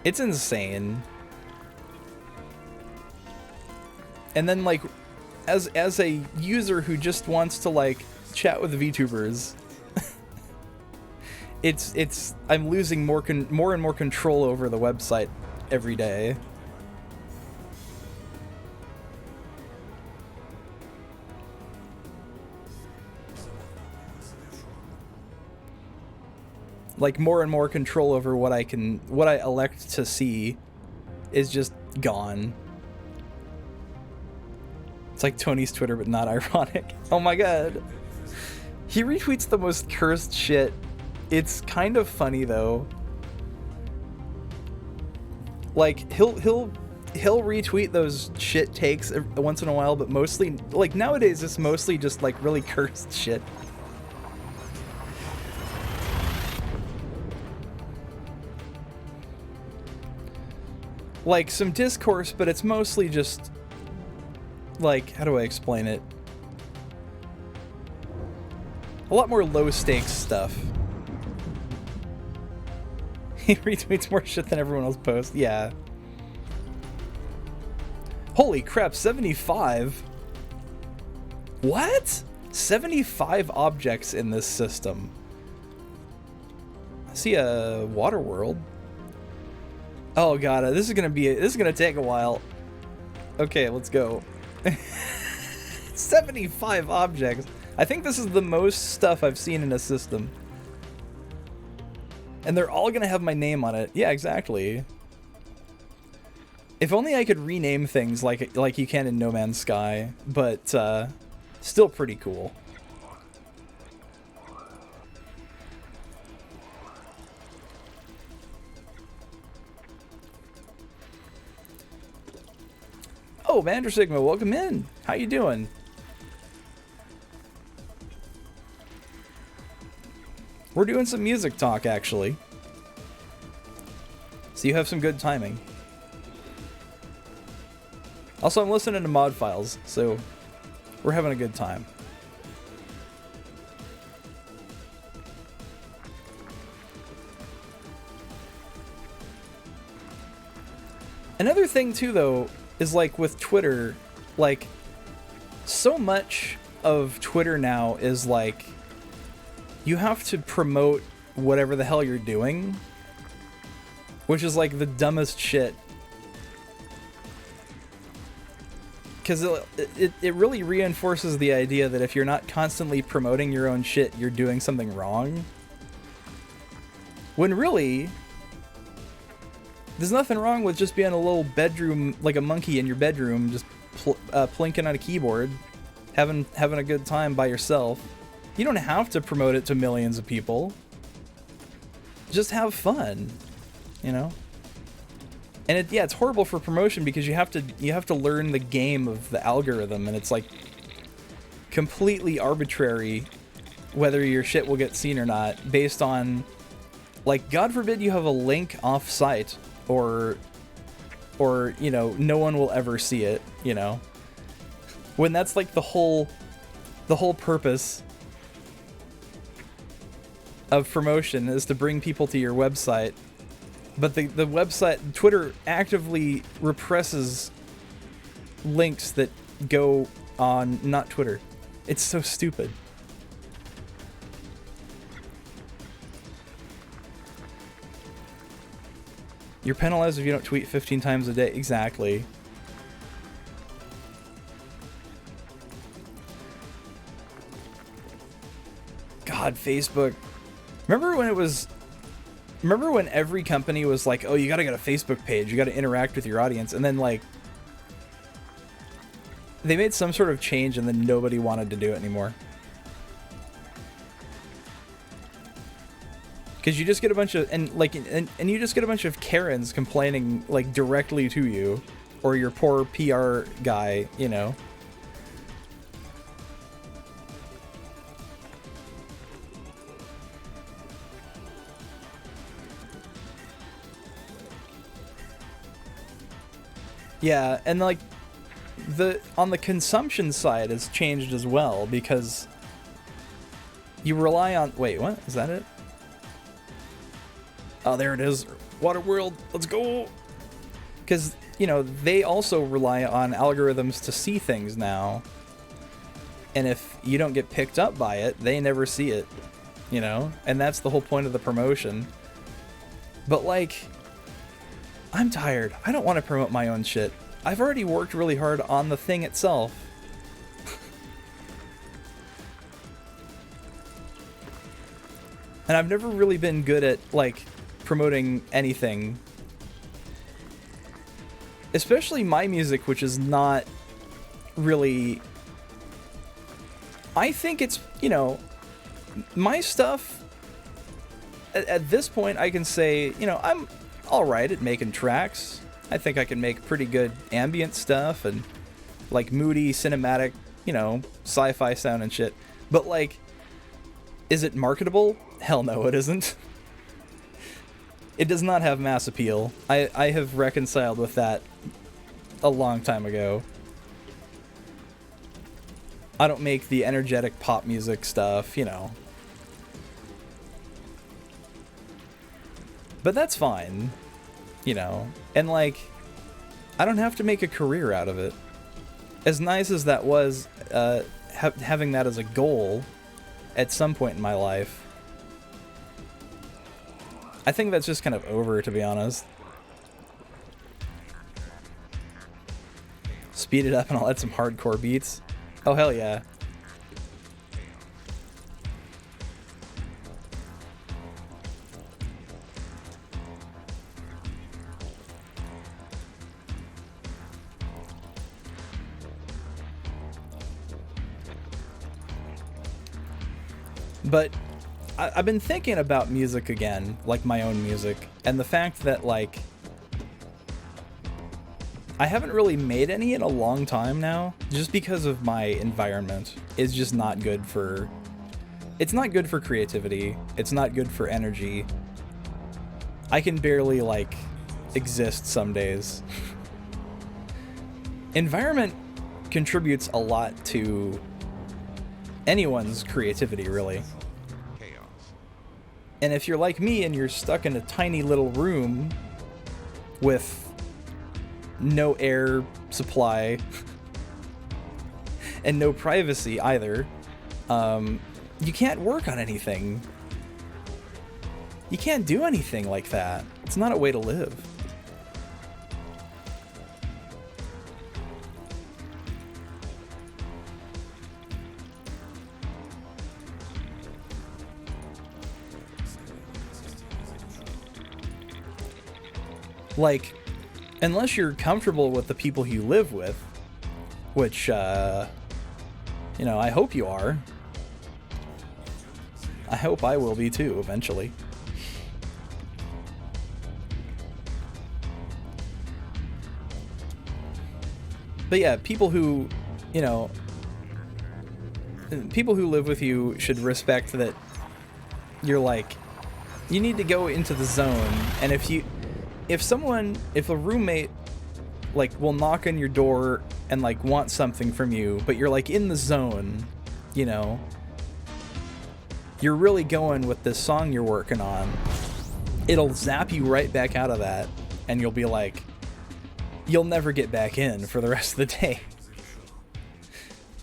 It's insane. And then, like, as a user who just wants to, like, chat with VTubers, I'm losing more and more control over the website every day. like more and more control over what I elect to see is just gone. It's like Tony's Twitter, but not ironic. Oh my god. He retweets the most cursed shit. It's kind of funny though. Like he'll retweet those shit takes once in a while, but mostly, like nowadays, it's mostly just like really cursed shit. Like some discourse, but it's mostly just like, how do I explain it? A lot more low stakes stuff. He retweets more shit than everyone else posts. Yeah. Holy crap, 75? What? 75 objects in this system. I see a water world. Oh god, this is gonna take a while. Okay, let's go. 75 objects. I think this is the most stuff I've seen in a system. And they're all gonna have my name on it. Yeah, exactly. If only I could rename things like you can in No Man's Sky, but still pretty cool. Oh, Vander Sigma, welcome in. How you doing? We're doing some music talk, actually. So you have some good timing. Also, I'm listening to mod files, so we're having a good time. Another thing, too, though, is like with Twitter, like so much of Twitter now is like you have to promote whatever the hell you're doing, which is like the dumbest shit. Because it really reinforces the idea that if you're not constantly promoting your own shit, you're doing something wrong. When really, there's nothing wrong with just being a little bedroom, like a monkey in your bedroom, just plinking on a keyboard, having a good time by yourself. You don't have to promote it to millions of people. Just have fun, you know? And it's horrible for promotion because you have to learn the game of the algorithm, and it's like completely arbitrary whether your shit will get seen or not based on, like, God forbid you have a link off-site or you know, no one will ever see it, you know? When that's like the whole purpose of promotion is to bring people to your website. But the website, Twitter actively represses links that go on not Twitter. It's so stupid. You're penalized if you don't tweet 15 times a day. Exactly. God, Facebook. Remember when every company was like, oh, you gotta get a Facebook page, you gotta interact with your audience, and then like they made some sort of change and then nobody wanted to do it anymore. Because you just get a bunch of and you just get a bunch of Karens complaining like directly to you or your poor PR guy, you know. Yeah, and like on the consumption side it's changed as well because you rely on wait, what? Is that it? Oh, there it is. Waterworld, let's go. Because, you know, they also rely on algorithms to see things now. And if you don't get picked up by it, they never see it, you know? And that's the whole point of the promotion. But, like, I'm tired. I don't want to promote my own shit. I've already worked really hard on the thing itself. And I've never really been good at, like, promoting anything. Especially my music, which is not really... I think it's, you know, my stuff, at this point, I can say, you know, I'm alright at making tracks. I think I can make pretty good ambient stuff and, like, moody, cinematic, you know, sci-fi sound and shit. But, like, is it marketable? Hell no, it isn't. It does not have mass appeal. I have reconciled with that a long time ago. I don't make the energetic pop music stuff, you know. But that's fine, you know. And, like, I don't have to make a career out of it. As nice as that was, having that as a goal at some point in my life, I think that's just kind of over, to be honest. Speed it up and I'll add some hardcore beats. Oh, hell yeah. But I've been thinking about music again, like my own music, and the fact that, like, I haven't really made any in a long time now, just because of my environment. It's just not good for... It's not good for creativity. It's not good for energy. I can barely, like, exist some days. Environment contributes a lot to anyone's creativity, really. And if you're like me and you're stuck in a tiny little room with no air supply and no privacy either, you can't work on anything. You can't do anything like that. It's not a way to live. Like, unless you're comfortable with the people you live with, which, you know, I hope you are. I hope I will be too, eventually. But yeah, people who, you know, people who live with you should respect that you're like, you need to go into the zone, and if a roommate, like, will knock on your door and, like, want something from you, but you're, like, in the zone, you know, you're really going with this song you're working on, it'll zap you right back out of that, and you'll be like, you'll never get back in for the rest of the day.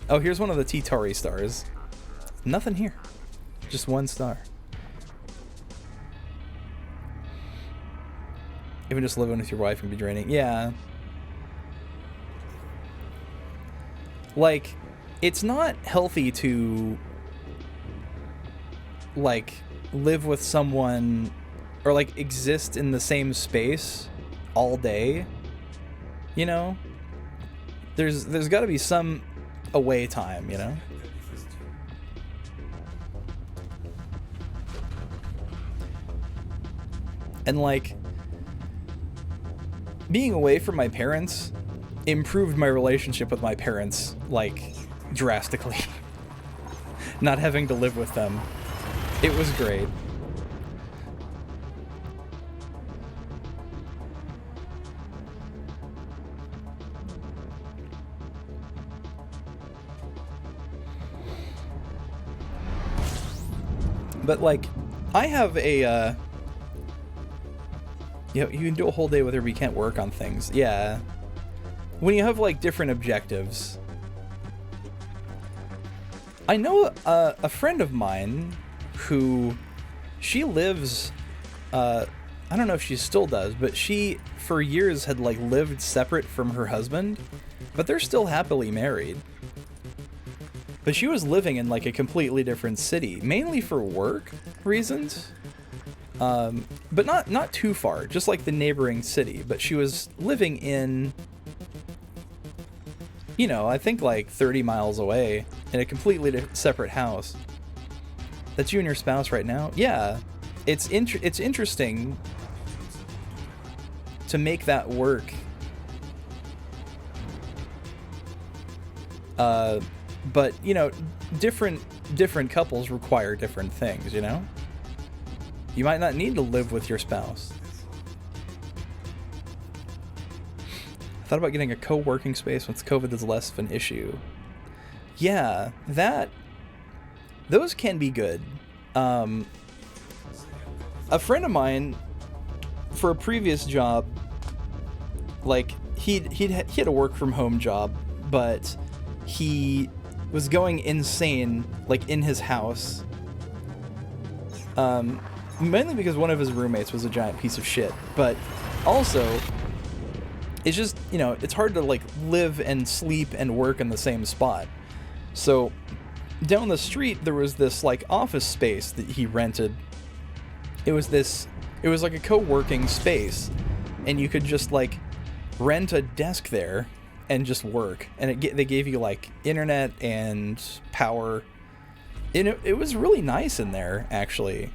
Oh, here's one of the T-Tori stars. Nothing here. Just one star. Even just living with your wife can be draining. Yeah. Like, it's not healthy to, like, live with someone or, like, exist in the same space all day. You know? There's got to be some away time, you know? And, like, being away from my parents improved my relationship with my parents, like, drastically. Not having to live with them. It was great. But, like, I have a, you know, you can do a whole day with her, but you can't work on things. Yeah. When you have, like, different objectives. I know a friend of mine who, she lives, I don't know if she still does, but she, for years, had, like, lived separate from her husband, but they're still happily married. But she was living in like a completely different city, mainly for work reasons. But not too far, just like the neighboring city. But she was living in, you know, I think like 30 miles away in a completely separate house. That's you and your spouse right now? Yeah. It's interesting to make that work. But, you know, different couples require different things, you know? You might not need to live with your spouse. I thought about getting a co-working space once COVID is less of an issue. Yeah, those can be good. A friend of mine, for a previous job, like, he had a work from home job, but he was going insane, like, in his house. Mainly because one of his roommates was a giant piece of shit, but also, it's just, you know, it's hard to, like, live and sleep and work in the same spot. So, down the street, there was this, like, office space that he rented. It was like a co-working space, and you could just, like, rent a desk there and just work. And they gave you, like, internet and power. And it was really nice in there, actually.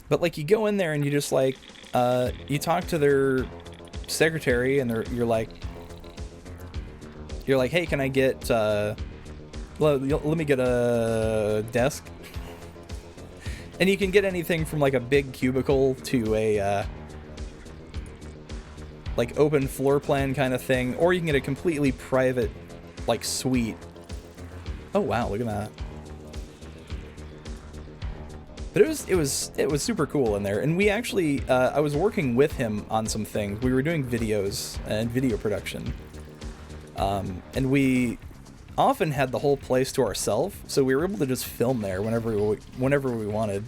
But, like, you go in there and you just, like, you talk to their secretary, and you're like, hey, can I get, let me get a desk? And you can get anything from, like, a big cubicle to a, like, open floor plan kind of thing, or you can get a completely private, like, suite. Oh, wow, look at that. But it was super cool in there, and we actually, I was working with him on some things. We were doing videos and video production, and we often had the whole place to ourselves, so we were able to just film there whenever we wanted.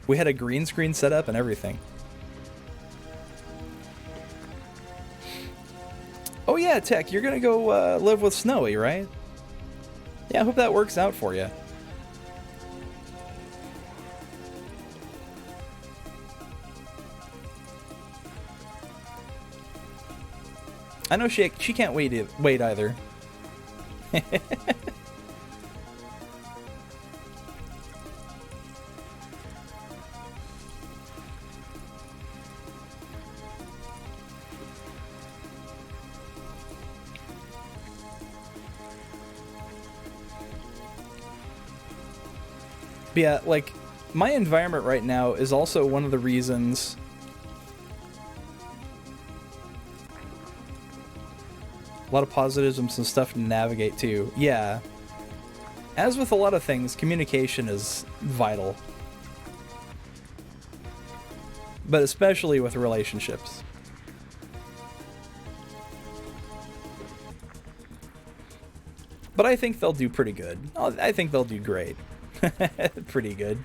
We had a green screen set up and everything. Oh yeah, Tech, you're gonna go live with Snowy, right? Yeah, I hope that works out for you. I know she can't wait either. But yeah, like, my environment right now is also one of the reasons a lot of positives and some stuff to navigate too. Yeah. As with a lot of things, communication is vital. But especially with relationships. But I think they'll do pretty good. I think they'll do great. Pretty good.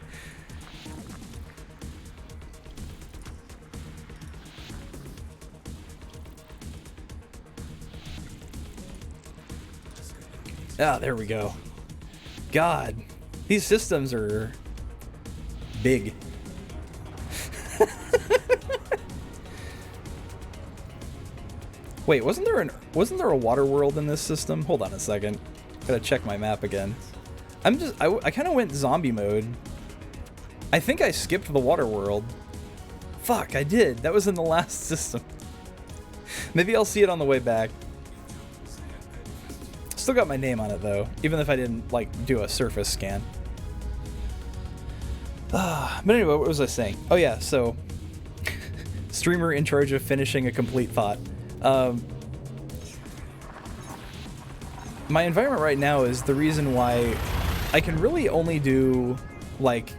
Ah, there we go. God, these systems are big. Wait, wasn't there a water world in this system? Hold on a second. Gotta check my map again. I kind of went zombie mode. I think I skipped the water world. Fuck, I did. That was in the last system. Maybe I'll see it on the way back. Still got my name on it though, even if I didn't, like, do a surface scan. But anyway, what was I saying? Oh yeah, so streamer in charge of finishing a complete thought. My environment right now is the reason why I can really only do, like,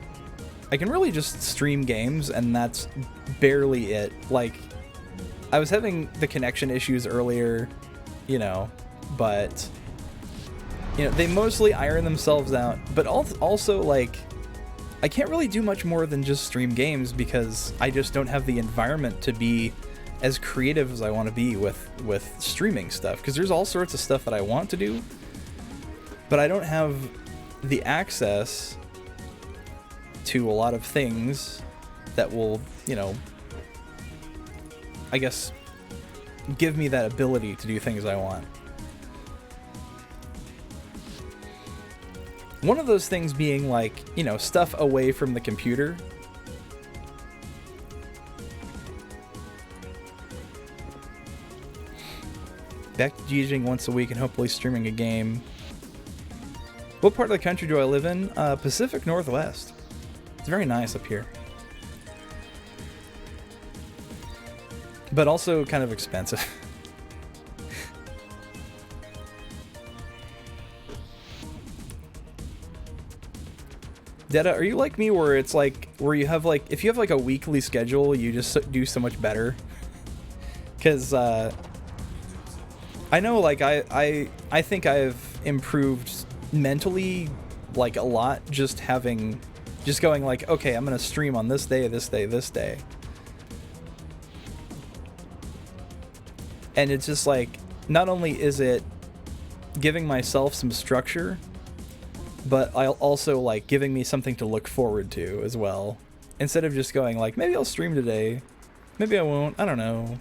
I can really just stream games, and that's barely it. Like, I was having the connection issues earlier, you know, but, you know, they mostly iron themselves out. But also, like, I can't really do much more than just stream games because I just don't have the environment to be as creative as I want to be with streaming stuff, because there's all sorts of stuff that I want to do, but I don't have the access to a lot of things that will, you know, I guess, give me that ability to do things I want. One of those things being, like, you know, stuff away from the computer. Back to DJing once a week and hopefully streaming a game. What part of the country do I live in? Pacific Northwest. It's very nice up here. But also kind of expensive. Detta, are you like me where it's like, where you have like, if you have like a weekly schedule, you just do so much better? Because, I know, like, I think I've improved mentally, like, a lot, just going like, okay, I'm gonna stream on this day, this day, this day. And it's just like, not only is it giving myself some structure, but I'll also, like, giving me something to look forward to as well. Instead of just going like, maybe I'll stream today, maybe I won't, I don't know.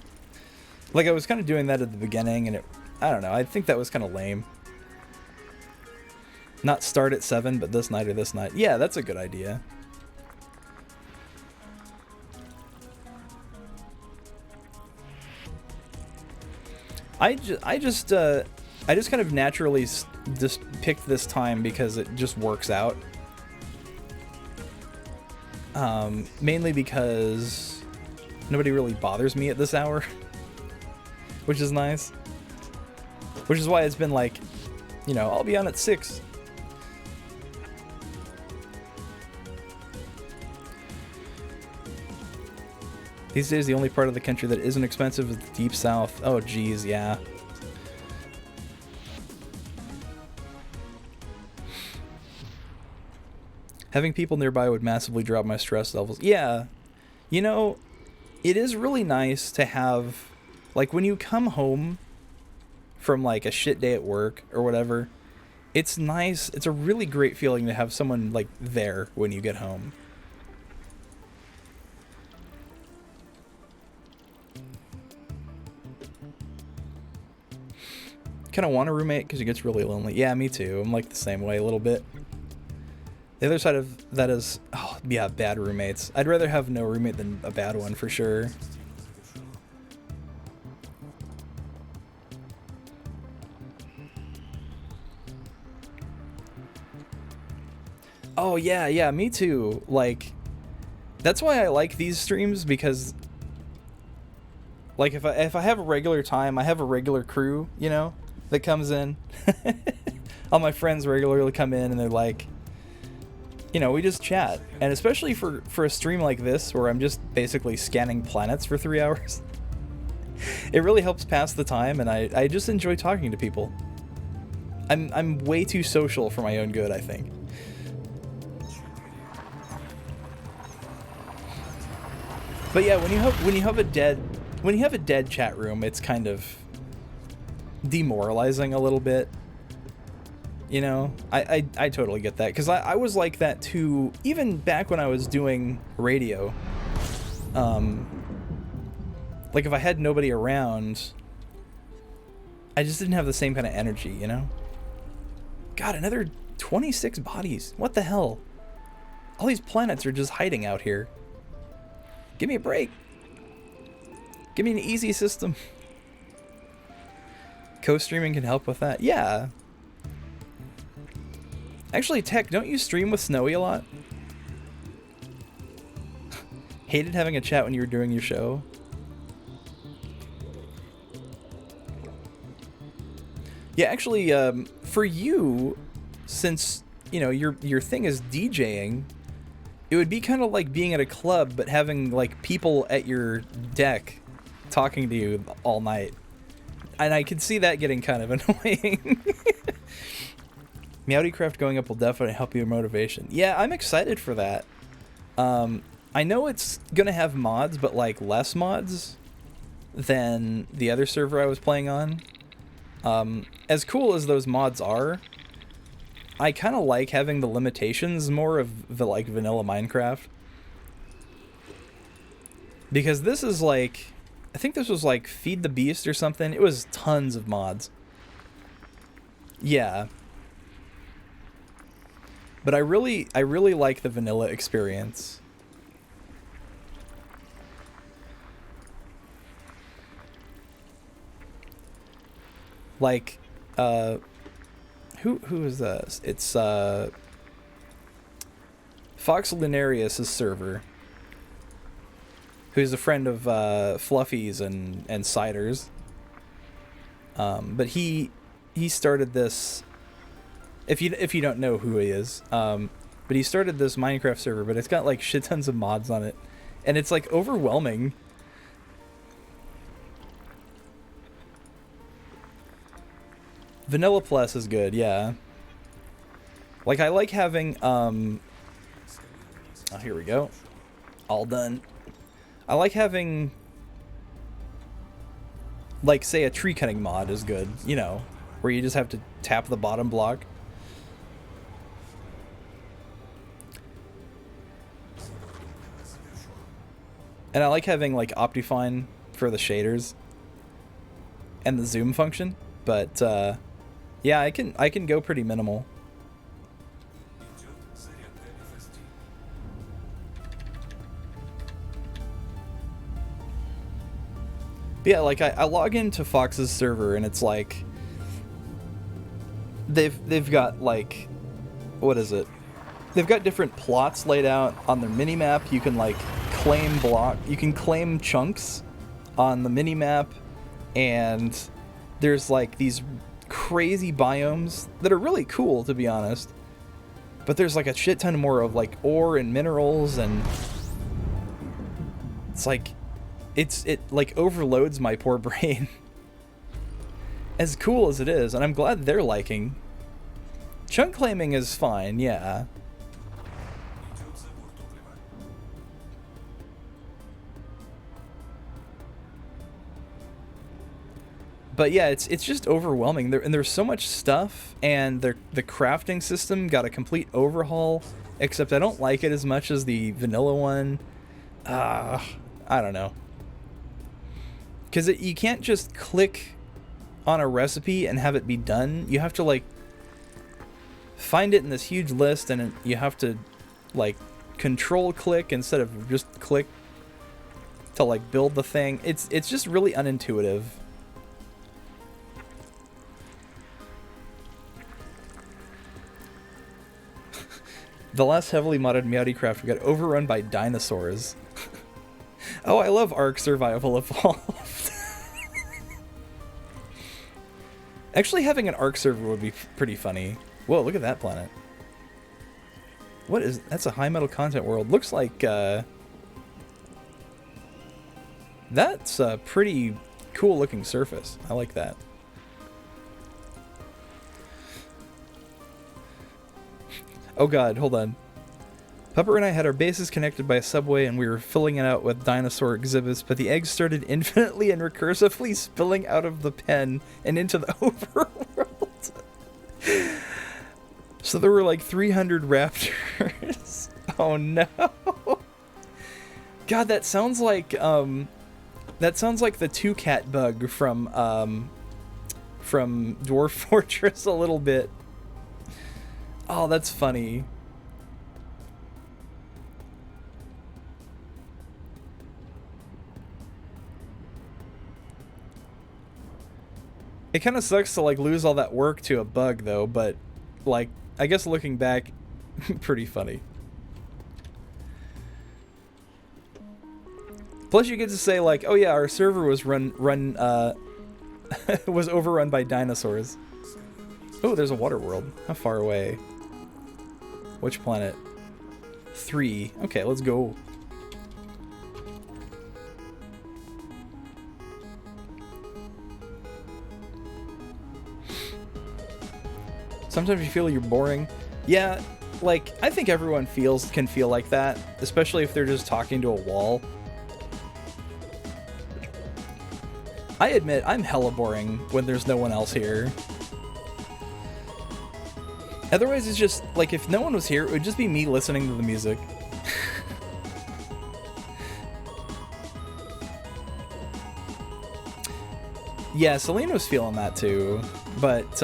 Like, I was kind of doing that at the beginning, and I don't know, I think that was kind of lame. Not start at 7, but this night or this night. Yeah, that's a good idea. I just kind of naturally just picked this time because it just works out. Mainly because nobody really bothers me at this hour, which is nice. Which is why it's been like, you know, I'll be on at 6. These days, the only part of the country that isn't expensive is the Deep South. Oh, geez, yeah. Having people nearby would massively drop my stress levels. Yeah. You know, it is really nice to have, like, when you come home from, like, a shit day at work or whatever, it's nice. It's a really great feeling to have someone, like, there when you get home. Kind of want a roommate because it gets really lonely. Yeah, me too. I'm like the same way a little bit. The other side of that is, oh, yeah, bad roommates. I'd rather have no roommate than a bad one for sure. Oh, yeah, me too. Like, that's why I like these streams, because, like, if I have a regular time, I have a regular crew, you know, that comes in. All my friends regularly come in and they're like, you know, we just chat. And especially for a stream like this, where I'm just basically scanning planets for 3 hours, it really helps pass the time, and I just enjoy talking to people. I'm way too social for my own good, I think. But yeah, when you have a dead chat room, it's kind of demoralizing a little bit. You know, I totally get that, because I was like that too, even back when I was doing radio. Like, if I had nobody around, I just didn't have the same kind of energy, you know? God, another 26 bodies. What the hell? All these planets are just hiding out here. Give me a break. Give me an easy system. Co-streaming can help with that. Yeah. Actually, Tech, don't you stream with Snowy a lot? Hated having a chat when you were doing your show. Yeah, actually, for you, since, you know, your thing is DJing, it would be kind of like being at a club, but having, like, people at your deck talking to you all night. And I could see that getting kind of annoying. Meowdycraft going up will definitely help your motivation. Yeah, I'm excited for that. I know it's gonna have mods, but, like, less mods. than the other server I was playing on. As cool as those mods are, I kind of like having the limitations more of the like vanilla Minecraft. Because this is like, I think this was like Feed the Beast or something. It was tons of mods. Yeah. But I really like the vanilla experience. Like, who is this? It's Fox Lunarius' server, who's a friend of Fluffy's and Cider's. But he started this. If you don't know who he is, but he started this Minecraft server, but it's got like shit tons of mods on it, and it's like overwhelming. Vanilla Plus is good, yeah. Like, I like having, oh, here we go. All done. I like having, like, say a tree cutting mod is good, you know, where you just have to tap the bottom block. And I like having, like, Optifine for the shaders and the zoom function, but, yeah, I can go pretty minimal. But yeah, like I log into Fox's server and it's like they've got like, what is it? They've got different plots laid out on their minimap. You can like claim chunks on the minimap, and there's like these crazy biomes that are really cool, to be honest, but there's like a shit ton more of like ore and minerals, and it's like it like overloads my poor brain. As cool as it is, and I'm glad they're liking. Chunk claiming is fine, yeah. But yeah, it's just overwhelming. And there's so much stuff, and the crafting system got a complete overhaul, except I don't like it as much as the vanilla one. I don't know. Because you can't just click on a recipe and have it be done. You have to, like, find it in this huge list, and you have to, like, control click instead of just click to, like, build the thing. It's just really unintuitive. The last heavily modded Meowdycraft got overrun by dinosaurs. Oh, I love Ark Survival Evolved. Actually, having an Ark server would be pretty funny. Whoa, look at that planet. What is... That's a high metal content world. Looks like, that's a pretty cool looking surface. I like that. Oh god, hold on. Pupper and I had our bases connected by a subway, and we were filling it out with dinosaur exhibits, but the eggs started infinitely and recursively spilling out of the pen and into the overworld. So there were like 300 raptors. Oh no. God, that sounds like the two cat bug from Dwarf Fortress a little bit. Oh, that's funny. It kind of sucks to like lose all that work to a bug though, but like I guess looking back, pretty funny. Plus you get to say like, oh yeah, our server was was overrun by dinosaurs. Oh, there's a water world. How far away? Which planet? 3. Okay, let's go. Sometimes you feel you're boring. Yeah, like, I think everyone can feel like that, especially if they're just talking to a wall. I admit, I'm hella boring when there's no one else here. Otherwise, it's just, like, if no one was here, it would just be me listening to the music. Yeah, Celine was feeling that too, but,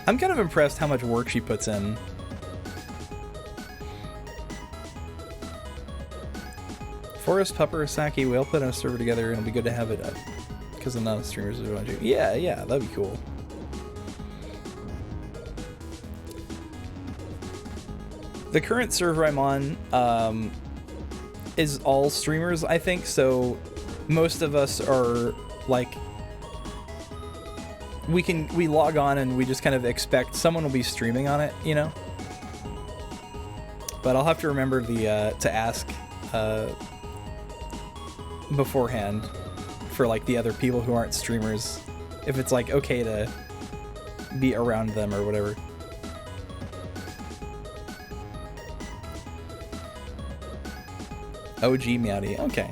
I'm kind of impressed how much work she puts in. Forest, Pupper, Saki, we all put on a server together, and it'll be good to have it up. Because none of the streamers would want to. Yeah, that'd be cool. The current server I'm on is all streamers, I think, so most of us are, like, we log on and we just kind of expect someone will be streaming on it, you know? But I'll have to remember to ask beforehand for, like, the other people who aren't streamers, if it's, like, okay to be around them or whatever. OG Meowdy, okay.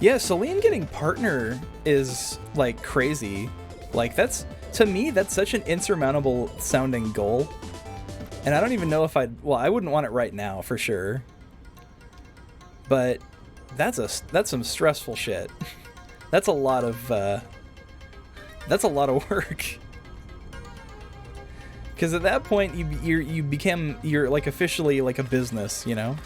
Yeah, Celine getting partner is, like, crazy. Like, that's, to me, that's such an insurmountable sounding goal. And I don't even know if well, I wouldn't want it right now, for sure. But that's some stressful shit. That's a lot of work. Because at that point, you're like officially like a business, you know?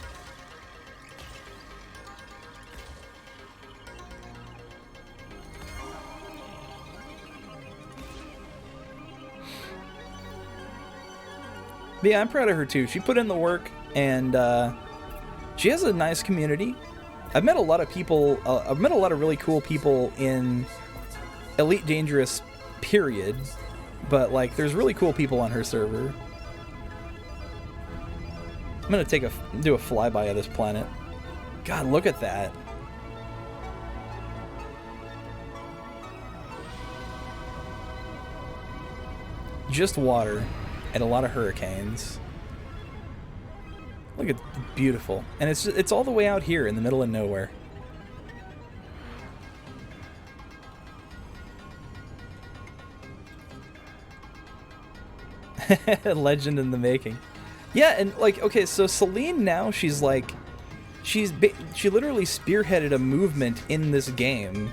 But yeah, I'm proud of her too. She put in the work, and she has a nice community. I've met a lot of people. I've met a lot of really cool people in Elite Dangerous, period. But, like, there's really cool people on her server. I'm gonna do a flyby of this planet. God, look at that. Just water and a lot of hurricanes. Look at beautiful. And it's all the way out here in the middle of nowhere. Legend in the making. Yeah, and like, okay, so Celine now, she's like, she literally spearheaded a movement in this game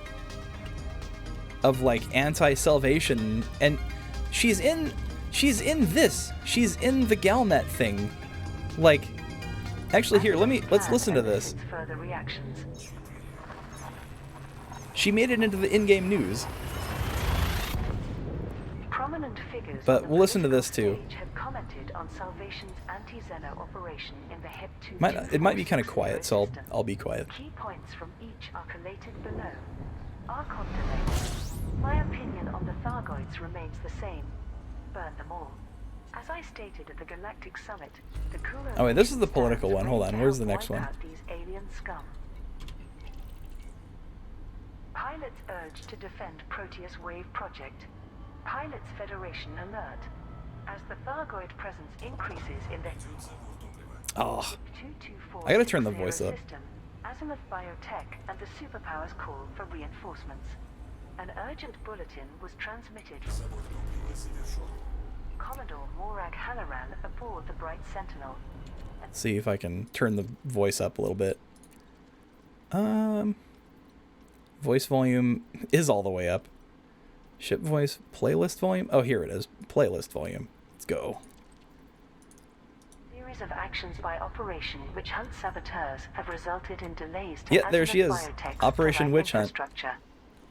of like anti-salvation, and she's in this. She's in the Galnet thing. Like, actually, here, let's listen to this. She made it into the in-game news. Prominent figures but we'll listen to this too. Have commented on Salvation's anti-Xeno operation in the It might be kind of quiet, so I'll be quiet. Key points from each are collated below. Archon delays. My opinion on the Thargoids remains the same. Burn them all. As I stated at the Galactic Summit, the cooler. Oh wait, this is the political one. Hold on, where's the next one? These alien scum. Pilots urged to defend Proteus Wave Project. Pilots Federation alert. As the Thargoid presence increases in the Oh, I gotta turn the voice up. System, Azimuth Biotech and the superpowers call for reinforcements. An urgent bulletin was transmitted. Commodore Morag Halloran aboard the Bright Sentinel. Let's see if I can turn the voice up a little bit. Voice volume is all the way up. Ship voice, playlist volume? Oh, here it is. Playlist volume. Let's go. Series of actions by Operation Witch Hunt saboteurs have resulted in delays to yeah, there she is. Operation Witch Hunt.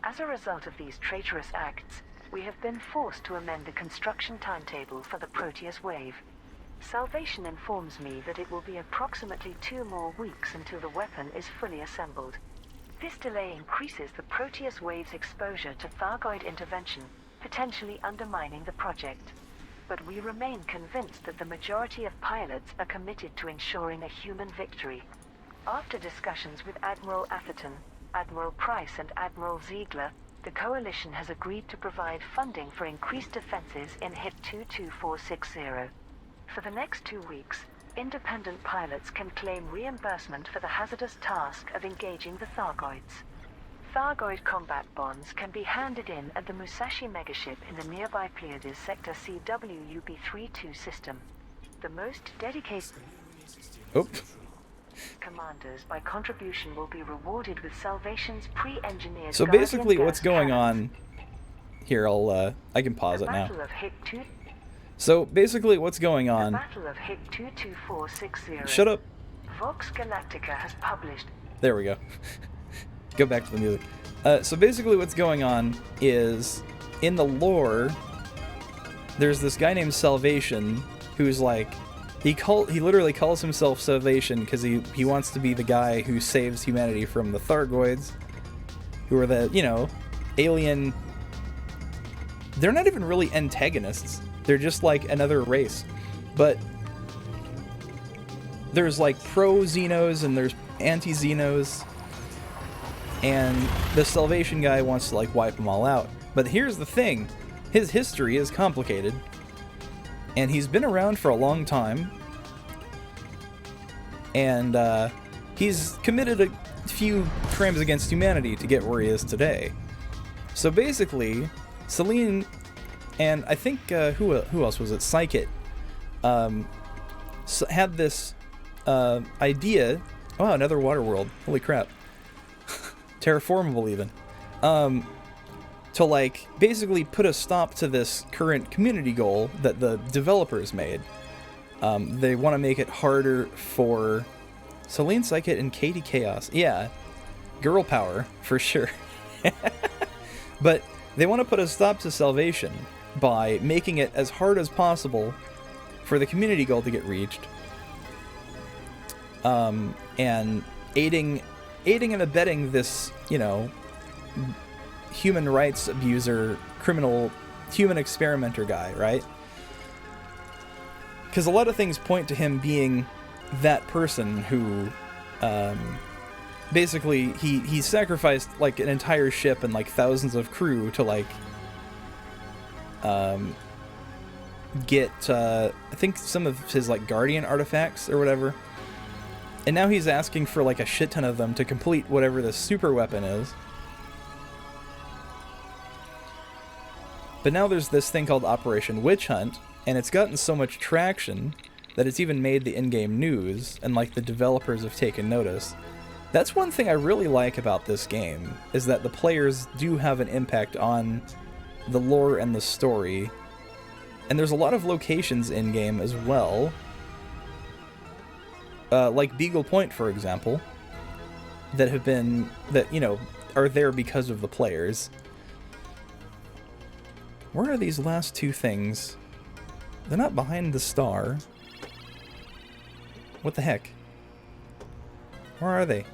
As a result of these traitorous acts, we have been forced to amend the construction timetable for the Proteus wave. Salvation informs me that it will be approximately 2 more weeks until the weapon is fully assembled. This delay increases the Proteus wave's exposure to Thargoid intervention, potentially undermining the project. but we remain convinced that the majority of pilots are committed to ensuring a human victory. After discussions with Admiral Atherton, Admiral Price and Admiral Ziegler, the Coalition has agreed to provide funding for increased defenses in HIP 22460. For the next 2 weeks, independent pilots can claim reimbursement for the hazardous task of engaging the Thargoids. Thargoid combat bonds can be handed in at the Musashi megaship in the nearby Pleiades Sector CWUB-32 system. The most dedicated commanders by contribution will be rewarded with Salvation's pre-engineered. So basically, what's going on here? I can pause it now. So basically, what's going on? The Battle of HIP 22460. Shut up. Vox Galactica has published. There we go. Go back to the music. So basically what's going on is, in the lore, there's this guy named Salvation who's like, he literally calls himself Salvation because he wants to be the guy who saves humanity from the Thargoids, who are the, alien. They're not even really antagonists. They're just like another race. But there's like pro-Xenos and there's anti-Xenos. And the Salvation guy wants to like wipe them all out. But here's the thing. His history is complicated. And he's been around for a long time. And he's committed a few crimes against humanity to get where he is today. So basically, Celine and I think who else was it? Psychit had this idea. Oh, wow, another water world. Holy crap. Terraformable even, to like basically put a stop to this current community goal that the developers made. They want to make it harder for Celine, Psychit, and Katie Chaos. Yeah, girl power for sure. But they want to put a stop to Salvation by making it as hard as possible for the community goal to get reached, and aiding and abetting this, human rights abuser, criminal, human experimenter guy, right? Because a lot of things point to him being that person who, basically, he sacrificed, like, an entire ship and, like, thousands of crew to, like, get, I think some of his, like, Guardian artifacts or whatever. And now he's asking for like a shit ton of them to complete whatever this super weapon is. But now there's this thing called Operation Witch Hunt, and it's gotten so much traction that it's even made the in-game news, and like the developers have taken notice. That's one thing I really like about this game, is that the players do have an impact on the lore and the story. And there's a lot of locations in-game as well. Like Beagle Point, for example, that are there because of the players. Where are these last two things? They're not behind the star. What the heck? Where are they?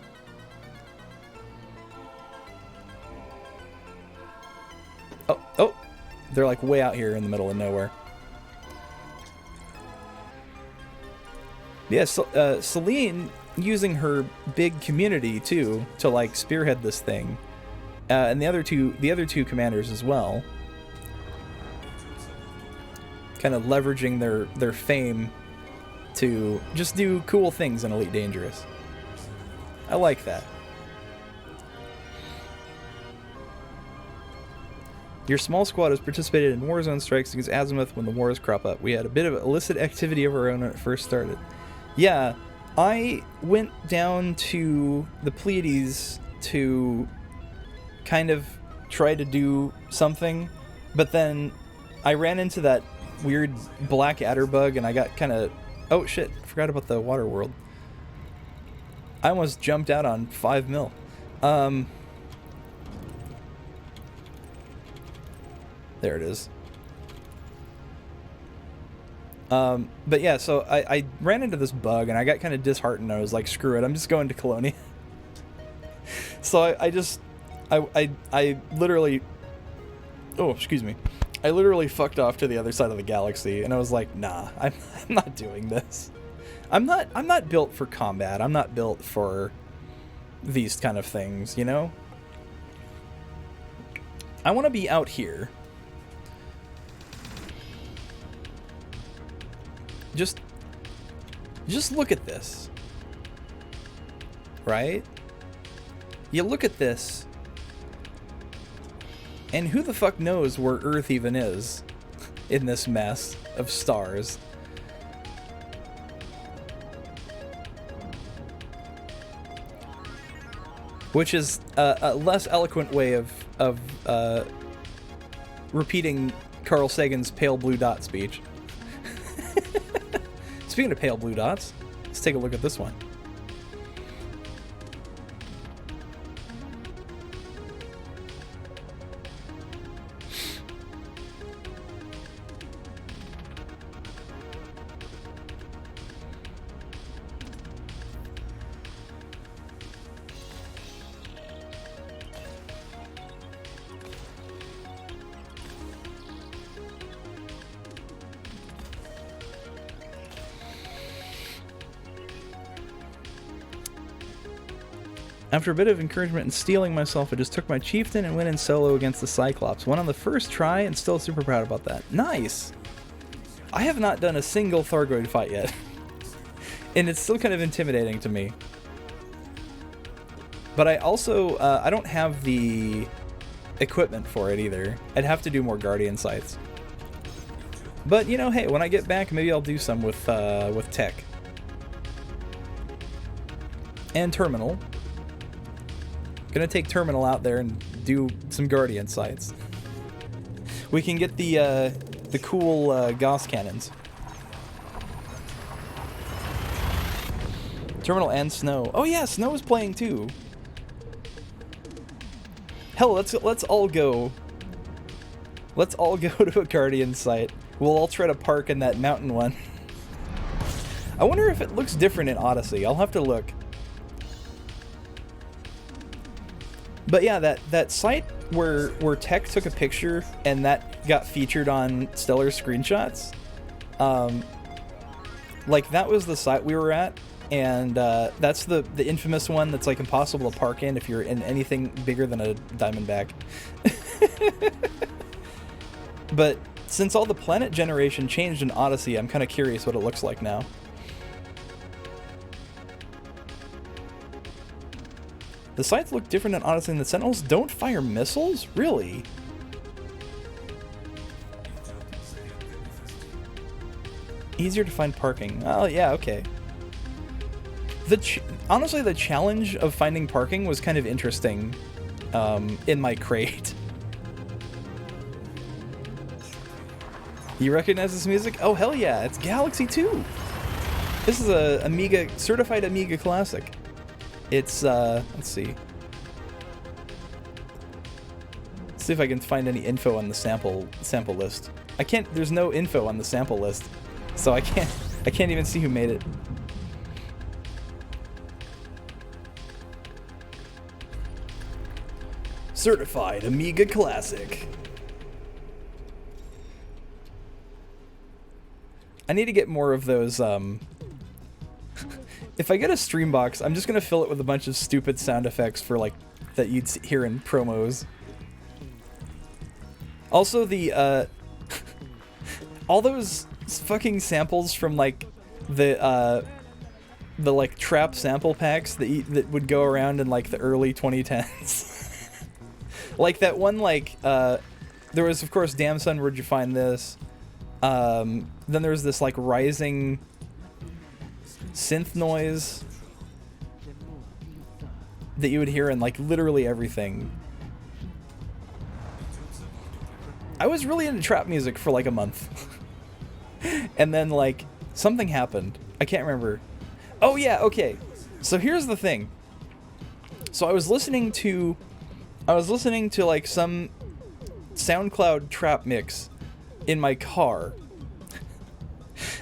Oh! They're like way out here in the middle of nowhere. Yeah, so, Celine using her big community too to like spearhead this thing, and the other two commanders as well, kind of leveraging their fame to just do cool things in Elite Dangerous. I like that. Your small squad has participated in Warzone strikes against Azimuth when the wars crop up. We had a bit of illicit activity of our own when it first started. Yeah, I went down to the Pleiades to kind of try to do something, but then I ran into that weird black adder bug and I got kind of... Oh shit, I forgot about the water world. I almost jumped out on 5 mil. There it is. But yeah, so I ran into this bug and I got kind of disheartened. I was like, screw it, I'm just going to Colonia. So I literally, oh, excuse me. I literally fucked off to the other side of the galaxy, and I was like, nah, I'm not doing this. I'm not built for combat. I'm not built for these kind of things, you know? I want to be out here. Just look at this. Right? You look at this, and who the fuck knows where Earth even is in this mess of stars? Which is a less eloquent way of repeating Carl Sagan's pale blue dot speech. Speaking of pale blue dots, let's take a look at this one. After a bit of encouragement and steeling myself, I just took my chieftain and went in solo against the Cyclops. Won on the first try and still super proud about that. Nice! I have not done a single Thargoid fight yet. And it's still kind of intimidating to me. But I also, I don't have the equipment for it either. I'd have to do more Guardian sights. But, you know, hey, when I get back, maybe I'll do some with Tech. And Terminal. Gonna take Terminal out there and do some Guardian sights. We can get the cool Gauss cannons. Terminal and Snow. Oh yeah, Snow is playing too. Hell, let's all go. Let's all go to a Guardian site. We'll all try to park in that mountain one. I wonder if it looks different in Odyssey. I'll have to look. But yeah, that site where Tech took a picture and that got featured on Stellar Screenshots, like that was the site we were at, and that's the infamous one that's like impossible to park in if you're in anything bigger than a Diamondback. But since all the planet generation changed in Odyssey, I'm kind of curious what it looks like now. The sites look different in Odyssey, and the Sentinels don't fire missiles? Really? Easier to find parking. Oh, yeah, okay. Honestly, the challenge of finding parking was kind of interesting in my crate. You recognize this music? Oh, hell yeah, it's Galaxy 2! This is a Amiga, certified Amiga classic. It's, let's see. Let's see if I can find any info on the sample list. I can't, there's no info on the sample list, so I can't even see who made it. Certified Amiga classic. I need to get more of those, if I get a stream box, I'm just gonna fill it with a bunch of stupid sound effects for like that you'd hear in promos. Also, the all those fucking samples from like the like trap sample packs that would go around in like the early 2010s. Like that one, like there was of course Damn Son, Where'd You Find This? Then there was this like rising synth noise that you would hear in like literally everything. I was really into trap music for like a month. And then like something happened. I can't remember. Oh yeah, okay. So here's the thing. So I was listening to like some SoundCloud trap mix in my car.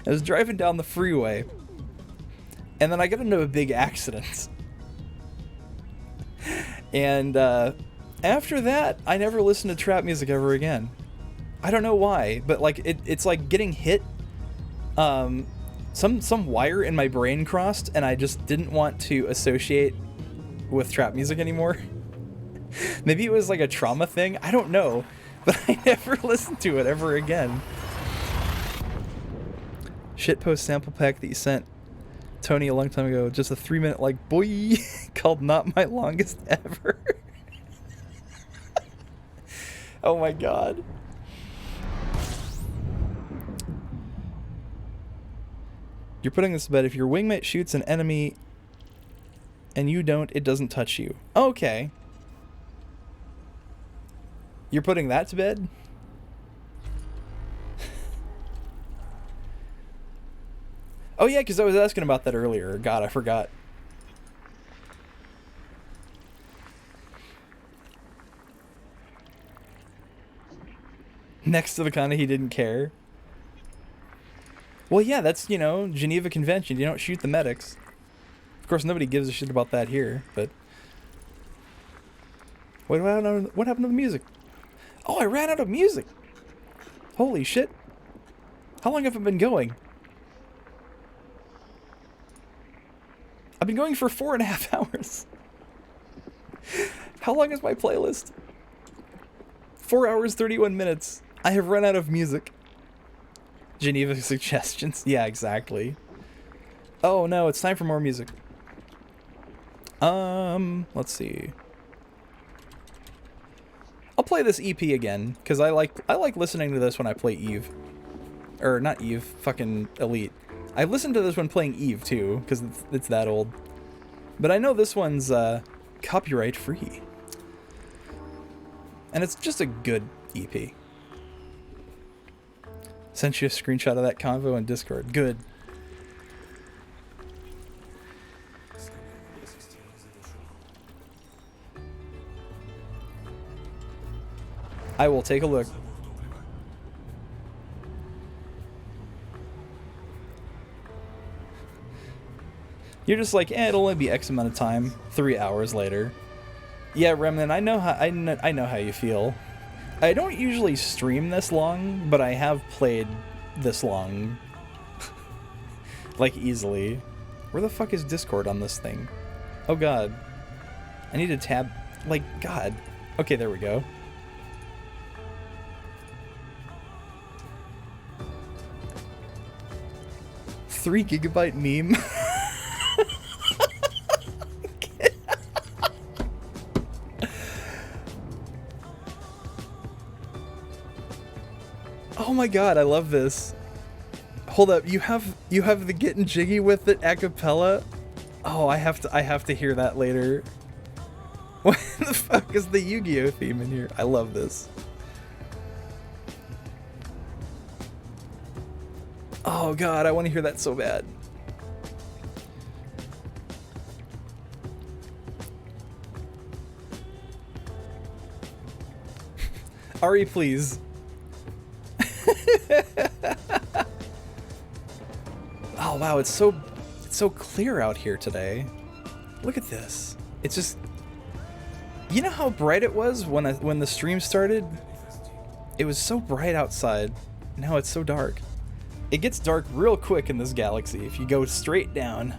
I was driving down the freeway, and then I got into a big accident. And after that, I never listened to trap music ever again. I don't know why, but like it's like getting hit. Some wire in my brain crossed, and I just didn't want to associate with trap music anymore. Maybe it was like a trauma thing. I don't know, but I never listened to it ever again. Shitpost sample pack that you sent Tony a long time ago. Just a 3-minute like boy called "Not My Longest Ever." Oh my god. You're putting this to bed. If your wingmate shoots an enemy and you don't, it doesn't touch you. Okay. You're putting that to bed? Oh yeah, because I was asking about that earlier. God, I forgot. Next to the kind of he didn't care. Well, yeah, that's, you know, Geneva Convention. You don't shoot the medics. Of course, nobody gives a shit about that here, but... What happened to the music? Oh, I ran out of music! Holy shit. How long have I been going? I've been going for 4.5 hours. How long is my playlist? 4 hours, 31 minutes. I have run out of music. Geneva suggestions. Yeah, exactly. Oh no, it's time for more music. Let's see. I'll play this EP again, because I like listening to this when I play Eve. Or not Eve, fucking Elite. I listened to this when playing Eve too, because it's that old. But I know this one's copyright free. And it's just a good EP. Sent you a screenshot of that convo in Discord. Good. I will take a look. You're just like, it'll only be X amount of time. 3 hours later. Yeah, Remnant, I know how you feel. I don't usually stream this long, but I have played this long. Like, easily. Where the fuck is Discord on this thing? Oh god. I need to tab... Like, god. Okay, there we go. $3 GB meme? Oh my god, I love this. Hold up, you have the getting jiggy with it a cappella? Oh, I have to hear that later. What the fuck is the Yu-Gi-Oh theme in here? I love this. Oh god, I want to hear that so bad. Ari, please. Oh wow, it's so clear out here today. Look at this. It's just, you know how bright it was when the stream started? It was so bright outside. Now it's so dark. It gets dark real quick in this galaxy if you go straight down.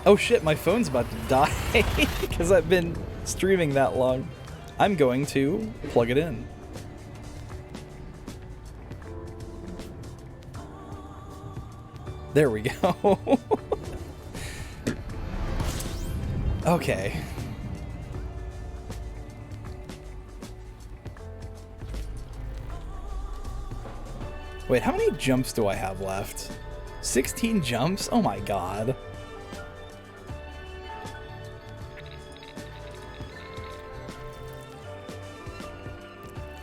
Oh shit, my phone's about to die because I've been streaming that long. I'm going to plug it in. There we go. Okay. Wait, how many jumps do I have left? 16 jumps? Oh my god.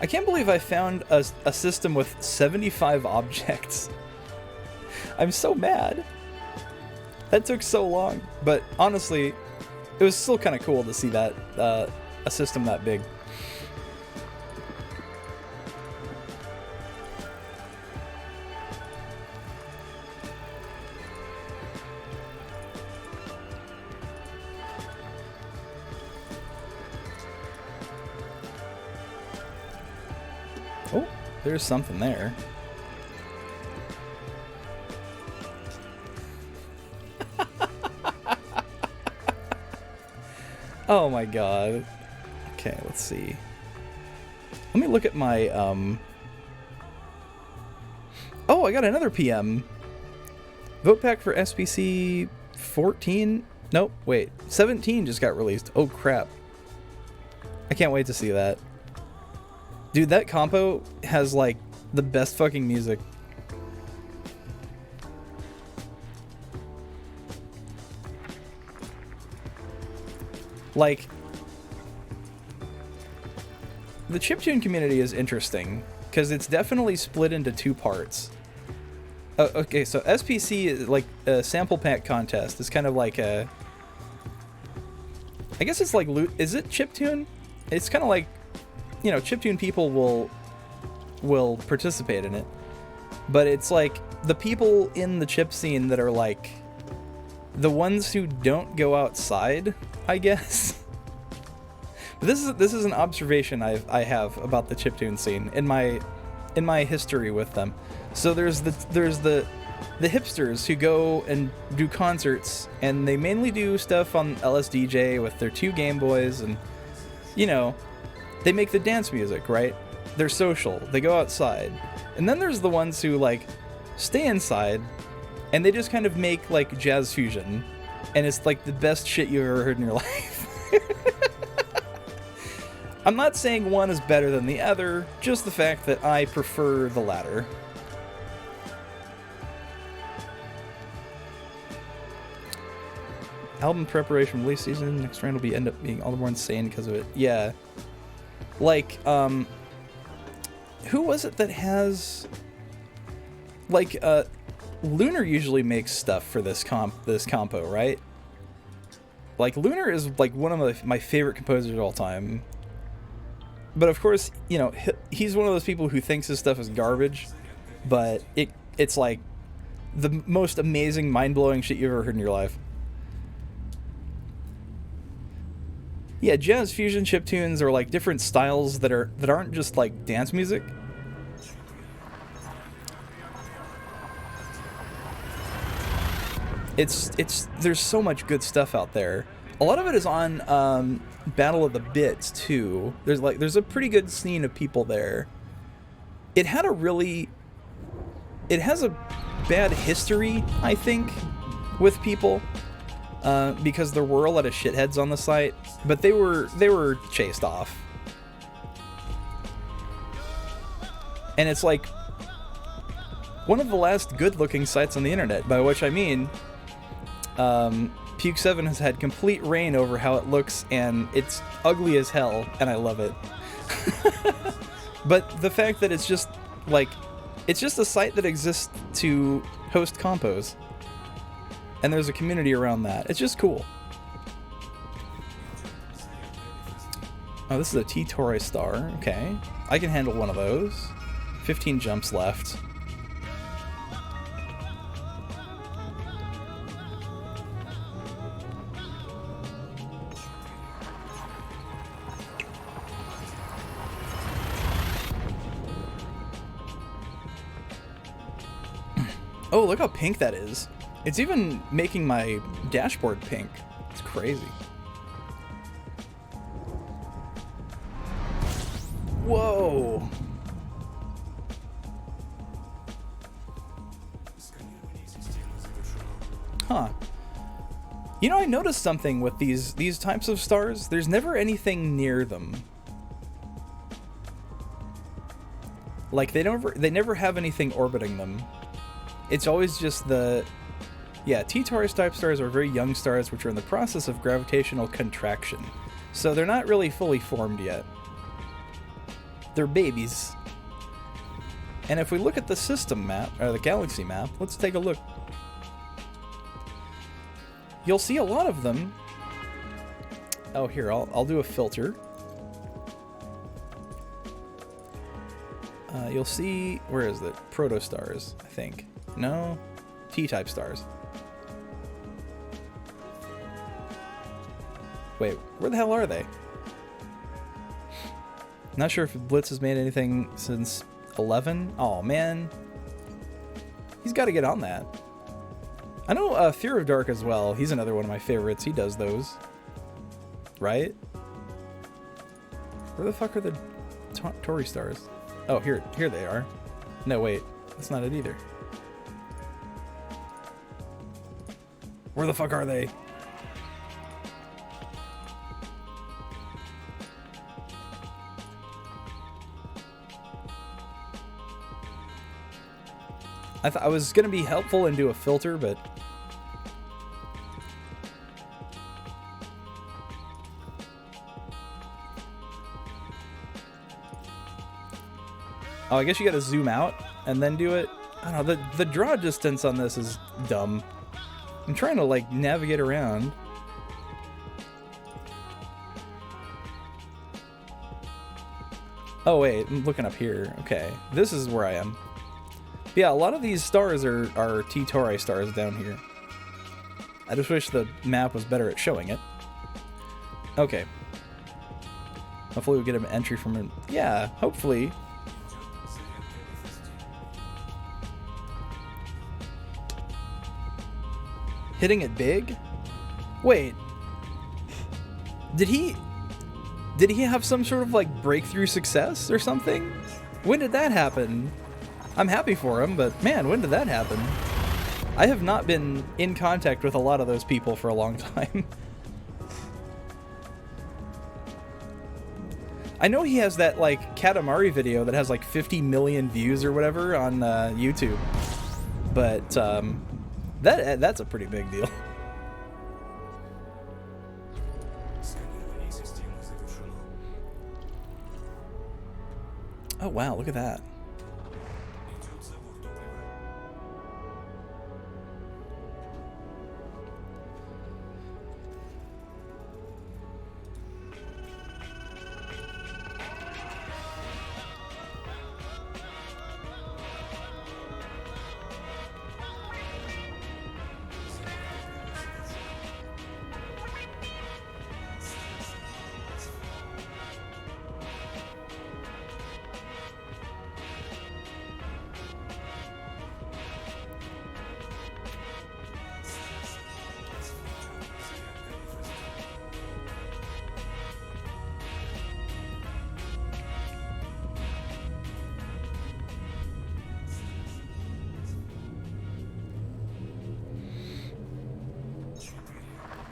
I can't believe I found a system with 75 objects. I'm so mad. That took so long, but honestly, it was still kind of cool to see that a system that big. There's something there. Oh my god. Okay, let's see. Let me look at my, Oh, I got another PM. Vote pack for SPC 14? Nope, wait. 17 just got released. Oh, crap. I can't wait to see that. Dude, that compo has, like, the best fucking music. Like, the chiptune community is interesting, because it's definitely split into two parts. Oh, okay, so SPC is like a sample pack contest. It's kind of like a... I guess it's like... Is it chiptune? It's kind of like... You know, chiptune people will participate in it. But it's like the people in the chip scene that are like... The ones who don't go outside, I guess. But this is an observation I have about the chiptune scene in my history with them. So there's the hipsters who go and do concerts, and they mainly do stuff on LSDJ with their 2 Game Boys, and you know, they make the dance music, right? They're social. They go outside. And then there's the ones who like stay inside and they just kind of make like jazz fusion, and it's like the best shit you've ever heard in your life. I'm not saying one is better than the other, just the fact that I prefer the latter. Album preparation, release season, next round will be end up being all the more insane because of it. Yeah. Like, who was it that has... Like, Lunar usually makes stuff for this compo, right? Like, Lunar is like one of my favorite composers of all time. But of course, you know, he's one of those people who thinks his stuff is garbage, but it's like the most amazing, mind-blowing shit you've ever heard in your life. Yeah, jazz fusion chiptunes are like different styles that aren't just like dance music. There's so much good stuff out there. A lot of it is on Battle of the Bits too. There's a pretty good scene of people there. It has a bad history, I think, with people, because there were a lot of shitheads on the site, but they were chased off. And it's like one of the last good-looking sites on the internet, by which I mean, Puke 7 has had complete reign over how it looks, and it's ugly as hell, and I love it. But the fact that it's just a site that exists to host compos, and there's a community around that. It's just cool. Oh, this is a T-Tory star. Okay. I can handle one of those. 15 jumps left. Oh, look how pink that is. It's even making my dashboard pink. It's crazy. Whoa. Huh. You know, I noticed something with these types of stars. There's never anything near them. Like, they never have anything orbiting them. It's always just the... Yeah, T-Taurus type stars are very young stars which are in the process of gravitational contraction. So they're not really fully formed yet. They're babies. And if we look at the system map, or the galaxy map, let's take a look. You'll see a lot of them. Oh, here, I'll do a filter. You'll see... Where is it? Protostars, I think. No? T-type stars. Wait, where the hell are they? Not sure if Blitz has made anything since 11? Oh, man. He's got to get on that. I know Fear of Dark as well. He's another one of my favorites. He does those. Right? Where the fuck are the Tory stars? Oh, here they are. No, wait. That's not it either. Where the fuck are they? I was going to be helpful and do a filter, but... Oh, I guess you got to zoom out and then do it. I don't know, the draw distance on this is dumb. I'm trying to, like, navigate around. Oh, wait, I'm looking up here. Okay, this is where I am. Yeah, a lot of these stars are T-Tauri stars down here. I just wish the map was better at showing it. Okay. Hopefully we get an entry from him. Yeah, hopefully. Hitting it big? Wait. Did he have some sort of, like, breakthrough success or something? When did that happen? I'm happy for him, but man, when did that happen? I have not been in contact with a lot of those people for a long time. I know he has that, like, Katamari video that has like 50 million views or whatever on YouTube, but that's a pretty big deal. Oh wow, look at that.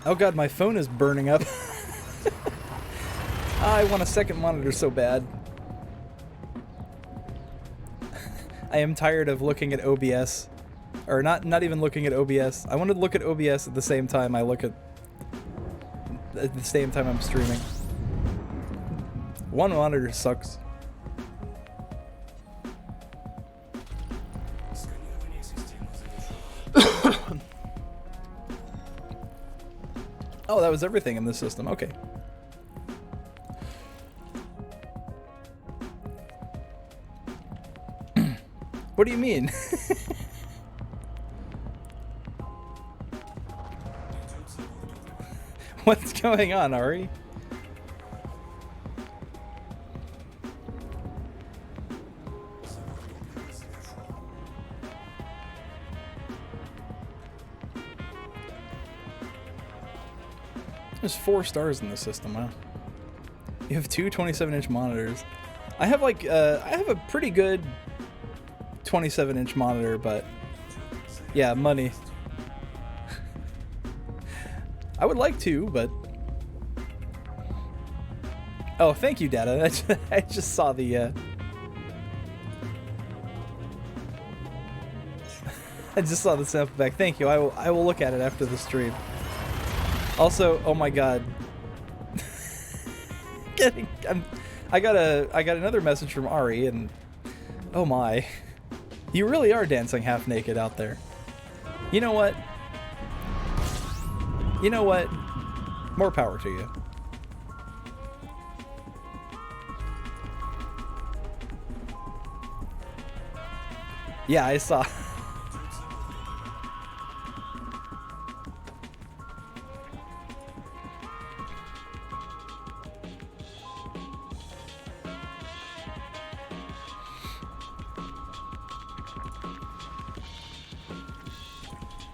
Oh god, my phone is burning up. I want a second monitor so bad. I am tired of looking at OBS. Or not even looking at OBS. I want to look at OBS at the same time I look at the same time I'm streaming. One monitor sucks. Oh, that was everything in this system. Okay. What do you mean? What's going on, Ari? There's 4 stars in this system, wow. You have 2 27-inch monitors. I have like, I have a pretty good 27-inch monitor, but yeah, money. I would like to, but... Oh, thank you, Data. I just saw the, I just saw the sample back. Thank you. I will look at it after the stream. Also, oh my god. I got another message from Ari, and oh my. You really are dancing half naked out there. You know what? You know what? More power to you. Yeah, I saw.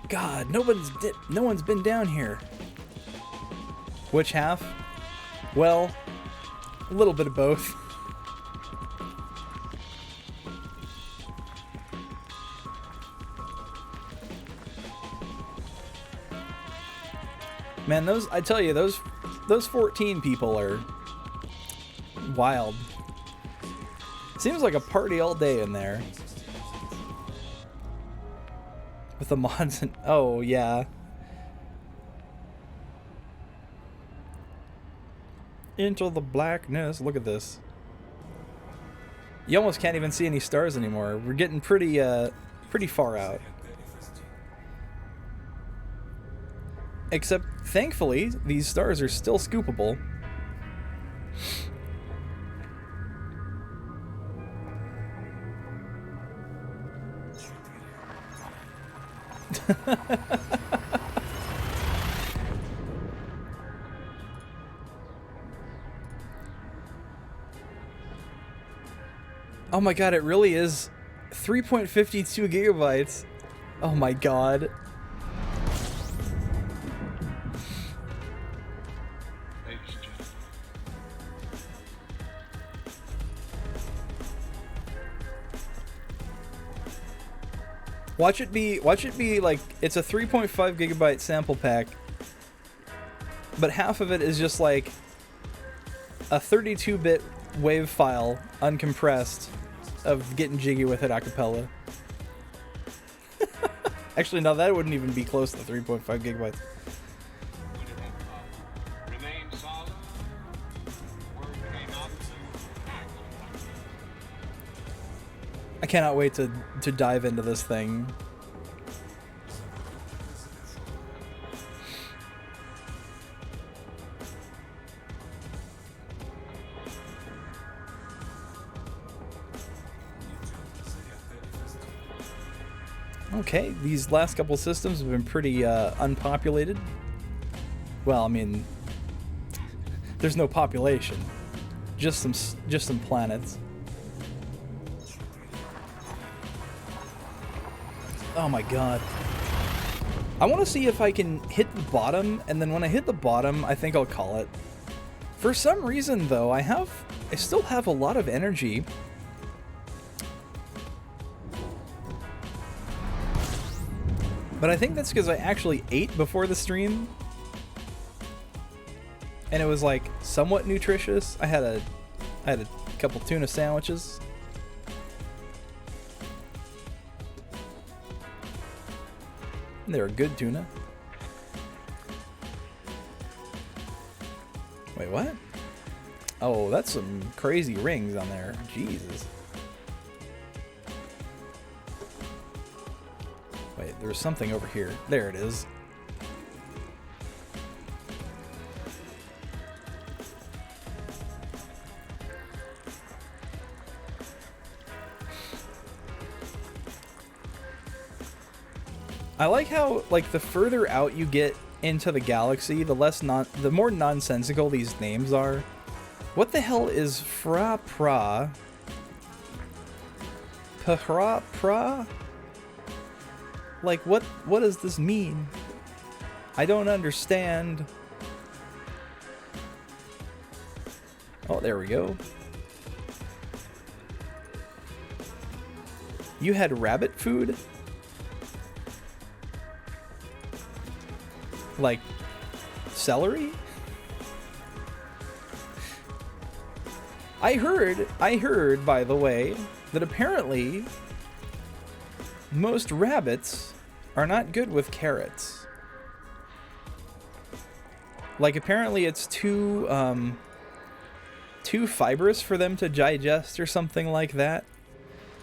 God, no one's been down here. Which half? Well, a little bit of both. Man, I tell you, those 14 people are wild. Seems like a party all day in there. With the mods and oh yeah. Into the blackness. Look at this. You almost can't even see any stars anymore. We're getting pretty far out. Except, thankfully, these stars are still scoopable. Oh my god, it really is 3.52 gigabytes. Oh my god. Watch it be like, it's a 3.5 gigabyte sample pack, but half of it is just like a 32-bit wave file, uncompressed, of getting jiggy with it a cappella. Actually, no, that wouldn't even be close to 3.5 gigabytes. I cannot wait to dive into this thing. Okay, these last couple systems have been pretty unpopulated. Well, I mean, there's no population, just some planets. Oh my god. I want to see if I can hit the bottom, and then when I hit the bottom, I think I'll call it. For some reason, though, I still have a lot of energy. But I think that's because I actually ate before the stream. And it was like somewhat nutritious. I had a couple tuna sandwiches. And they were good tuna. Wait, what? Oh, that's some crazy rings on there. Jesus. Wait, there's something over here. There it is. I like how, like, the further out you get into the galaxy, the more nonsensical these names are. What the hell is Pra? Pra? Like, what does this mean? I don't understand. Oh, there we go. You had rabbit food? Like, celery? I heard, by the way, that apparently most rabbits are not good with carrots. Like, apparently it's too fibrous for them to digest or something like that.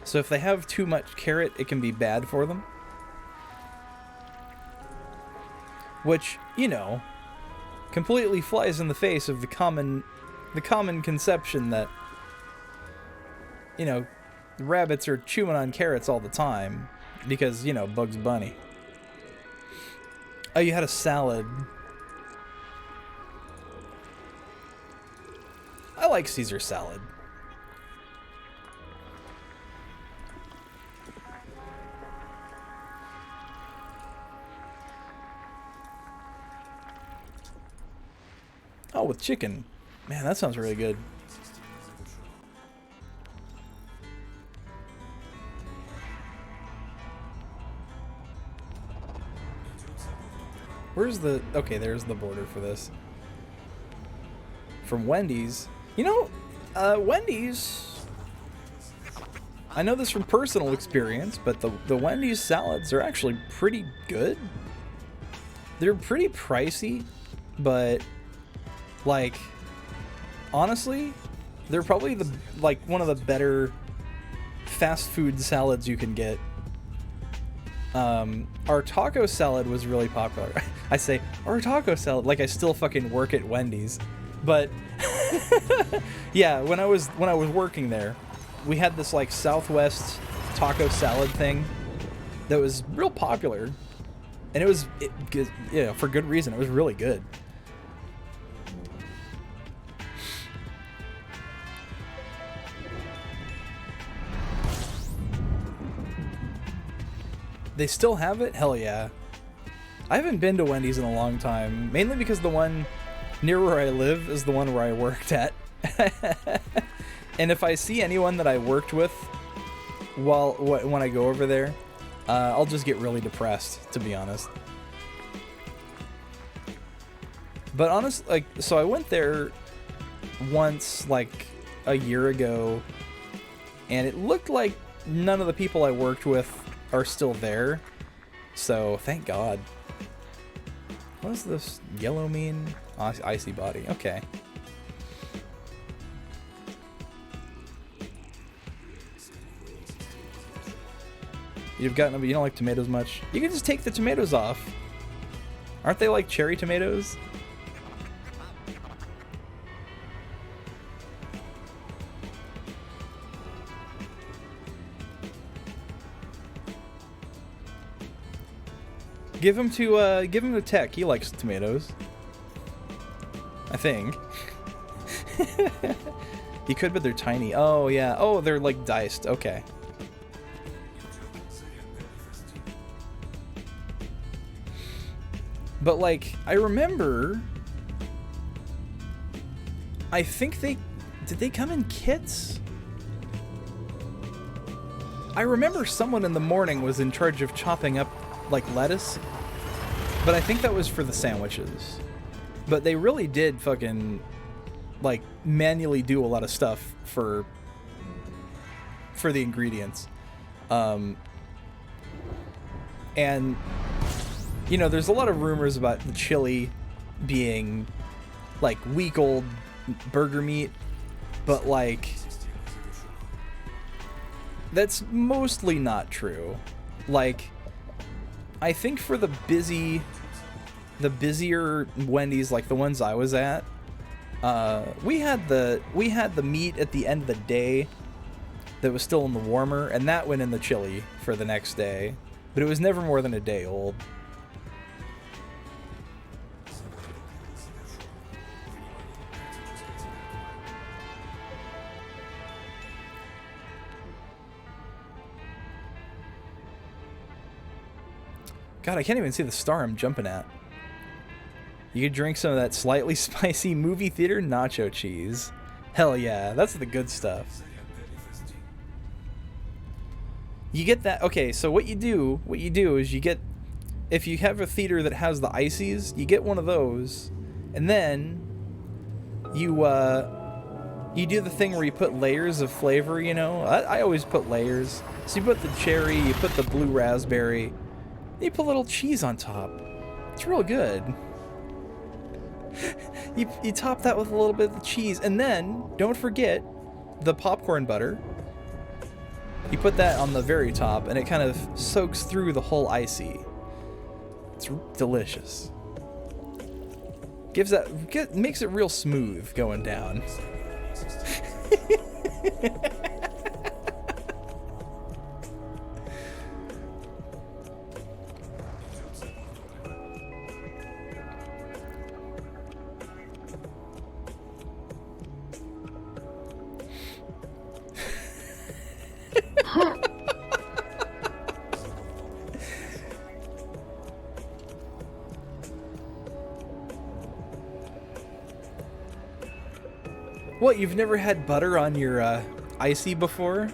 So if they have too much carrot, it can be bad for them. Which, you know, completely flies in the face of the common conception that, you know, rabbits are chewing on carrots all the time because, you know, Bugs Bunny. Oh, you had a salad. I like Caesar salad. Oh, with chicken. Man, that sounds really good. Where's the... Okay, there's the border for this. From Wendy's. You know, Wendy's... I know this from personal experience, but the Wendy's salads are actually pretty good. They're pretty pricey, but, like, honestly, they're probably one of the better fast food salads you can get. Our taco salad was really popular. I say, our taco salad, like I still fucking work at Wendy's. But, yeah, when I was working there, we had this, like, Southwest taco salad thing that was real popular. And it was, for good reason. It was really good. They still have it? Hell yeah. I haven't been to Wendy's in a long time. Mainly because the one near where I live is the one where I worked at. And if I see anyone that I worked with when I go over there, I'll just get really depressed, to be honest. But honestly, like, so I went there once, like, a year ago, and it looked like none of the people I worked with are still there. So, thank God. What does this yellow mean? Icy body. Okay. You don't like tomatoes much? You can just take the tomatoes off. Aren't they like cherry tomatoes? Give him to Tech. He likes tomatoes. I think. You could, but they're tiny. Oh yeah. Oh, they're like diced. Okay. But, like, I remember... I think did they come in kits? I remember someone in the morning was in charge of chopping up, like, lettuce. But I think that was for the sandwiches. But they really did fucking, like, manually do a lot of stuff for the ingredients. And... You know, there's a lot of rumors about the chili being, like, week-old burger meat, but, like, that's mostly not true. Like, I think for the busier Wendy's, like the ones I was at, we had the meat at the end of the day that was still in the warmer, and that went in the chili for the next day, but it was never more than a day old. God, I can't even see the star I'm jumping at. You could drink some of that slightly spicy movie theater nacho cheese. Hell yeah, that's the good stuff. You get that. Okay, so what you do is you get, if you have a theater that has the ices, you get one of those, and then you do the thing where you put layers of flavor, you know? I always put layers. So you put the cherry, you put the blue raspberry, you put a little cheese on top. It's real good. You top that with a little bit of the cheese, and then don't forget the popcorn butter. You put that on the very top, and it kind of soaks through the whole icy. It's delicious. Makes it real smooth going down. What, you've never had butter on your icy before?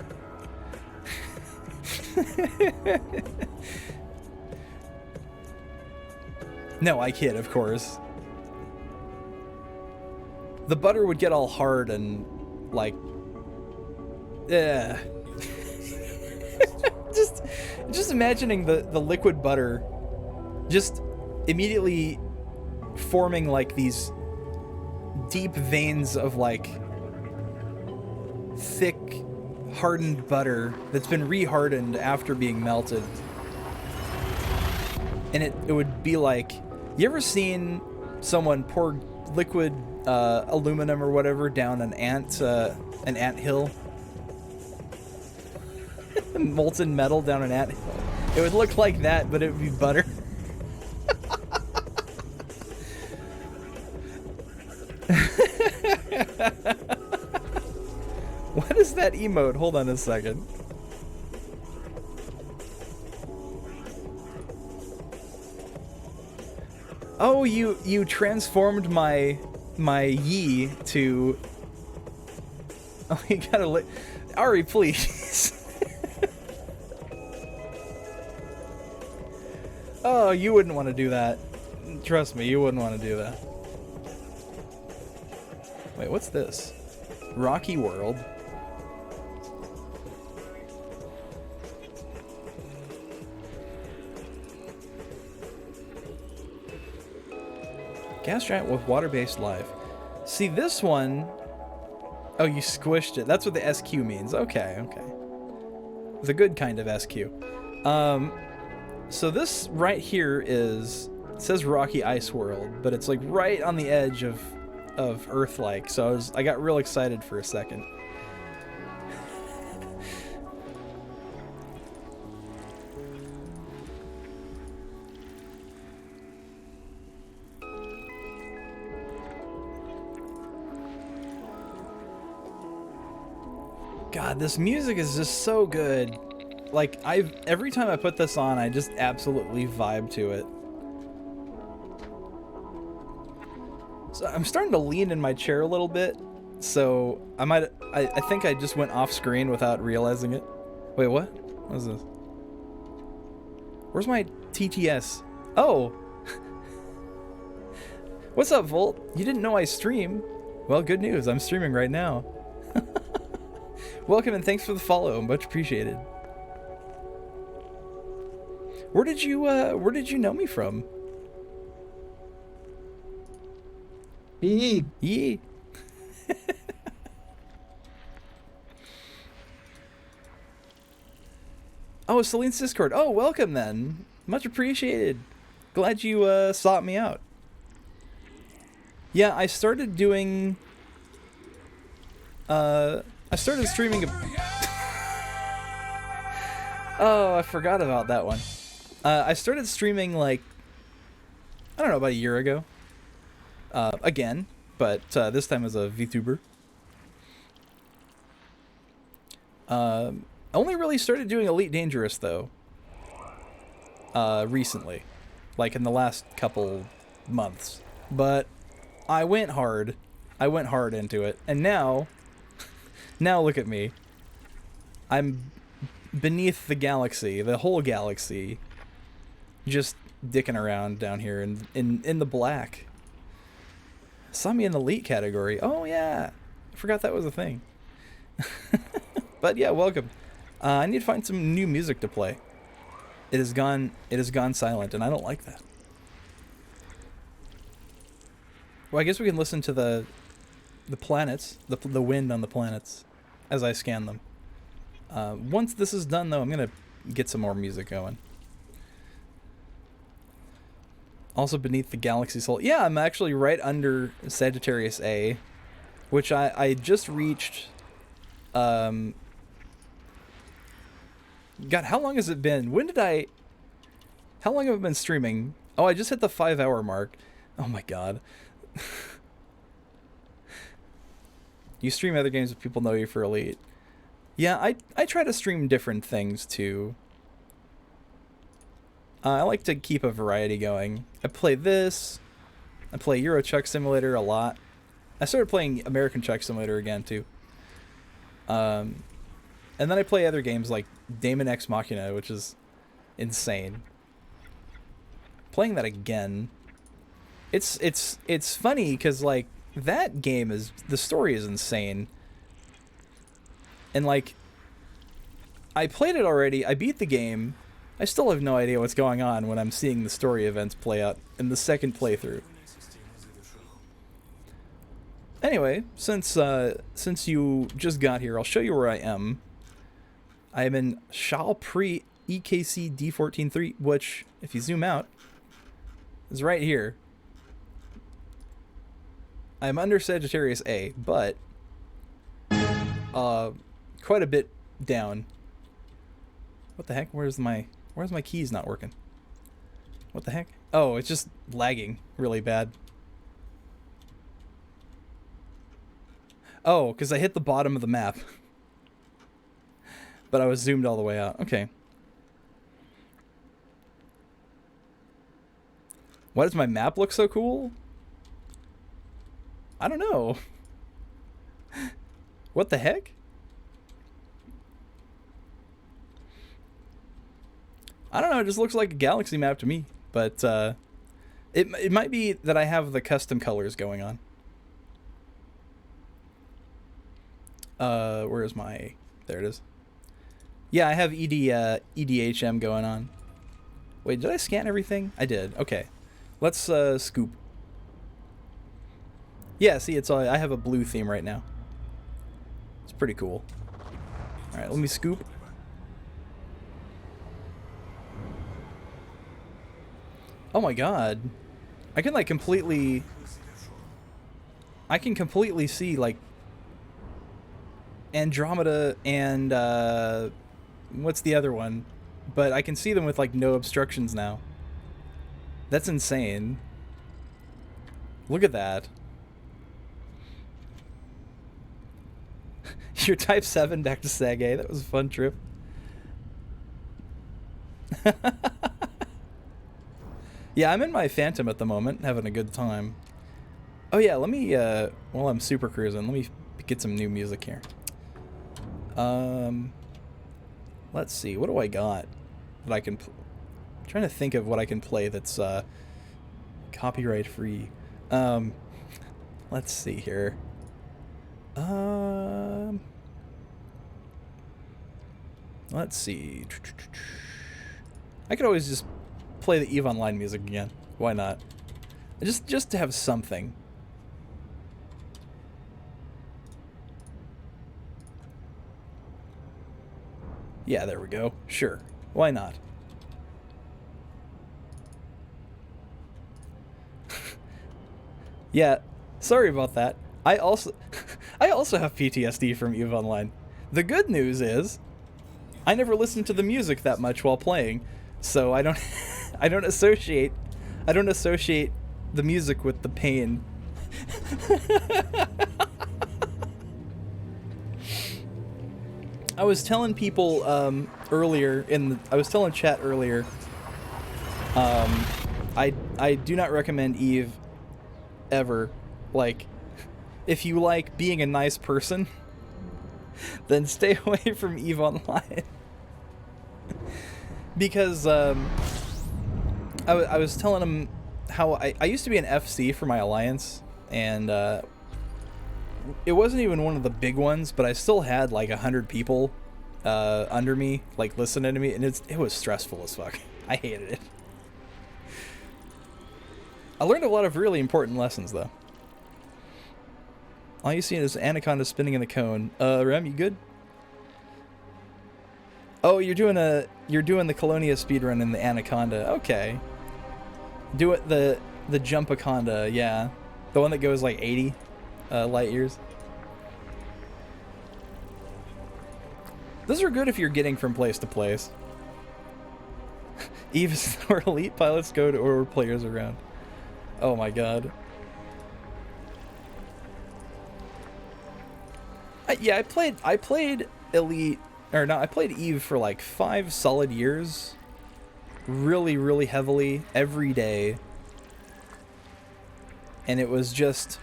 No, I kid, of course. The butter would get all hard and, like... just imagining the liquid butter just immediately forming, like, these deep veins of, like, thick, hardened butter that's been re-hardened after being melted. And it would be like... You ever seen someone pour liquid aluminum or whatever down an ant hill? Molten metal down an ant hill. It would look like that, but it would be butter. What is that emote? Hold on a second. Oh, you transformed my Yi to... Oh, you gotta Ari, please. Oh, you wouldn't want to do that. Trust me, you wouldn't want to do that. Wait, what's this? Rocky World. Gas giant with water-based life. See, this one... Oh, you squished it. That's what the SQ means. Okay, okay. The good kind of SQ. So this right here is... It says Rocky Ice World, but it's like right on the edge of Earth-like. So I got real excited for a second. God, this music is just so good. Like, every time I put this on, I just absolutely vibe to it. So I'm starting to lean in my chair a little bit, so I think I just went off screen without realizing it. Wait, what? What is this? Where's my TTS? Oh! What's up, Volt? You didn't know I stream? Well, good news, I'm streaming right now. Welcome and thanks for the follow, much appreciated. Where did you know me from? Yee. Yee. Oh, Celine's Discord. Oh, welcome then. Much appreciated. Glad you sought me out. Yeah, I started doing... I started streaming Oh, I forgot about that one. I started streaming, like, I don't know, about a year ago. Again, but this time as a VTuber. Only really started doing Elite Dangerous, though. Recently. Like, in the last couple months. But I went hard. I went hard into it. And now... Now look at me. I'm beneath the galaxy, the whole galaxy, just dicking around down here in the black. Saw me in the elite category. Oh yeah, I forgot that was a thing. But yeah, welcome. I need to find some new music to play. It has gone silent, and I don't like that. Well, I guess we can listen to the planets, the wind on the planets, as I scan them. Once this is done, though, I'm gonna get some more music going. Also beneath the galaxy soul. Yeah, I'm actually right under Sagittarius A, which I just reached. God, how long has it been? How long have I been streaming? Oh, I just hit the 5-hour mark. Oh my god. You stream other games if people know you for Elite. Yeah, I try to stream different things too. I like to keep a variety going. I play this. I play Euro Truck Simulator a lot. I started playing American Truck Simulator again too. And then I play other games like Daemon X Machina, which is insane. Playing that again, it's funny because like that game is, the story is insane, and like I played it already, I beat the game, I still have no idea what's going on when I'm seeing the story events play out in the second playthrough. Anyway, since you just got here, I'll show you where I am. I am in Shalpri EKC D14-3, which, if you zoom out, is right here. I'm under Sagittarius A, but quite a bit down. What the heck? Where's my keys not working? What the heck? Oh, it's just lagging really bad. Oh, because I hit the bottom of the map. But I was zoomed all the way out. Okay. Why does my map look so cool? I don't know. What the heck? I don't know, it just looks like a galaxy map to me. But it might be that I have the custom colors going on. Where is my... There it is. Yeah, I have EDHM going on. Wait, did I scan everything? I did. Okay. Let's scoop. Yeah, see, it's all, I have a blue theme right now. It's pretty cool. Alright, let me scoop. Oh my god. I can like completely... I can completely see like Andromeda and what's the other one? But I can see them with like no obstructions now. That's insane. Look at that. Your Type 7 back to SagA. That was a fun trip. Yeah, I'm in my Phantom at the moment, having a good time. Oh yeah, let me, while I'm super cruising, let me get some new music here. Let's see, what do I got that I can... I'm trying to think of what I can play that's, copyright free. Let's see here. Let's see. I could always just play the EVE Online music again. Why not? Just to have something. Yeah, there we go. Sure. Why not? Yeah, sorry about that. I also have PTSD from EVE Online. The good news is I never listened to the music that much while playing, so I don't I don't associate the music with the pain. I was telling people earlier I was telling chat earlier, I do not recommend EVE ever. Like, if you like being a nice person, then stay away from EVE Online. Because I was telling him how I used to be an FC for my alliance, and it wasn't even one of the big ones, but I still had like 100 people under me, like listening to me, and it was stressful as fuck. I hated it. I learned a lot of really important lessons though. All you see is Anaconda spinning in the cone. Rem, you good? Oh, you're doing the Colonia speedrun in the Anaconda. Okay. Do it the Jumpaconda, yeah. The one that goes like 80 light years. Those are good if you're getting from place to place. EVE is where elite pilots go to order players around. Oh my god. Yeah, I played Elite, or no, I played EVE for like 5 solid years. Really, really heavily, every day. And it was just,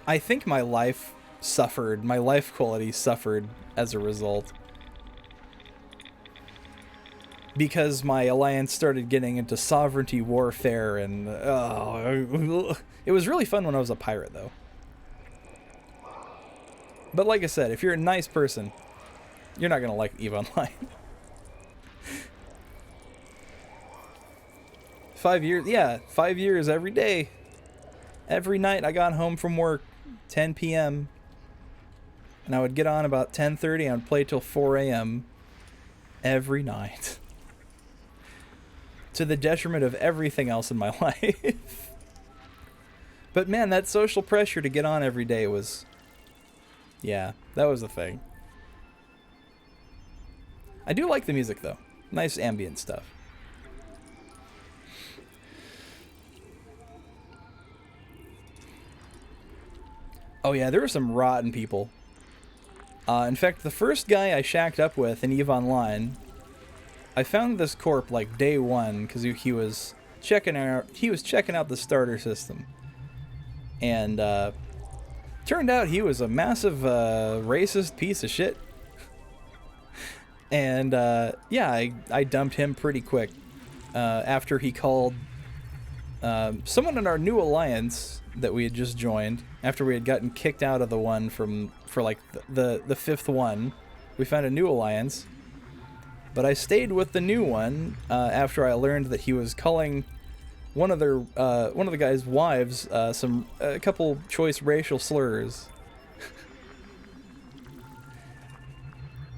I think my life suffered, my life quality suffered as a result. Because my alliance started getting into sovereignty warfare, and it was really fun when I was a pirate, though. But like I said, if you're a nice person, you're not gonna like EVE Online. 5 years, yeah, 5 years every day. Every night I got home from work, 10 p.m. And I would get on about 10:30 and I'd play till 4 a.m. every night. To the detriment of everything else in my life. But man, that social pressure to get on every day was... yeah, that was the thing. I do like the music, though. Nice ambient stuff. Oh yeah, there were some rotten people. In fact, the first guy I shacked up with in EVE Online, I found this corp like day one because he was checking out the starter system, and turned out he was a massive racist piece of shit. And yeah, I dumped him pretty quick after he called someone in our new alliance that we had just joined. After we had gotten kicked out of the one for like the fifth one, we found a new alliance. But I stayed with the new one after I learned that he was calling one of the guy's wives a couple choice racial slurs.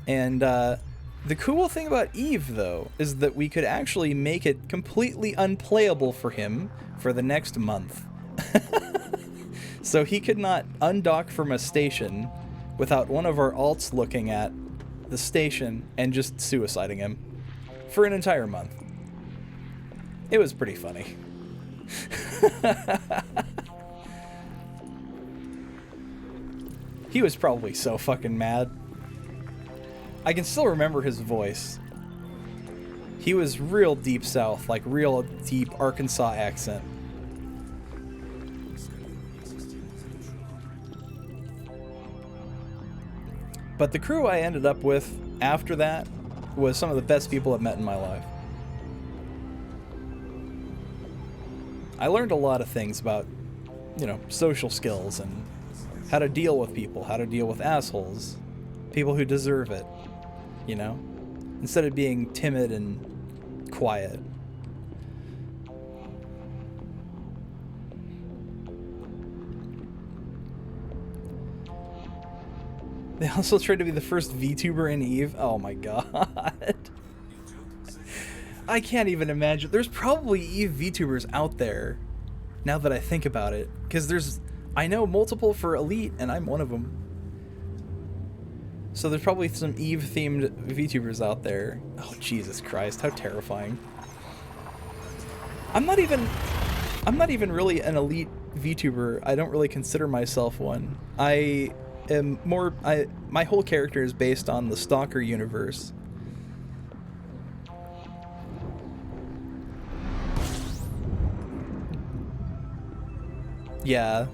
And the cool thing about EVE, though, is that we could actually make it completely unplayable for him for the next month. So he could not undock from a station without one of our alts looking at the station and just suiciding him for an entire month. It was pretty funny. He was probably so fucking mad. I can still remember his voice. He was real deep south, like real deep Arkansas accent. But the crew I ended up with after that was some of the best people I've met in my life. I learned a lot of things about, you know, social skills and how to deal with people, how to deal with assholes, people who deserve it, you know, instead of being timid and quiet. They also tried to be the first VTuber in EVE. Oh my god. I can't even imagine. There's probably EVE VTubers out there, now that I think about it. Because I know multiple for Elite, and I'm one of them. So there's probably some EVE-themed VTubers out there. Oh, Jesus Christ, how terrifying. I'm not even really an Elite VTuber. I don't really consider myself one. My whole character is based on the Stalker universe. Yeah.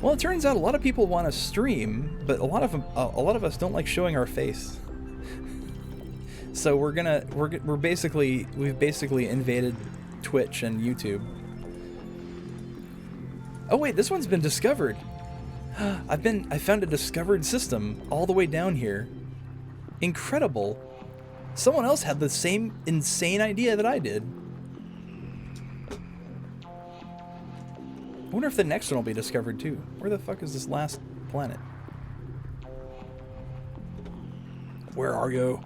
Well, it turns out a lot of people want to stream, but a lot of us don't like showing our face. So we've basically invaded Twitch and YouTube. Oh wait, this one's been discovered. I found a discovered system all the way down here. Incredible. Someone else had the same insane idea that I did. I wonder if the next one will be discovered too. Where the fuck is this last planet? Where are you?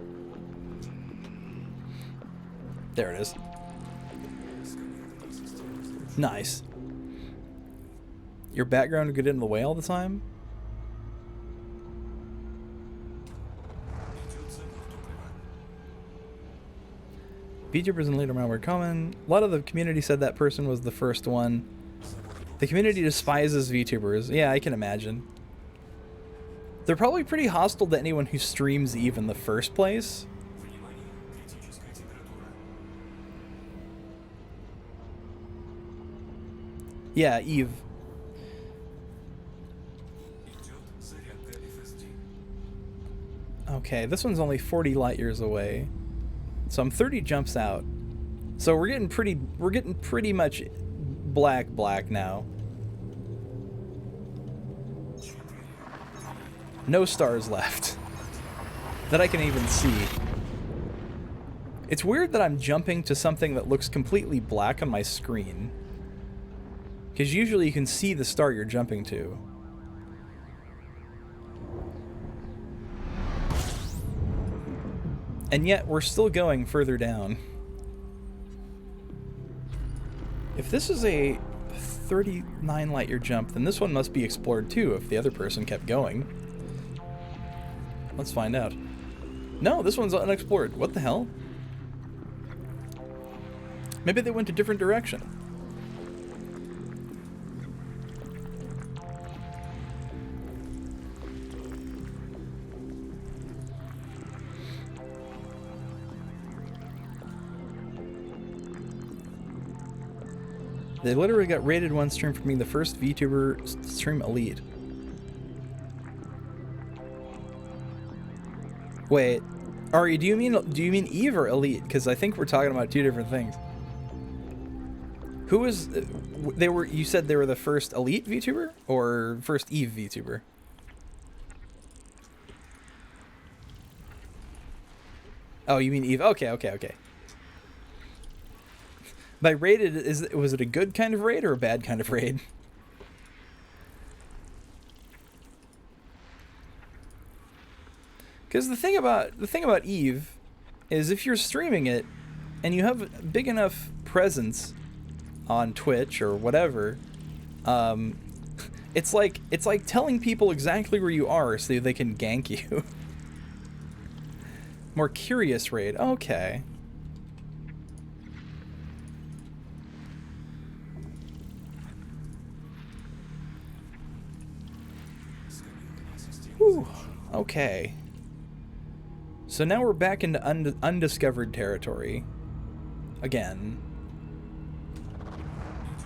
There it is. Nice. Your background would get in the way all the time? VTubers and leader were common. A lot of the community said that person was the first one. The community despises VTubers. Yeah, I can imagine. They're probably pretty hostile to anyone who streams EVE in the first place. Yeah, EVE. Okay, this one's only 40 light years away. So I'm 30 jumps out. So we're getting pretty much black now. No stars left that I can even see. It's weird that I'm jumping to something that looks completely black on my screen. Because usually you can see the star you're jumping to. And yet we're still going further down. If this is a 39 light year jump, then this one must be explored too if the other person kept going. Let's find out. No, this one's unexplored. What the hell? Maybe they went a different direction. They literally got rated one stream for being the first VTuber stream elite. Wait, Ari, do you mean Eve or elite? Because I think we're talking about two different things. Who was they were? You said they were the first elite VTuber or first Eve VTuber? Oh, you mean Eve? Okay. By rated, was it a good kind of raid or a bad kind of raid? Because the thing about Eve is if you're streaming it and you have a big enough presence on Twitch or whatever, it's like telling people exactly where you are so they can gank you. More curious raid. Okay. Whew. Okay. So now we're back into undiscovered territory. Again.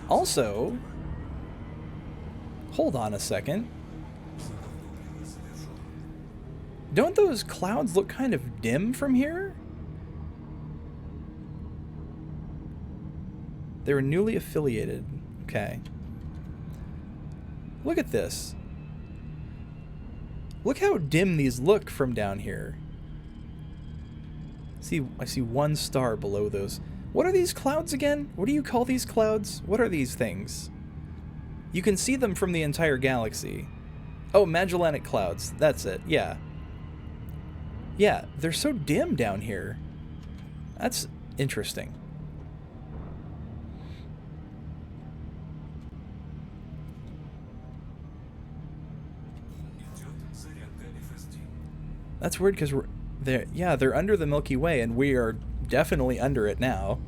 Also, hold on a second. Don't those clouds look kind of dim from here? They were newly affiliated. Okay. Look at this. Look how dim these look from down here. I see one star below those. What are these clouds again? What do you call these clouds? What are these things? You can see them from the entire galaxy. Oh, Magellanic clouds. That's it. Yeah. Yeah, they're so dim down here. That's interesting. That's weird because they're under the Milky Way and we are definitely under it now.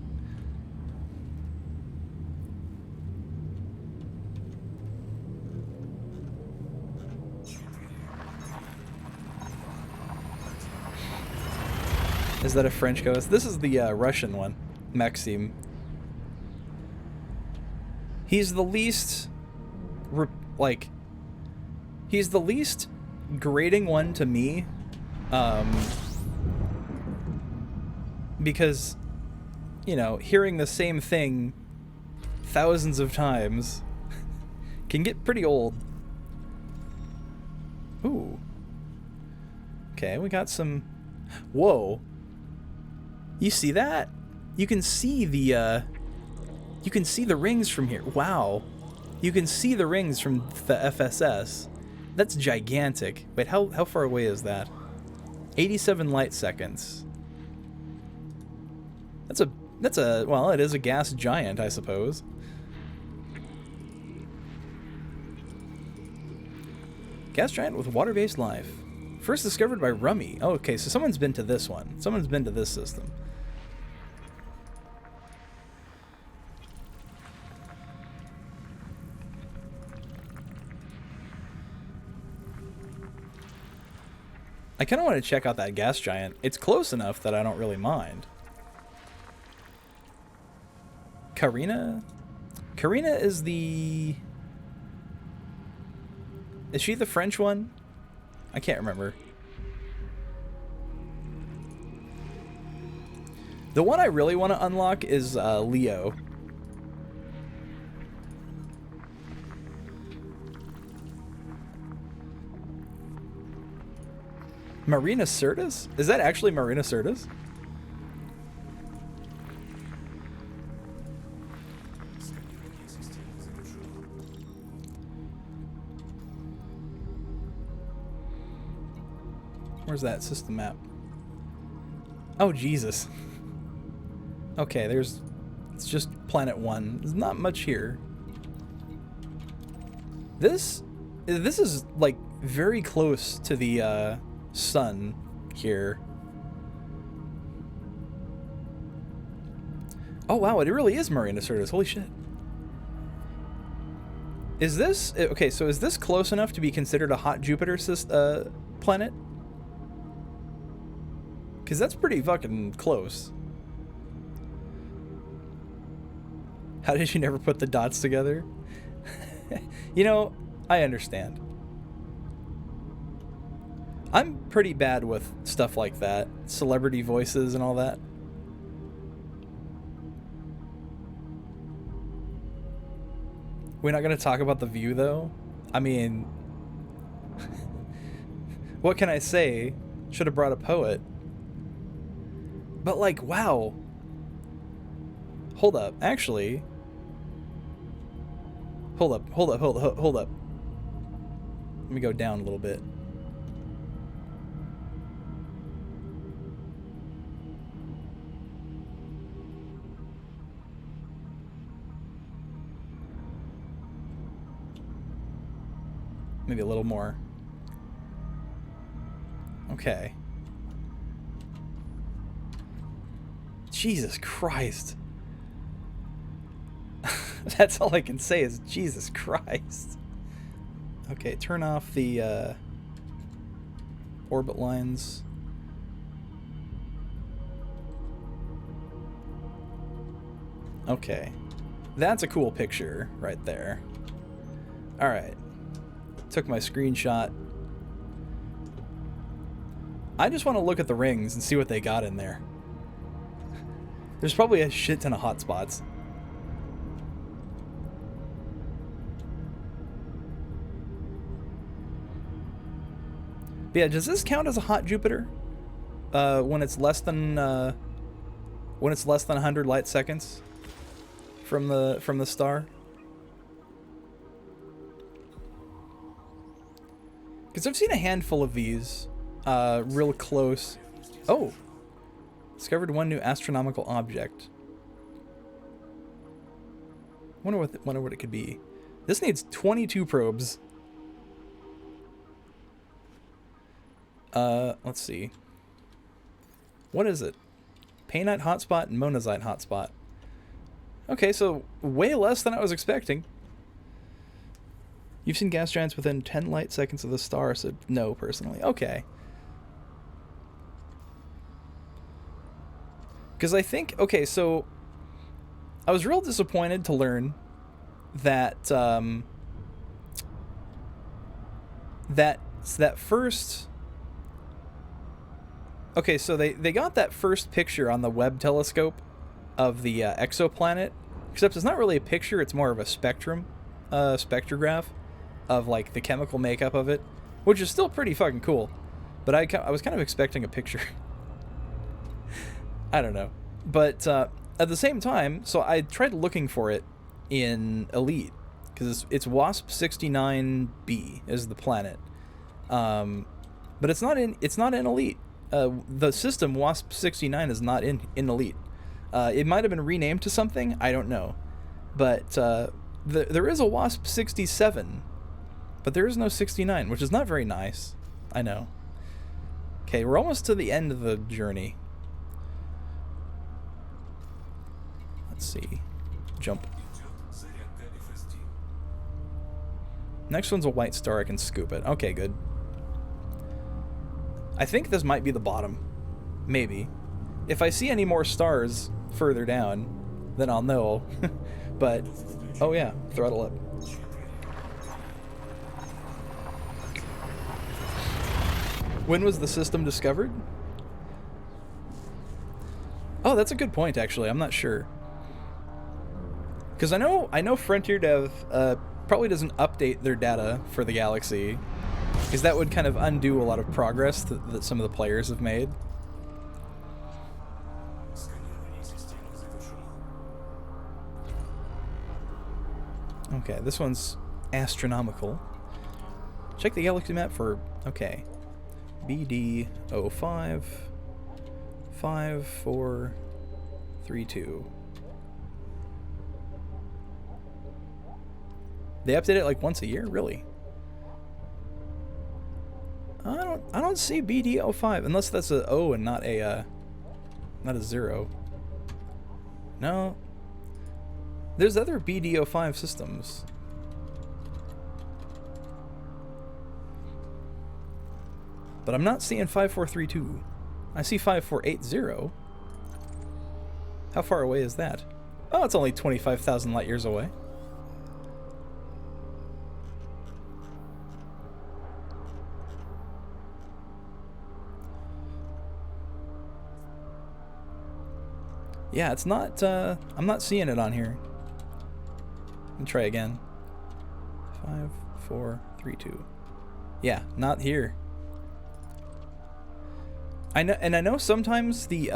Is that a French ghost? This is the Russian one, Maxim. He's the least, he's the least grating one to me. Because, you know, hearing the same thing thousands of times can get pretty old. Ooh. Okay, we got some... Whoa. You see that? You can see the rings from here. Wow. You can see the rings from the FSS. That's gigantic. Wait, how far away is that? 87 light seconds. That's a well, it is a gas giant, I suppose. Gas giant with water-based life. First discovered by Rummy. Oh, okay, so someone's been to this one. Someone's been to this system. I kind of want to check out that gas giant. It's close enough that I don't really mind. Karina? Karina is the... Is she the French one? I can't remember. The one I really want to unlock is Leo. Marina Sirtis? Is that actually Marina Sirtis? Where's that system map? Oh, Jesus. Okay, it's just planet 1. There's not much here. This is, like, very close to the, sun here. Oh, wow, it really is Marina Sirtis. Holy shit. Is this... Okay, so is this close enough to be considered a hot Jupiter planet? Because that's pretty fucking close. How did you never put the dots together? You know, I understand. I'm pretty bad with stuff like that. Celebrity voices and all that. We're not going to talk about the view, though. I mean... what can I say? Should have brought a poet. But, like, wow. Hold up. Actually... Hold up. Let me go down a little bit. Maybe a little more. Okay. Jesus Christ. That's all I can say is Jesus Christ. Okay, turn off the orbit lines. Okay. That's a cool picture right there. Alright. Took my screenshot. I just want to look at the rings and see what they got in there. There's probably a shit ton of hotspots. But yeah, does this count as a hot Jupiter? When it's less than 100 light seconds from the star? Because I've seen a handful of these real close. Oh! Discovered one new astronomical object. Wonder what it could be. This needs 22 probes. Let's see. What is it? Painite hotspot and monazite hotspot. Okay, so way less than I was expecting. You've seen gas giants within 10 light seconds of the star, so no, personally. Okay. Because I think... Okay, so... I was real disappointed to learn that... that first... Okay, so they got that first picture on the Webb telescope of the exoplanet. Except it's not really a picture, it's more of a spectrograph of, like, the chemical makeup of it. Which is still pretty fucking cool. But I was kind of expecting a picture. I don't know. But at the same time, so I tried looking for it in Elite. Because it's WASP-69b is the planet. But it's not in Elite. The system WASP-69 is not in Elite. It might have been renamed to something, I don't know. But there is a WASP-67, but there is no 69, which is not very nice. I know. Okay, we're almost to the end of the journey. Let's see. Jump. Next one's a white star, I can scoop it. Okay, good. I think this might be the bottom. Maybe. If I see any more stars further down, then I'll know. But, oh yeah, throttle up. When was the system discovered? Oh, that's a good point, actually. I'm not sure. Because I know Frontier Dev probably doesn't update their data for the Galaxy, because that would kind of undo a lot of progress that some of the players have made. Okay, this one's astronomical. Check the Galaxy map for... Okay. BD05 5432. They update it like once a year, really? I don't see BD05 unless that's a O and not a 0. No. There's other BD05 systems. But I'm not seeing 5432. I see 5480. How far away is that? Oh, it's only 25,000 light years away. Yeah, it's not, I'm not seeing it on here. Let me try again. 5432. Yeah, not here. I know sometimes the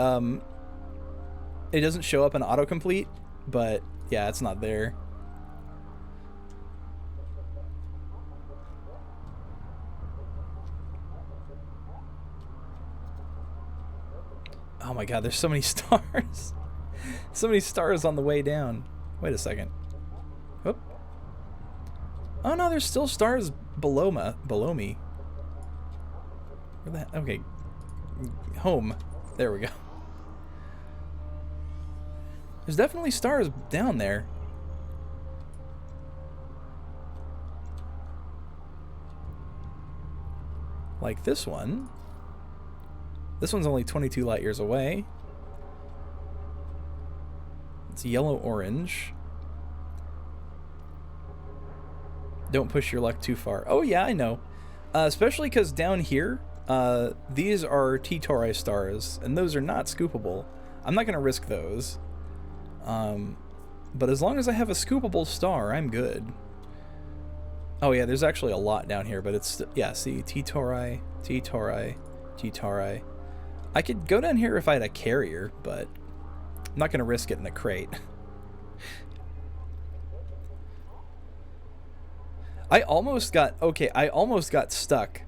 it doesn't show up in autocomplete, but yeah, it's not there. Oh my god, there's so many stars. So many stars on the way down. Wait a second. Oop. Oh no, there's still stars below me. Where the heck? Okay. Home. There we go. There's definitely stars down there. Like this one. This one's only 22 light years away. It's yellow-orange. Don't push your luck too far. Oh yeah, I know. Especially because down here, these are T-Tauri stars, and those are not scoopable. I'm not going to risk those. But as long as I have a scoopable star, I'm good. Oh yeah, there's actually a lot down here, but it's... Yeah, see, T-Tauri, T-Tauri, T-Tauri. I could go down here if I had a carrier, but I'm not going to risk it in a crate. I almost got stuck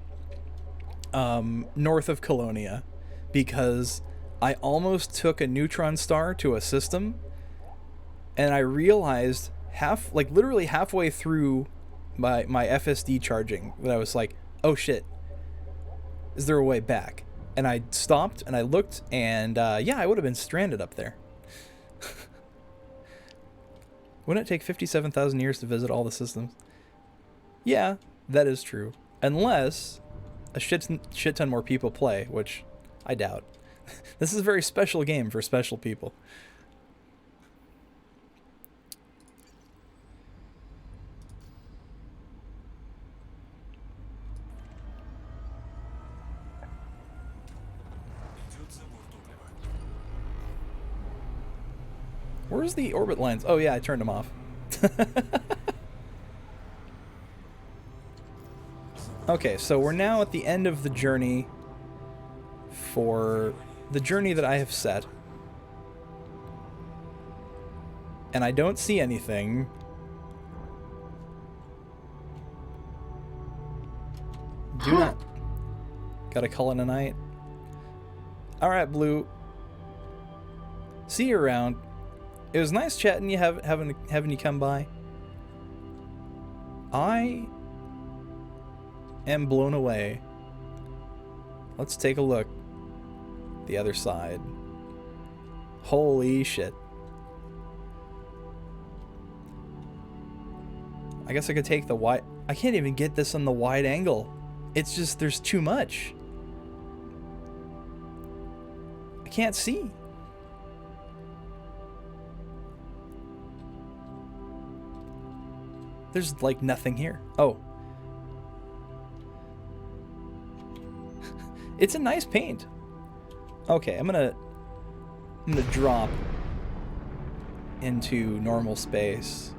north of Colonia because I almost took a neutron star to a system, and I realized literally halfway through my FSD charging that I was like, oh shit, is there a way back? And I stopped and I looked, and yeah, I would have been stranded up there. Wouldn't it take 57,000 years to visit all the systems? Yeah, that is true. Unless a shit ton more people play, which I doubt. This is a very special game for special people. Where's the orbit lines? Oh yeah, I turned them off. Okay, so we're now at the end of the journey for the journey that I have set. And I don't see anything. Do not. Gotta call it a night. Alright, Blue. See you around. It was nice chatting you, having you come by. I am blown away. Let's take a look. The other side. Holy shit. I guess I could take the wide... I can't even get this on the wide angle. It's just, there's too much. I can't see. There's like nothing here. Oh. It's a nice paint. Okay, I'm gonna I'm gonna drop into normal space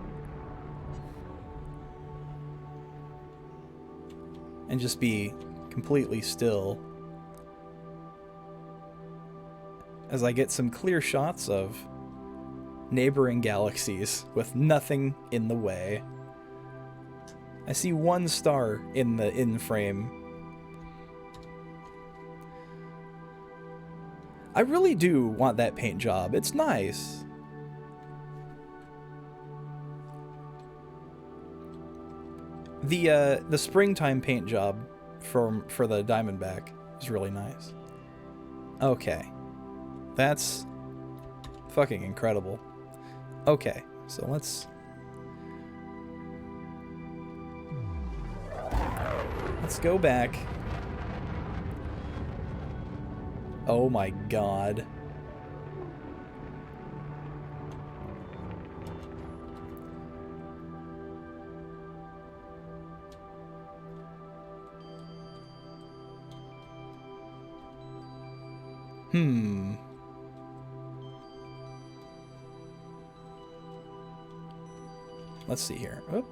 and just be completely still as I get some clear shots of neighboring galaxies with nothing in the way. I see one star in the in-frame. I really do want that paint job. It's nice. The springtime paint job for the Diamondback is really nice. Okay. That's fucking incredible. Okay, so let's go back. Oh my god. Let's see here. Oh.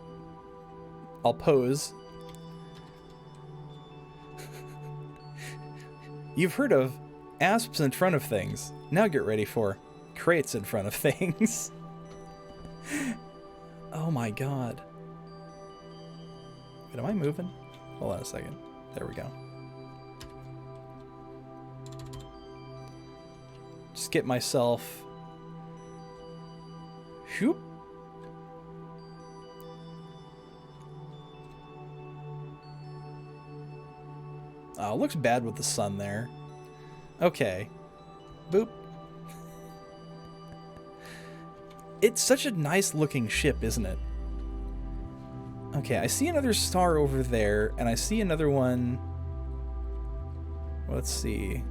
I'll pose. You've heard of asps in front of things. Now get ready for crates in front of things. Oh my god. Wait, am I moving? Hold on a second. There we go. Just get myself... Whoop. Oh, it looks bad with the sun there. Okay. Boop. It's such a nice looking ship, isn't it? Okay, I see another star over there, and I see another one... Let's see.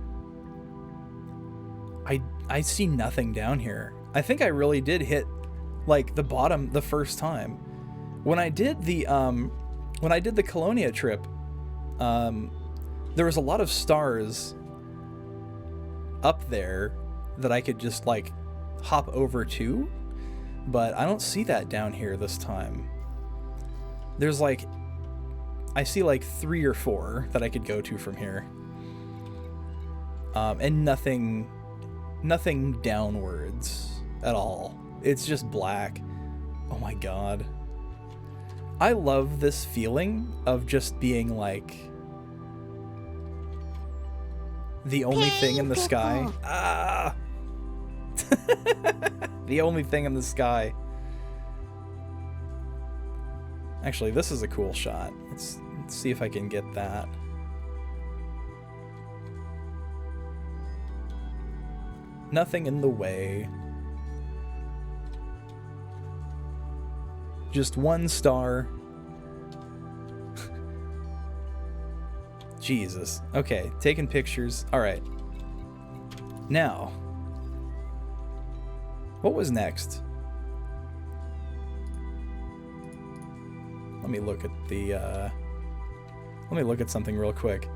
I see nothing down here. I think I really did hit, like, the bottom the first time. When I did the Colonia trip, there was a lot of stars up there that I could just, like, hop over to, but I don't see that down here this time. There's, like, I see, like, 3 or 4 that I could go to from here. And nothing downwards at all. It's just black. Oh my god. I love this feeling of just being, like, the only thing in the sky. Ah! The only thing in the sky. Actually, this is a cool shot. Let's see if I can get that. Nothing in the way. Just one star. Jesus. Okay, taking pictures. Alright. Now. What was next? Let me look at the, let me look at something real quick.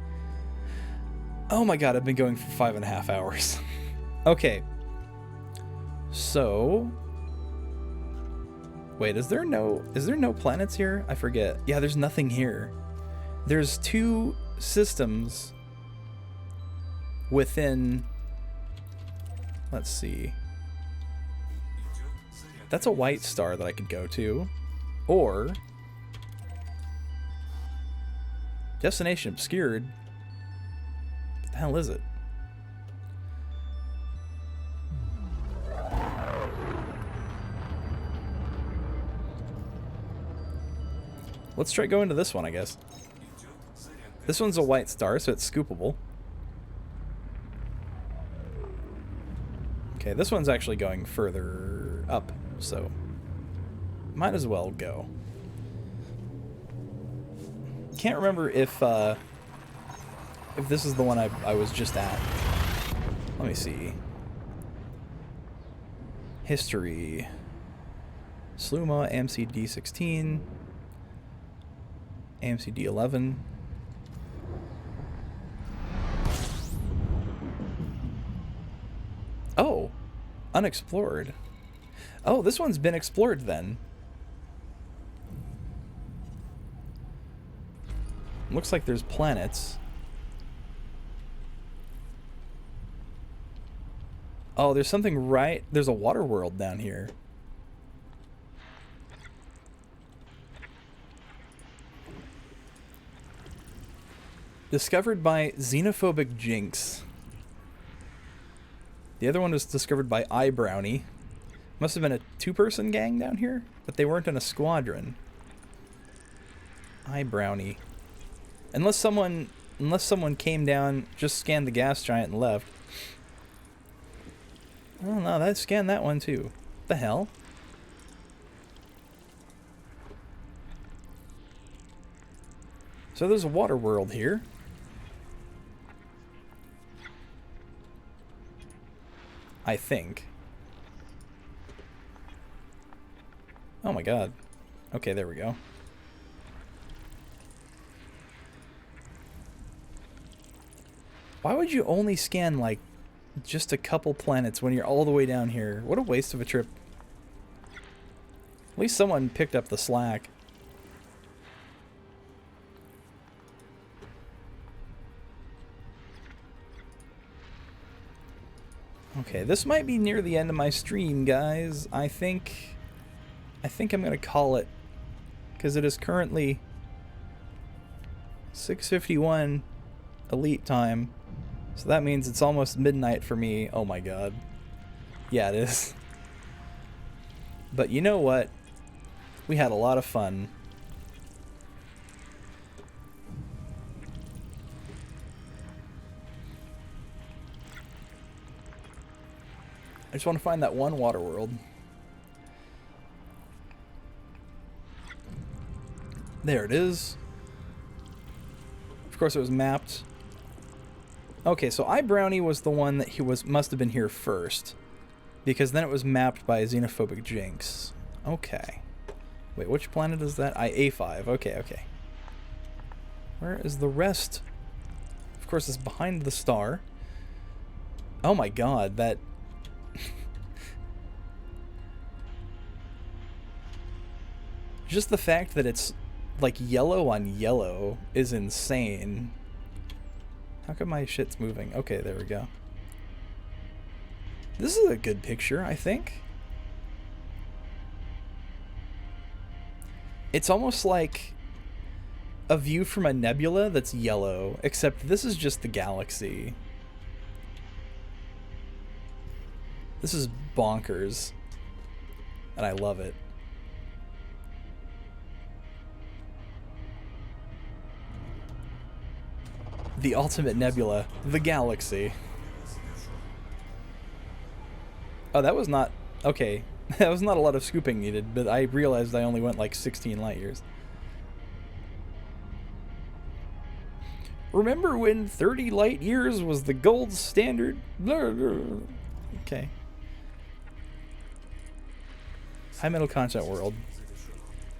Oh my god, I've been going for 5.5 hours. Okay. So... Wait, is there no planets here? I forget. Yeah, there's nothing here. There's 2 systems within... Let's see. That's a white star that I could go to. Or... Destination obscured. What the hell is it? Let's try going to this one, I guess. This one's a white star, so it's scoopable. Okay, this one's actually going further up, so might as well go. Can't remember if this is the one I was just at. Let me see. History. Sluma, AMC D16. AMC D11. Oh, unexplored. Oh, this one's been explored then. Looks like there's planets. Oh, there's something right... There's a water world down here. Discovered by xenophobic Jinx. The other one was discovered by iBrownie. Must have been a two-person gang down here, but they weren't in a squadron. iBrownie. Unless someone came down, just scanned the gas giant and left. I don't know, that scanned that one too. What the hell? So there's a water world here. I think. Oh my god. Okay, there we go. Why would you only scan, like, just a couple planets when you're all the way down here? What a waste of a trip. At least someone picked up the slack. Okay, this might be near the end of my stream, guys. I think I'm gonna call it, because it is currently 6:51 elite time, so that means it's almost midnight for me. Oh my god. Yeah, it is. But you know what? We had a lot of fun. I just want to find that one water world. There it is. Of course it was mapped. Okay, so iBrownie was the one that must have been here first, because then it was mapped by a xenophobic Jinx. Okay. Wait, which planet is that? A5. Okay, okay. Where is the rest? Of course it's behind the star. Oh my god, that... Just the fact that it's like yellow on yellow is insane. How come my shit's moving? Okay, there we go. This is a good picture, I think. It's almost like a view from a nebula that's yellow, except this is just the galaxy. This is bonkers, and I love it. The ultimate nebula, the galaxy. Oh, that was not... Okay, that was not a lot of scooping needed, but I realized I only went like 16 light years. Remember when 30 light years was the gold standard? Okay. High metal content world.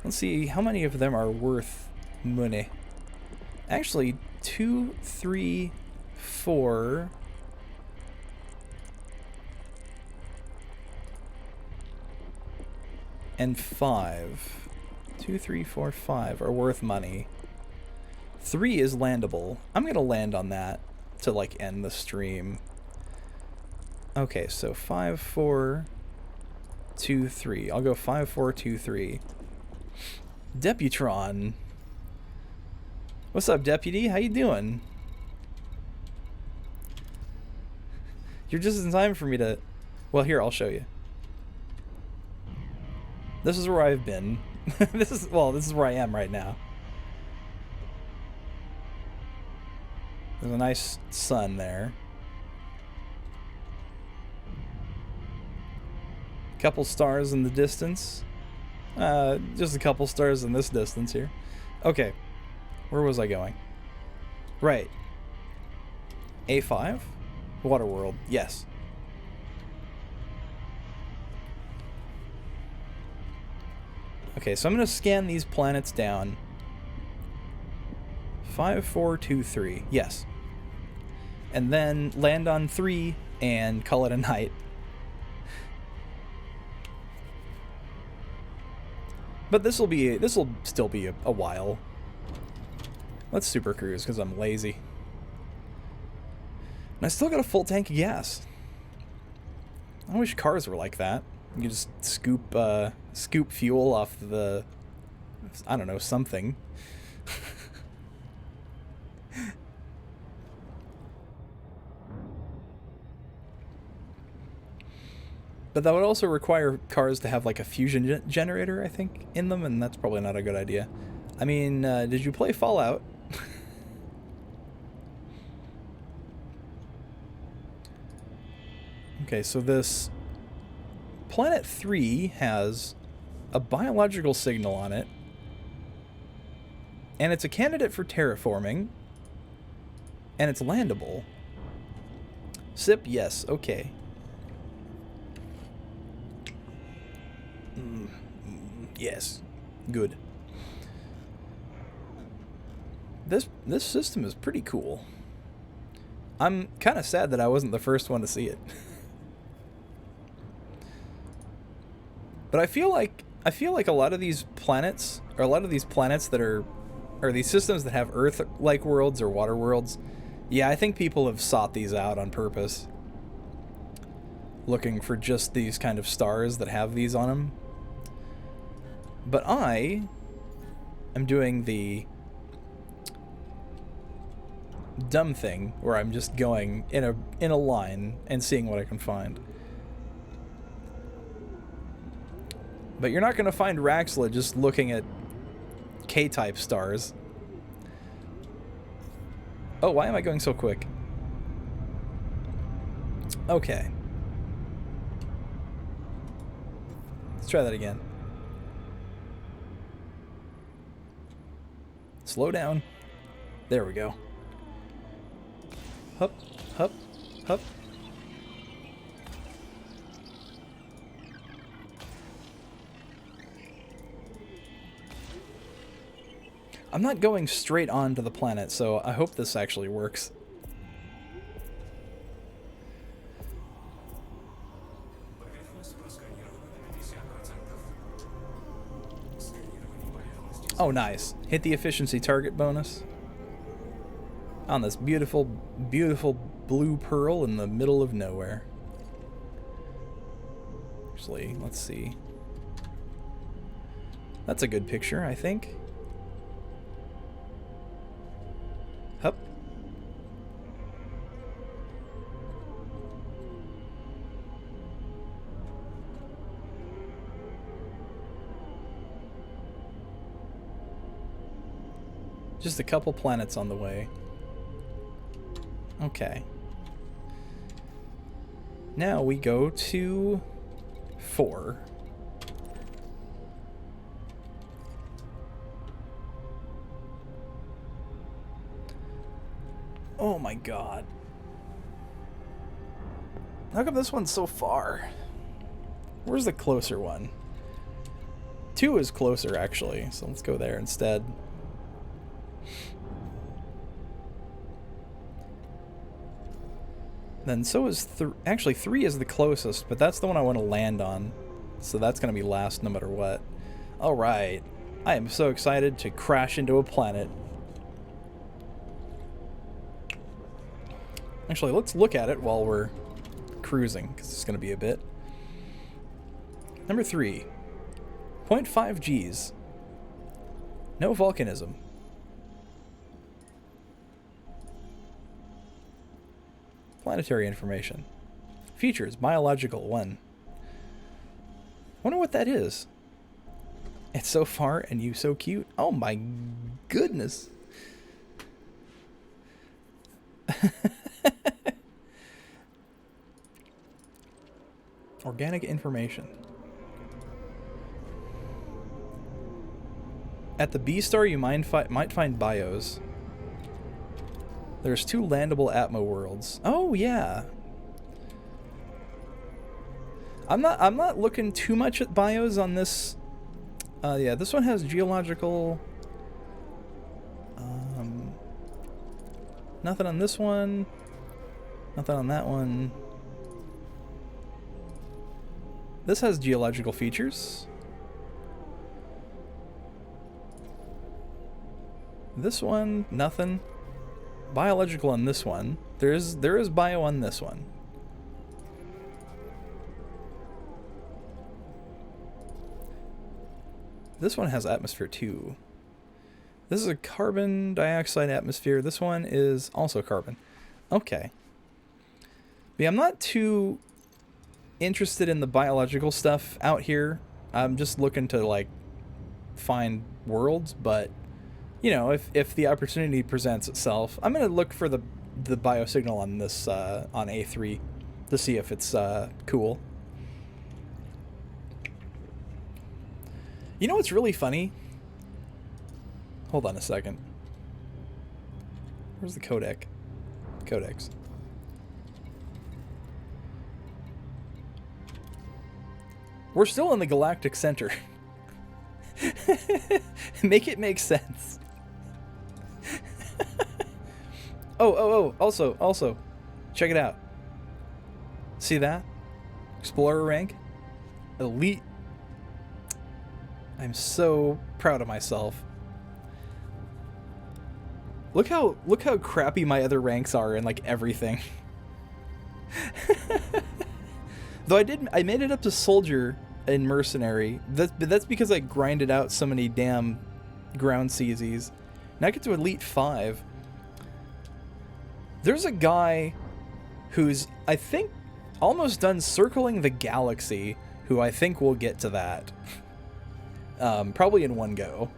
Let's see, how many of them are worth money? Actually, 2, 3, 4... and 5. 2, 3, 4, 5 are worth money. 3 is landable. I'm gonna land on that to like end the stream. Okay, so 5, 4, 2, 3. I'll go 5, 4, 2, 3. Deputron. What's up, Deputy? How you doing? You're just in time for me to... Well, here, I'll show you. This is where I've been. This is where I am right now. There's a nice sun there. Couple stars in the distance. Just a couple stars in this distance here. Okay. Where was I going? Right. A5? Water world. Yes. Okay, so I'm going to scan these planets down. 5, 4, 2, 3. Yes. And then land on 3 and call it a night. But this'll still be a while. Let's super cruise because I'm lazy. And I still got a full tank of gas. I wish cars were like that. You could just scoop fuel off the, I don't know, something. But that would also require cars to have like a fusion generator, I think, in them, and that's probably not a good idea. I mean, did you play Fallout? Okay, so this Planet 3 has a biological signal on it, and it's a candidate for terraforming, and it's landable. Sip, yes, okay. Yes, good. This system is pretty cool. I'm kind of sad that I wasn't the first one to see it. But I feel like a lot of these planets, or a lot of these planets that are, or these systems that have Earth-like worlds or water worlds, yeah, I think people have sought these out on purpose, looking for just these kind of stars that have these on them. But I am doing the dumb thing where I'm just going in a line and seeing what I can find. But you're not going to find Raxla just looking at K-type stars. Oh, why am I going so quick? Okay. Let's try that again. Slow down. There we go. Hup, hup, hup. I'm not going straight on to the planet, so I hope this actually works. Oh, nice. Hit the efficiency target bonus on this beautiful, beautiful blue pearl in the middle of nowhere. Actually, let's see. That's a good picture, I think. Hup. Just a couple planets on the way. Okay. Now we go to 4. Oh my god. How come this one's so far? Where's the closer one? 2 is closer, actually, so let's go there instead. Then so is actually 3 is the closest, but that's the one I want to land on. So that's going to be last no matter what. Alright. I am so excited to crash into a planet. Actually, let's look at it while we're cruising, because it's going to be a bit. Number 3. 0.5 Gs. No volcanism. Planetary information. Features, biological 1. Wonder what that is. It's so far and you so cute. Oh my goodness. Organic information. At the B star you might find bios. There's 2 landable Atmo worlds. Oh yeah. I'm not looking too much at bios on this. Yeah, this one has geological. Nothing on this one. Nothing on that one. This has geological features. This one, nothing. Biological on this one. There is bio on this one. This one has atmosphere too. This is a carbon dioxide atmosphere. This one is also carbon. Okay. But yeah, I'm not too interested in the biological stuff out here. I'm just looking to like find worlds, but you know, if the opportunity presents itself, I'm gonna look for the biosignal on this on A3 to see if it's cool. You know what's really funny? Hold on a second. Where's the codec? Codex. We're still in the galactic center. Make it make sense. Also, check it out. See that? Explorer rank? Elite. I'm so proud of myself. Look how crappy my other ranks are in like everything. Though I made it up to soldier in mercenary. That's because I grinded out so many damn ground CZs. Now I get to elite 5. There's a guy who's, I think, almost done circling the galaxy, who I think will get to that. Probably in one go.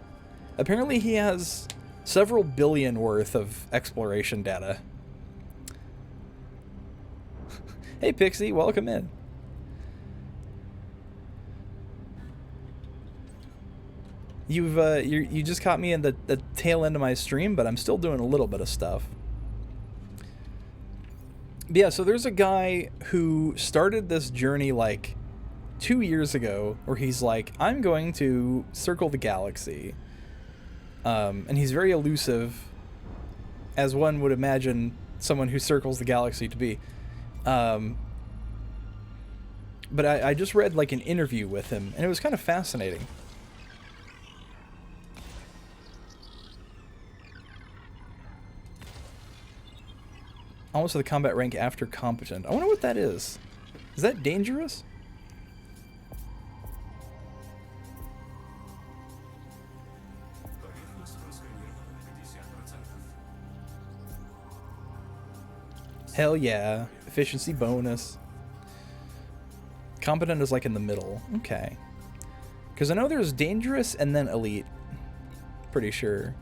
Apparently he has several billion worth of exploration data. Hey Pixie, welcome in. You just caught me in the tail end of my stream, but I'm still doing a little bit of stuff. But yeah, so there's a guy who started this journey like 2 years ago, where he's like, I'm going to circle the galaxy. And he's very elusive, as one would imagine someone who circles the galaxy to be. But I just read like an interview with him, and it was kind of fascinating. Almost to the combat rank after competent. I wonder what that is. Is that dangerous? Hell yeah. Efficiency bonus. Competent is like in the middle. Okay. Because I know there's dangerous and then elite. Pretty sure.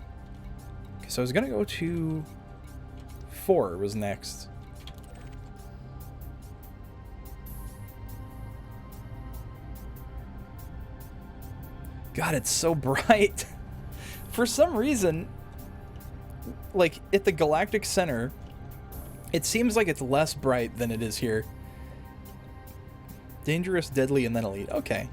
Okay, so I was going to go to 4 was next. God, it's so bright. For some reason, like at the galactic center, it seems like it's less bright than it is here. Dangerous, deadly, and then elite. Okay.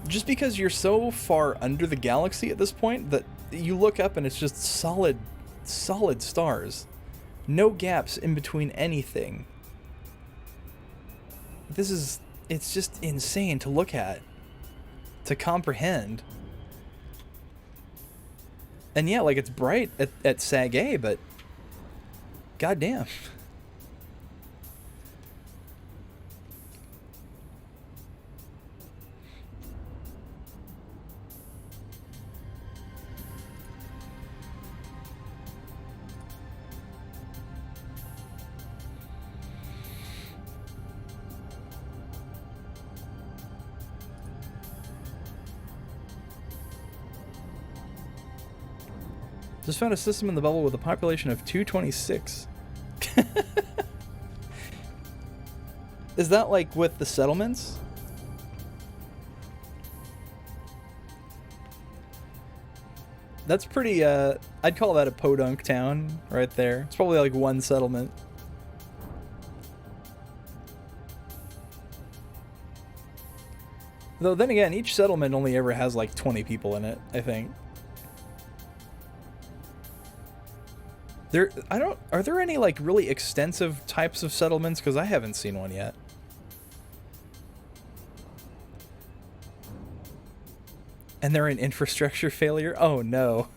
Just because you're so far under the galaxy at this point that you look up and it's just solid stars. No gaps in between anything. It's just insane to look at. To comprehend. And yeah, like it's bright at SagA, but goddamn. Just found a system in the bubble with a population of 226. Is that like with the settlements? That's pretty, I'd call that a podunk town right there. It's probably like one settlement. Though then again, each settlement only ever has like 20 people in it, I think. Are there any like really extensive types of settlements? Because I haven't seen one yet. And they're an infrastructure failure? Oh no.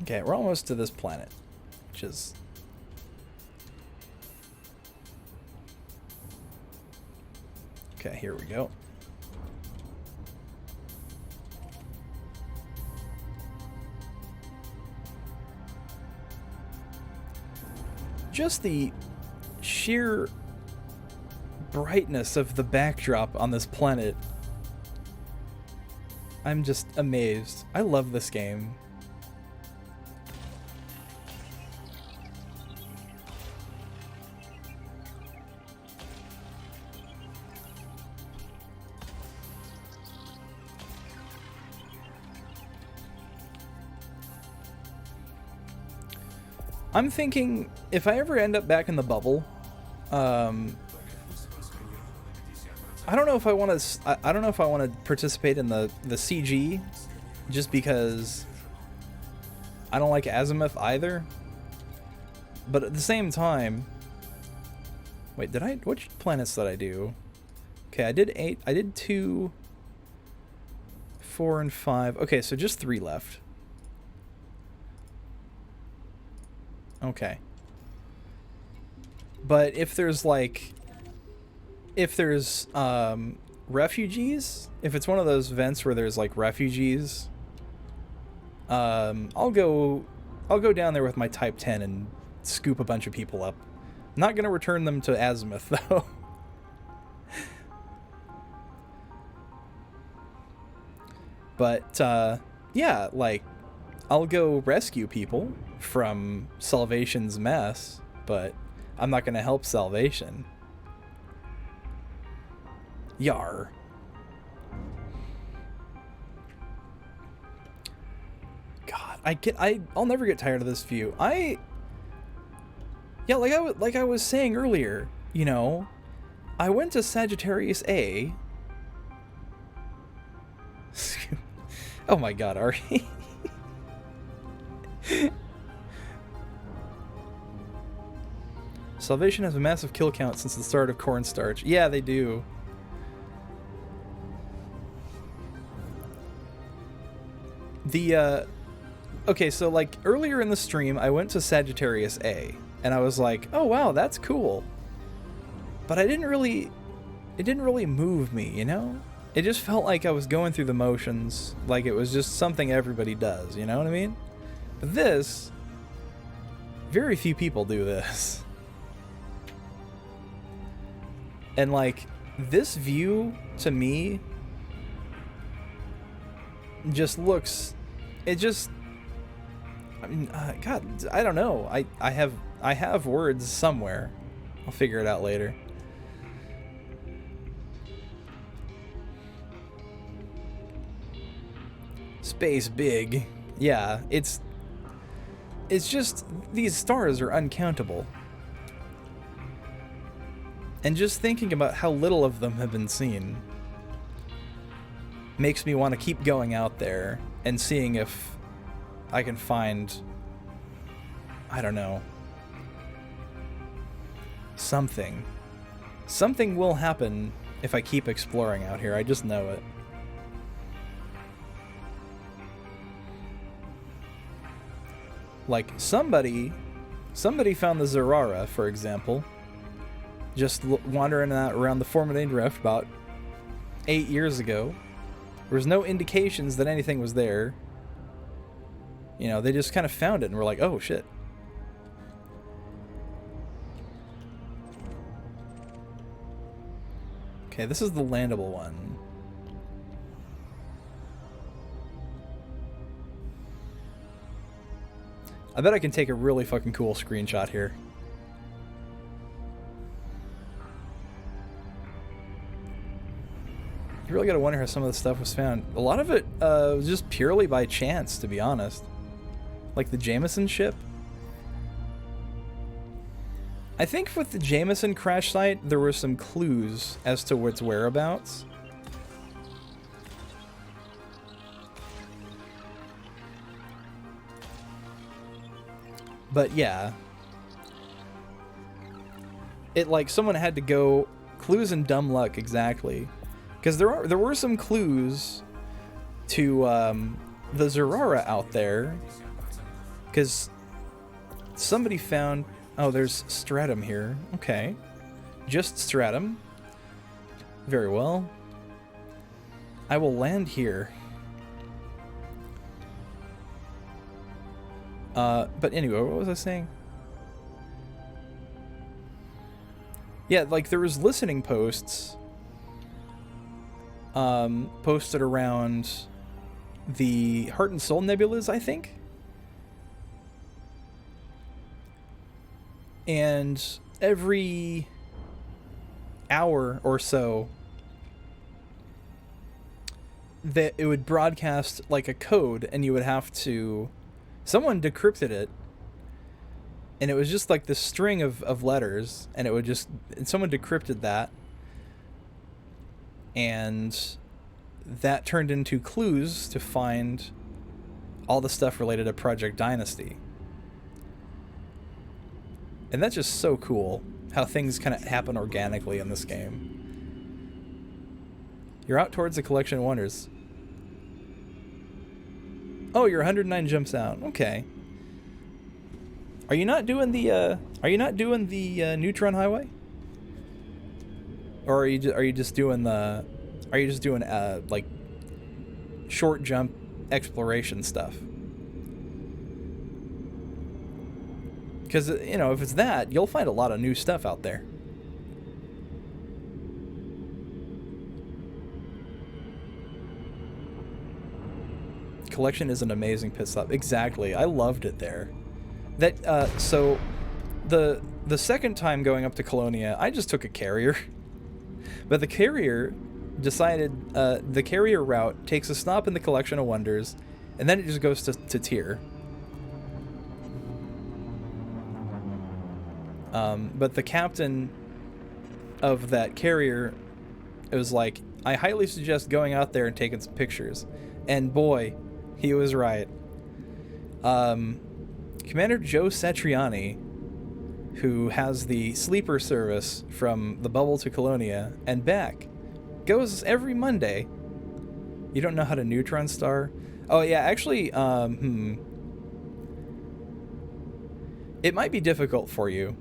Okay, we're almost to this planet, which is... Okay, here we go. Just the sheer brightness of the backdrop on this planet. I'm just amazed. I love this game. I'm thinking if I ever end up back in the bubble, I don't know if I want to. I don't know if I want to participate in the CG, just because I don't like Azimuth either. But at the same time, wait, did I? Which planets did I do? Okay, I did 8. I did 2, 4, and 5. Okay, so just 3 left. Okay. But if there's like, refugees, if it's one of those events where there's like refugees, I'll go down there with my Type 10 and scoop a bunch of people up. I'm not gonna return them to Azimuth though. But yeah, like I'll go rescue people from Salvation's mess, but I'm not gonna help Salvation. Yar. God, I'll never get tired of this view. Yeah, like I was saying earlier, you know, I went to Sagittarius A. Oh my God, Ari. Salvation has a massive kill count since the start of Cornstarch. Yeah, they do. Okay, so like earlier in the stream, I went to Sagittarius A, and I was like, oh wow, that's cool. But it didn't really move me, you know? It just felt like I was going through the motions, like it was just something everybody does, you know what I mean? But this, very few people do this. And like, this view, to me, just looks, it just, I mean, God, I don't know. I have words somewhere. I'll figure it out later. Space big. Yeah, it's just, these stars are uncountable. And just thinking about how little of them have been seen makes me want to keep going out there and seeing if I can find, I don't know, something. Something will happen if I keep exploring out here. I just know it. Like, somebody found the Zerara, for example, just wandering around the Formidane Rift about 8 years ago. There was no indications that anything was there. You know, they just kind of found it and were like, oh shit. Okay, this is the landable one. I bet I can take a really fucking cool screenshot here. You really gotta wonder how some of the stuff was found. A lot of it was just purely by chance, to be honest. Like the Jameson ship. I think with the Jameson crash site, there were some clues as to its whereabouts. But yeah. it like someone had to go clues and dumb luck, exactly, because there were some clues to the Zurara out there, because somebody found, oh, there's stratum here. Okay, just stratum. Very well. I will land here. But anyway, what was I saying? Yeah, like there was listening posts posted around the Heart and Soul Nebulas, I think. And every hour or so, that it would broadcast like a code, and you would have to, someone decrypted it, and it was just like this string of letters, and it would just, and someone decrypted that, and that turned into clues to find all the stuff related to Project Dynasty. And that's just so cool, how things kind of happen organically in this game. You're out towards the Collection of Wonders. Oh, you're 109 jumps out. Okay. Are you not doing the Neutron Highway? Or are you just doing like short jump exploration stuff? Because, you know, if it's that, you'll find a lot of new stuff out there. Collection is an amazing pit stop. Exactly. I loved it there. That so the second time going up to Colonia, I just took a carrier. But the carrier decided the carrier route takes a stop in the Collection of Wonders, and then it just goes to Tyr. But the captain of that carrier, it was like, I highly suggest going out there and taking some pictures. And boy, he was right. Commander Joe Satriani, who has the sleeper service from the Bubble to Colonia and back, goes every Monday. You don't know how to neutron star? Oh yeah, actually, it might be difficult for you.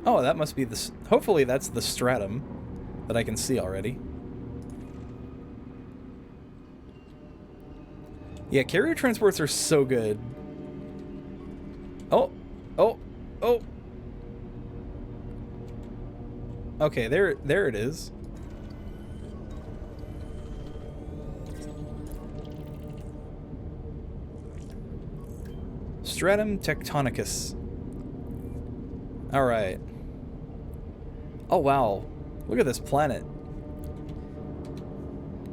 Oh, that must be the... Hopefully that's the stratum that I can see already. Yeah, carrier transports are so good. Oh! Oh! Oh! Okay, there it is. Stratum Tectonicus. Alright. Oh wow, look at this planet.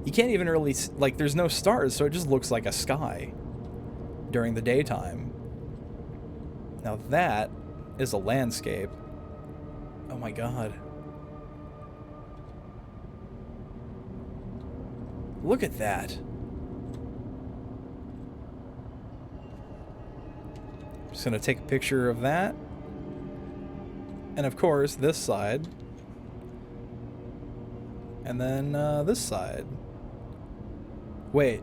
You can't even really, like, there's no stars, so it just looks like a sky during the daytime. Now that is a landscape. Oh my god. Look at that. Just gonna take a picture of that. And of course, this side. And then this side. Wait.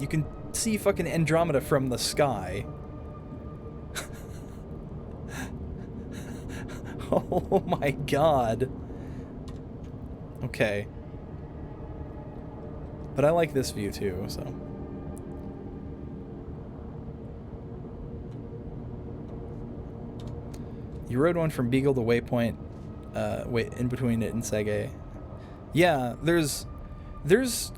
You can see fucking Andromeda from the sky. Oh my god. Okay. But I like this view too, so. You rode one from Beagle to Waypoint, wait, in between it and SagA. Yeah, there's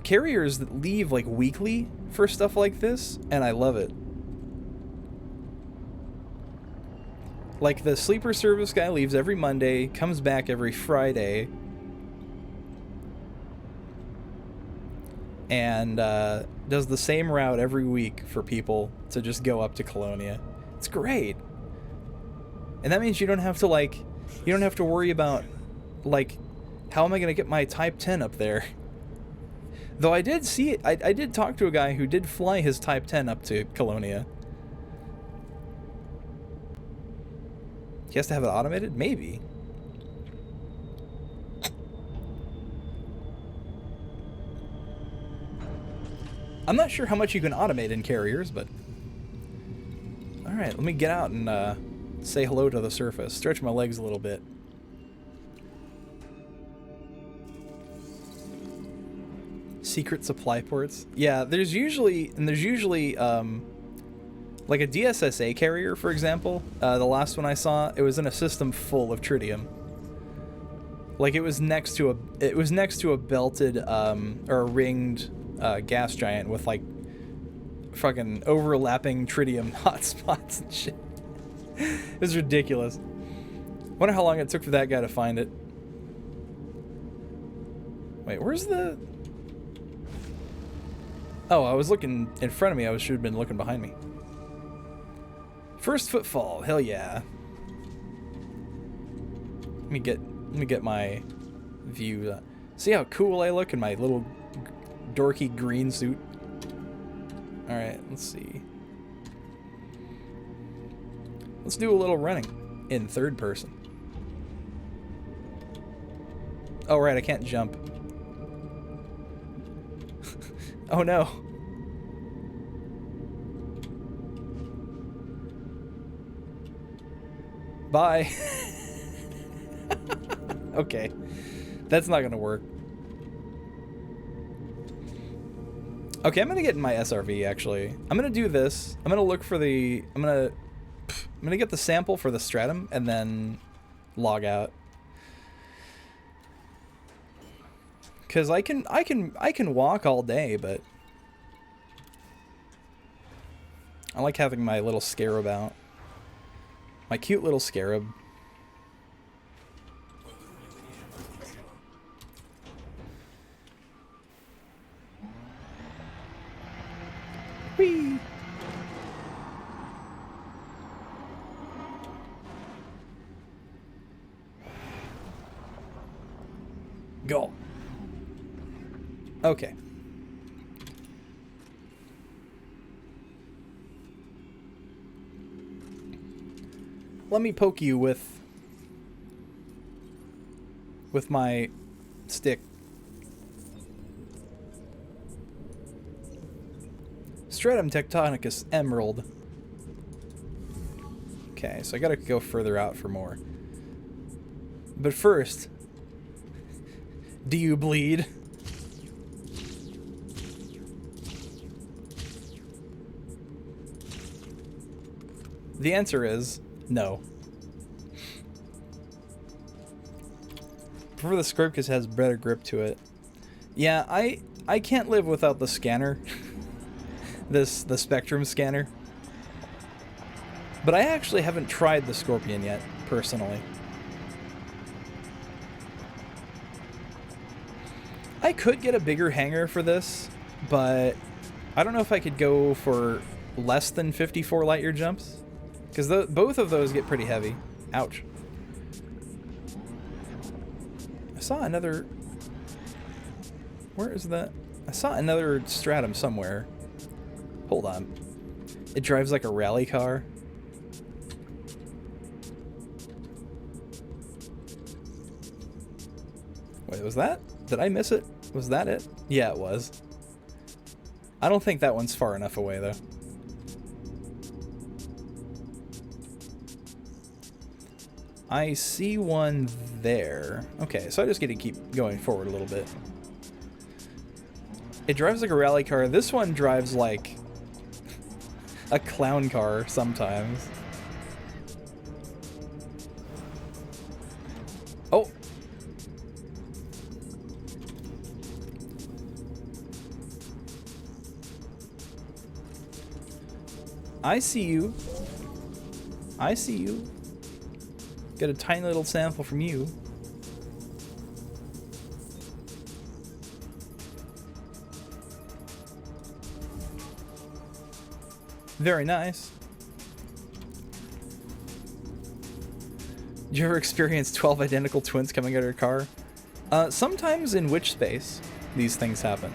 carriers that leave like weekly for stuff like this, and I love it. Like the sleeper service guy leaves every Monday, comes back every Friday, and does the same route every week for people to just go up to Colonia. It's great. And that means you don't have to, like, you don't have to worry about, like, how am I going to get my Type 10 up there? Though I did see it, I did talk to a guy who did fly his Type 10 up to Colonia. He has to have it automated? Maybe. I'm not sure how much you can automate in carriers, but... Alright, let me get out and say hello to the surface. Stretch my legs a little bit. Secret supply ports? Yeah, there's usually like a DSSA carrier, for example. The last one I saw, it was in a system full of tritium. Like it was next to a belted or a ringed gas giant with like fucking overlapping tritium hotspots and shit. It was ridiculous. Wonder how long it took for that guy to find it. Wait, where's the... Oh, I was looking in front of me. I should have been looking behind me. First footfall, hell yeah. Let me get my view. See how cool I look in my little dorky green suit? Alright, let's see. Let's do a little running in third person. Oh, right, I can't jump. Oh no. Bye. Okay. That's not gonna work. Okay, I'm gonna get in my SRV actually. I'm gonna do this. I'm gonna look for the... I'm gonna get the sample for the stratum and then log out. Cause I can walk all day, but I like having my little scarab out. My cute little scarab. Whee! Go. Okay. Let me poke you with my stick. Stratum tectonicus emerald. Okay, so I gotta go further out for more. But first, do you bleed? The answer is no. Prefer the script because it has better grip to it. Yeah, I can't live without the scanner. The spectrum scanner. But I actually haven't tried the Scorpion yet, personally. I could get a bigger hanger for this, but I don't know if I could go for less than 54 light year jumps. Because both of those get pretty heavy. Ouch. I saw another... Where is that? I saw another stratum somewhere. Hold on. It drives like a rally car. Wait, was that? Did I miss it? Was that it? Yeah, it was. I don't think that one's far enough away, though. I see one there. Okay, so I just get to keep going forward a little bit. It drives like a rally car. This one drives like a clown car sometimes. Oh! I see you. I see you. Get a tiny little sample from you. Very nice. Did you ever experience 12 identical twins coming out of your car? Sometimes in Witch Space, these things happen.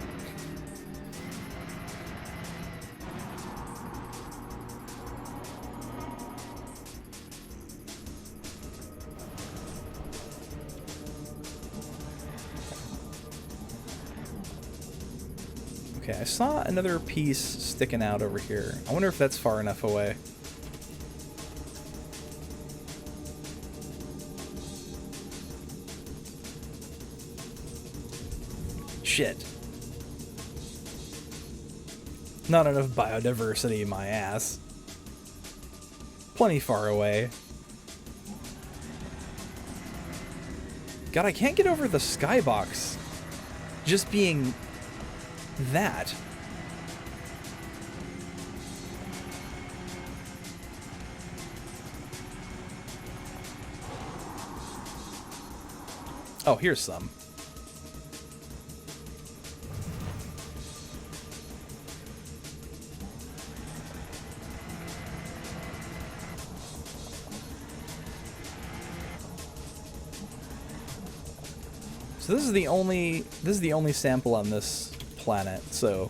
Okay, I saw another piece sticking out over here. I wonder if that's far enough away. Shit. Not enough biodiversity, my ass. Plenty far away. God, I can't get over the skybox just being that. Oh, here's some. So this is the only sample on this planet, so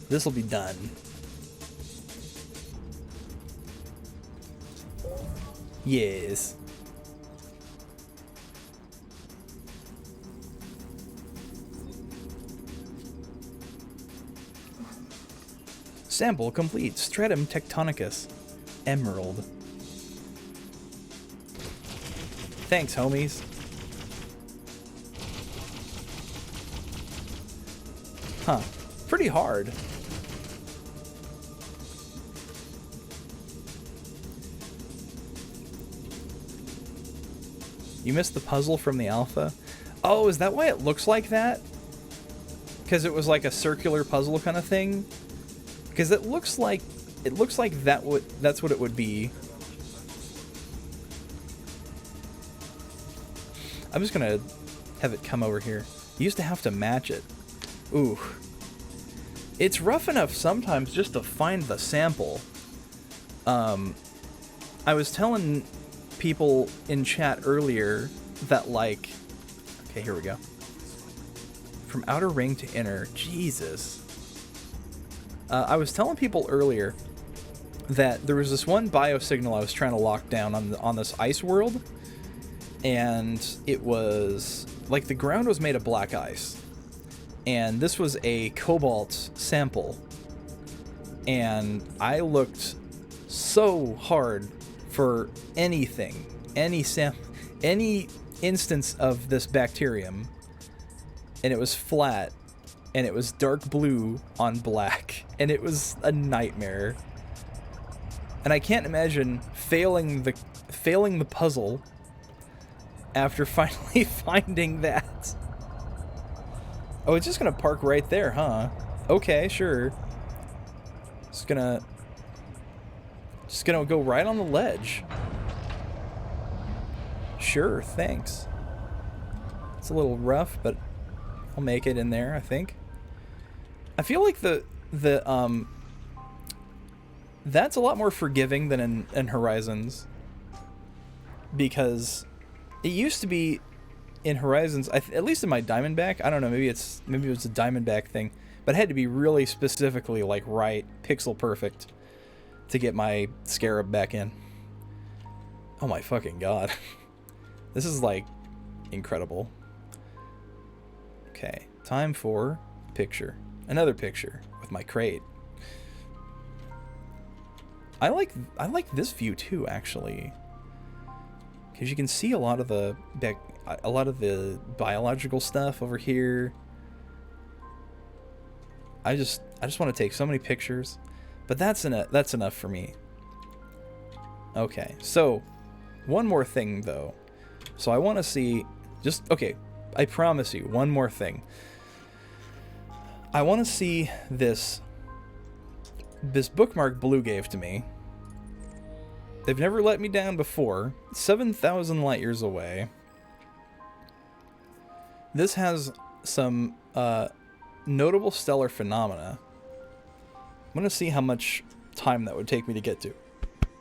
this will be done. Yes. Sample complete. Stratum tectonicus. Emerald. Thanks, homies. Huh. Pretty hard. You missed the puzzle from the alpha? Oh, is that why it looks like that? Because it was like a circular puzzle kind of thing? Because it looks like that's what it would be. I'm just gonna have it come over here. You used to have to match it. Ooh. It's rough enough sometimes just to find the sample. I was telling people in chat earlier that, like... Okay, here we go. From outer ring to inner. Jesus. I was telling people earlier that there was this one biosignal I was trying to lock down on this ice world. And it was... like, the ground was made of black ice. And this was a cobalt sample. And I looked so hard for anything, any instance of this bacterium, and it was flat, and it was dark blue on black, and it was a nightmare. And I can't imagine failing the puzzle after finally finding that. Oh, it's just gonna park right there, huh? Okay, sure. Just gonna go right on the ledge. Sure, thanks. It's a little rough, but I'll make it in there, I think. I feel like that's a lot more forgiving than in Horizons. Because it used to be in Horizons, at least in my Diamondback, I don't know, maybe it was a Diamondback thing, but it had to be really specifically like right, pixel perfect to get my Scarab back in. Oh my fucking god. This is like incredible. Okay, time for picture. Another picture with my crate. I like this view too, actually, because you can see a lot of the biological stuff over here. I just want to take so many pictures, but that's enough for me. Okay, so one more thing though. So I want to see okay, I promise you one more thing. I want to see this bookmark Blue gave to me. They've never let me down before. 7,000 light years away. This has some notable stellar phenomena. I'm going to see how much time that would take me to get to.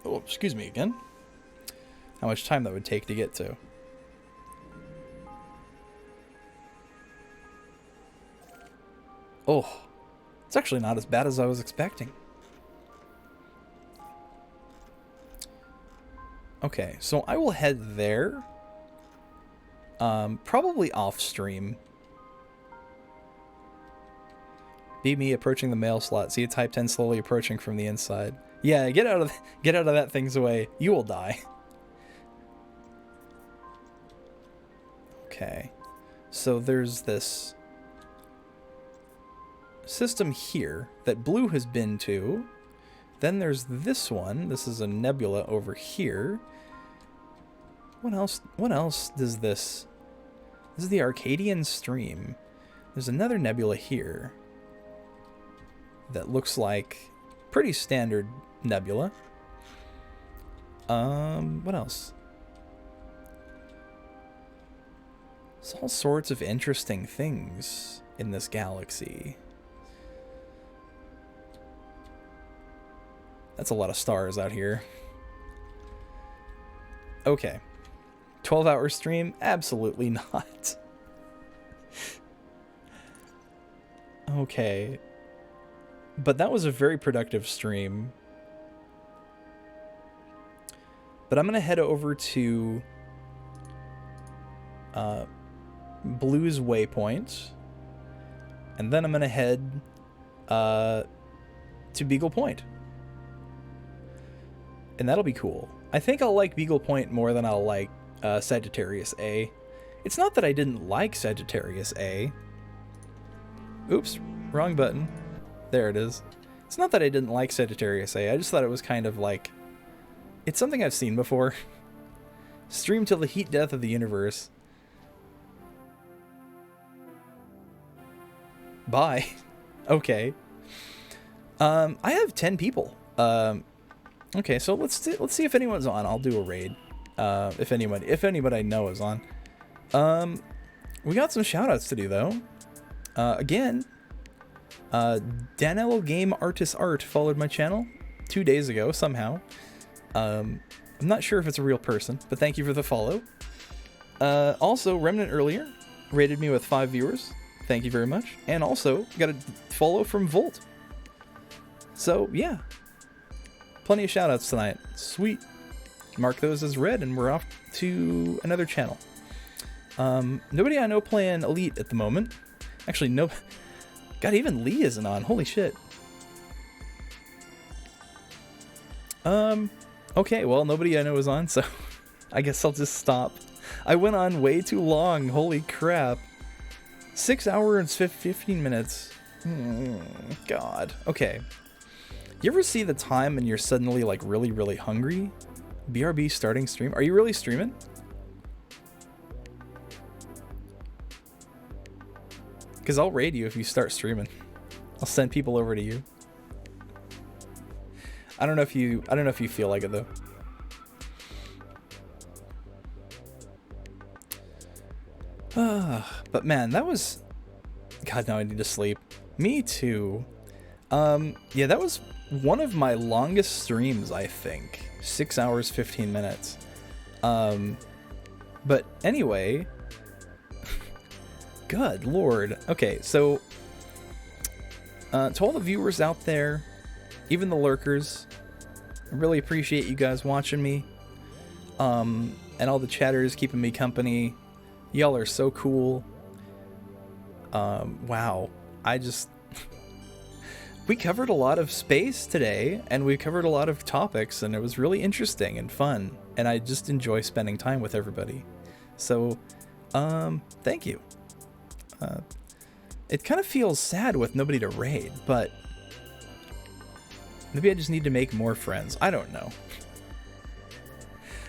Oh, excuse me again. How much time that would take to get to. Oh, it's actually not as bad as I was expecting. Okay, so I will head there. Probably off stream. Be me approaching the mail slot. See a Type 10 slowly approaching from the inside. Yeah, get out of that thing's way. You will die. Okay. So there's this system here that Blue has been to. Then there's this one. This is a nebula over here. What else? What else does this? This is the Arcadian Stream. There's another nebula here that looks like pretty standard nebula. What else? There's all sorts of interesting things in this galaxy. That's a lot of stars out here. Okay. 12-hour stream? Absolutely not. Okay. But that was a very productive stream. But I'm going to head over to Blue's Waypoint. And then I'm going to head to Beagle Point. And that'll be cool. I think I'll like Beagle Point more than I'll like Sagittarius A. It's not that I didn't like Sagittarius A. Oops, wrong button. There it is. It's not that I didn't like Sagittarius A. I just thought it was kind of like... It's something I've seen before. Stream till the heat death of the universe. Bye. Okay. I have 10 people. Okay, so let's see if anyone's on. I'll do a raid. If anybody I know is on. We got some shoutouts to do though. Again, Danilo Game Artist Art followed my channel 2 days ago somehow. I'm not sure if it's a real person, but thank you for the follow. Also, Remnant earlier rated me with 5 viewers. Thank you very much. And also got a follow from Volt. So yeah. Plenty of shoutouts tonight. Sweet. Mark those as read, and we're off to another channel. Nobody I know playing Elite at the moment. Actually, no. God, even Lee isn't on. Holy shit. Okay, well, nobody I know is on, so I guess I'll just stop. I went on way too long. Holy crap. 6 hours and 15 minutes. God. Okay. You ever see the time and you're suddenly like really, really hungry? BRB starting stream. Are you really streaming? Because I'll raid you if you start streaming. I'll send people over to you. I don't know if you feel like it though. But man, that was... God, now I need to sleep. Me too. Yeah, that was one of my longest streams, I think. 6 hours, 15 minutes. But anyway... Good lord. Okay, so... to all the viewers out there, even the lurkers, I really appreciate you guys watching me. And all the chatters keeping me company. Y'all are so cool. Wow. We covered a lot of space today, and we covered a lot of topics, and it was really interesting and fun, and I just enjoy spending time with everybody. So, thank you. It kind of feels sad with nobody to raid, but maybe I just need to make more friends. I don't know.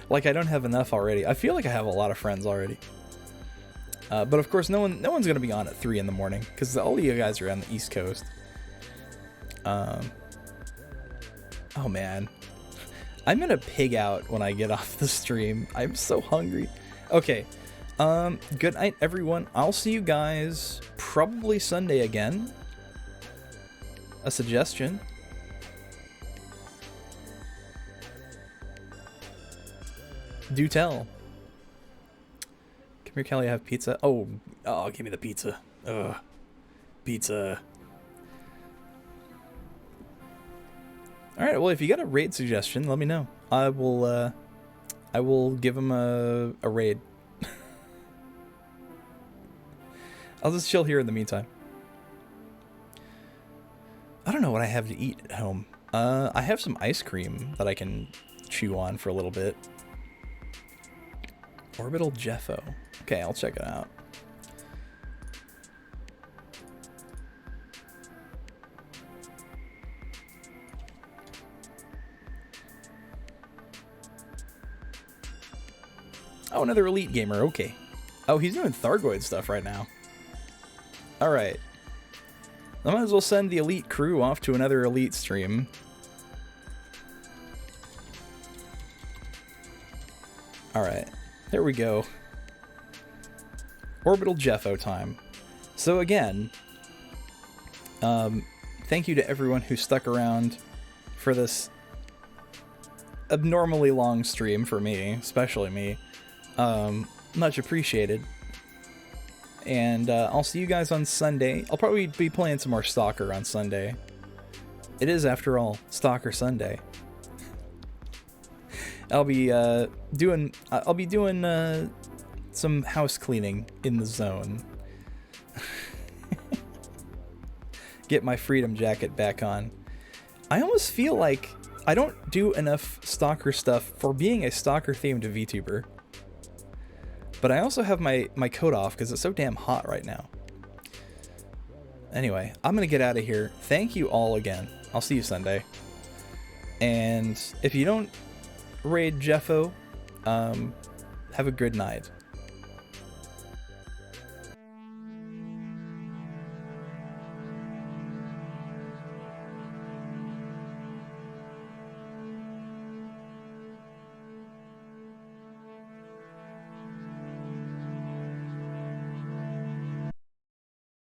Like, I don't have enough already. I feel like I have a lot of friends already. But of course, no one's gonna be on at 3 in the morning, because all of you guys are on the East Coast. Oh man, I'm gonna pig out when I get off the stream. I'm so hungry. Okay, good night everyone. I'll see you guys probably Sunday again. A suggestion. Do tell. Come here, Kelly, I have pizza. Oh, give me the pizza. Ugh, pizza. Alright, well, if you got a raid suggestion, let me know. I will give him a raid. I'll just chill here in the meantime. don't know what I have to eat at home. I have some ice cream that I can chew on for a little bit. Orbital Jeffo. Okay, I'll check it out. Oh, another Elite Gamer. Okay. Oh, he's doing Thargoid stuff right now. Alright. I might as well send the Elite crew off to another Elite stream. Alright. There we go. Orbital Jeffo time. So again, thank you to everyone who stuck around for this abnormally long stream for me, especially me. Much appreciated. And I'll see you guys on Sunday. I'll probably be playing some more Stalker on Sunday. It is, after all, Stalker Sunday. I'll be doing some house cleaning in the zone. Get my freedom jacket back on. I almost feel like I don't do enough Stalker stuff for being a Stalker-themed VTuber. But I also have my coat off because it's so damn hot right now. Anyway, I'm going to get out of here. Thank you all again. I'll see you Sunday. And if you don't raid Jeffo, have a good night.